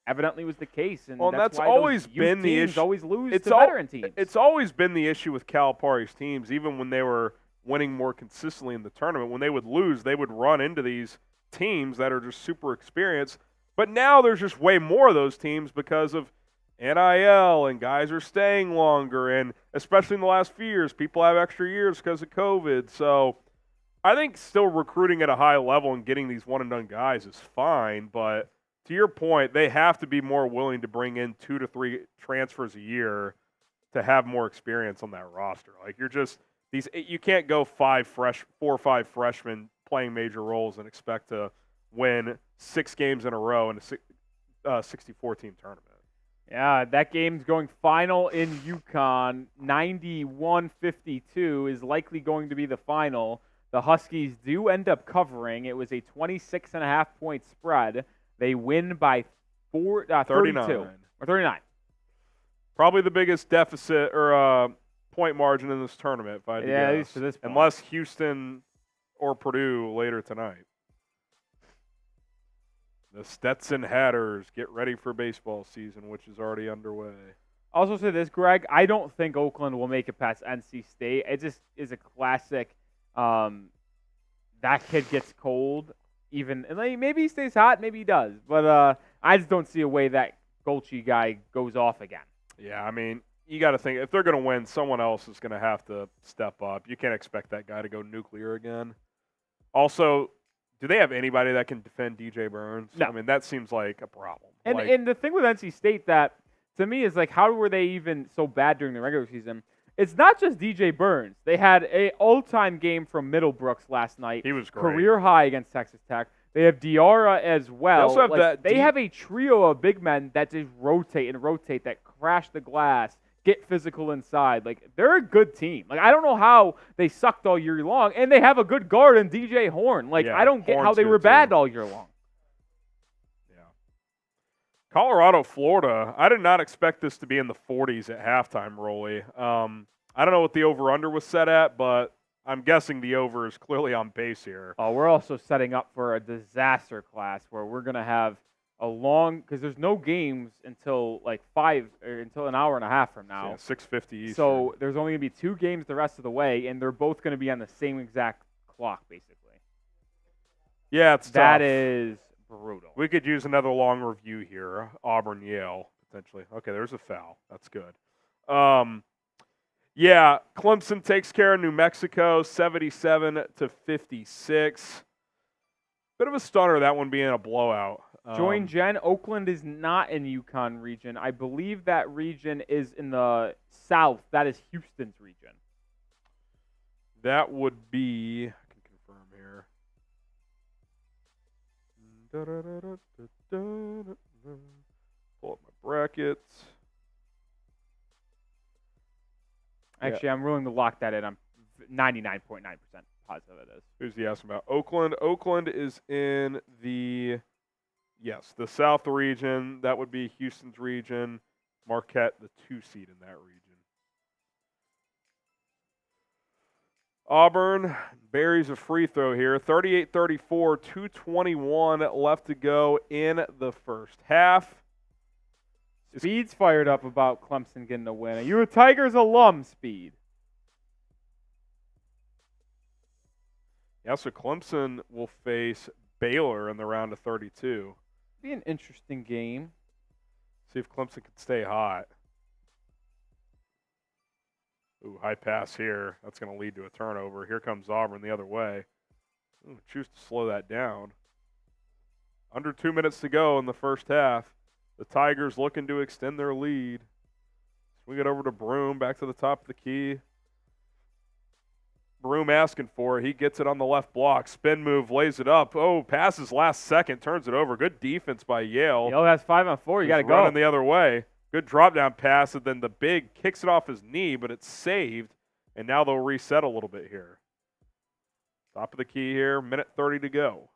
evidently was the case. And that's why always those been the teams issue. always lose to veteran teams. It's always been the issue with Calipari's teams, even when they were winning more consistently in the tournament. When they would lose, they would run into these teams that are just super experienced. But now there's just way more of those teams because of NIL, and guys are staying longer, and especially in the last few years, people have extra years because of COVID. So I think still recruiting at a high level and getting these one-and-done guys is fine, but to your point, they have to be more willing to bring in 2 to 3 transfers a year to have more experience on that roster. You can't go 4 or 5 freshmen playing major roles and expect to win 6 games in a row in a 64-team tournament. Yeah, that game's going final in UConn. 91-52 is likely going to be the final. The Huskies do end up covering. It was a 26.5-point spread. They win by 32 or 39. Probably the biggest deficit or point margin in this tournament, if I had to guess. At least to this point. Unless Houston or Purdue later tonight. The Stetson Hatters get ready for baseball season, which is already underway. I'll also say this, Greg. I don't think Oakland will make it past NC State. It just is a classic. That kid gets cold. And maybe he stays hot, maybe he does. But I just don't see a way that Golchi guy goes off again. Yeah, I mean, you got to think, if they're going to win, someone else is going to have to step up. You can't expect that guy to go nuclear again. Also, do they have anybody that can defend DJ Burns? No. I mean, that seems like a problem. And the thing with NC State that, to me, is how were they even so bad during the regular season? It's not just DJ Burns. They had an all-time game from Middlebrooks last night. He was great. Career high against Texas Tech. They have Diarra as well. They also have they have a trio of big men that just rotate, that crash the glass, get physical inside. They're a good team. I don't know how they sucked all year long, and they have a good guard in DJ Horn. I don't get how they were bad all year long. Yeah. Colorado, Florida. I did not expect this to be in the 40s at halftime, Rolly. I don't know what the over-under was set at, but I'm guessing the over is clearly on pace here. We're also setting up for a disaster class where we're going to have a long, because there's no games until like until an hour and a half from now. Yeah, 6:50 Eastern. So there's only going to be 2 games the rest of the way, and they're both going to be on the same exact clock, basically. Yeah, it's tough. That is brutal. We could use another long review here. Auburn, Yale, potentially. Okay, there's a foul. That's good. Yeah, Clemson takes care of New Mexico, 77-56. Bit of a stunner, that one being a blowout. Join Jen. Oakland is not in Yukon region. I believe that region is in the south. That is Houston's region. That would be, I can confirm here. Pull up my brackets. Actually, I'm willing to lock that in. I'm 99.9% positive it is. Who's he asking about? Oakland. Oakland is in the south region. That would be Houston's region. Marquette, the 2 seed in that region. Auburn buries a free throw here. 38-34, 2:21 left to go in the first half. Speed's fired up about Clemson getting a win. Are you a Tigers alum, Speed? Yeah, so Clemson will face Baylor in the round of 32. Be an interesting game. See if Clemson can stay hot. Ooh, high pass here. That's going to lead to a turnover. Here comes Auburn the other way. Ooh, choose to slow that down. Under 2 minutes to go in the first half. The Tigers looking to extend their lead. Swing it over to Broom, back to the top of the key. Broom asking for it. He gets it on the left block. Spin move, lays it up. Oh, passes last second, turns it over. Good defense by Yale. Yale has 5 on 4. You got to go. Running the other way. Good drop down pass, and then the big kicks it off his knee, but it's saved. And now they'll reset a little bit here. Top of the key here, minute 30 to go.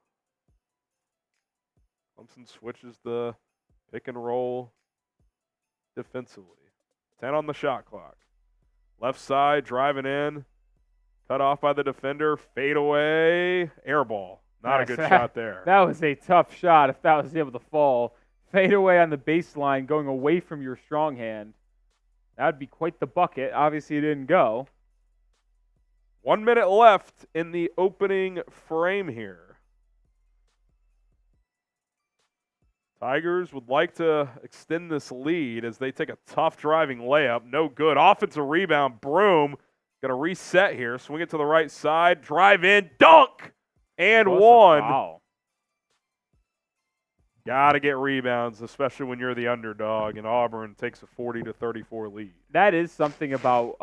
Clemson switches the pick and roll defensively. 10 on the shot clock. Left side, driving in. Cut off by the defender. Fade away. Air ball. Not a good shot there. That was a tough shot if that was able to fall. Fade away on the baseline, going away from your strong hand. That would be quite the bucket. Obviously, it didn't go. 1 minute left in the opening frame here. Tigers would like to extend this lead as they take a tough driving layup. No good. Offensive rebound. Broom going to reset here. Swing it to the right side. Drive in. Dunk. And one. Wow. Got to get rebounds, especially when you're the underdog, and Auburn takes a 40-34 lead. That is something about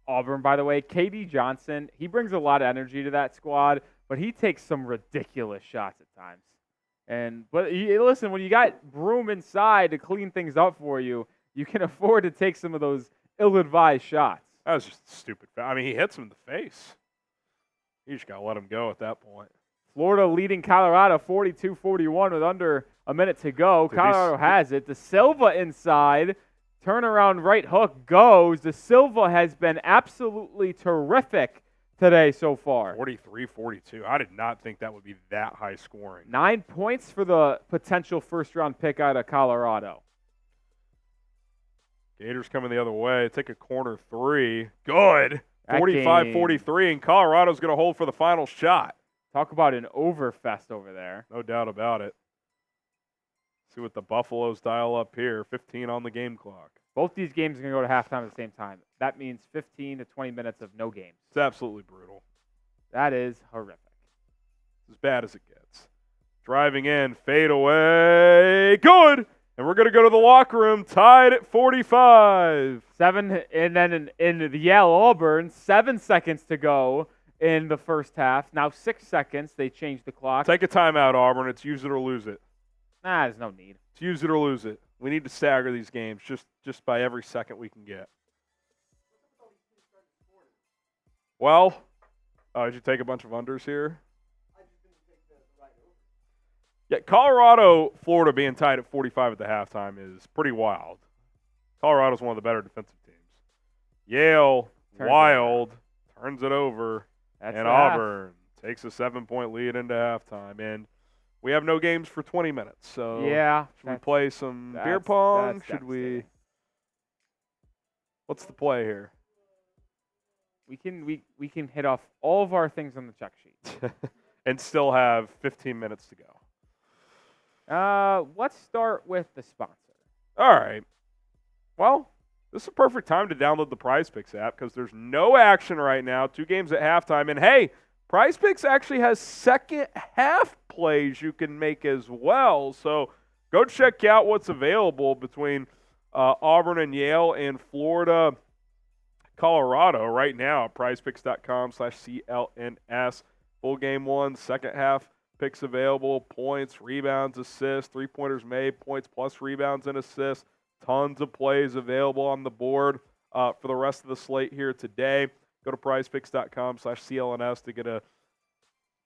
Auburn, by the way. KD Johnson, he brings a lot of energy to that squad, but he takes some ridiculous shots at times. But listen, when you got Broom inside to clean things up for you, you can afford to take some of those ill-advised shots. That was just stupid. I mean, he hits him in the face. You just got to let him go at that point. Florida leading Colorado 42-41 with under a minute to go. Colorado has it. De Silva inside. Turnaround right hook goes. De Silva has been absolutely terrific today so far. 43-42. I did not think that would be that high scoring. 9 points for the potential first-round pick out of Colorado. Gators coming the other way. Take a corner three. Good. 45-43, and Colorado's going to hold for the final shot. Talk about an overfest over there. No doubt about it. See what the Buffaloes dial up here. 15 on the game clock. Both these games are going to go to halftime at the same time. That means 15 to 20 minutes of no games. It's absolutely brutal. That is horrific. It's as bad as it gets. Driving in, fade away. Good! And we're going to go to the locker room tied at 45. And then in the Yale Auburn, 7 seconds to go in the first half. Now 6 seconds. They changed the clock. Take a timeout, Auburn. It's use it or lose it. Nah, there's no need. It's use it or lose it. We need to stagger these games just by every second we can get. Well, did you take a bunch of unders here? Yeah, Colorado, Florida being tied at 45 at the halftime is pretty wild. Colorado's one of the better defensive teams. Yale, Turns it wild, turns it over, That's and the half. Auburn takes a 7-point lead into halftime. And we have no games for 20 minutes, so Yeah. should we play some beer that's- pong? that's Should we? devastating. What's the play here? We can hit off all of our things on the check sheet. And still have 15 minutes to go. Let's start with the sponsor. All right. Well, this is a perfect time to download the Prize Picks app because there's no action right now. 2 games at halftime. And, hey, Prize Picks actually has second half plays you can make as well. So go check out what's available between Auburn and Yale and Florida, Colorado right now at prizepicks.com/CLNS. Full game 1, second half picks available, points, rebounds, assists, 3-pointers made, points plus rebounds and assists. Tons of plays available on the board for the rest of the slate here today. Go to prizepicks.com/CLNS to get a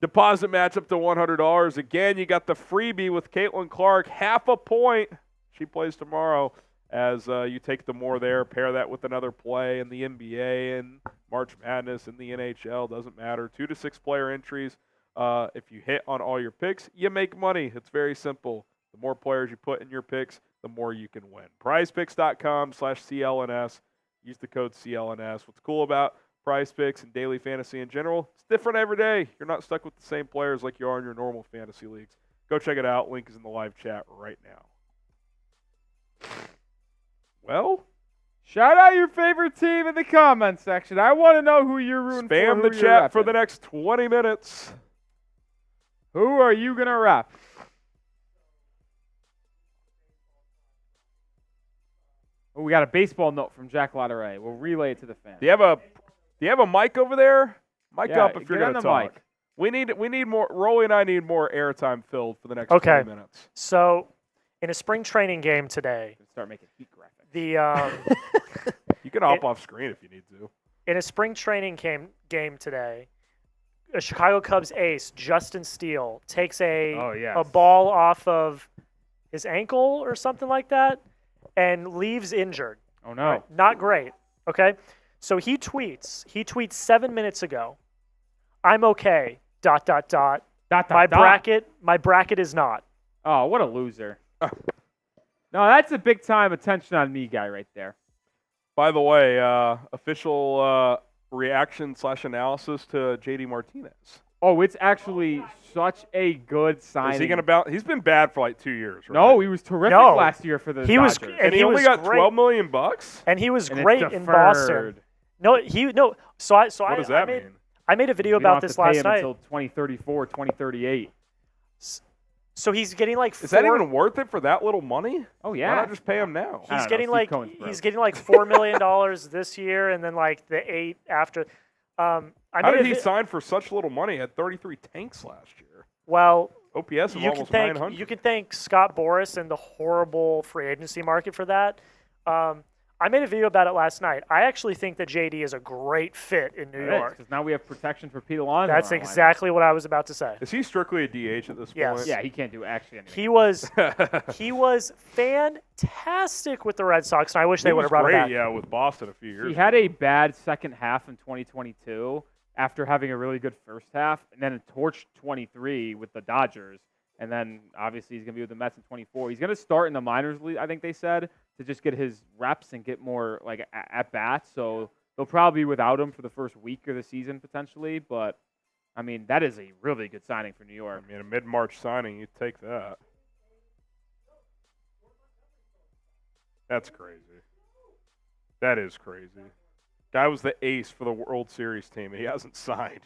deposit match up to $100. Again, you got the freebie with Caitlin Clark, half a point. She plays tomorrow as you take the more there. Pair that with another play in the NBA and March Madness in the NHL. Doesn't matter. 2 to 6 player entries. If you hit on all your picks, you make money. It's very simple. The more players you put in your picks, the more you can win. PrizePicks.com/CLNS. Use the code CLNS. What's cool about Prize Picks and daily fantasy in general, it's different every day. You're not stuck with the same players like you are in your normal fantasy leagues. Go check it out. Link is in the live chat right now. Well, Shout out your favorite team in the comments section. I want to know who you're rooting for. spam the who you're chat for repping. the next 20 minutes. Who are you going to rep? Oh, we got a baseball note from Jack Lotteray. We'll relay it to the fans. Do you have a mic over there? Mic Yeah, up if you're get going on to the talk. mic. We need more. Rolly and I need more airtime filled for the next Okay. 20 minutes. So, in a spring training game today, Start making heat graphics. You can hop off screen if you need to. in a spring training game today, a Chicago Cubs ace, Justin Steele, takes Oh, yes. a ball off of his ankle or something like that and leaves injured. Oh, no. Not great. Okay? So he tweets 7 minutes ago, I'm okay, ... Dot, dot, My dot. bracket is not. Oh, what a loser. No, that's a big time attention on me guy right there. By the way, official reaction/analysis to JD Martinez. Oh, it's actually such a good signing. Is he going to bounce? He's been bad for like 2 years. Right? No, he was terrific No. last year for the He was- Dodgers. and he he only was got great. $12 million bucks. And he was And it's great in Boston. deferred. No. So What I does that made mean? I made a video We don't about have this to pay last him night. until 2034, 2038. So he's getting like Is that even worth it for that little money? Oh, Why yeah. not just pay him now? I don't He's know, getting Steve like Cohen's broke. he's getting like $4 million this year, and then like the 8 after. I How made did a he vi- sign for such little money? He had 33 tanks last year. Well, OPS of you can almost thank 900. you can thank Scott Boras and the horrible free agency market for that. I made a video about it last night. I actually think that JD is a great fit in New York. Because now we have protection for Pete Alonso. That's on our lineup. exactly what I was about to say. Is he strictly a DH at this Yes. point? Yeah, he can't do actually anything. He was fantastic with the Red Sox, and I wish He they would was have brought great, him back. yeah, with Boston a few years He ago. had a bad second half in 2022 after having a really good first half, and then a torched 23 with the Dodgers. And then obviously he's going to be with the Mets in 24. He's going to start in the minors league, I think they said, to just get his reps and get more like at bats. So they'll probably be without him for the first week of the season potentially. But I mean, that is a really good signing for New York. I mean, a mid-March signing, you'd take that. That's crazy. That is crazy. Guy was the ace for the World Series team, and he hasn't signed.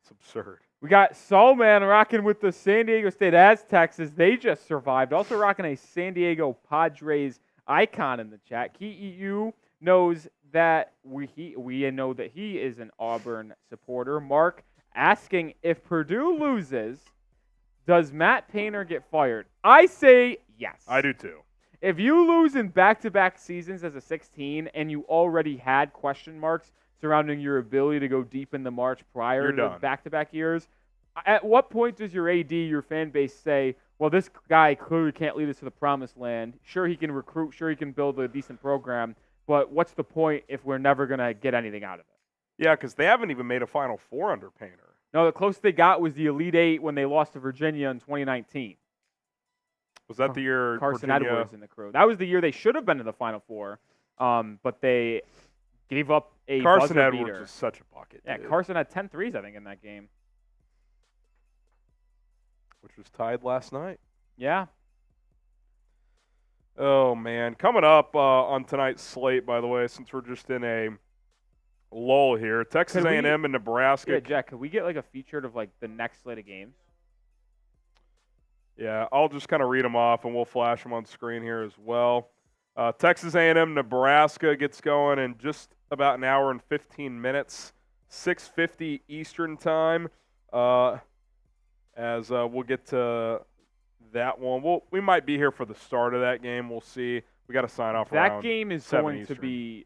It's absurd. We got Soul Man rocking with the San Diego State Aztecs as they just survived. Also rocking a San Diego Padres icon in the chat. KEU knows that we know that he is an Auburn supporter. Mark asking if Purdue loses, does Matt Painter get fired? I say yes. I do too. If you lose in back-to-back seasons as a 16 and you already had question marks surrounding your ability to go deep in the March prior You're to done. the back-to-back years, at what point does your AD, your fan base, say, well, this guy clearly can't lead us to the promised land. Sure, he can recruit. Sure, he can build a decent program. but what's the point if we're never going to get anything out of it? Yeah, because they haven't even made a Final Four under Painter. No, the closest they got was the Elite Eight when they lost to Virginia in 2019. Was that the year Carson Virginia... Edwards in the crew? That was the year they should have been in the Final Four, but they gave up a Carson buzzer Edwards beater. was such a bucket. Yeah, dude, Carson had 10 threes, I think, in that game. which was tied last night. Yeah. Oh, man. Coming up on tonight's slate, by the way, since we're just in a lull here, Texas A&M and Nebraska. Yeah, Jack, could we get like a featured of like the next slate of games? Yeah, I'll just kind of read them off, and we'll flash them on screen here as well. Texas A&M, Nebraska gets going in just about an hour and 15 minutes, 6:50 Eastern time. As we'll get to that one. We might be here for the start of that game. We'll see. We got to sign off That around game is 7 going to Eastern. be.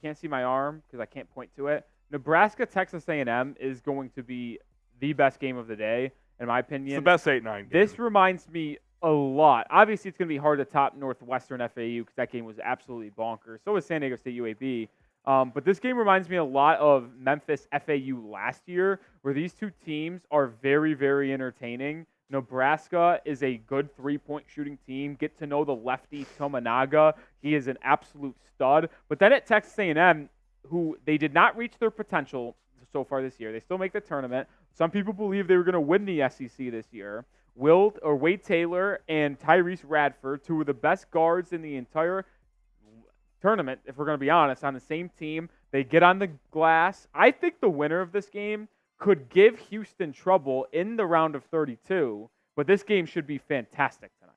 Can't see my arm because I can't point to it. Nebraska, Texas A&M is going to be the best game of the day, in my opinion. It's the best 8-9 game. This reminds me a lot. Obviously, it's going to be hard to top Northwestern FAU because that game was absolutely bonkers. So was San Diego State UAB. But this game reminds me a lot of Memphis FAU last year, where these two teams are very, very entertaining. Nebraska is a good three-point shooting team. Get to know the lefty Tominaga. He is an absolute stud. But then at Texas A&M, who they did not reach their potential so far this year. They still make the tournament. Some people believe they were going to win the SEC this year. Wade Taylor and Tyrese Radford, two of the best guards in the entire tournament, if we're going to be honest, on the same team. They get on the glass. I think the winner of this game could give Houston trouble in the round of 32, but this game should be fantastic tonight.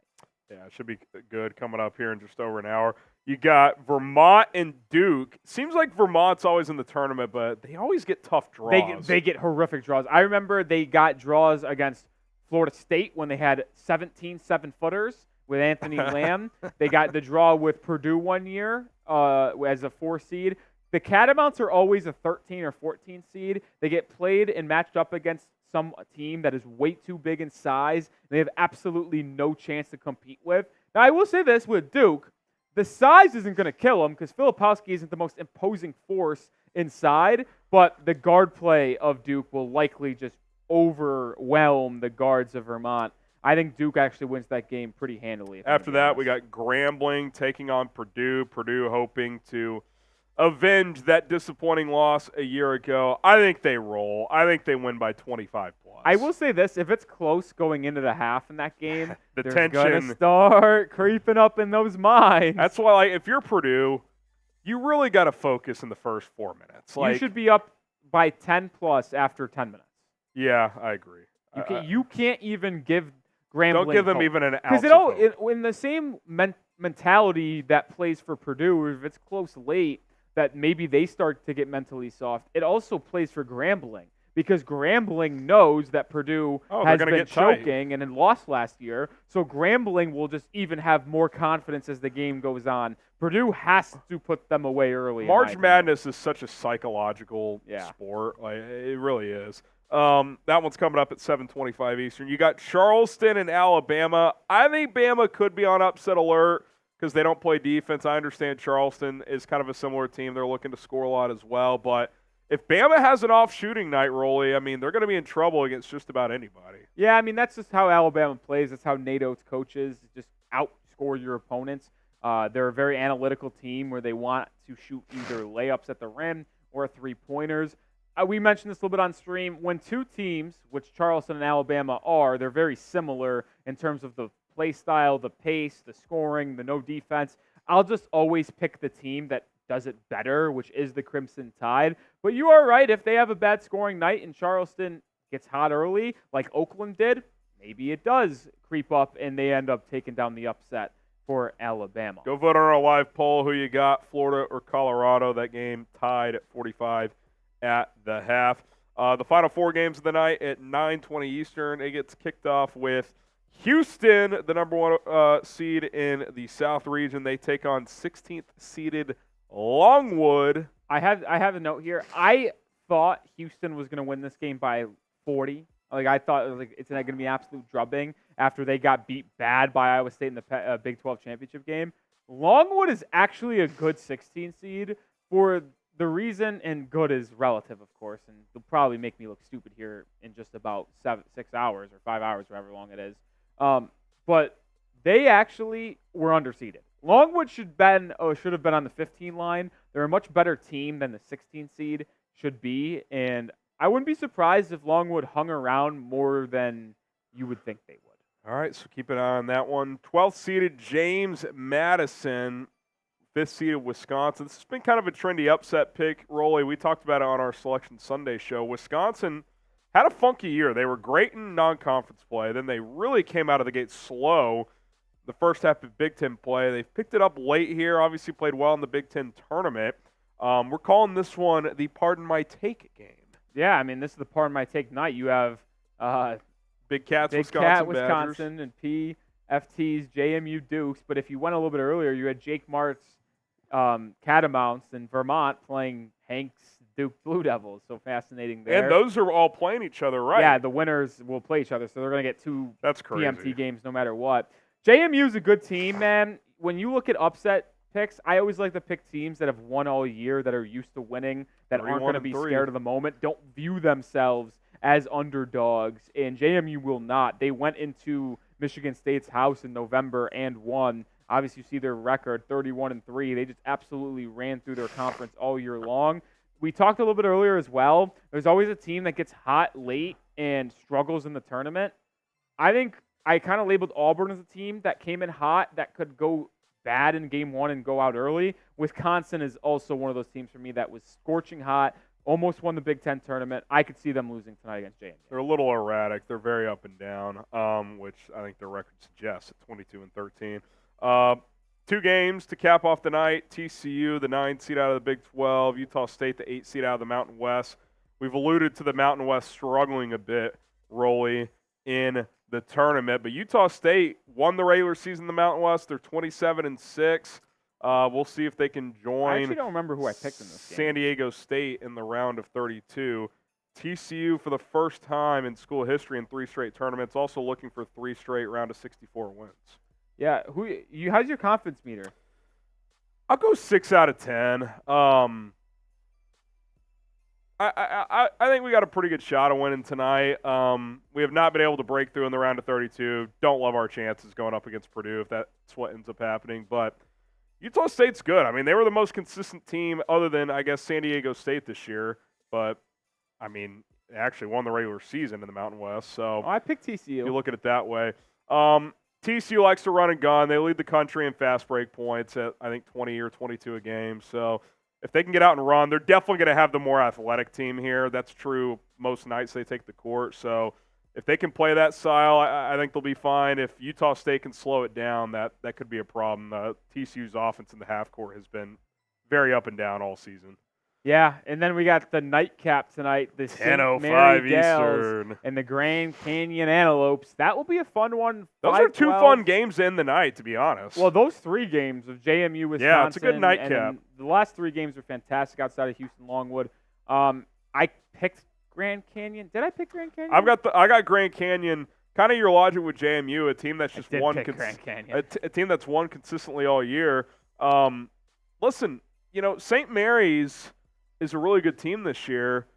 Yeah, it should be good coming up here in just over an hour. You got Vermont and Duke. Seems like Vermont's always in the tournament, but they always get tough draws. They get horrific draws. I remember they got draws against Florida State when they had 17 7-footers with Anthony Lamb. They got the draw with Purdue one year as a 4 seed. The Catamounts are always a 13 or 14 seed. They get played and matched up against some team that is way too big in size. They have absolutely no chance to compete with. Now, I will say this with Duke. The size isn't going to kill them because Filipowski isn't the most imposing force inside, but the guard play of Duke will likely just overwhelm the guards of Vermont. I think Duke actually wins that game pretty handily. After that, we got Grambling taking on Purdue. Purdue hoping to avenge that disappointing loss a year ago. I think they roll. I think they win by 25 plus. I will say this, if it's close going into the half in that game, The there's tension. going to start creeping up in those minds. That's why, like, if you're Purdue, you really got to focus in the first 4 minutes. You should be up by 10 plus after 10 minutes. Yeah, I agree. You can't even give Grambling Don't give them hope. even an ounce Because of hope. in the same mentality that plays for Purdue, if it's close late, that maybe they start to get mentally soft, it also plays for Grambling. Because Grambling knows that Purdue has gonna been get tight. choking and then lost last year. So Grambling will just even have more confidence as the game goes on. Purdue has to put them away early. March Madness is such a psychological Yeah. sport. Like, it really is. That one's coming up at 7:25 Eastern. You got Charleston and Alabama. I think Bama could be on upset alert because they don't play defense. I understand Charleston is kind of a similar team. They're looking to score a lot as well. But if Bama has an off shooting night, Rolly, I mean, they're going to be in trouble against just about anybody. Yeah, I mean, that's just how Alabama plays. That's how Nate Oates coaches, just outscore your opponents. They're a very analytical team where they want to shoot either layups at the rim or three-pointers. We mentioned this a little bit on stream. When two teams, which Charleston and Alabama are, they're very similar in terms of the play style, the pace, the scoring, the no defense. I'll just always pick the team that does it better, which is the Crimson Tide. But you are right. If they have a bad scoring night and Charleston gets hot early, like Oakland did, maybe it does creep up and they end up taking down the upset for Alabama. Go vote on our live poll. Who you got, Florida or Colorado? That game tied at 45 at the half. The final 4 games of the night at 9:20 Eastern. It gets kicked off with Houston, the number 1 seed in the South region. They take on 16th seeded Longwood. I have a note here. I thought Houston was going to win this game by 40. Like I thought it's going to be absolute drubbing after they got beat bad by Iowa State in the Big 12 championship game. Longwood is actually a good 16 seed for the reason, and good is relative, of course, and they'll probably make me look stupid here in just about 6 hours or 5 hours, however long it is. But they actually were underseeded. Longwood should have been on the 15 line. They're a much better team than the 16 seed should be, and I wouldn't be surprised if Longwood hung around more than you would think they would. All right, so keep an eye on that one. 12th seeded James Madison, 5th seeded Wisconsin. This has been kind of a trendy upset pick, Rolly. We talked about it on our Selection Sunday show. Wisconsin had a funky year. They were great in non-conference play. Then they really came out of the gate slow the first half of Big Ten play. They've picked it up late here, obviously played well in the Big Ten tournament. We're calling this one the Pardon My Take game. Yeah, I mean, this is the Pardon My Take night. You have Big Cats, Big Wisconsin, Cat, Badgers. Wisconsin, and PFT's JMU Dukes. But if you went a little bit earlier, you had Jake Mart's Catamounts in Vermont playing Hank's Duke Blue Devils. So fascinating there. And those are all playing each other, right? Yeah, the winners will play each other, so they're going to get two That's crazy. PMT games no matter what. JMU's a good team, man. When you look at upset picks, I always like to pick teams that have won all year, that are used to winning, that aren't going to be 31-3. scared of the moment, don't view themselves as underdogs, and JMU will not. They went into Michigan State's house in November and won. Obviously, you see their record, 31-3. They just absolutely ran through their conference all year long. We talked a little bit earlier as well. There's always a team that gets hot late and struggles in the tournament. I think I kind of labeled Auburn as a team that came in hot, that could go bad in game one and go out early. Wisconsin is also one of those teams for me that was scorching hot, almost won the Big Ten tournament. I could see them losing tonight against JMU. They're a little erratic. They're very up and down, which I think their record suggests at 22-13. 2 games to cap off the night. TCU, the 9 seed out of the Big 12. Utah State, the 8 seed out of the Mountain West. We've alluded to the Mountain West struggling a bit, Rolly, in the tournament. But Utah State won the regular season in the Mountain West. They're 27-6. We'll see if they can join I actually don't remember who I picked in this game. San Diego State in the round of 32. TCU, for the first time in school history in 3 straight tournaments, also looking for 3 straight round of 64 wins. Yeah, how's your confidence meter? I'll go 6 out of 10. I think we got a pretty good shot of winning tonight. We have not been able to break through in the round of 32. Don't love our chances going up against Purdue if that's what ends up happening. But Utah State's good. I mean, they were the most consistent team other than, I guess, San Diego State this year. But, I mean, they actually won the regular season in the Mountain West. So I picked TCU. you look at it that way. TCU likes to run and gun. They lead the country in fast break points at, I think, 20 or 22 a game. So if they can get out and run, they're definitely going to have the more athletic team here. That's true most nights they take the court. So if they can play that style, I think they'll be fine. If Utah State can slow it down, that could be a problem. TCU's offense in the half court has been very up and down all season. Yeah, and then we got the nightcap tonight, the St. 10:05 Mary Gals Eastern. and the Grand Canyon Antelopes. That will be a fun one. Those are 2 5-12. fun games in the night, to be honest. Well, those 3 games of JMU, Wisconsin. Yeah, it's a good and nightcap. then the last 3 games are fantastic outside of Houston Longwood. I picked Grand Canyon. Did I pick Grand Canyon? I got Grand Canyon. Kind of your logic with JMU, a team that's just won Grand Canyon. a team that's won consistently all year. Listen, St. Mary's is a really good team this year.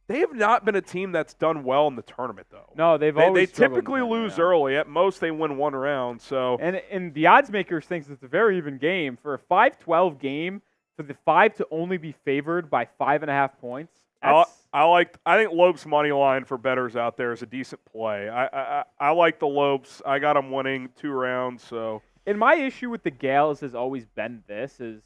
They have not been a team that's done well in the tournament, though. No, they They struggled in typically the lose tournament. early. At most, they win 1 round. So And the odds makers thinks it's a very even game. For a 5-12 game, for the 5 to only be favored by 5.5 points. I think Lopes' money line for bettors out there is a decent play. I like the Lopes. I got them winning 2 rounds. So, and my issue with the Gales has always been this: is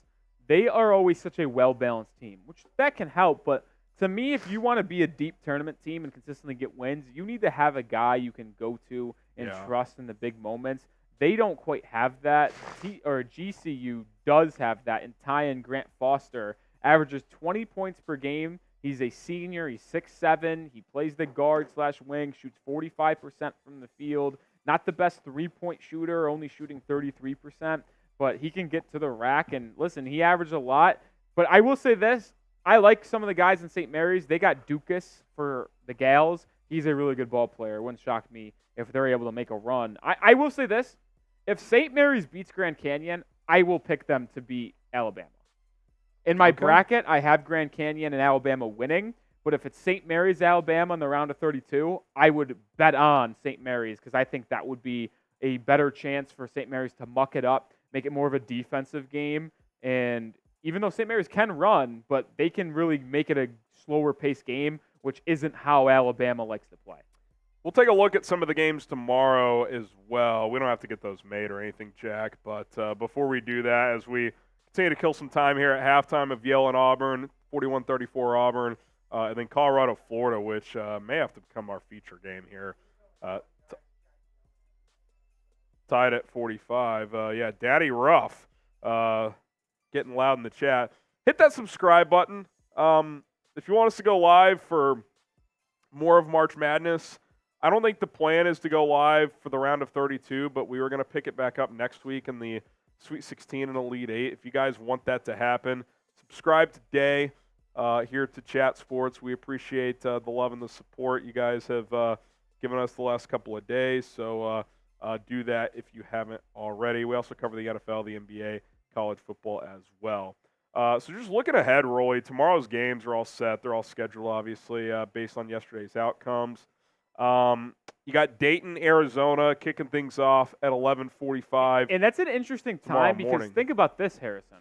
they are always such a well-balanced team, which that can help. But to me, if you want to be a deep tournament team and consistently get wins, you need to have a guy you can go to and trust in the big moments. They don't quite have that. GCU does have that. And Tyan Grant Foster averages 20 points per game. He's a senior. He's 6'7". He plays the guard/wing, shoots 45% from the field. Not the best three-point shooter, only shooting 33%, but he can get to the rack. And listen, he averaged a lot. But I will say this. I like some of the guys in St. Mary's. They got Dukas for the Gals. He's a really good ball player. It wouldn't shock me if they're able to make a run. I will say this. If St. Mary's beats Grand Canyon, I will pick them to beat Alabama. In my bracket, I have Grand Canyon and Alabama winning, but if it's St. Mary's, Alabama in the round of 32, I would bet on St. Mary's because I think that would be a better chance for St. Mary's to muck it up, make it more of a defensive game. And even though St. Mary's can run, but they can really make it a slower paced game, which isn't how Alabama likes to play. We'll take a look at some of the games tomorrow as well. We don't have to get those made or anything, Jack, but before we do that, as we continue to kill some time here at halftime of Yale and Auburn, 41-34 Auburn, and then Colorado, Florida, which may have to become our feature game here. Tied at 45. Yeah, Daddy Ruff getting loud in the chat. Hit that subscribe button. If you want us to go live for more of March Madness, I don't think the plan is to go live for the round of 32, but we were going to pick it back up next week in the Sweet 16 and Elite 8. If you guys want that to happen, subscribe today here to Chat Sports. We appreciate the love and the support you guys have given us the last couple of days, so do that if you haven't already. We also cover the NFL, the NBA, college football as well. So just looking ahead, Rolly, tomorrow's games are all set. They're all scheduled, obviously, based on yesterday's outcomes. You got Dayton, Arizona kicking things off at 11:45. And that's an interesting time because think about this, Harrison.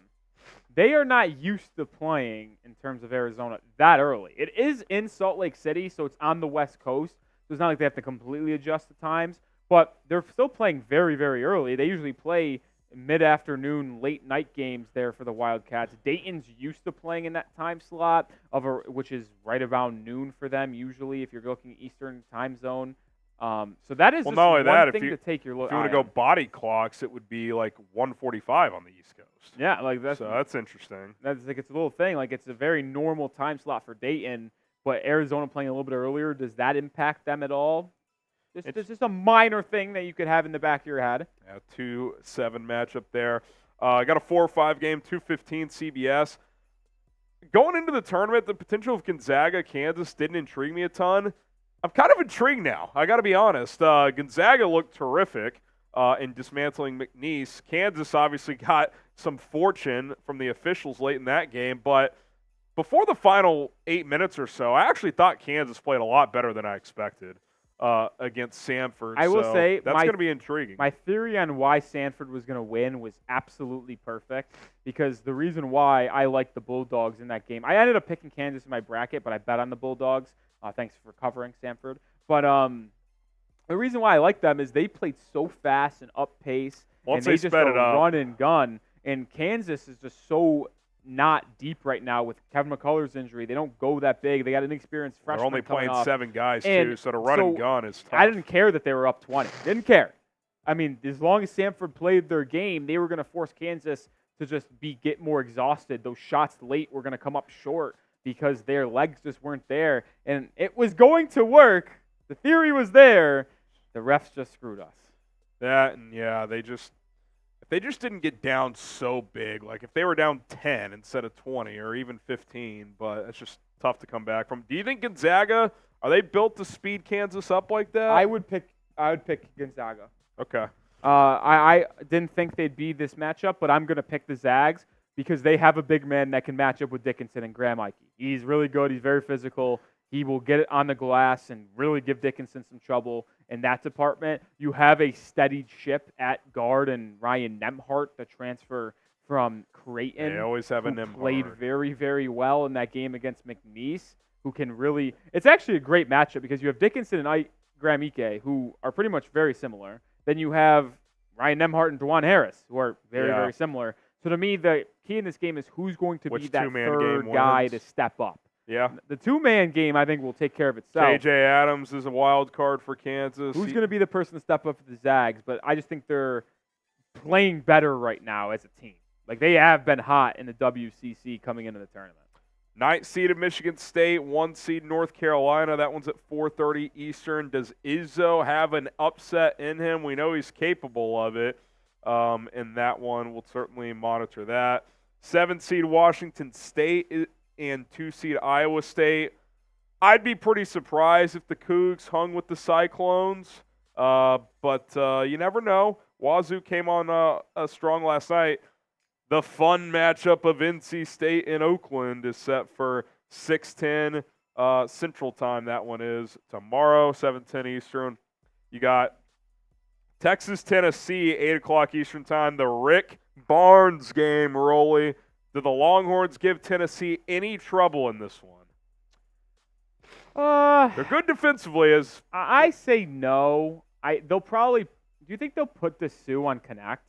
They are not used to playing, in terms of Arizona, that early. It is in Salt Lake City, so it's on the West Coast. So it's not like they have to completely adjust the times. But they're still playing very, very early. They usually play mid-afternoon, late-night games there for the Wildcats. Dayton's used to playing in that time slot, which is right around noon for them usually if you're looking Eastern time zone. So that is not only that, thing to take your look. If you want to go body clocks, it would be like 1:45 on the East Coast. Yeah, like that's interesting. That's like it's a little thing. Like it's a very normal time slot for Dayton, but Arizona playing a little bit earlier. Does that impact them at all? It's just a minor thing that you could have in the back of your head. Yeah, 2-7 matchup there. I got a 4 or 5 game, 2:15 CBS. Going into the tournament, the potential of Gonzaga, Kansas didn't intrigue me a ton. I'm kind of intrigued now. I got to be honest. Gonzaga looked terrific in dismantling McNeese. Kansas obviously got some fortune from the officials late in that game, but before the final 8 minutes or so, I actually thought Kansas played a lot better than I expected against Samford. I will say that's going to be intriguing. My theory on why Samford was going to win was absolutely perfect because the reason why I liked the Bulldogs in that game, I ended up picking Kansas in my bracket, but I bet on the Bulldogs. Thanks for covering Samford. But the reason why I like them is they played so fast and up pace, and they just run and gun. And Kansas is just so not deep right now with Kevin McCullough's injury. They don't go that big. They got an experienced freshman. They're only playing off. 7 guys too, so to run and gun is tough. I didn't care that they were up 20. Didn't care. I mean, as long as Samford played their game, they were going to force Kansas to just get more exhausted. Those shots late were going to come up short because their legs just weren't there. And it was going to work. The theory was there. The refs just screwed us. That, and yeah, they just didn't get down so big. Like if they were down 10 instead of 20 or even 15, but it's just tough to come back from. Do you think Gonzaga, are they built to speed Kansas up like that? I would pick Gonzaga. Okay. I didn't think they'd be this matchup, but I'm going to pick the Zags because they have a big man that can match up with Dickinson and Graham Ike. He's really good. He's very physical. He will get it on the glass and really give Dickinson some trouble in that department. You have a steadied ship at guard and Ryan Nembhard, the transfer from Creighton. They always have a who Nembhard. Played very, very well in that game against McNeese, who can really – it's actually a great matchup because you have Dickinson and Graham Ike, who are pretty much very similar. Then you have Ryan Nembhard and DeJuan Harris, who are very, very similar. So to me, the key in this game is who's going to be that third guy to step up. Yeah. The two-man game, I think, will take care of itself. KJ Adams is a wild card for Kansas. Who's going to be the person to step up for the Zags? But I just think they're playing better right now as a team. Like, they have been hot in the WCC coming into the tournament. 9th seed of Michigan State, 1 seed North Carolina. That one's at 4:30 Eastern. Does Izzo have an upset in him? We know he's capable of it. In that one, we'll certainly monitor that. 7th seed Washington State and 2 seed Iowa State. I'd be pretty surprised if the Cougs hung with the Cyclones, but you never know. Wazoo came on strong last night. The fun matchup of NC State and Oakland is set for 6:10 Central Time. That one is tomorrow, 7:10 Eastern. You got Texas, Tennessee, 8 o'clock Eastern Time. The Rick Barnes game, Rolly. Do the Longhorns give Tennessee any trouble in this one? They're good defensively. I say no. They'll probably. Do you think they'll put the Sioux on Connect?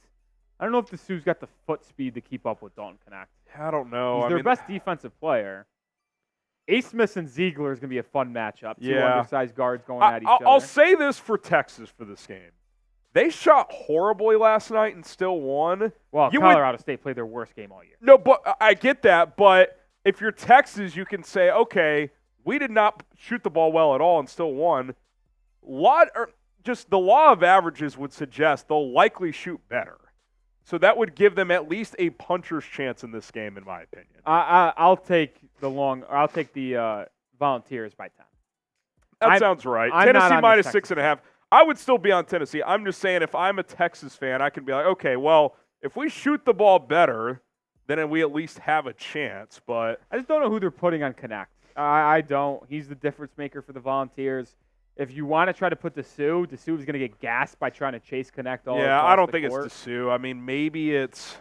I don't know if the Sioux's got the foot speed to keep up with Dalton Connect. I don't know. He's their best defensive player. Ace Smith and Ziegler is going to be a fun matchup. Two undersized guards going at each other. I'll say this for Texas for this game. They shot horribly last night and still won. Well, Colorado State played their worst game all year. No, but I get that. But if you're Texas, you can say, okay, we did not shoot the ball well at all and still won. Just the law of averages would suggest they'll likely shoot better. So that would give them at least a puncher's chance in this game, in my opinion. I'll take the Volunteers by 10. That sounds right. I'm Tennessee not minus on 6.5. I would still be on Tennessee. I'm just saying if I'm a Texas fan, I can be like, okay, well, if we shoot the ball better, then we at least have a chance. But I just don't know who they're putting on Connect. I don't. He's the difference maker for the Volunteers. If you want to try to put the Sioux is going to get gassed by trying to chase Connect all yeah, I don't think court. it's the Sioux. I mean, maybe it's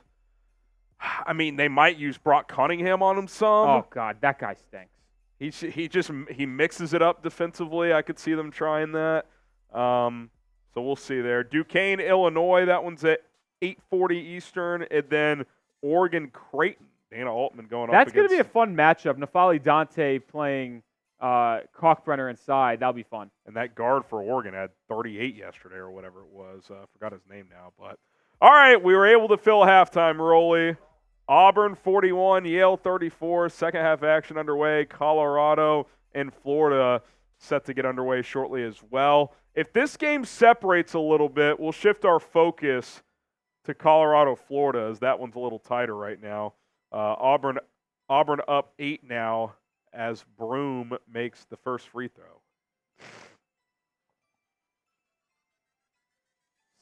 they might use Brock Cunningham on him some. Oh, God, that guy stinks. He mixes it up defensively. I could see them trying that. So we'll see there. Duquesne, Illinois, that one's at 8:40 Eastern. And then Oregon, Creighton. Dana Altman going up against. That's going to be a fun matchup. Nafali Dante playing Kalkbrenner inside. That'll be fun. And that guard for Oregon had 38 yesterday or whatever it was. I forgot his name now. But all right, we were able to fill halftime, Rolly. Auburn 41, Yale 34. Second half action underway. Colorado and Florida set to get underway shortly as well. If this game separates a little bit, we'll shift our focus to Colorado, Florida, as that one's a little tighter right now. Auburn up 8 now as Broome makes the first free throw.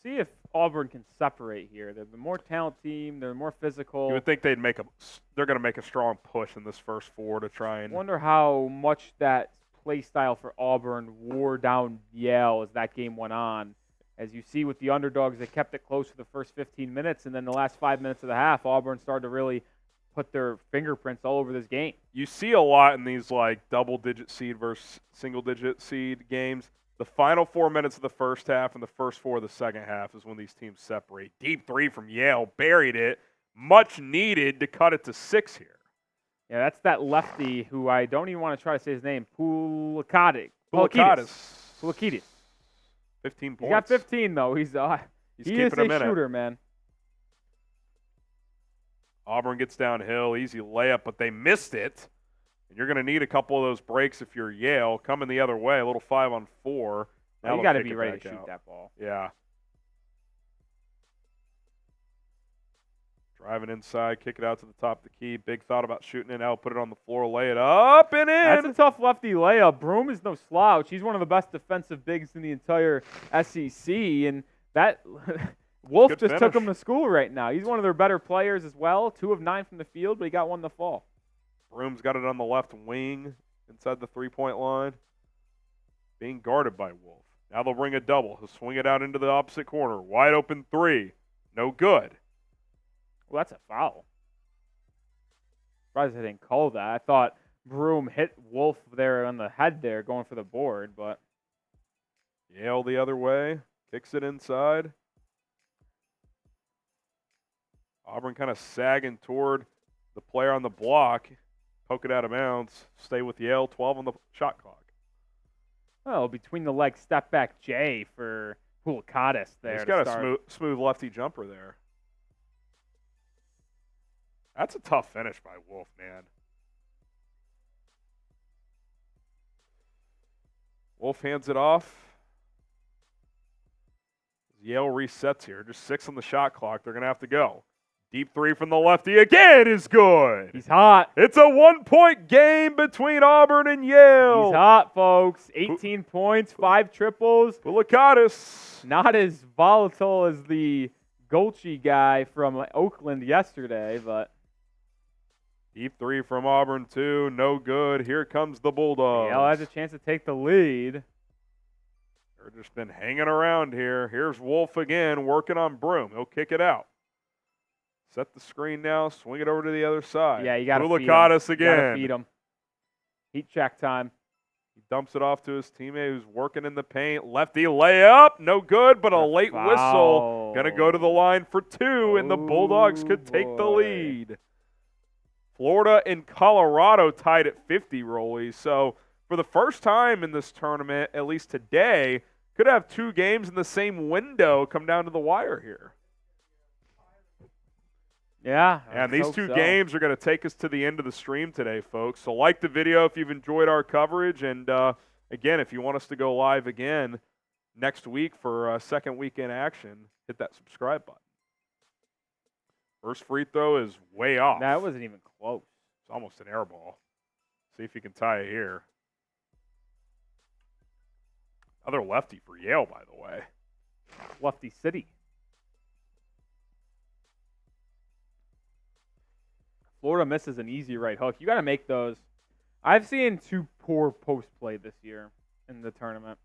See if Auburn can separate here. They're the more talented team. They're more physical. You would think they're going to make a strong push in this first four to try and. Wonder how much that play style for Auburn wore down Yale as that game went on. As you see with the underdogs, they kept it close for the first 15 minutes, and then the last 5 minutes of the half, Auburn started to really put their fingerprints all over this game. You see a lot in these double-digit seed versus single-digit seed games. The final 4 minutes of the first half and the first 4 of the second half is when these teams separate. Deep three from Yale, buried it. Much needed to cut it to 6 here. Yeah, that's that lefty who I don't even want to try to say his name. Poulakidis. 15 points. He got 15 though. He's keeping is him a in shooter, it. man. Auburn gets downhill, easy layup, but they missed it. And you're going to need a couple of those breaks if you're Yale. Coming the other way, a little 5-on-4. Now You got to be ready to shoot that ball. Yeah. Driving inside, kick it out to the top of the key. Big thought about shooting it. Now put it on the floor, lay it up and in. That's a tough lefty layup. Broome is no slouch. He's one of the best defensive bigs in the entire SEC, and that Wolf just finish. took him to school right now. He's one of their better players as well. 2 of 9 from the field, but he got one in the fall. Broome's got it on the left wing inside the three-point line. Being guarded by Wolf. Now they'll bring a double. He'll swing it out into the opposite corner. Wide open 3. No good. Well, that's a foul. Surprised they didn't call that. I thought Broome hit Wolf there on the head there going for the board, but. Yale the other way. Kicks it inside. Auburn kind of sagging toward the player on the block. Poke it out of bounds. Stay with Yale. 12 on the shot clock. Well, between the leg step back J for Poulakidis there. He's got a smooth lefty jumper there. That's a tough finish by Wolf, man. Wolf hands it off. Yale resets here. Just 6 on the shot clock. They're going to have to go. Deep 3 from the lefty again is good. He's hot. It's a 1-point game between Auburn and Yale. He's hot, folks. 18 points, 5 triples. Poulakidis. Not as volatile as the Gulchi guy from Oakland yesterday, but Deep three from Auburn, too. No good. Here comes the Bulldogs. Yale has a chance to take the lead. They're just been hanging around here. Here's Wolf again, working on Broom. He'll kick it out. Set the screen now. Swing it over to the other side. Yeah, you got to feed him. Mulikatis You got to again. feed him. Heat check time. He dumps it off to his teammate who's working in the paint. Lefty layup. No good, but a late whistle. Foul. Going to go to the line for two, and the Bulldogs could take the boy. lead. Florida and Colorado tied at 50, Rolly. So for the first time in this tournament, at least today, could have two games in the same window come down to the wire here. Yeah. And these two games are going to take us to the end of the stream today, folks. So like the video if you've enjoyed our coverage. And, again, if you want us to go live again next week for second weekend action, hit that subscribe button. First free throw is way off. That wasn't even close. It's almost an air ball. See if you can tie it here. Another lefty for Yale, by the way. Lefty City. Florida misses an easy right hook. You got to make those. I've seen two poor post play this year in the tournament.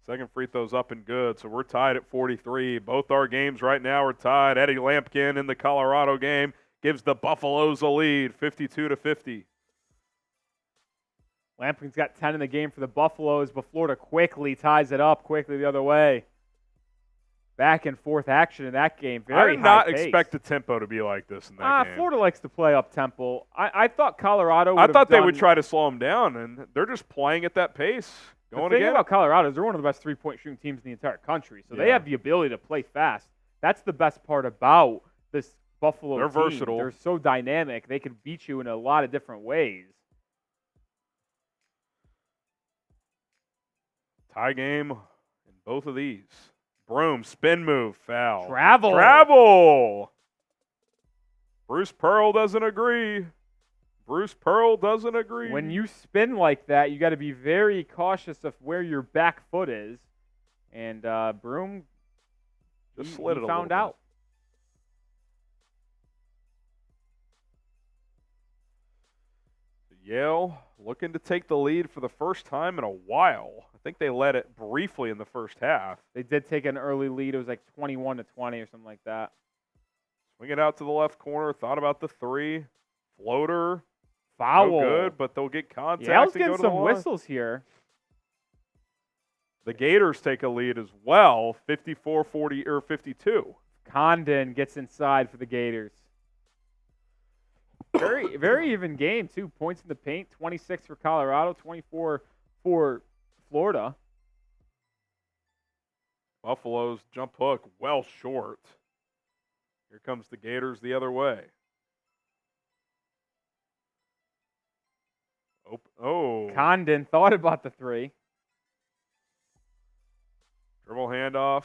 Second free throw's up and good, so we're tied at 43. Both our games right now are tied. Eddie Lampkin in the Colorado game gives the Buffaloes a lead, 52-50. Lampkin's got 10 in the game for the Buffaloes, but Florida quickly ties it up quickly the other way. Back and forth action in that game. I Very did not high pace. expect the tempo to be like this in that game. Florida likes to play up tempo. I thought Colorado I would thought they would try to slow them down, and they're just playing at that pace. The Going thing again. about Colorado is they're one of the best three-point shooting teams in the entire country, so they Yeah. have the ability to play fast. That's the best part about this Buffalo They're team. versatile. They're so dynamic. They can beat you in a lot of different ways. Tie game in both of these. Broom, spin move, foul. Travel. Bruce Pearl doesn't agree. When you spin like that, you got to be very cautious of where your back foot is. And Broom Just slid it a found little out. bit. Yale looking to take the lead for the first time in a while. I think they led it briefly in the first half. They did take an early lead. It was like 21-20 or something like that. Swing it out to the left corner. Thought about the three. Floater. Foul. No good, but they'll get contact. Yale's and go getting to the some line. whistles here. The Gators take a lead as well, 54-40 or 52. Condon gets inside for the Gators. Very, very even game, too. Points in the paint, 26 for Colorado, 24 for Florida. Buffalo's jump hook well short. Here comes the Gators the other way. Oh. Condon thought about the three. Dribble handoff.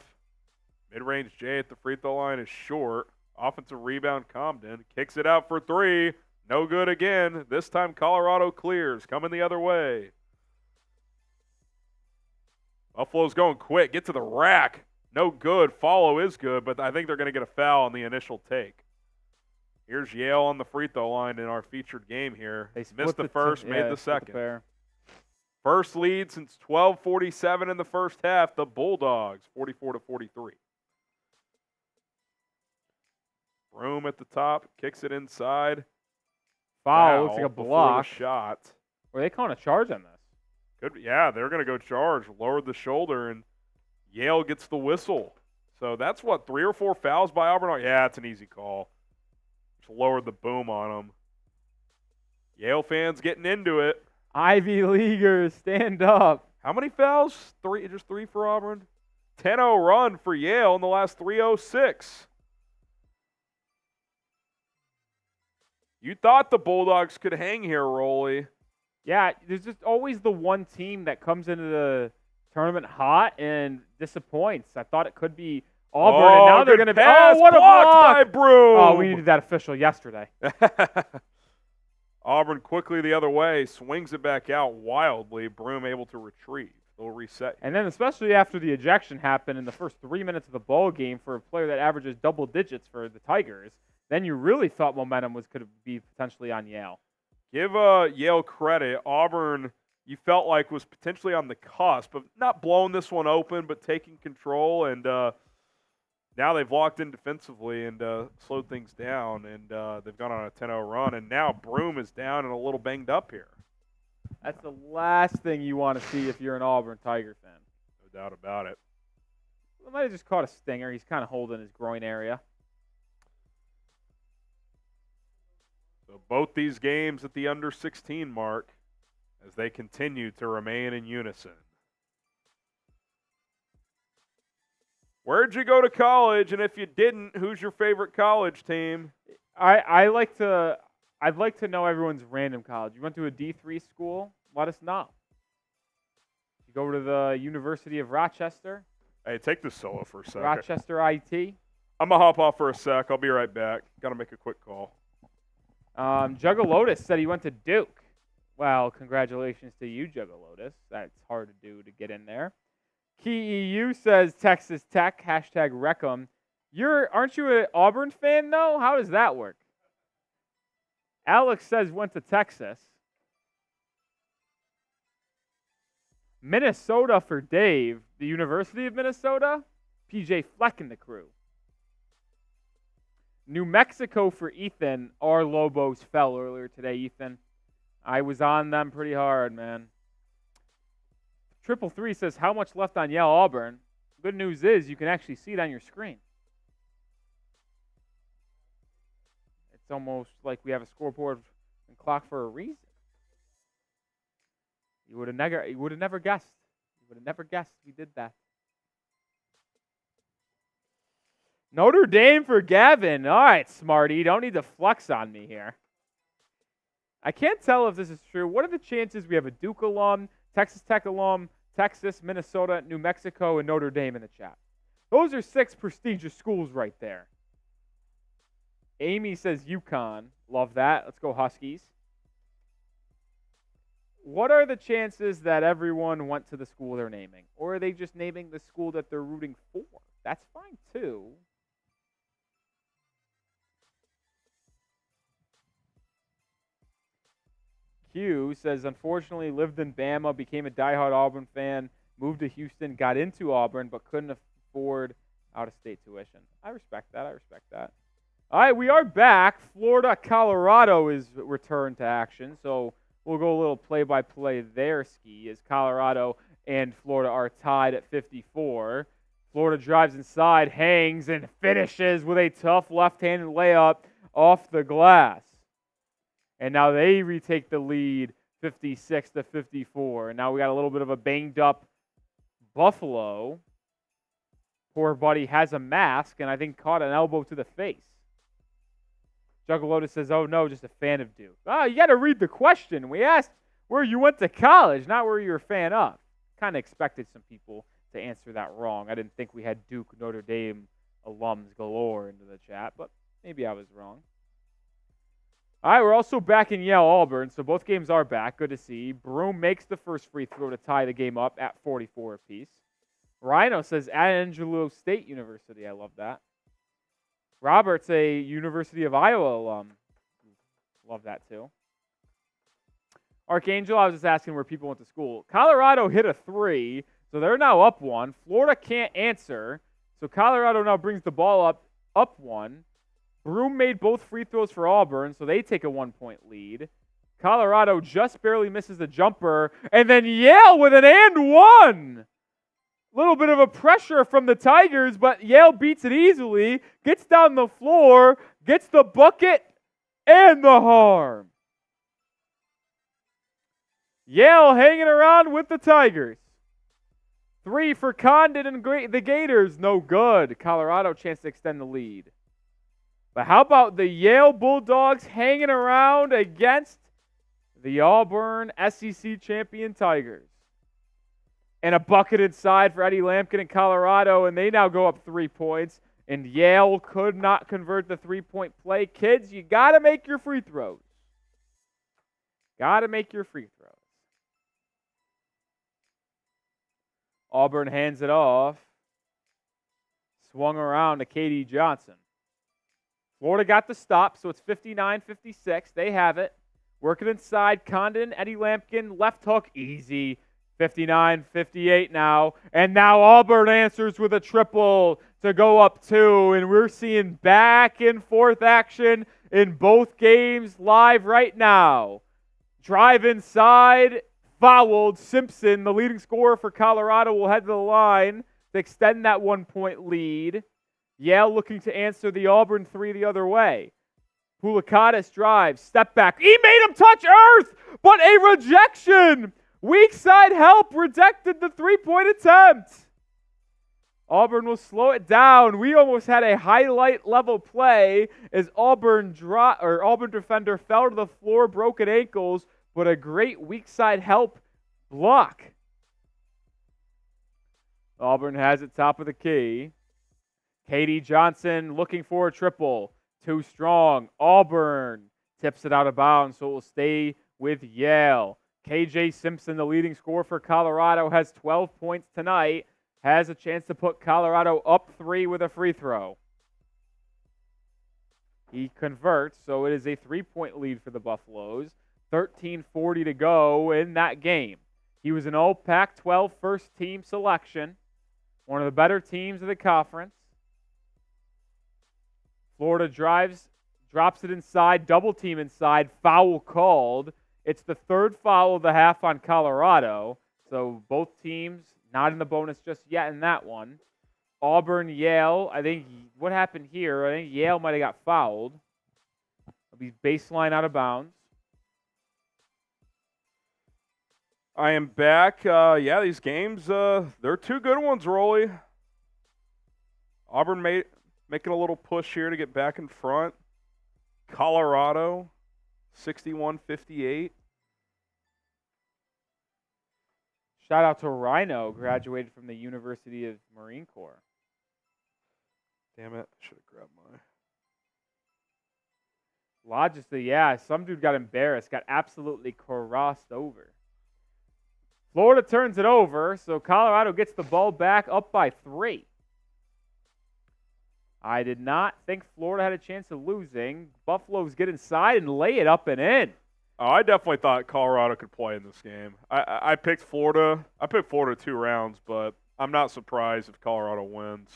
Mid-range J at the free throw line is short. Offensive rebound, Comden. Kicks it out for three. No good again. This time Colorado clears. Coming the other way. Buffalo's going quick. Get to the rack. No good. Follow is good, but I think they're going to get a foul on the initial take. Here's Yale on the free throw line in our featured game here. They split missed the first, made the second. pair. First lead since 12:47 in the first half. The Bulldogs, 44-43. Broom at the top, kicks it inside. Foul, looks like a before the block. shot. Were they calling a charge on this? Yeah, they're going to go charge. Lowered the shoulder, and Yale gets the whistle. So that's what, 3 or 4 fouls by Auburn? Yeah, it's an easy call. Just lowered the boom on them. Yale fans getting into it. Ivy Leaguers, stand up. How many fouls? Just 3 for Auburn? 10-0 run for Yale in the last 3:06. You thought the Bulldogs could hang here, Rolly. Yeah, there's just always the one team that comes into the tournament hot and disappoints. I thought it could be Auburn, and now they're going to be. Pass, Oh, what a blocked block! by Broom. Oh, we needed that official yesterday. Auburn quickly the other way, swings it back out wildly. Broom able to retrieve. They'll reset. And then especially after the ejection happened in the first 3 minutes of the ball game for a player that averages double digits for the Tigers, then you really thought momentum could be potentially on Yale. Give Yale credit. Auburn, you felt like was potentially on the cusp of not blowing this one open, but taking control. And now they've locked in defensively and slowed things down. And they've gone on a 10-0 run. And now Broome is down and a little banged up here. That's the last thing you want to see if you're an Auburn Tiger fan. No doubt about it. He might have just caught a stinger. He's kind of holding his groin area. So both these games at the under 16 mark as they continue to remain in unison. Where'd you go to college? And if you didn't, who's your favorite college team? I'd like to know everyone's random college. You went to a D3 school? Let us know. You go to the University of Rochester? Hey, take this solo for a second. Rochester IT? I'm going to hop off for a sec. I'll be right back. Got to make a quick call. Juggalotus said he went to Duke. Well, congratulations to you, Juggalotus. That's hard to do to get in there. Key EU says Texas Tech, hashtag Wreckham. Aren't you an Auburn fan, though? How does that work? Alex says went to Texas. Minnesota for Dave. The University of Minnesota? PJ Fleck and the crew. New Mexico for Ethan. Our Lobos fell earlier today, Ethan. I was on them pretty hard, man. 333 says, how much left on Yale Auburn? Good news is you can actually see it on your screen. It's almost like we have a scoreboard and clock for a reason. You would have never guessed. You would have never guessed we did that. Notre Dame for Gavin. All right, Smarty. Don't need to flex on me here. I can't tell if this is true. What are the chances we have a Duke alum, Texas Tech alum, Texas, Minnesota, New Mexico, and Notre Dame in the chat? Those are 6 prestigious schools right there. Amy says UConn. Love that. Let's go Huskies. What are the chances that everyone went to the school they're naming? Or are they just naming the school that they're rooting for? That's fine, too. Q says, unfortunately, lived in Bama, became a diehard Auburn fan, moved to Houston, got into Auburn, but couldn't afford out-of-state tuition. I respect that. All right, we are back. Florida, Colorado is returned to action, so we'll go a little play-by-play there, Ski, as Colorado and Florida are tied at 54. Florida drives inside, hangs, and finishes with a tough left-handed layup off the glass. And now they retake the lead 56-54. And now we got a little bit of a banged-up Buffalo. Poor buddy has a mask and I think caught an elbow to the face. Juggalotus says, oh, no, just a fan of Duke. Oh, you got to read the question. We asked where you went to college, not where you're a fan of. Kind of expected some people to answer that wrong. I didn't think we had Duke, Notre Dame alums galore into the chat, but maybe I was wrong. All right, we're also back in Yale Auburn, so both games are back. Good to see. Broome makes the first free throw to tie the game up at 44 apiece. Rhino says Angelo State University. I love that. Robert's a University of Iowa alum. Love that too. Archangel, I was just asking where people went to school. Colorado hit a 3, so they're now up 1. Florida can't answer, so Colorado now brings the ball up 1. Broome made both free throws for Auburn, so they take a 1-point lead. Colorado just barely misses a jumper, and then Yale with an and one. Little bit of a pressure from the Tigers, but Yale beats it easily, gets down the floor, gets the bucket, and the harm. Yale hanging around with the Tigers. 3 for Condon and the Gators, no good. Colorado chance to extend the lead. But how about the Yale Bulldogs hanging around against the Auburn SEC champion Tigers? And a bucket inside for Eddie Lampkin in Colorado, and they now go up 3 points. And Yale could not convert the 3-point play. Kids, you got to make your free throws. Got to make your free throws. Auburn hands it off. Swung around to Katie Johnson. Florida got the stop, so it's 59-56. They have it. Working inside, Condon, Eddie Lampkin, left hook, easy. 59-58 now. And now Auburn answers with a triple to go up 2. And we're seeing back and forth action in both games live right now. Drive inside, fouled. Simpson, the leading scorer for Colorado, will head to the line to extend that 1-point lead. Yale looking to answer the Auburn 3 the other way. Pulakatis drives, step back. He made him touch earth, but a rejection. Weak side help rejected the 3-point attempt. Auburn will slow it down. We almost had a highlight level play as Auburn defender fell to the floor, broken ankles, but a great weak side help block. Auburn has it top of the key. Katie Johnson looking for a triple. Too strong. Auburn tips it out of bounds, so it will stay with Yale. KJ Simpson, the leading scorer for Colorado, has 12 points tonight. Has a chance to put Colorado up 3 with a free throw. He converts, so it is a 3-point lead for the Buffaloes. 13:40 to go in that game. He was an all Pac-12 first-team selection. One of the better teams of the conference. Florida drops it inside, double team inside, foul called. It's the third foul of the half on Colorado, so both teams not in the bonus just yet in that one. Auburn, Yale, I think what happened here, I think Yale might have got fouled. It'll be baseline out of bounds. I am back. These games, they're 2 good ones, Rolly. Auburn making a little push here to get back in front. Colorado, 61-58. Shout out to Rhino, graduated from the University of Marine Corps. Damn it, I should have grabbed my... Logically, yeah, some dude got embarrassed, got absolutely crossed over. Florida turns it over, so Colorado gets the ball back up by 3. I did not think Florida had a chance of losing. Buffaloes get inside and lay it up and in. Oh, I definitely thought Colorado could play in this game. I picked Florida. I picked Florida 2 rounds, but I'm not surprised if Colorado wins.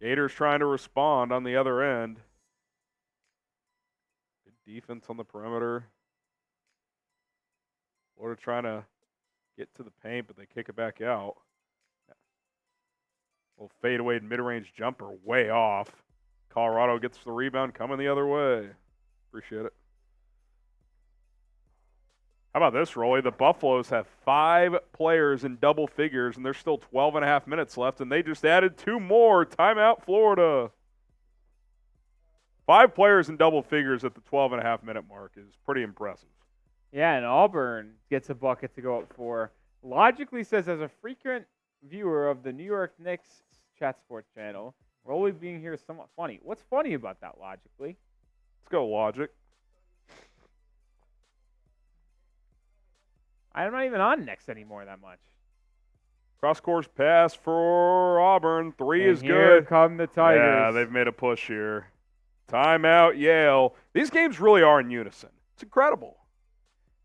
Gators trying to respond on the other end. Good defense on the perimeter. Florida trying to get to the paint, but they kick it back out. Little fadeaway mid-range jumper way off. Colorado gets the rebound coming the other way. Appreciate it. How about this, Rolly? The Buffaloes have 5 players in double figures, and there's still 12 and a half minutes left, and they just added 2 more. Timeout, Florida. 5 players in double figures at the 12 and a half minute mark is pretty impressive. Yeah, and Auburn gets a bucket to go up for. Logically says, as a frequent viewer of the New York Knicks Chat Sports channel, Rolly being here is somewhat funny. What's funny about that, logically? Let's go, Logic. I'm not even on Knicks anymore that much. Cross-course pass for Auburn. 3 And is here good. come the Tigers. Yeah, they've made a push here. Timeout, Yale. These games really are in unison. It's incredible.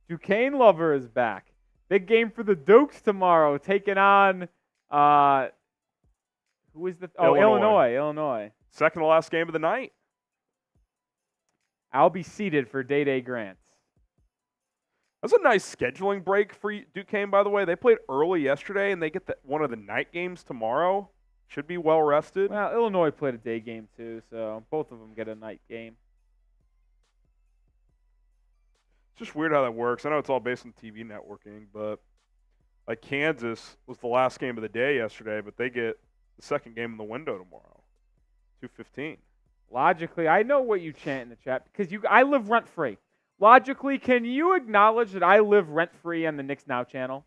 Duquesne Lover is back. Big game for the Dukes tomorrow, taking on who is the Illinois. Second to last game of the night. I'll be seated for Day Grants. That's a nice scheduling break for Duquesne, by the way. They played early yesterday, and they get one of the night games tomorrow. Should be well rested. Well, Illinois played a day game too, so both of them get a night game. It's just weird how that works. I know it's all based on TV networking, but like Kansas was the last game of the day yesterday, but they get the second game in the window tomorrow, 2:15. Logically, I know what you chant in the chat because I live rent free. Logically, can you acknowledge that I live rent free on the Knicks Now channel?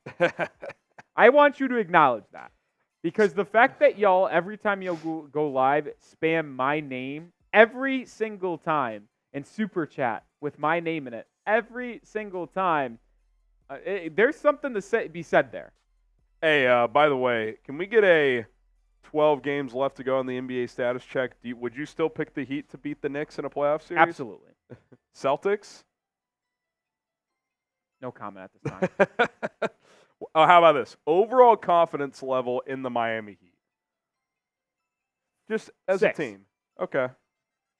I want you to acknowledge that. Because the fact that y'all, every time you'll go live, spam my name every single time in Super Chat with my name in it, every single time, There's something to be said there. Hey, by the way, can we get a 12 games left to go on the NBA status check? Would you still pick the Heat to beat the Knicks in a playoff series? Absolutely. Celtics? No comment at this time. Oh, how about this? Overall confidence level in the Miami Heat. Just as 6. a team. Okay.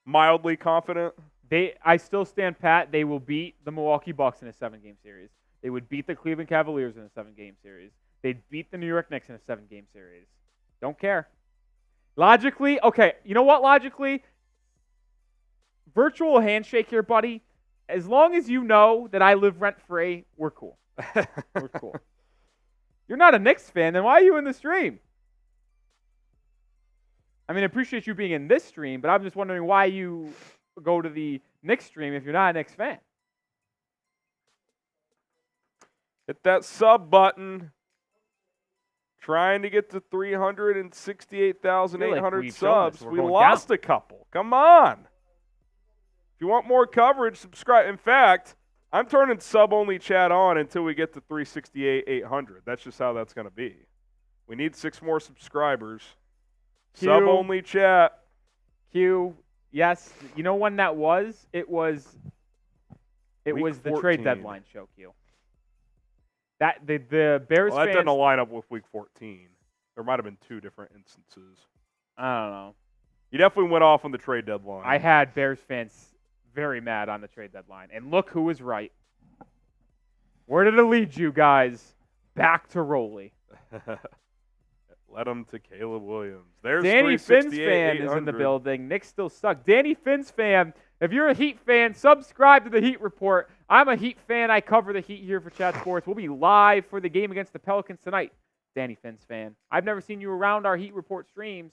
Mildly confident? I still stand pat. They will beat the Milwaukee Bucks in a 7-game series. They would beat the Cleveland Cavaliers in a 7-game series. They'd beat the New York Knicks in a 7-game series. Don't care. Logically, okay, you know what, logically? Virtual handshake here, buddy. As long as you know that I live rent-free, we're cool. We're cool. You're not a Knicks fan, then why are you in the stream? I mean, I appreciate you being in this stream, but I'm just wondering why you go to the Knicks stream if you're not a Knicks fan. Hit that sub button. Trying to get to 368,800 subs. We lost a couple. Come on. If you want more coverage, subscribe. In fact, I'm turning sub-only chat on until we get to 368,800. That's just how that's going to be. We need 6 more subscribers. Sub-only chat. Q, yes. You know when that was? It was the trade deadline show, Q. That the Bears that fans. doesn't line up with week 14. There might have been 2 different instances. I don't know. You definitely went off on the trade deadline. I had Bears fans very mad on the trade deadline. And look who was right. Where did it lead you guys? Back to Rolly. Led him to Caleb Williams. There's Danny Finn's fan is in the building. Nick still stuck. Danny Finn's fan, if you're a Heat fan, subscribe to the Heat Report. I'm a Heat fan. I cover the Heat here for Chat Sports. We'll be live for the game against the Pelicans tonight. Danny Finn's fan. I've never seen you around our Heat Report streams,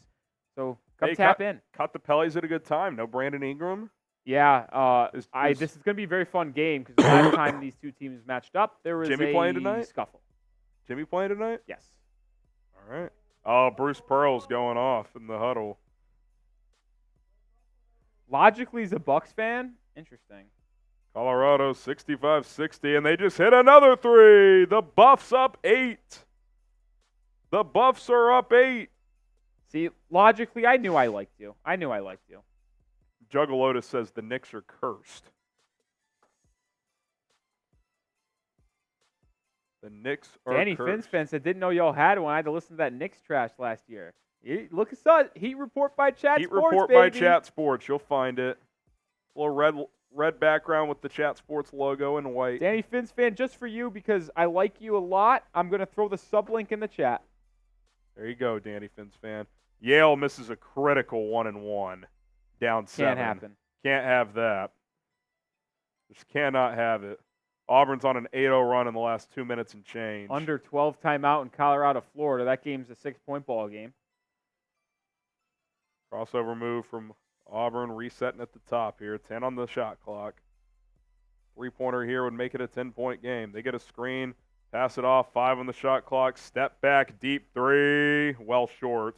so come tap in. Caught the Pellies at a good time. No Brandon Ingram. Yeah, this is going to be a very fun game because the last time these two teams matched up, there was Jimmy playing tonight? Scuffle. Jimmy playing tonight? Yes. All right. Oh, Bruce Pearl's going off in the huddle. Logically, he's a Bucks fan. Interesting. Colorado 65-60, and they just hit another 3. The Buffs up 8. The Buffs are up 8. See, logically, I knew I liked you. Juggalotus says the Knicks are cursed. The Knicks are Danny cursed. Finn's fan said, didn't know y'all had one. I had to listen to that Knicks trash last year. Look us up. Heat Report by Chat Heat Sports, Report baby. by Chat Sports. You'll find it. Little red background with the Chat Sports logo in white. Danny Finn's fan, just for you because I like you a lot, I'm going to throw the sub link in the chat. There you go, Danny Finn's fan. Yale misses a critical 1-1. Down 7. Can't happen. Can't have that. Just cannot have it. Auburn's on an 8-0 run in the last 2 minutes and change. Under 12 timeout in Colorado, Florida. That game's a 6-point ball game. Crossover move from Auburn, resetting at the top here. 10 on the shot clock. 3-pointer here would make it a 10-point game. They get a screen, pass it off, 5 on the shot clock, step back, deep 3, well short.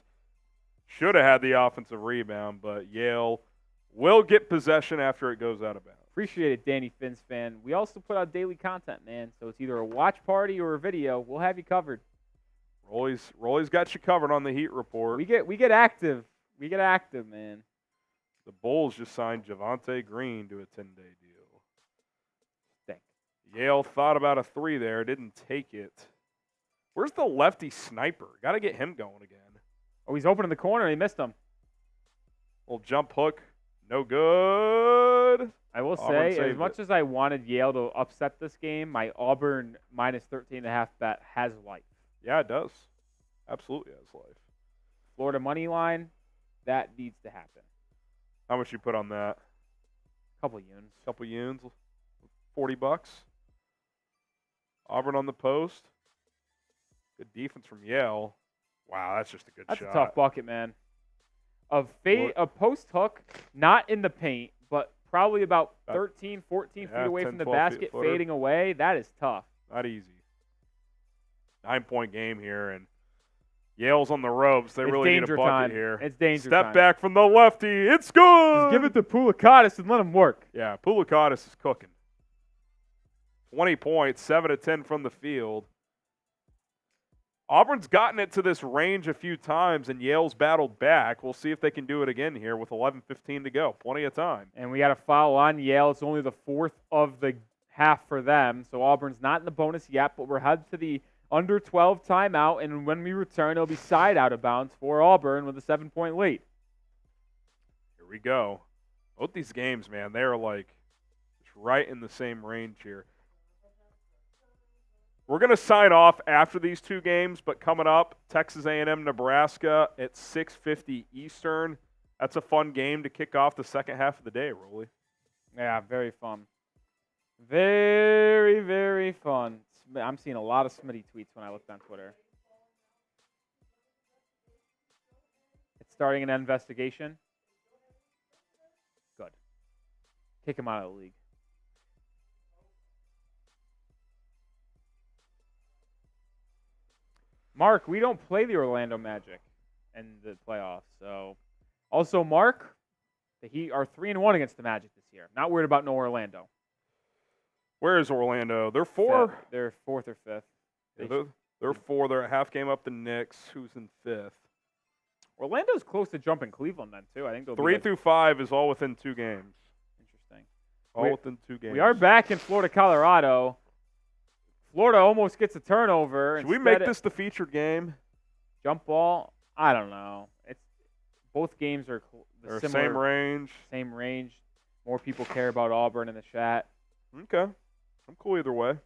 Should have had the offensive rebound, but Yale will get possession after it goes out of bounds. Appreciate it, Danny Finn's fan. We also put out daily content, man. So it's either a watch party or a video. We'll have you covered. Rolly's got you covered on the Heat Report. We get active. We get active, man. The Bulls just signed Javonte Green to a 10-day deal. Thank. Yale thought about a 3 there, didn't take it. Where's the lefty sniper? Got to get him going again. Oh, he's open in the corner. He missed him. Little jump hook. No good. I will Auburn say, as much as I wanted Yale to upset this game, my Auburn minus 13.5 bet has life. Yeah, it does. Absolutely has life. Florida money line, that needs to happen. How much you put on that? Couple yuns. Couple yuns. $40. Auburn on the post. Good defense from Yale. Wow, that's just a good That's shot. a tough bucket, man. A post hook, not in the paint, but probably about 13, 14 feet away 10, from the 12 basket, feet footer. fading away. That is tough. Not easy. 9-point game here, and Yale's on the ropes. They It's really need a danger bucket time. here. It's danger Step time. back from the lefty. It's good. Just give it to Pulakatis and let him work. Yeah, Pulakatis is cooking. 20 points, 7 of 10 from the field. Auburn's gotten it to this range a few times, and Yale's battled back. We'll see if they can do it again here with 11:15 to go. Plenty of time. And we got a foul on Yale. It's only the fourth of the half for them. So Auburn's not in the bonus yet, but we're headed to the under 12 timeout. And when we return, it'll be side out of bounds for Auburn with a 7-point lead. Here we go. Both these games, man, they're like just right in the same range here. We're going to sign off after these two games, but coming up, Texas A&M, Nebraska at 6:50 Eastern. That's a fun game to kick off the second half of the day, Rolly. Yeah, very fun. Very, very fun. I'm seeing a lot of Smitty tweets when I looked on Twitter. It's starting an investigation. Good. Kick him out of the league. Mark, we don't play the Orlando Magic in the playoffs. So, also, Mark, the Heat are 3-1 against the Magic this year. Not worried about no Orlando. Where is Orlando? They're 4. Fifth. They're 4th or 5th. They're 4. They're a half game up the Knicks, who's in 5th. Orlando's close to jumping Cleveland then too. I think they'll 3 be through 5 is all within 2 games. Interesting. All within 2 games. We are back in Florida, Colorado. Florida almost gets a turnover. Should we make this the featured game? Jump ball? I don't know. It's both games are Or similar, same range. Same range. More people care about Auburn in the chat. Okay. I'm cool either way. As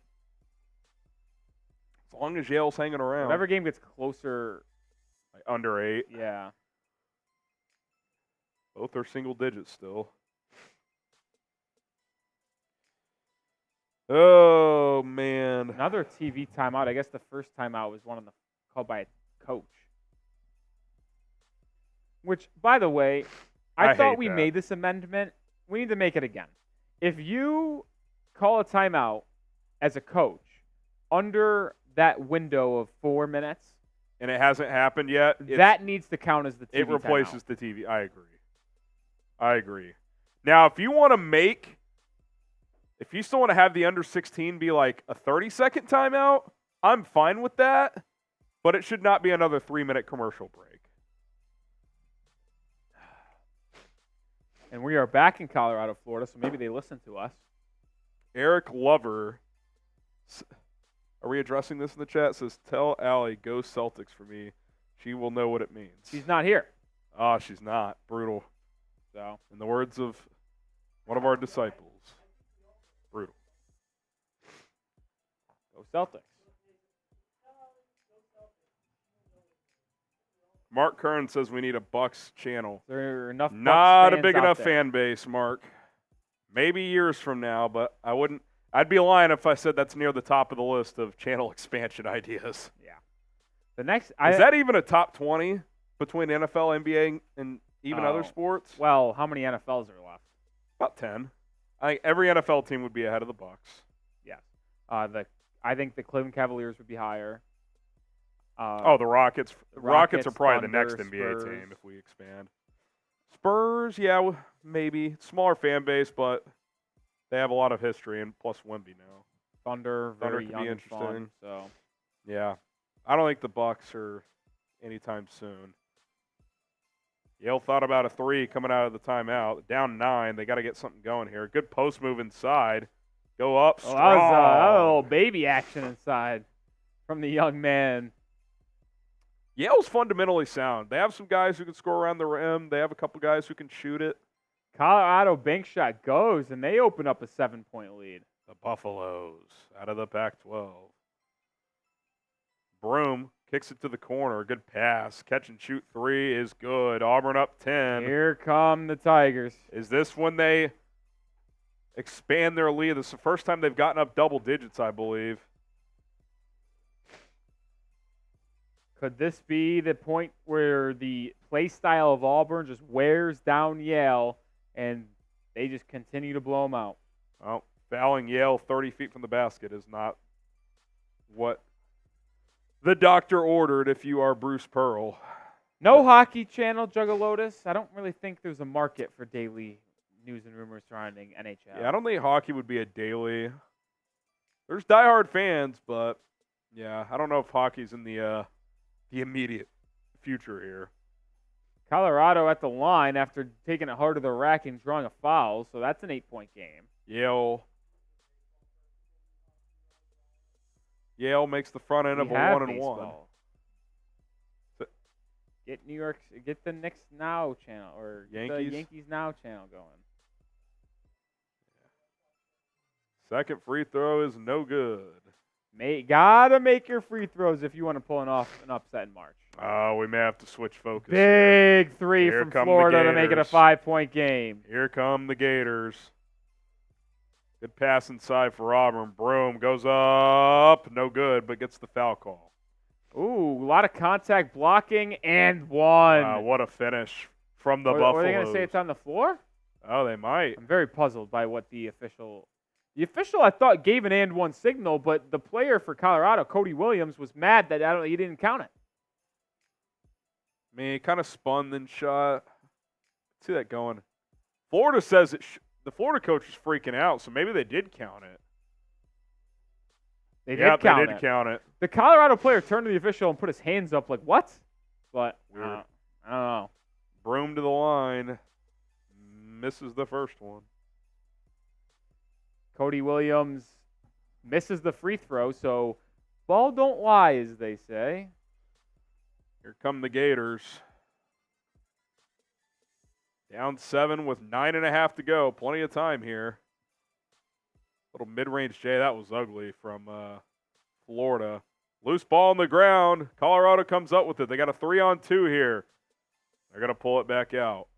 long as Yale's hanging around. Whatever game gets closer. Like under 8. Yeah. Both are single digits still. Oh, man. Another TV timeout. I guess the first timeout was called by a coach. Which, by the way, I thought we made this amendment. We need to make it again. If you call a timeout as a coach under that window of 4 minutes, and it hasn't happened yet, that needs to count as the TV It replaces timeout. the TV. I agree. Now, if you want to if you still want to have the under 16 be like a 30-second timeout, I'm fine with that, but it should not be another 3-minute commercial break. And we are back in Colorado, Florida, so maybe they listen to us. Eric Lover, are we addressing this in the chat? Says, tell Allie, go Celtics for me. She will know what it means. She's not here. Oh, she's not. Brutal. So, in the words of one of our disciples, brutal. Go Celtics. Mark Kern says we need a Bucks channel. There are enough Bucks Not a fans big out enough there. fan base, Mark. Maybe years from now, but I'd be lying if I said that's near the top of the list of channel expansion ideas. Yeah. The next Is that even a top 20 between NFL, NBA, and even other sports? Well, how many NFLs are left? About 10. I think every NFL team would be ahead of the Bucks. Yes. I think the Cleveland Cavaliers would be higher. The Rockets. The Rockets are probably Thunder, the next NBA Spurs. team if we expand. Spurs, yeah, maybe. Smaller fan base, but they have a lot of history, and plus Wemby now. Thunder very could young be and fun, interesting. so. Yeah. I don't think the Bucks are anytime soon. Yale thought about a 3 coming out of the timeout. Down 9. They got to get something going here. Good post move inside. Go up strong. That was a little baby action inside from the young man. Yale's fundamentally sound. They have some guys who can score around the rim. They have a couple guys who can shoot it. Colorado bank shot goes, and they open up a 7-point lead. The Buffaloes out of the Pac-12. Broom kicks it to the corner. Good pass. Catch and shoot 3 is good. Auburn up 10. Here come the Tigers. Is this when they expand their lead? This is the first time they've gotten up double digits, I believe. Could this be the point where the play style of Auburn just wears down Yale and they just continue to blow them out? Well, fouling Yale 30 feet from the basket is not what the doctor ordered if you are Bruce Pearl. No hockey channel, Juggalotus. I don't really think there's a market for daily news and rumors surrounding NHL. Yeah, I don't think hockey would be a daily. there's diehard fans, but yeah, I don't know if hockey's in the immediate future here. Colorado at the line after taking it hard to the rack and drawing a foul, so that's an 8-point game. Yale makes the front end of a 1-1. Get New York, get the Knicks Now channel or the Yankees Now channel going. Second free throw is no good. Gotta make your free throws if you want to pull off an upset in March. Oh, we may have to switch focus. Big three Here from come the Florida to make it a Gators. 5-point game. Here come the Gators. Good pass inside for Auburn. Broom goes up. No good, but gets the foul call. Ooh, a lot of contact blocking and one. Wow, what a finish from the Are Buffaloes. they going to say it's on the floor? Oh, they might. I'm very puzzled by what the official I thought gave an and one signal, but the player for Colorado, Cody Williams, was mad that he didn't count it. I mean, he kind of spun then shot. See that going. Florida says the Florida coach is freaking out, so maybe they did count it. They did count it. The Colorado player turned to the official and put his hands up like, what? But Weird. I don't know. Broom to the line. Misses the first one. Cody Williams misses the free throw, so ball don't lie, as they say. Here come the Gators. Down 7 with 9.5 to go. Plenty of time here. Little mid-range J. That was ugly from Florida. Loose ball on the ground. Colorado comes up with it. They got a 3-on-2 here. They're going to pull it back out.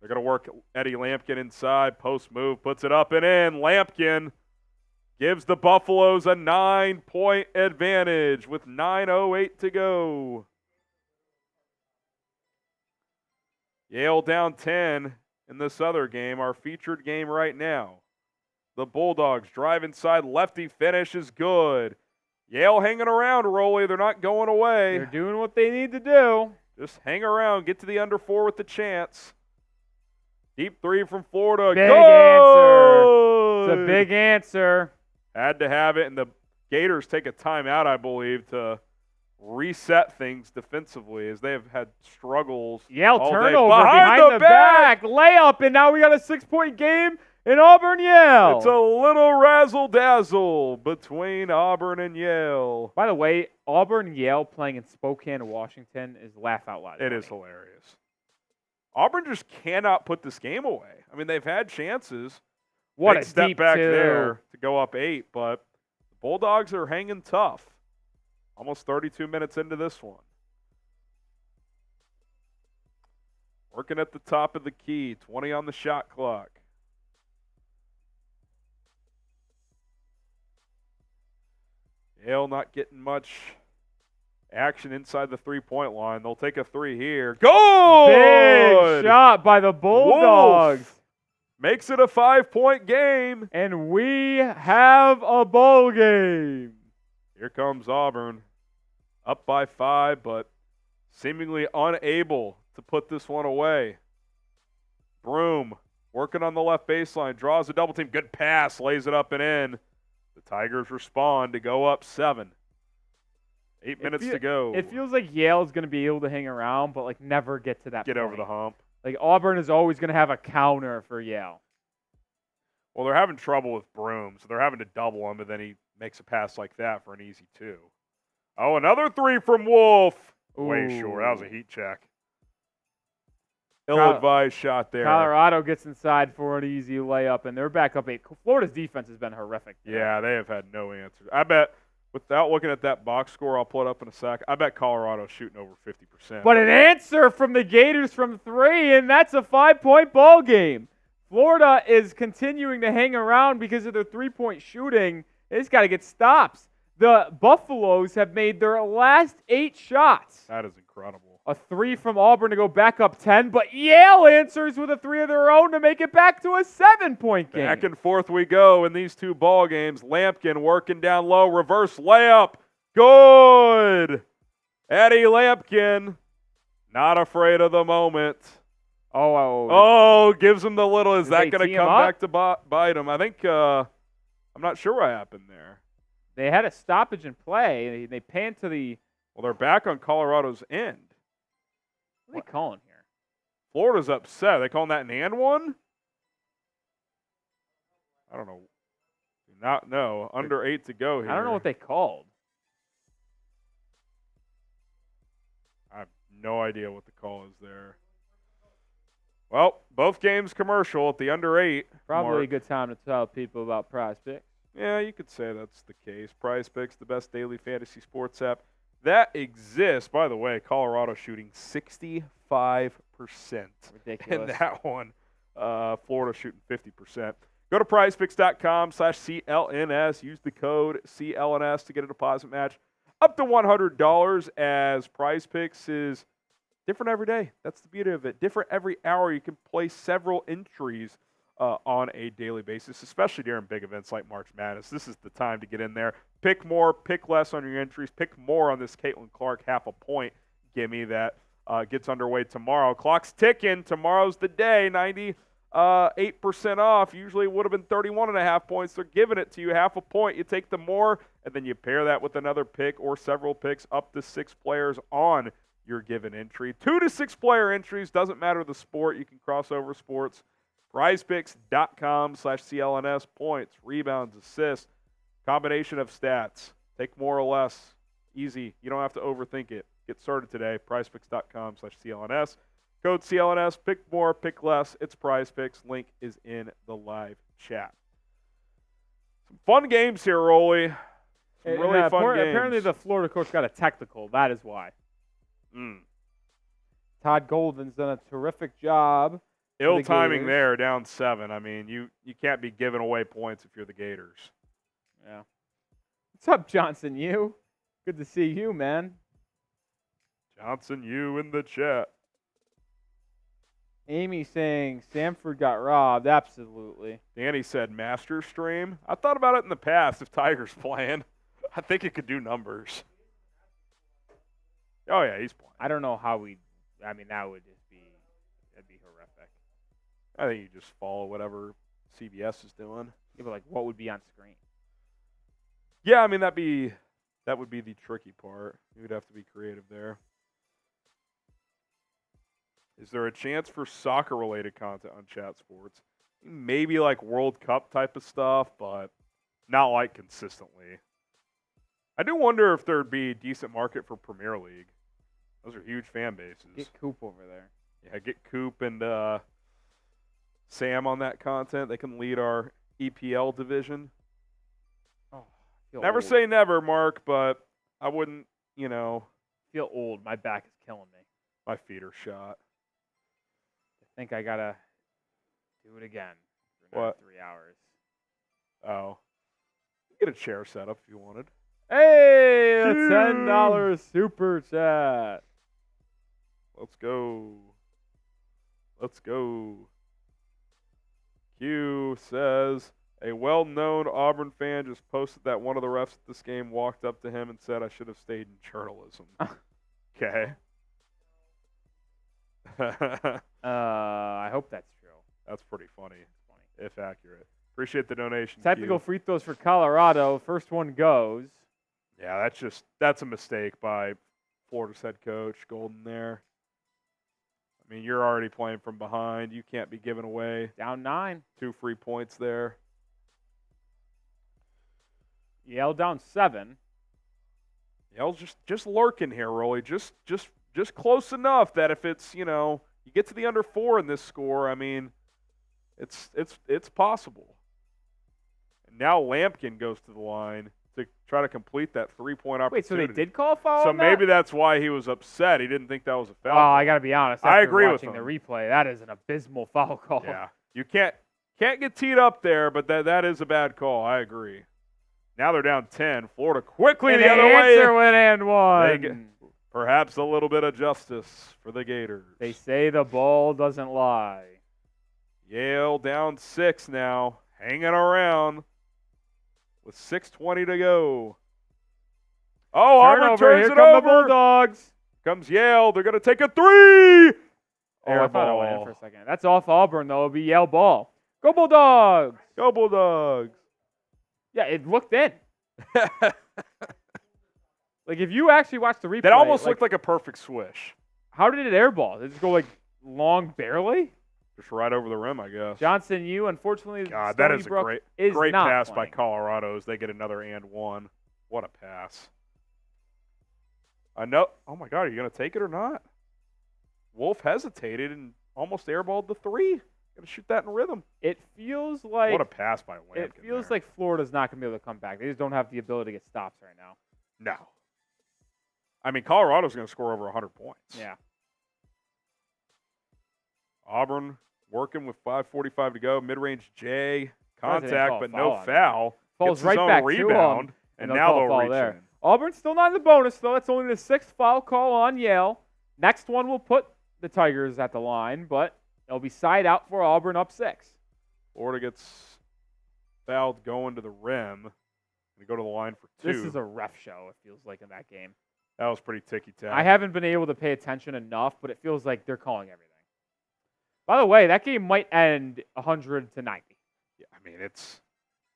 They're going to work Eddie Lampkin inside. Post move. Puts it up and in. Lampkin gives the Buffaloes a 9-point advantage with 9:08 to go. Yale down 10 in this other game, our featured game right now. The Bulldogs drive inside. Lefty finish is good. Yale hanging around, Rolly. They're not going away. They're doing what they need to do. Just hang around. Get to the under 4 with the chance. Deep three from Florida. Big Good! answer. It's a big answer. Had to have it, and the Gators take a timeout, I believe, to reset things defensively as they have had struggles. Yale all day. turnover behind the back. Layup, and now we got a 6-point game in Auburn, Yale. It's a little razzle-dazzle between Auburn and Yale. By the way, Auburn Yale playing in Spokane, Washington is laugh out loud. It is hilarious. Auburn just cannot put this game away. I mean, they've had chances. What Big a step deep back two. there to go up 8, but the Bulldogs are hanging tough. Almost 32 minutes into this one. Working at the top of the key, 20 on the shot clock. Yale not getting much action inside the three-point line. They'll take a 3 here. Good! Big shot by the Bulldogs. Wolf makes it a 5-point game. And we have a bowl game. Here comes Auburn. Up by 5, but seemingly unable to put this one away. Broom working on the left baseline. Draws a double team. Good pass. Lays it up and in. The Tigers respond to go up 7. 8 minutes to go. It feels like Yale is going to be able to hang around, but like never get to that Get point. over the hump. Like Auburn is always going to have a counter for Yale. Well, they're having trouble with Broom, so they're having to double him, and then he makes a pass like that for an easy 2. Oh, another 3 from Wolf. Way Ooh. short. That was a heat check. Ill-advised shot there. Colorado gets inside for an easy layup, and they're back up 8. Florida's defense has been horrific. Yeah, they have had no answers. I bet, without looking at that box score, I'll pull it up in a sec. I bet Colorado's shooting over 50%. But an answer from the Gators from 3, and that's a 5-point ball game. Florida is continuing to hang around because of their 3-point shooting. They just got to get stops. The Buffaloes have made their last 8 shots. That is incredible. A 3 from Auburn to go back up 10, but Yale answers with a 3 of their own to make it back to a 7-point game. Back and forth we go in these 2 ball games. Lampkin working down low, reverse layup. Good! Eddie Lampkin, not afraid of the moment. Oh, Gives him the little, is Did that they going tee to him come up? back to bite him? I think I'm not sure what happened there. They had a stoppage in play. They panned to the. Well, they're back on Colorado's end. What are they calling here? Florida's upset. Are they calling that an and one? I don't know. Do not know. Under 8 to go here. I don't know what they called. I have no idea what the call is there. Well, both games commercial at the under 8. Probably mark. a good time to tell people about Prize Picks. Yeah, you could say that's the case. Prize Picks, the best daily fantasy sports app that exists. By the way, Colorado shooting 65% Ridiculous. in that one. Florida shooting 50%. Go to prizepicks.com/CLNS. Use the code CLNS to get a deposit match up to $100, as Prize Picks is different every day. That's the beauty of it. Different every hour. You can play several entries on a daily basis, especially during big events like March Madness. This is the time to get in there. Pick more, pick less on your entries. Pick more on this Caitlin Clark half a point gimme that gets underway tomorrow. Clock's ticking. Tomorrow's the day. 98% off. Usually it would have been 31.5 points. They're giving it to you half a point. You take the more, and then you pair that with another pick or several picks up to 6 players on your given entry. 2 to 6 player entries. Doesn't matter the sport. You can cross over sports. PrizePicks.com/CLNS. Points, rebounds, assists, combination of stats. Take more or less. Easy. You don't have to overthink it. Get started today. PrizePicks.com/CLNS. Code CLNS. Pick more, pick less. It's PrizePicks. Link is in the live chat. Some fun games here, Rolly. Some really fun games. Apparently the Florida coach got a technical. That is why. Todd Golden's done a terrific job. Ill the timing Gators. there, down 7. I mean, you can't be giving away points if you're the Gators. Yeah. What's up, Johnson? You? Good to see you, man. Johnson, you in the chat. Amy saying Samford got robbed. Absolutely. Danny said master stream. I thought about it in the past if Tiger's playing. I think it could do numbers. Oh, yeah, he's playing. I don't know how we. I mean, that would just be. That'd be horrific. I think you just follow whatever CBS is doing. Yeah, but like, what would be on screen? Yeah, I mean, that would be the tricky part. You would have to be creative there. Is there a chance for soccer-related content on Chat Sports? Maybe like World Cup type of stuff, but not like consistently. I do wonder if there'd be a decent market for Premier League. Those are huge fan bases. Get Coop over there. Yeah, get Coop and Sam on that content. They can lead our EPL division. Oh, I feel Never old. say never, Mark, but I wouldn't, I feel old. My back is killing me. my feet are shot. I think I gotta do it again for What? 3 hours. Oh. Get a chair set up if you wanted. Hey, a $10 super chat. Let's go. Let's go. Q says, a well-known Auburn fan just posted that one of the refs at this game walked up to him and said, I should have stayed in journalism. Okay. I hope that's true. That's pretty funny, if accurate. Appreciate the donation. Technical Q. free throws for Colorado. First one goes. Yeah, that's a mistake by Florida's head coach, Golden there. I mean, you're already playing from behind. You can't be giving away Down 9. 2 free points there. Yale down 7. Yale's just lurking here, Rolly. Just close enough that if it's, you get to the under 4 in this score, I mean, it's possible. And now Lampkin goes to the line to try to complete that 3-point opportunity. Wait, so they did call a foul So on that? maybe that's why he was upset. He didn't think that was a foul. Oh, I got to be honest. I After agree with watching the him. replay, that is an abysmal foul call. Yeah, you can't get teed up there, but that is a bad call. I agree. Now they're down 10. Florida quickly And the they other answer way. with and one. They get- Perhaps a little bit of justice for the Gators. They say the ball doesn't lie. Yale down 6 now, hanging around with 6:20 to go. Oh, Auburn Turnover. turns Here it come the over. Bulldogs. Comes Yale. They're going to take a 3. Oh, Air I thought I went in ball. for a second. That's off Auburn, though. It'll be Yale ball. Go Bulldogs. Go Bulldogs. Yeah, it looked in. Like, if you actually watch the replay, That almost looked like a perfect swish. How did it airball? Did it just go like long barely? Just right over the rim, I guess. Johnson, you unfortunately. God, that Stony is a Brook great not pass by playing. Colorado as they get another and one. What a pass. I know. Oh, my God, are you going to take it or not? Wolf hesitated and almost airballed the three. Got to shoot that in rhythm. It feels like What a pass by Lampkin. it feels there. like Florida's not going to be able to come back. They just don't have the ability to get stops right now. No. I mean, Colorado's going to score over 100 points. Yeah. Auburn working with 5:45 to go. Mid-range J. Surprised they didn't Contact, call a but foul no on that. foul. Falls Gets right his own back to rebound, him, and they'll now call a they'll foul reach there. in. Auburn's still not in the bonus, though. That's only the 6th foul call on Yale. Next one will put the Tigers at the line, but they'll be side out for Auburn up 6. Florida gets fouled going to the rim. They go to the line for 2. This is a ref show, it feels like, in that game. That was pretty ticky-tacky. I haven't been able to pay attention enough, but it feels like they're calling everything. By the way, that game might end 100-90. Yeah, I mean,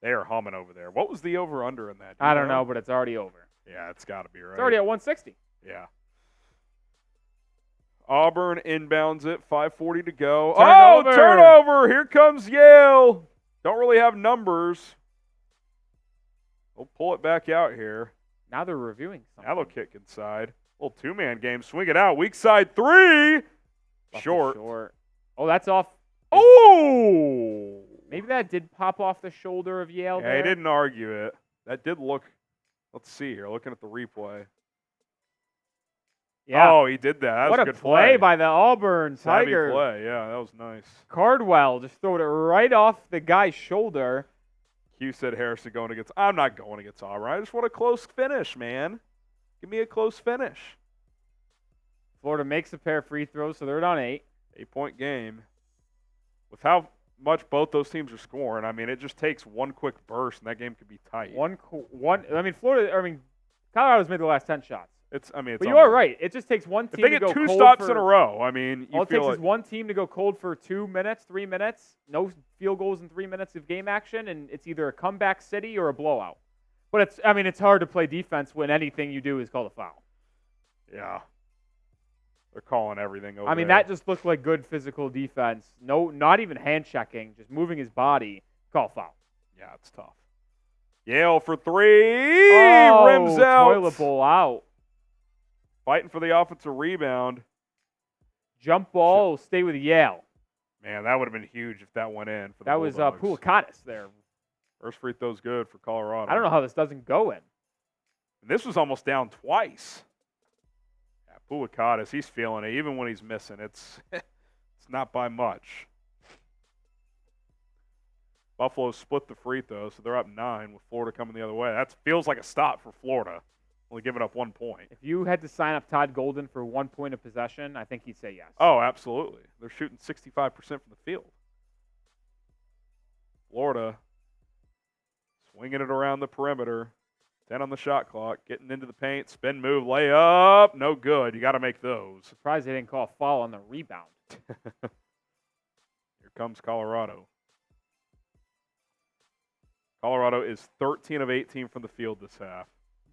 they are humming over there. What was the over-under in that? I don't know, but it's already over. Yeah, it's got to be right. It's already at 160. Yeah. Auburn inbounds it, 5:40 to go. Turnover. Oh, turnover! Here comes Yale. Don't really have numbers. We'll pull it back out here. Now they're reviewing something. Now they'll kick inside. Little two-man game. Swing it out. Weak side 3. Left it Short. Oh, that's off. Oh! Maybe that did pop off the shoulder of Yale Yeah, there. he didn't argue it. That did look. Let's see here. Looking at the replay. Yeah. Oh, he did that. That what was a a good play by the Auburn Savvy Tiger. play. Yeah, that was nice. Cardwell just throwed it right off the guy's shoulder. Q said Harrison going against. I'm not going against Auburn. I just want a close finish, man. Give me a close finish. Florida makes a pair of free throws, so they're down 8. 8-point game. With how much both those teams are scoring, I mean, it just takes one quick burst, and that game could be tight. Colorado's made the last 10 shots. It's you But you are right. It just takes one If team they to get go 2 cold stops for, in a row, I mean, you all it feel takes like is one team to go cold for 2 minutes, 3 minutes, no field goals in 3 minutes of game action, and it's either a comeback city or a blowout. But it's hard to play defense when anything you do is called a foul. yeah, they're calling everything over. I mean, there. that just looked like good physical defense. No, not even hand checking, just moving his body. Call foul. Yeah, it's tough. Yale for 3. Oh, Rims out. toilet bowl out. Fighting for the offensive rebound. Jump ball will stay with Yale. Man, that would have been huge if that went in. For the That was Bulldogs. Pulakatis there. First free throw's good for Colorado. I don't know how this doesn't go in. And this was almost down twice. Yeah, Pulakatis, he's feeling it. Even when he's missing, it's not by much. Buffalo split the free throw, so they're up 9 with Florida coming the other way. That feels like a stop for Florida, only giving up 1 point. If you had to sign up Todd Golden for 1 point of possession, I think he'd say yes. Oh, absolutely. They're shooting 65% from the field. Florida swinging it around the perimeter. 10 on the shot clock. Getting into the paint. Spin move. Layup. No good. You got to make those. Surprised they didn't call a foul on the rebound. Here comes Colorado. Colorado is 13 of 18 from the field this half.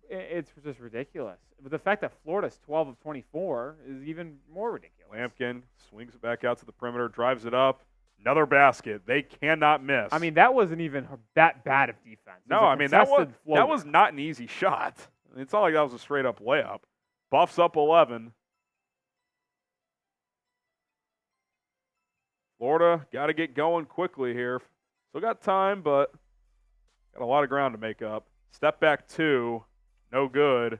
It's just ridiculous. But the fact that Florida's 12 of 24 is even more ridiculous. Lampkin swings it back out to the perimeter, drives it up. Another basket. They cannot miss. I mean, that wasn't even that bad of defense. It no, was a I mean, that contested floater. was not an easy shot. I mean, it's not like that was a straight-up layup. Buffs up 11. Florida got to get going quickly here. Still got time, but got a lot of ground to make up. Step back 2. No good.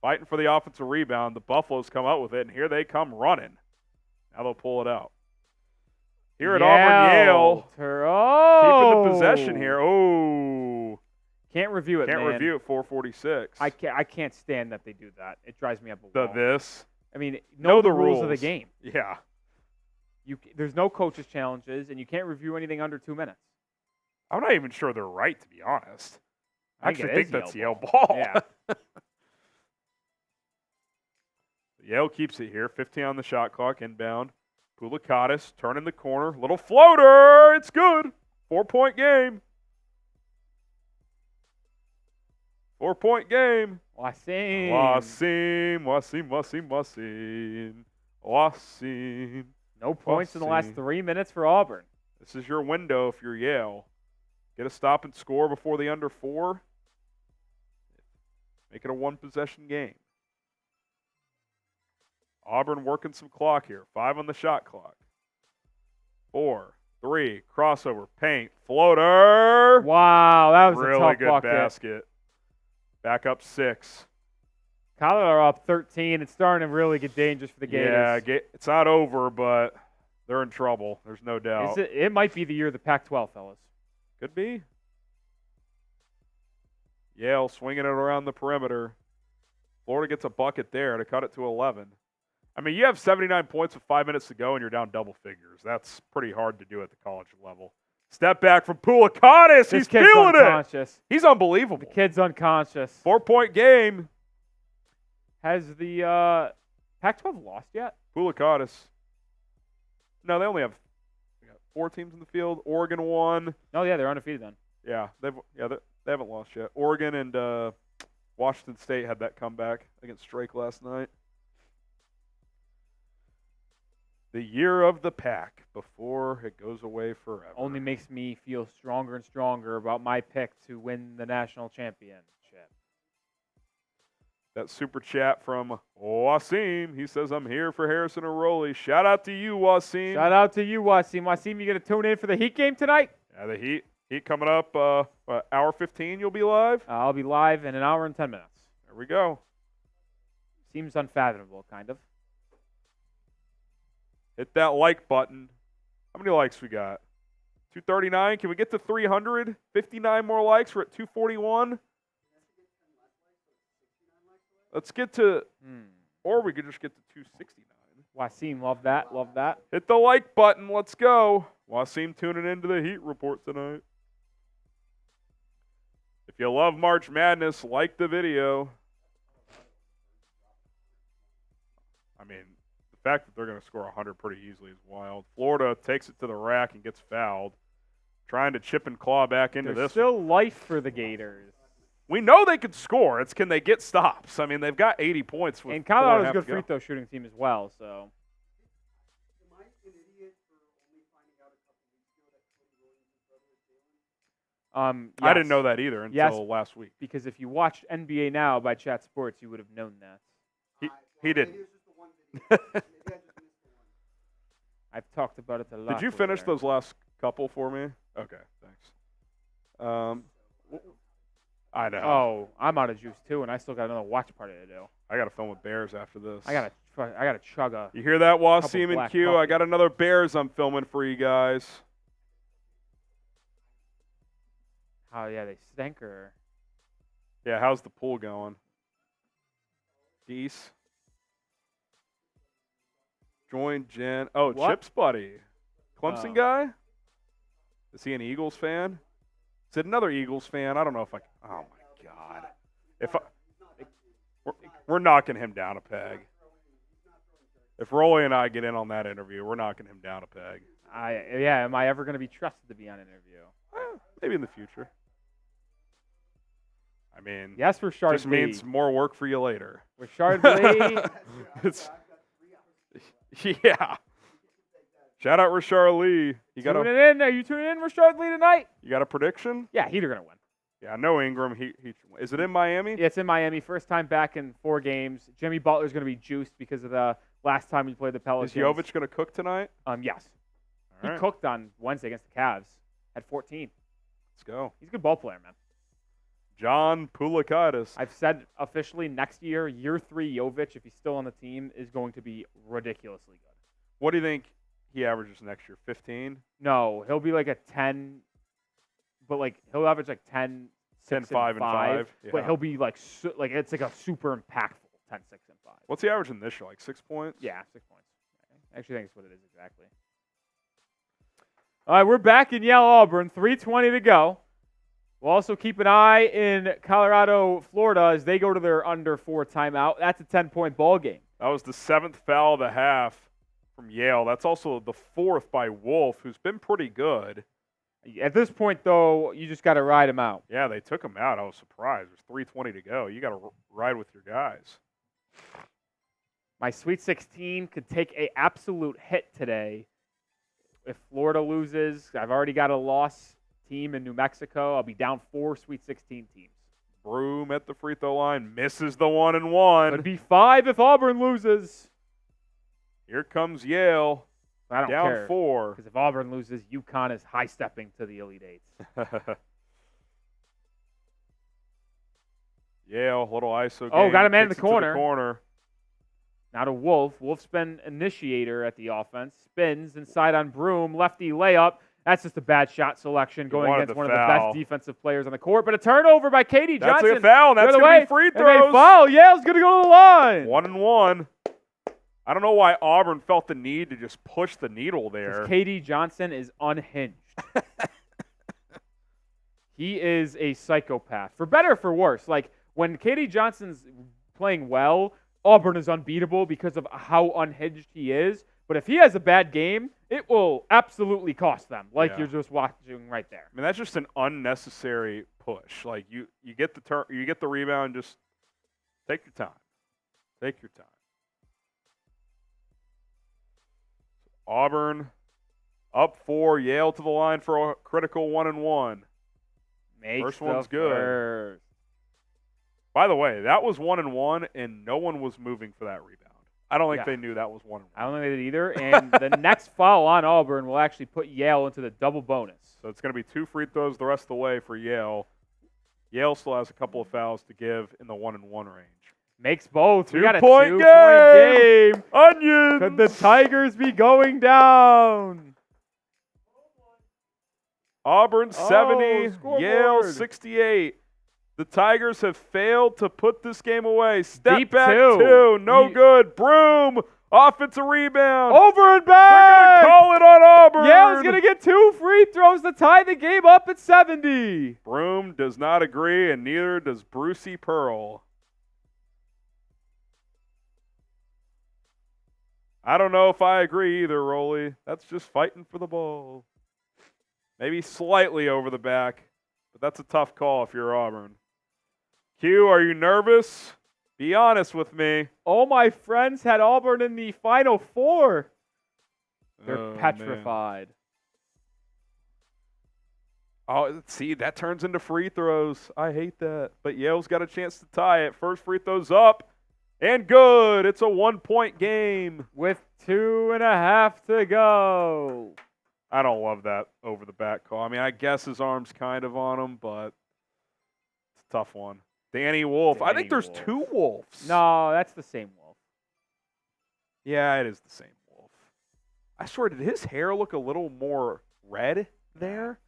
Fighting for the offensive rebound. The Buffaloes come out with it, and here they come running. Now they'll pull it out. Here at Auburn, Yale. Keeping the possession here. Oh. Can't review it, Can't man. review at 4:46. I can't stand that they do that. It drives me up a wall. This. I mean, Know the the rules of the rules. game. Yeah. There's no coaches' challenges, and you can't review anything under 2 minutes. I'm not even sure they're right, to be honest. I I think actually it think is that's Yale Yale ball. ball. Yeah. Yale keeps it here. 15 on the shot clock, inbound. Pulakatis turning the corner. Little floater. It's good. 4-point game. 4-point game. Wasim. Wasim. No points in the last 3 minutes for Auburn. This is your window if you're Yale. Get a stop and score before the under 4. Make it a one-possession game. Auburn working some clock here. 5 on the shot clock. 4, 3, crossover, paint, floater. Wow, that was really a tough good bucket. basket. Back up 6. Colorado are up 13. It's starting to really get dangerous for the Gators. Yeah, it's not over, but they're in trouble. There's no doubt. It might be the year of the Pac-12, fellas. Could be. Yale swinging it around the perimeter. Florida gets a bucket there to cut it to 11. I mean, you have 79 points with 5 minutes to go, and you're down double figures. That's pretty hard to do at the college level. Step back from Poulicatis. He's kid's feeling unconscious. it. He's unbelievable. The kid's unconscious. 4-point game. Has the Pac-12 lost yet? Poulicatis. No, they only have 4 teams in the field. Oregon won. Oh, yeah, they're undefeated then. Yeah, they haven't lost yet. Oregon and Washington State had that comeback against Drake last night. The year of the Pac before it goes away forever. Only makes me feel stronger and stronger about my pick to win the national championship. That super chat from Wasim. He says, I'm here for Harrison and Rowley. Shout out to you, Wasim. Shout out to you, Wasim. Wasim, you going to tune in for the Heat game tonight? Yeah, the Heat coming up, hour 15 you'll be live? I'll be live in an hour and 10 minutes. There we go. Seems unfathomable, kind of. Hit that like button. How many likes we got? 239. Can we get to 300? 59 more likes. We're at 241. Let's get to, or we could just get to 269. Wasim, love that. Love that. Hit the like button. Let's go. Wasim tuning into the Heat Report tonight. If you love March Madness, like the video. I mean, the fact that they're going to score 100 pretty easily is wild. Florida takes it to the rack and gets fouled. Trying to chip and claw back into There's this. still life for the Gators. We know they can score. It's can they get stops? I mean, they've got 80 points. With And Colorado's a 4.5 good to go. free throw shooting team as well, so. I didn't know that either until last week. Because if you watched NBA Now by Chat Sports, you would have known that. He didn't. I've talked about it a lot. Did you finish there. those last couple for me? Okay, thanks. I know. Oh, I'm out of juice too, and I still got another watch party to do. I got to film with Bears after this. I gotta chug a. You hear that, Wasim couple and black Q? coffee. I got another Bears I'm filming for you guys. Oh yeah, they stinker. Yeah, how's the pool going? Geese. Join Jen. Oh, What? Chip's buddy. Clemson Oh. guy? Is he an Eagles fan? Is it another Eagles fan? I don't know if I. Oh my God! We're knocking him down a peg. If Rolly and I get in on that interview, we're knocking him down a peg. Am I ever going to be trusted to be on an interview? Maybe in the future. I mean, Yes, Rashard just Lee. means more work for you later. Rashard Lee. It's yeah. Shout out Rashard Lee. Tuning in? Are you tuning in, Rashard Lee, tonight? You got a prediction? Yeah, Heat are going to win. Yeah, I know Ingram. He is it in Miami? Yeah, it's in Miami. First time back in 4 games. Jimmy Butler's going to be juiced because of the last time he played the Pelicans. Is Jovic going to cook tonight? Yes. All He right. cooked on Wednesday against the Cavs at 14. Let's go. He's a good ball player, man. John Poulicatis. I've said officially next year, year 3, Jovic, if he's still on the team, is going to be ridiculously good. What do you think he averages next year? 15? No, he'll be like a 10, but like he'll average like 10, 10, 6, 5, and 5. But Yeah. he'll be like it's like a super impactful 10, 6, and 5. What's he averaging this year? Like 6 points? Yeah, 6 points. I actually think it's what it is exactly. All right, we're back in Yale, Auburn. 3:20 to go. We'll also keep an eye in Colorado, Florida, as they go to their under 4 timeout. That's a 10-point ball game. That was the 7th foul of the half from Yale. That's also the 4th by Wolf, who's been pretty good. At this point, though, you just got to ride him out. Yeah, they took him out. I was surprised. There's 3:20 to go. You got to ride with your guys. My Sweet 16 could take a absolute hit today. If Florida loses, I've already got a loss team in New Mexico. I'll be down 4 Sweet 16 teams. Broom at the free throw line misses the 1-and-1. It'd be 5 if Auburn loses. Here comes Yale. I don't down care. 4. Because if Auburn loses, UConn is high-stepping to the Elite Eights. Yale, little ISO game. Oh, got a man in kicks the it to corner. Now to Wolf. Wolf's been initiator at the offense. Spins inside on Broom. Lefty layup. That's just a bad shot selection going wanted against the one of the foul. best defensive players on the court. But a turnover by Katie That's Johnson. a foul. That's the other going to way, be free and throws. they foul. Yale's going to go to the line. 1-and-1. I don't know why Auburn felt the need to just push the needle there. Katie Johnson is unhinged. He is a psychopath. For better or for worse. Like, when Katie Johnson's playing well, Auburn is unbeatable because of how unhinged he is. But if he has a bad game, it will absolutely cost them, like Yeah. you're just watching right there. I mean, that's just an unnecessary push. Like you get the rebound, just take your time. Take your time. Auburn up 4, Yale to the line for a critical 1-and-1. First one's good. First. By the way, that was 1-and-1, and no one was moving for that rebound. I don't think they knew that was 1-and-1. I don't think they did either. And the next foul on Auburn will actually put Yale into the double bonus. So it's going to be 2 free throws the rest of the way for Yale. Yale still has a couple of fouls to give in the 1-and-1 range. Makes both. We got a 2-point two-point game. Onions! Could the Tigers be going down? Auburn 70, scoreboard. Yale 68. The Tigers have failed to put this game away. Step Deep back 2. 2. No good. Broom. Offensive rebound. Over and They're back. going to call it on Auburn. Yale's going to get 2 free throws to tie the game up at 70. Broom does not agree, and neither does Brucey Pearl. I don't know if I agree either, Rolly. That's just fighting for the ball. Maybe slightly over the back, but that's a tough call if you're Auburn. Q, are you nervous? Be honest with me. All my friends had Auburn in the Final Four. They're Oh, petrified. Man. Oh, see, that turns into free throws. I hate that. But Yale's got a chance to tie it. First free throw's up. And good. It's a 1-point game. With 2.5 to go. I don't love that over the back call. I mean, I guess his arm's kind of on him, but it's a tough one. Danny Wolf. I think there's 2 Wolves. No, that's the same Wolf. Yeah, it is the same Wolf. I swear, did his hair look a little more red there?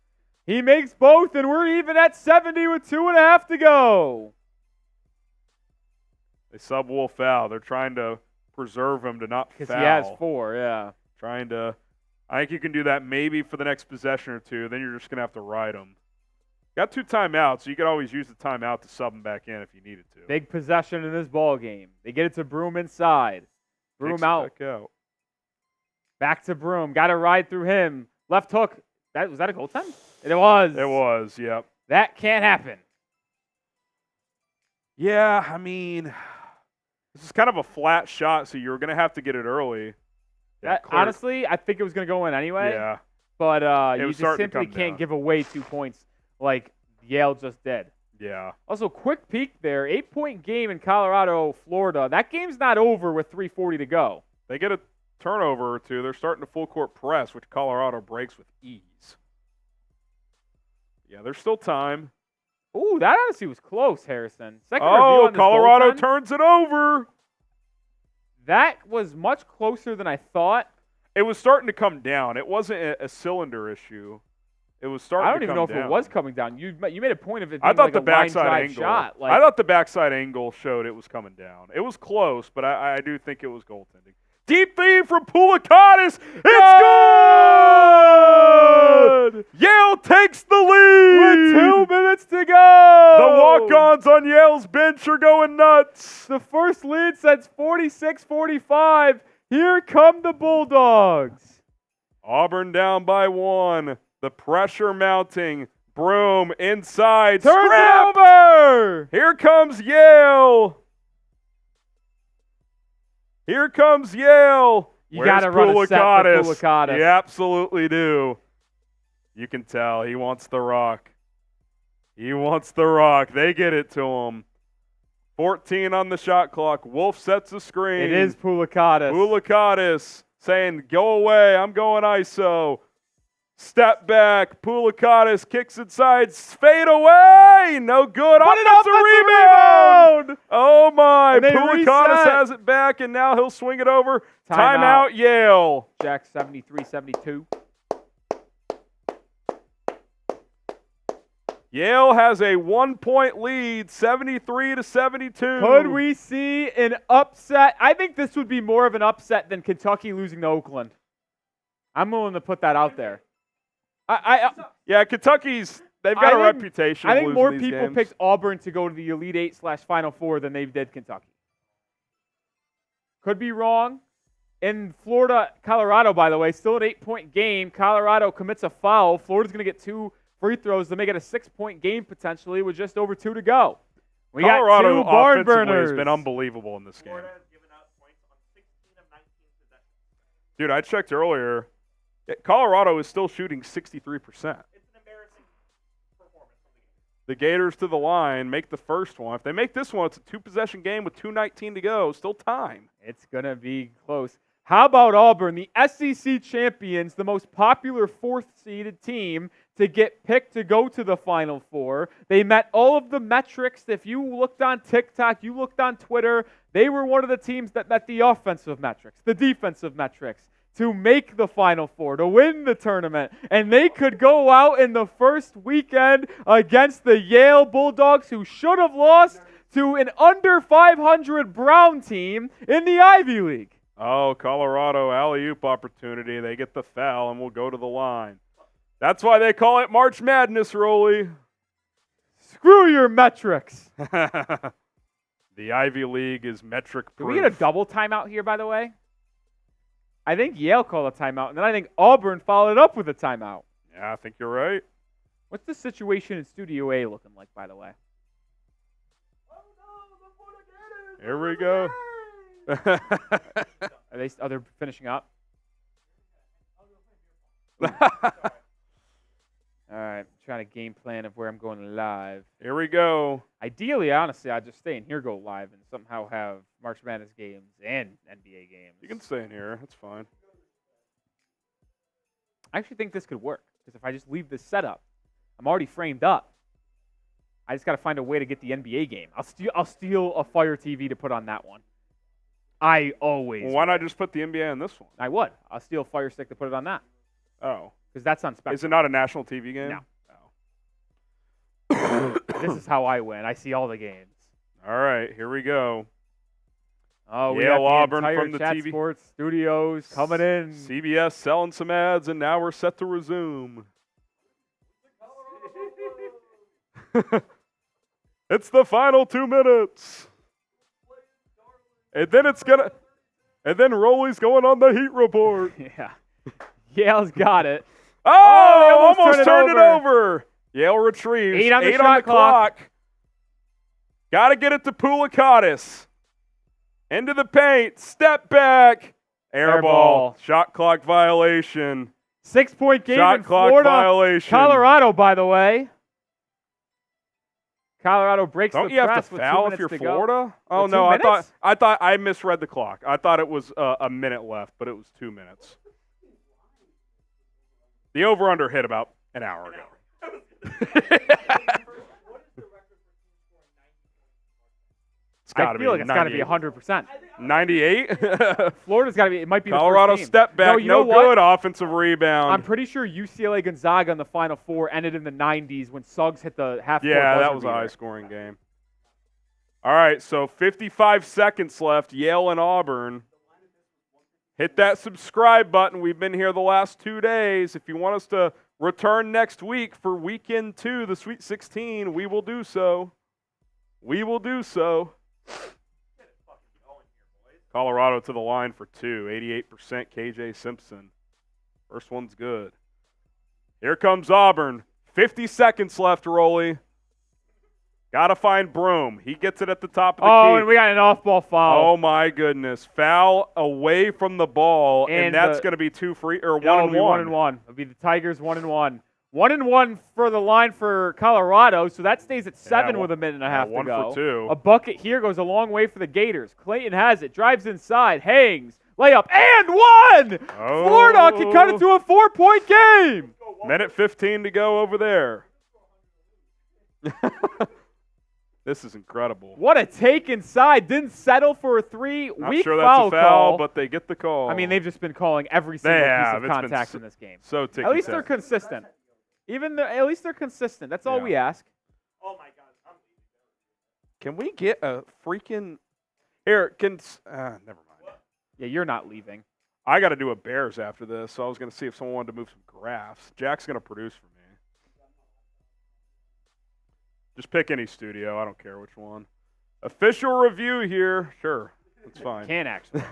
He makes both, and we're even at 70 with 2.5 to go. They sub Wolf out. They're trying to preserve him to not foul. Because he has 4, yeah. Trying to. I think you can do that maybe for the next possession or 2. Then you're just going to have to ride him. Got 2 timeouts, so you could always use the timeout to sub him back in if you needed to. Big possession in this ball game. They get it to Broom inside. Broom Takes it out. back out. Back to Broom. Got to ride through him. Left hook. Was that a goaltend? It was. It was, yep. That can't happen. Yeah, I mean, this is kind of a flat shot, so you're going to have to get it early. Yeah, clear. Honestly, I think it was going to go in anyway. Yeah. But you was just starting to simply come can't down. give away 2 points like Yale just did. Yeah. Also, quick peek there. 8-point game in Colorado, Florida. That game's not over with 3:40 to go. They get a turnover or 2. They're starting to full court press, which Colorado breaks with ease. Yeah, there's still time. Ooh, that honestly was close, Harrison. Second review on this Colorado goaltend. turns it over. That was much closer than I thought. It was starting to come down. It wasn't a cylinder issue. It was starting to come down. I don't even know if it was coming down. You made a point of it being I thought like the a line backside drive angle. shot. I thought the backside angle showed it was coming down. It was close, but I do think it was goaltending. Deep feed from Pulakatis. It's good! Yale takes the lead! With 2 minutes to go! The walk-ons on Yale's bench are going nuts. The first lead since 46-45. Here come the Bulldogs. Auburn down by 1. The pressure mounting. Broom inside. Turns Strip! it over. Here comes Yale. Here comes Yale. You got to run a set for Poulicatis. You absolutely do. You can tell he wants the rock. He wants the rock. They get it to him. 14 on the shot clock. Wolf sets the screen. It is Poulicatis. Poulicatis saying, go away. I'm going ISO. Step back. Poulicatis kicks inside. Fade away. No good. Offensive rebound. Oh, my. Poulicatis has it back, and now he'll swing it over. Timeout, Yale. Jack 73-72. Yale has a 1-point lead, 73-72. Could we see an upset? I think this would be more of an upset than Kentucky losing to Oakland. I'm willing to put that out there. Yeah, Kentucky's, they've got a reputation. I think more these people games. picked Auburn to go to the Elite Eight / Final Four than they did Kentucky. Could be wrong. In Florida, Colorado, by the way, still an 8-point game. Colorado commits a foul. Florida's going to get 2 free throws to make it a 6-point game potentially with just over 2 to go. We Colorado got 2 barn offensively burners. has been unbelievable in this game. Florida has given up points on 16 of 19 possessions. Dude, I checked earlier. Colorado is still shooting 63%. It's an embarrassing performance from The the game. Gators to the line, make the first one. If they make this one, it's a 2-possession game with 2:19 to go. Still time. It's going to be close. How about Auburn, the SEC champions, the most popular 4th-seeded team to get picked to go to the Final Four? They met all of the metrics. If you looked on TikTok, you looked on Twitter, they were one of the teams that met the offensive metrics, the defensive metrics, to make the Final Four, to win the tournament. And they could go out in the first weekend against the Yale Bulldogs, who should have lost to an under 500 Brown team in the Ivy League. Oh, Colorado alley-oop opportunity. They get the foul and will go to the line. That's why they call it March Madness, Rolly. Screw your metrics. The Ivy League is metric Did proof. we get a double timeout here, by the way? I think Yale called a timeout, and then I think Auburn followed up with a timeout. Yeah, I think you're right. What's the situation in Studio A looking like, by the way? Here we go. Are they finishing up? All right, trying to game plan of where I'm going live. Here we go. Ideally, honestly, I'd just stay in here, go live, and somehow have March Madness games and NBA games. You can stay in here. That's fine. I actually think this could work, because if I just leave this setup, I'm already framed up. I just got to find a way to get the NBA game. I'll steal a Fire TV to put on that one. I always. Well, why not just put the NBA on this one? I would. I'll steal a Fire Stick to put it on that. Oh. Because that's on Spectrum. Is it not a national TV game? No. Oh. This is how I win. I see all the games. All right, here we go. Oh, we Yale, got the Auburn entire from the Chat TV. Sports studios coming in. CBS selling some ads, and now we're set to resume. It's the final 2 minutes. And then Rolly's going on the Heat report. Yeah. Yale's got it. Oh, almost turned it over. Yale retrieves. 8 on the on shot the clock. Got to get it to Poulicatis. Into the paint. Step back. Air ball. Shot clock violation. 6-point game Shot in clock Florida. violation. Colorado, by the way. Colorado breaks Don't the you have press to with foul 2 if minutes you're to go. Florida? Oh With 2 no, minutes? I thought I misread the clock. I thought it was a minute left, but it was 2 minutes. The over/under hit about an hour ago. It's got to I be feel like it's got to be 98. 100%. 98. Florida's got to be. It might be Colorado the first team. step back. No, you know No what? good offensive rebound. I'm pretty sure UCLA Gonzaga in the Final Four ended in the 90s when Suggs hit the half-court Yeah, that buzzer was a beater. high-scoring game. All right, so 55 seconds left. Yale and Auburn. Hit that subscribe button. We've been here the last 2 days. If you want us to return next week for weekend 2, the Sweet 16, we will do so. We will do so. Colorado to the line for 2, 88% KJ Simpson. First one's good. Here comes Auburn. 50 seconds left, Rolly. Got to find Broom. He gets it at the top of the key. Oh, and we got an off-ball foul. Oh, my goodness. Foul away from the ball, and that's going to be 2 free, or 1 and 1. 1 and 1. It'll be the Tigers 1 and 1. 1 and 1 for the line for Colorado, so that stays at 7 with a minute and a half to go. 1 for 2. A bucket here goes a long way for the Gators. Clayton has it, drives inside, hangs, layup, and 1! Oh. Florida can cut it to a 4-point game. Minute 15 to go over there. This is incredible. What a take inside. Didn't settle for a 3. Not Weak sure foul that's a foul, call. but they get the call. I mean, they've just been calling every single piece of contact in this game. So ticky-tack. At least they're consistent. At least they're consistent. That's all we ask. Oh my God. Can we get a freaking here? Never mind. Yeah, you're not leaving. I got to do a Bears after this, so I was going to see if someone wanted to move some graphs. Jack's going to produce for me. Just pick any studio. I don't care which one. Official review here. Sure, that's fine. Can actually.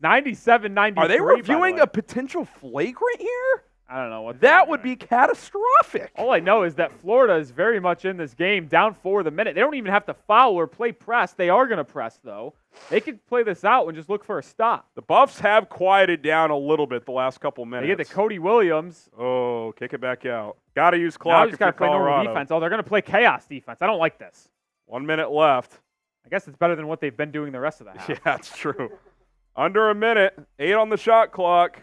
97-93. Are they reviewing by the way. a potential flagrant here? I don't know what That would be catastrophic. All I know is that Florida is very much in this game, down 4 the minute. They don't even have to foul or play press. They are going to press, though. They could play this out and just look for a stop. The Buffs have quieted down a little bit the last couple minutes. They get to Cody Williams. Oh, kick it back out. Got to use Now clock you just if got you're to play normal Colorado. defense. Oh, they're going to play chaos defense. I don't like this. 1 minute left. I guess it's better than what they've been doing the rest of the half. Yeah, that's true. Under a minute. 8 on the shot clock.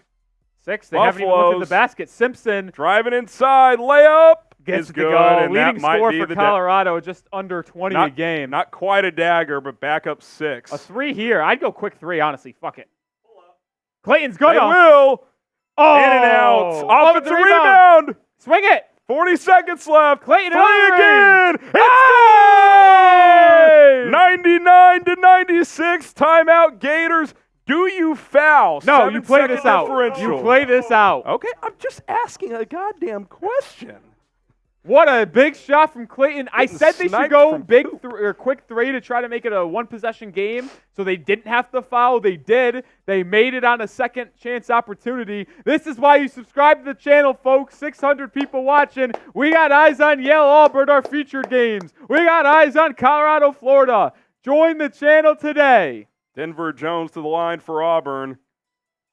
6. They haven't even looked at Buffaloes. the basket. Simpson Driving inside. Layup. gets is to good, go. and Leading that might score be for the Colorado, just under 20 a game. Not quite a dagger, but back up 6. A 3 here. I'd go quick 3, honestly. Fuck it. Clayton's good. They will. Oh, In and out. Offensive rebound. Swing it. 40 seconds left. Clayton Play again. Hey! It's good. 99-96. Timeout Gators. Do you foul? No, you play 7-second this out. differential. You play this out. Okay, I'm just asking a goddamn question. What a big shot from Clayton. I Getting said they should sniped go from big poop. or quick 3 to try to make it a 1-possession game so they didn't have to foul. They did. They made it on a second chance opportunity. This is why you subscribe to the channel, folks. 600 people watching. We got eyes on Yale, Auburn, our featured games. We got eyes on Colorado, Florida. Join the channel today. Denver Jones to the line for Auburn.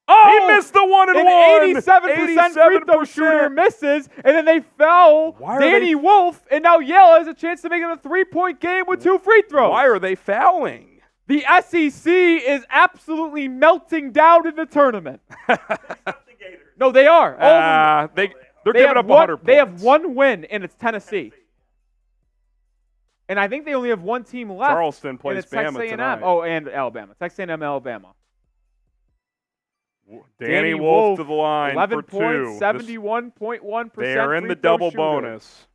Oh! He missed the 1 and 1. An 87% free throw shooter misses, and then they foul Why are Danny they- Wolf, and now Yale has a chance to make it a 3-point game with 2 free throws. Why are they fouling? The SEC is absolutely melting down in the tournament. No, they are. All of them. They're They giving have up one, 100 points. They have 1 win, and it's Tennessee. And I think they only have 1 team left. Charleston and plays it's Texas Bama A&M. tonight. Oh, and Alabama. Texas A&M, Alabama. Danny Wolf to the line 11 for 2. points, 71.1%. They are in free the throw double shooter. bonus.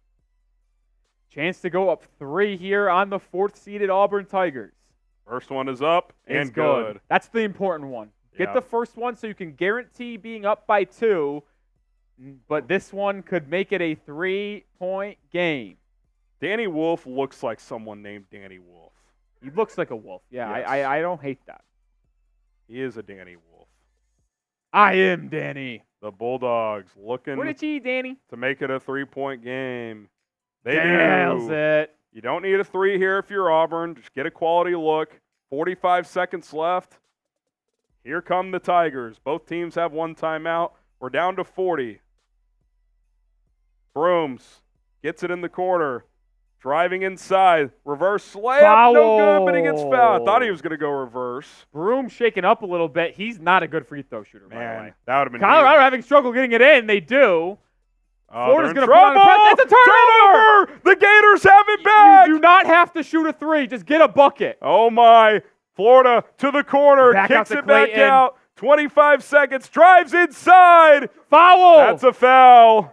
Chance to go up 3 here on the 4th-seeded Auburn Tigers. First one is up and It's good. That's the important one. Get Yeah. the first one so you can guarantee being up by 2, but this one could make it a 3-point game. Danny Wolf looks like someone named Danny Wolf. He looks like a wolf. Yeah, Yes. I don't hate that. He is a Danny Wolf. I am Danny. The Bulldogs looking What did you eat, Danny? to make it a 3-point game. They Nails do. it. You don't need a 3 here if you're Auburn. Just get a quality look. 45 seconds left. Here come the Tigers. Both teams have 1 timeout. We're down to 40. Brooms gets it in the corner. Driving inside. Reverse layup. No good, but he gets fouled. I thought he was going to go reverse. Broom shaking up a little bit. He's not a good free throw shooter, by the way. Man, that would have been Colorado huge. having struggle getting it in. They do. Florida's they're in gonna put on a trouble. press. It's a turnover! The Gators have it back. You do not have to shoot a 3. Just get a bucket. Oh, my. Florida to the corner. Back out kicks to it back Clayton. out. 25 seconds. Drives inside. Foul. That's a foul.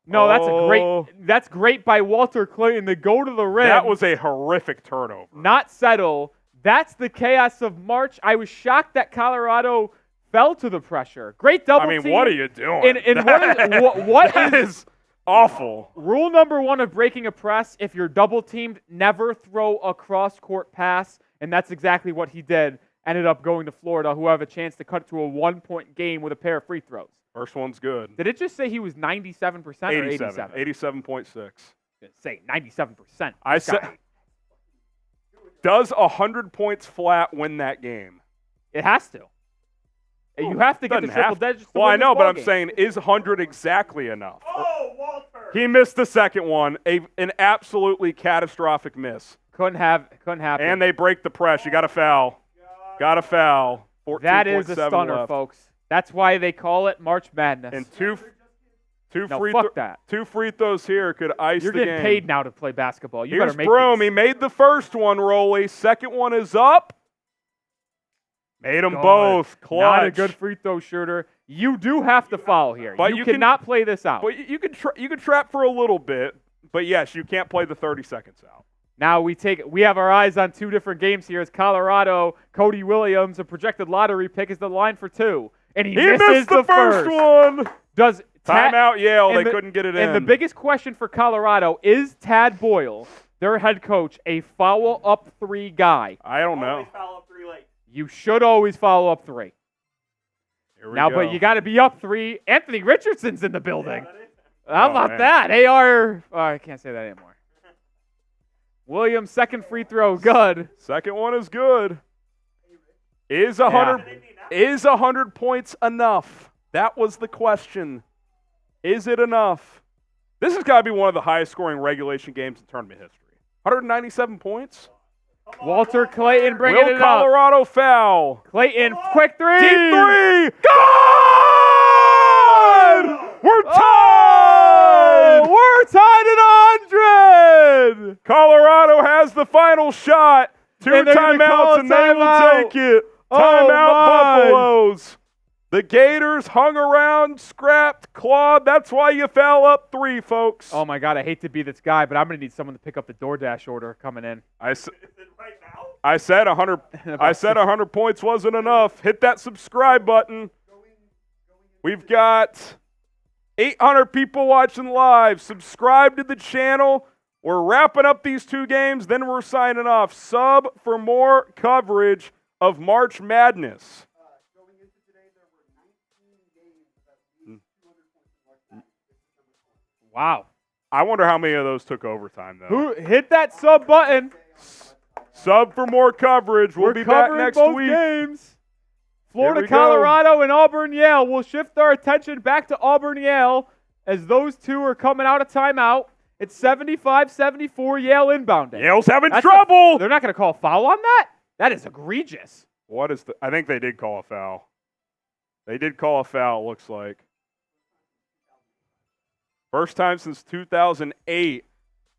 No, Oh. that's great by Walter Clayton to go to the rim. That was a horrific turnover. not settle. That's the chaos of March. I was shocked that Colorado fell to the pressure. Great double I mean, team. what are you doing? And what That is is awful. rule number 1 of breaking a press? If you're double teamed, never throw a cross court pass, and that's exactly what he did. Ended up going to Florida, who have a chance to cut to a 1-point game with a pair of free throws. First one's good. Did it just say he was 97% or 87? 87.6. Say 97%. I This guy. said, does 100 points flat win that game? It has to. You have to get the Doesn't triple have- digits. To Well, I win this know, but ball I'm game. saying, is 100 exactly enough? Oh, Walter! He missed the second one, an absolutely catastrophic miss. Couldn't happen. And they break the press. You got to foul. Got to foul. That is a 14.7 stunner, left. folks. That's why they call it March Madness. And two no, free fuck that. two free throws here could ice You're the getting game. paid now to play basketball. You Here's better make Broom. these. He made the first one, Rolly. Second one is up. Made them Good. both. Clutch. Not a good free throw shooter. You do have to foul here. But you you can- cannot play this out. But you can trap for a little bit. But yes, you can't play the 30 seconds out. Now we have our eyes on two different games here. As Colorado, Cody Williams, a projected lottery pick, is the line for two, and he misses missed the first one. Does Timeout Yale. and They the- couldn't get it in. And the biggest question for Colorado is Tad Boyle, their head coach, a follow up three guy. I don't know. Always foul up 3 late. You should always follow up three. Here we Now, go. but you got to be up three. Anthony Richardson's in the building. Yeah, How Oh, about man. that? I can't say that anymore. Williams, second free throw, good. Second one is good. Is 100 points enough? That was the question. Is it enough? This has got to be one of the highest scoring regulation games in tournament history. 197 points. Walter Clayton bringing Will it up. Colorado foul? Clayton, quick three. Deep three. Good! We're tied! Oh, we're tied at 100. Colorado has the final shot. Two And they're gonna call timeouts, and they will timeout. take it. Oh, Timeout, my. Buffaloes. The Gators hung around, scrapped, clawed. That's why you foul up three, folks. Oh my God, I hate to be this guy, but I'm gonna need someone to pick up the DoorDash order coming in. Is it right now? I said 100. I said 100 points wasn't enough. Hit that subscribe button. We've got 800 people watching live. Subscribe to the channel. We're wrapping up these two games, then we're signing off. Sub for more coverage of March Madness. Wow. I wonder how many of those took overtime, though. Who hit that sub button? Sub for more coverage. We'll We're be back covering next both week. games. Florida, we go. Colorado, and Auburn, Yale. We'll shift our attention back to Auburn, Yale, as those two are coming out of timeout. It's 75-74, Yale inbounding. Yale's having That's trouble. They're not going to call a foul on that? That is egregious. What is the? I think they did call a foul. They did call a foul, it looks like. First time since 2008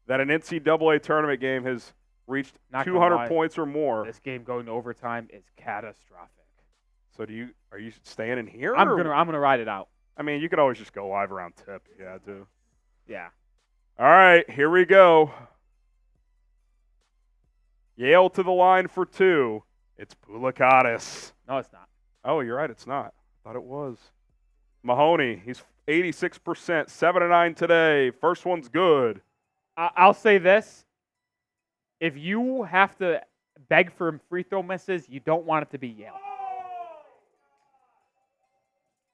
that an NCAA tournament game has reached Not gonna 200 lie. points or more. This game going to overtime is catastrophic. So are you staying in here? I'm or- gonna ride it out. I mean, you could always just go live around tip if you had to. Yeah. All right, here we go. Yale to the line for two. It's Pulakatis. No, it's not. Oh, you're right. It's not. I thought it was. Mahoney, he's 86%, 7-9 today. First one's good. I'll say this. If you have to beg for free throw misses, you don't want it to be Yale.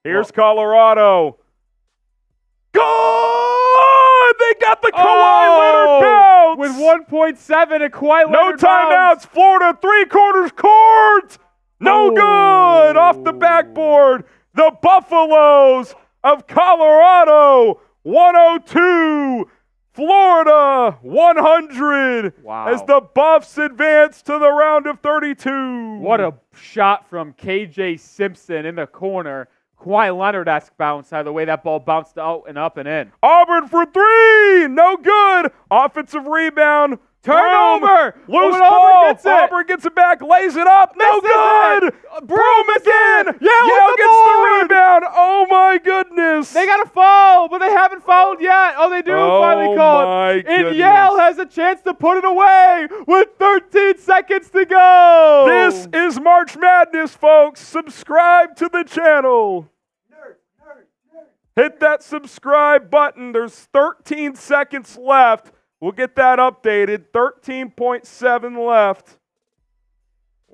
Here's Colorado. Good! They got the Kawhi Leonard bounce! With 1.7 and Kawhi No Leonard timeouts. bounce. Florida, three-quarters court. No good. Off the backboard. The Buffaloes of Colorado, 102. Florida, 100. Wow. As the Buffs advance to the round of 32. What a shot from KJ Simpson in the corner. Kawhi Leonard-esque bounce, by the way that ball bounced out and up and in. Auburn for three. No good. Offensive rebound. Turnover. Loose Auburn ball. gets it. Auburn gets it back. Lays it up. No Misses good. it. Broom again. Yale with the gets the board. rebound. Oh, my goodness. They got a foul, but they haven't fouled yet. Oh, they do finally call my it. And goodness. Yale has a chance to put it away with 13 seconds to go. This is March Madness, folks. Subscribe to the channel. Hit that subscribe button. There's 13 seconds left. We'll get that updated. 13.7 left.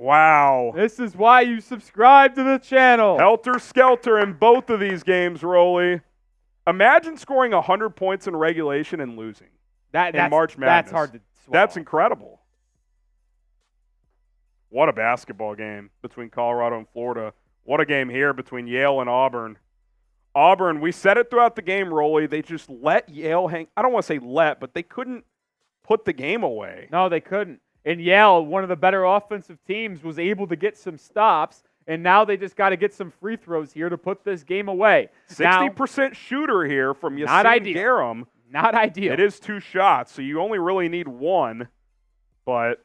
Wow. This is why you subscribe to the channel. Helter-skelter in both of these games, Rolly. Imagine scoring 100 points in regulation and losing in March Madness. That's hard to swallow. That's incredible. What a basketball game between Colorado and Florida. What a game here between Yale and Auburn. Auburn, we said it throughout the game, Rolly. They just let Yale hang. I don't want to say let, but they couldn't put the game away. No, they couldn't. And Yale, one of the better offensive teams, was able to get some stops, and now they just got to get some free throws here to put this game away. 60% shooter here from Not Yassine ideal. Garum. Not ideal. It is 2 shots, so you only really need 1. But,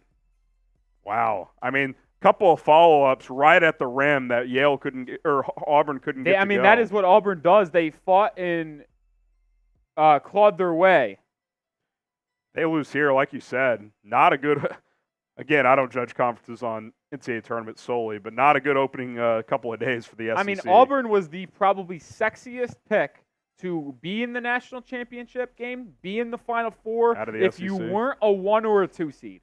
wow. I mean, a couple of follow-ups right at the rim that Yale couldn't get, or Auburn couldn't get to go. that is what Auburn does. They fought and clawed their way. They lose here, like you said. Not a good – again, I don't judge conferences on NCAA Tournament solely, but not a good opening couple of days for the SEC. I mean, Auburn was the probably sexiest pick to be in the national championship game, be in the Final Four Out of the if SEC. you weren't a 1 or a 2 seed.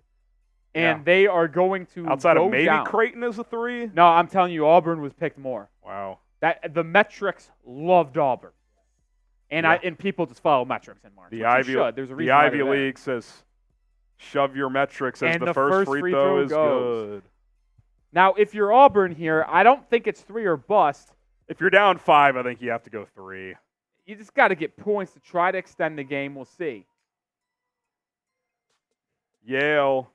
And Yeah. they are going to outside go of maybe down. Creighton as a 3? No, I'm telling you, Auburn was picked more. Wow. That the metrics loved Auburn, and Yeah. and people just follow metrics in March. The which Ivy, you should. There's a the reason why Ivy they're there. League says shove your metrics as And the the first first free free throw throw is goes. good. Now, if you're Auburn here, I don't think it's 3 or bust. If you're down 5, I think you have to go 3. You just got to get points to try to extend the game. We'll see. Yale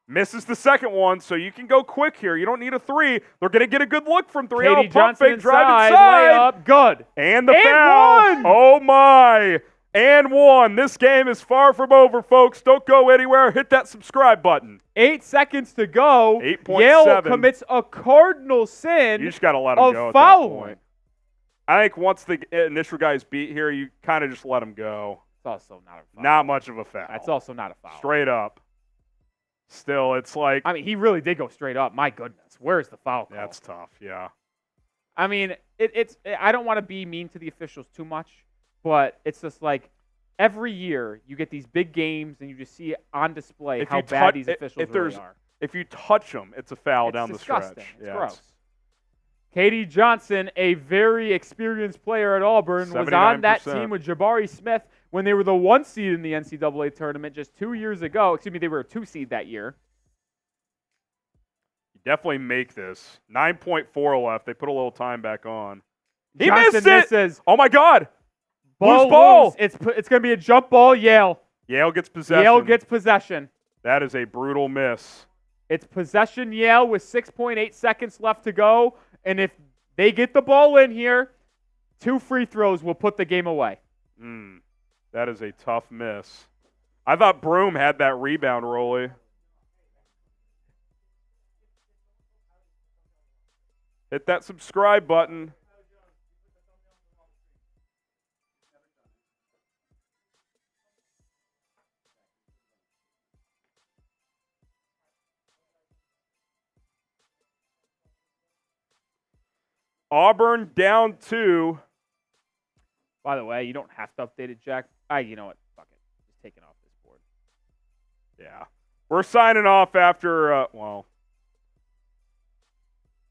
misses the second one, so you can go quick here. You don't need a 3. They're going to get a good look from 3. Katie Pump Johnson fake, drive inside, inside. layup, good. And the And foul. one. Oh, my. And 1. This game is far from over, folks. Don't go anywhere. Hit that subscribe button. 8 seconds to go. 8.7. Yale commits a cardinal sin You just got to let them of go at that fouling. point. I think once the initial guys beat here, you kind of just let them go. It's also not a foul. Not much of a foul. That's also not a foul. Straight up. Still, it's like, I mean, he really did go straight up. My goodness. Where's the foul call? that's tough, yeah. I mean, it's. I don't want to be mean to the officials too much, but it's just like every year you get these big games and you just see on display how bad these officials really are. If you touch them, it's a foul It's down disgusting. the stretch. It's Yeah, gross. Katie Johnson, a very experienced player at Auburn, was on that 79%. team with Jabari Smith when they were the 1 seed in the NCAA tournament just 2 years ago. Excuse me, they were a 2 seed that year. You definitely make this. 9.4 left. They put a little time back on. He Johnson missed it! misses. Oh, my God. Ball Loose ball. loose. It's going to be a jump ball, Yale. Yale gets possession. Yale gets possession. That is a brutal miss. It's possession Yale with 6.8 seconds left to go. And if they get the ball in here, 2 free throws will put the game away. That is a tough miss. I thought Broom had that rebound, Rolly. Hit that subscribe button. Auburn down 2. By the way, you don't have to update it, Jack. You know what? Fuck it. Just take it off this board. Yeah. We're signing off after,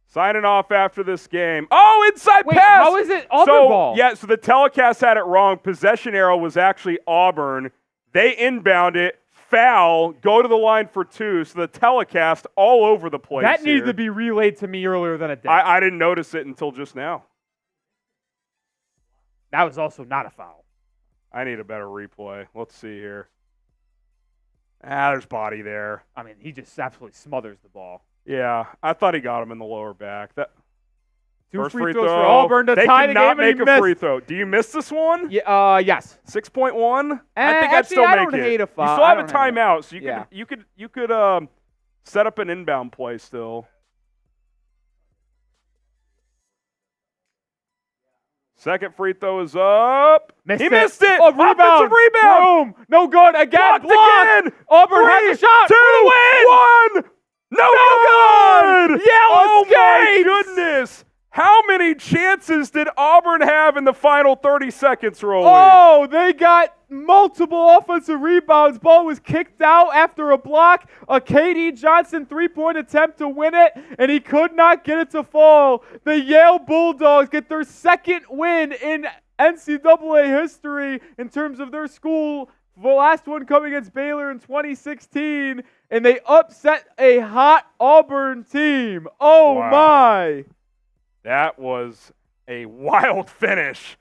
signing off after this game. Oh, inside Wait, pass! how is it Auburn ball? Yeah, so the telecast had it wrong. Possession arrow was actually Auburn. They inbound it, foul, go to the line for 2. So the telecast all over the place That needs here. to be relayed to me earlier than it did. I didn't notice it until just now. That was also not a foul. I need a better replay. Let's see here. There's body there. I mean, he just absolutely smothers the ball. Yeah, I thought he got him in the lower back. That 2 first free throws for Auburn to they tie the cannot game, and make he a free missed. throw. Do you miss this one? Yeah, yes. 6.1. I think I'd actually, still I make don't it. hate a foul. You still I have a don't hate it. timeout, so Yeah. you could set up an inbound play still. Second free throw is up. Missed He it. missed it. Oh, rebound. Offensive rebound. Boom. No good. Again. Blocked Blocked. again. Auburn 3, has a shot. 2, for the win. 1. No good. Yale Oh my escapes. goodness. How many chances did Auburn have in the final 30 seconds, Rolly? Oh, they got multiple offensive rebounds. Ball was kicked out after a block. A KD Johnson three-point attempt to win it, and he could not get it to fall. The Yale Bulldogs get their second win in NCAA history in terms of their school. The last one coming against Baylor in 2016, and they upset a hot Auburn team. Oh, Wow. my. That was a wild finish.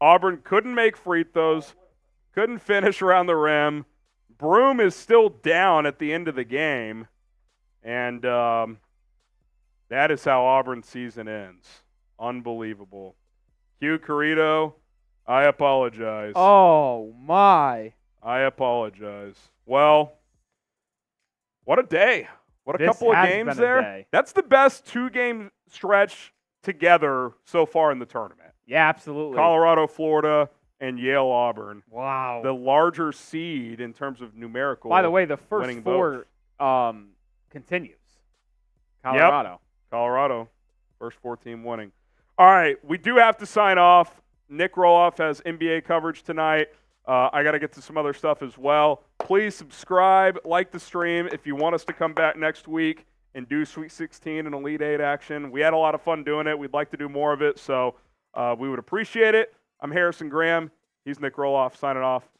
Auburn couldn't make free throws, couldn't finish around the rim. Broome is still down at the end of the game, and that is how Auburn's season ends. Unbelievable. Hugh Carrito, I apologize. Oh, my. I apologize. Well, what a day. What a This couple of has games been a there. day. That's the best two-game stretch together so far in the tournament. Yeah, absolutely. Colorado, Florida, and Yale, Auburn. Wow. The larger seed in terms of numerical. By the way, the first winning four continues. Colorado. Colorado, first 4-team winning. All right, we do have to sign off. Nic Rohloff has NBA coverage tonight. I got to get to some other stuff as well. Please subscribe, like the stream if you want us to come back next week and do Sweet 16 and Elite 8 action. We had a lot of fun doing it. We'd like to do more of it, so we would appreciate it. I'm Harrison Graham. He's Nic Rohloff signing off.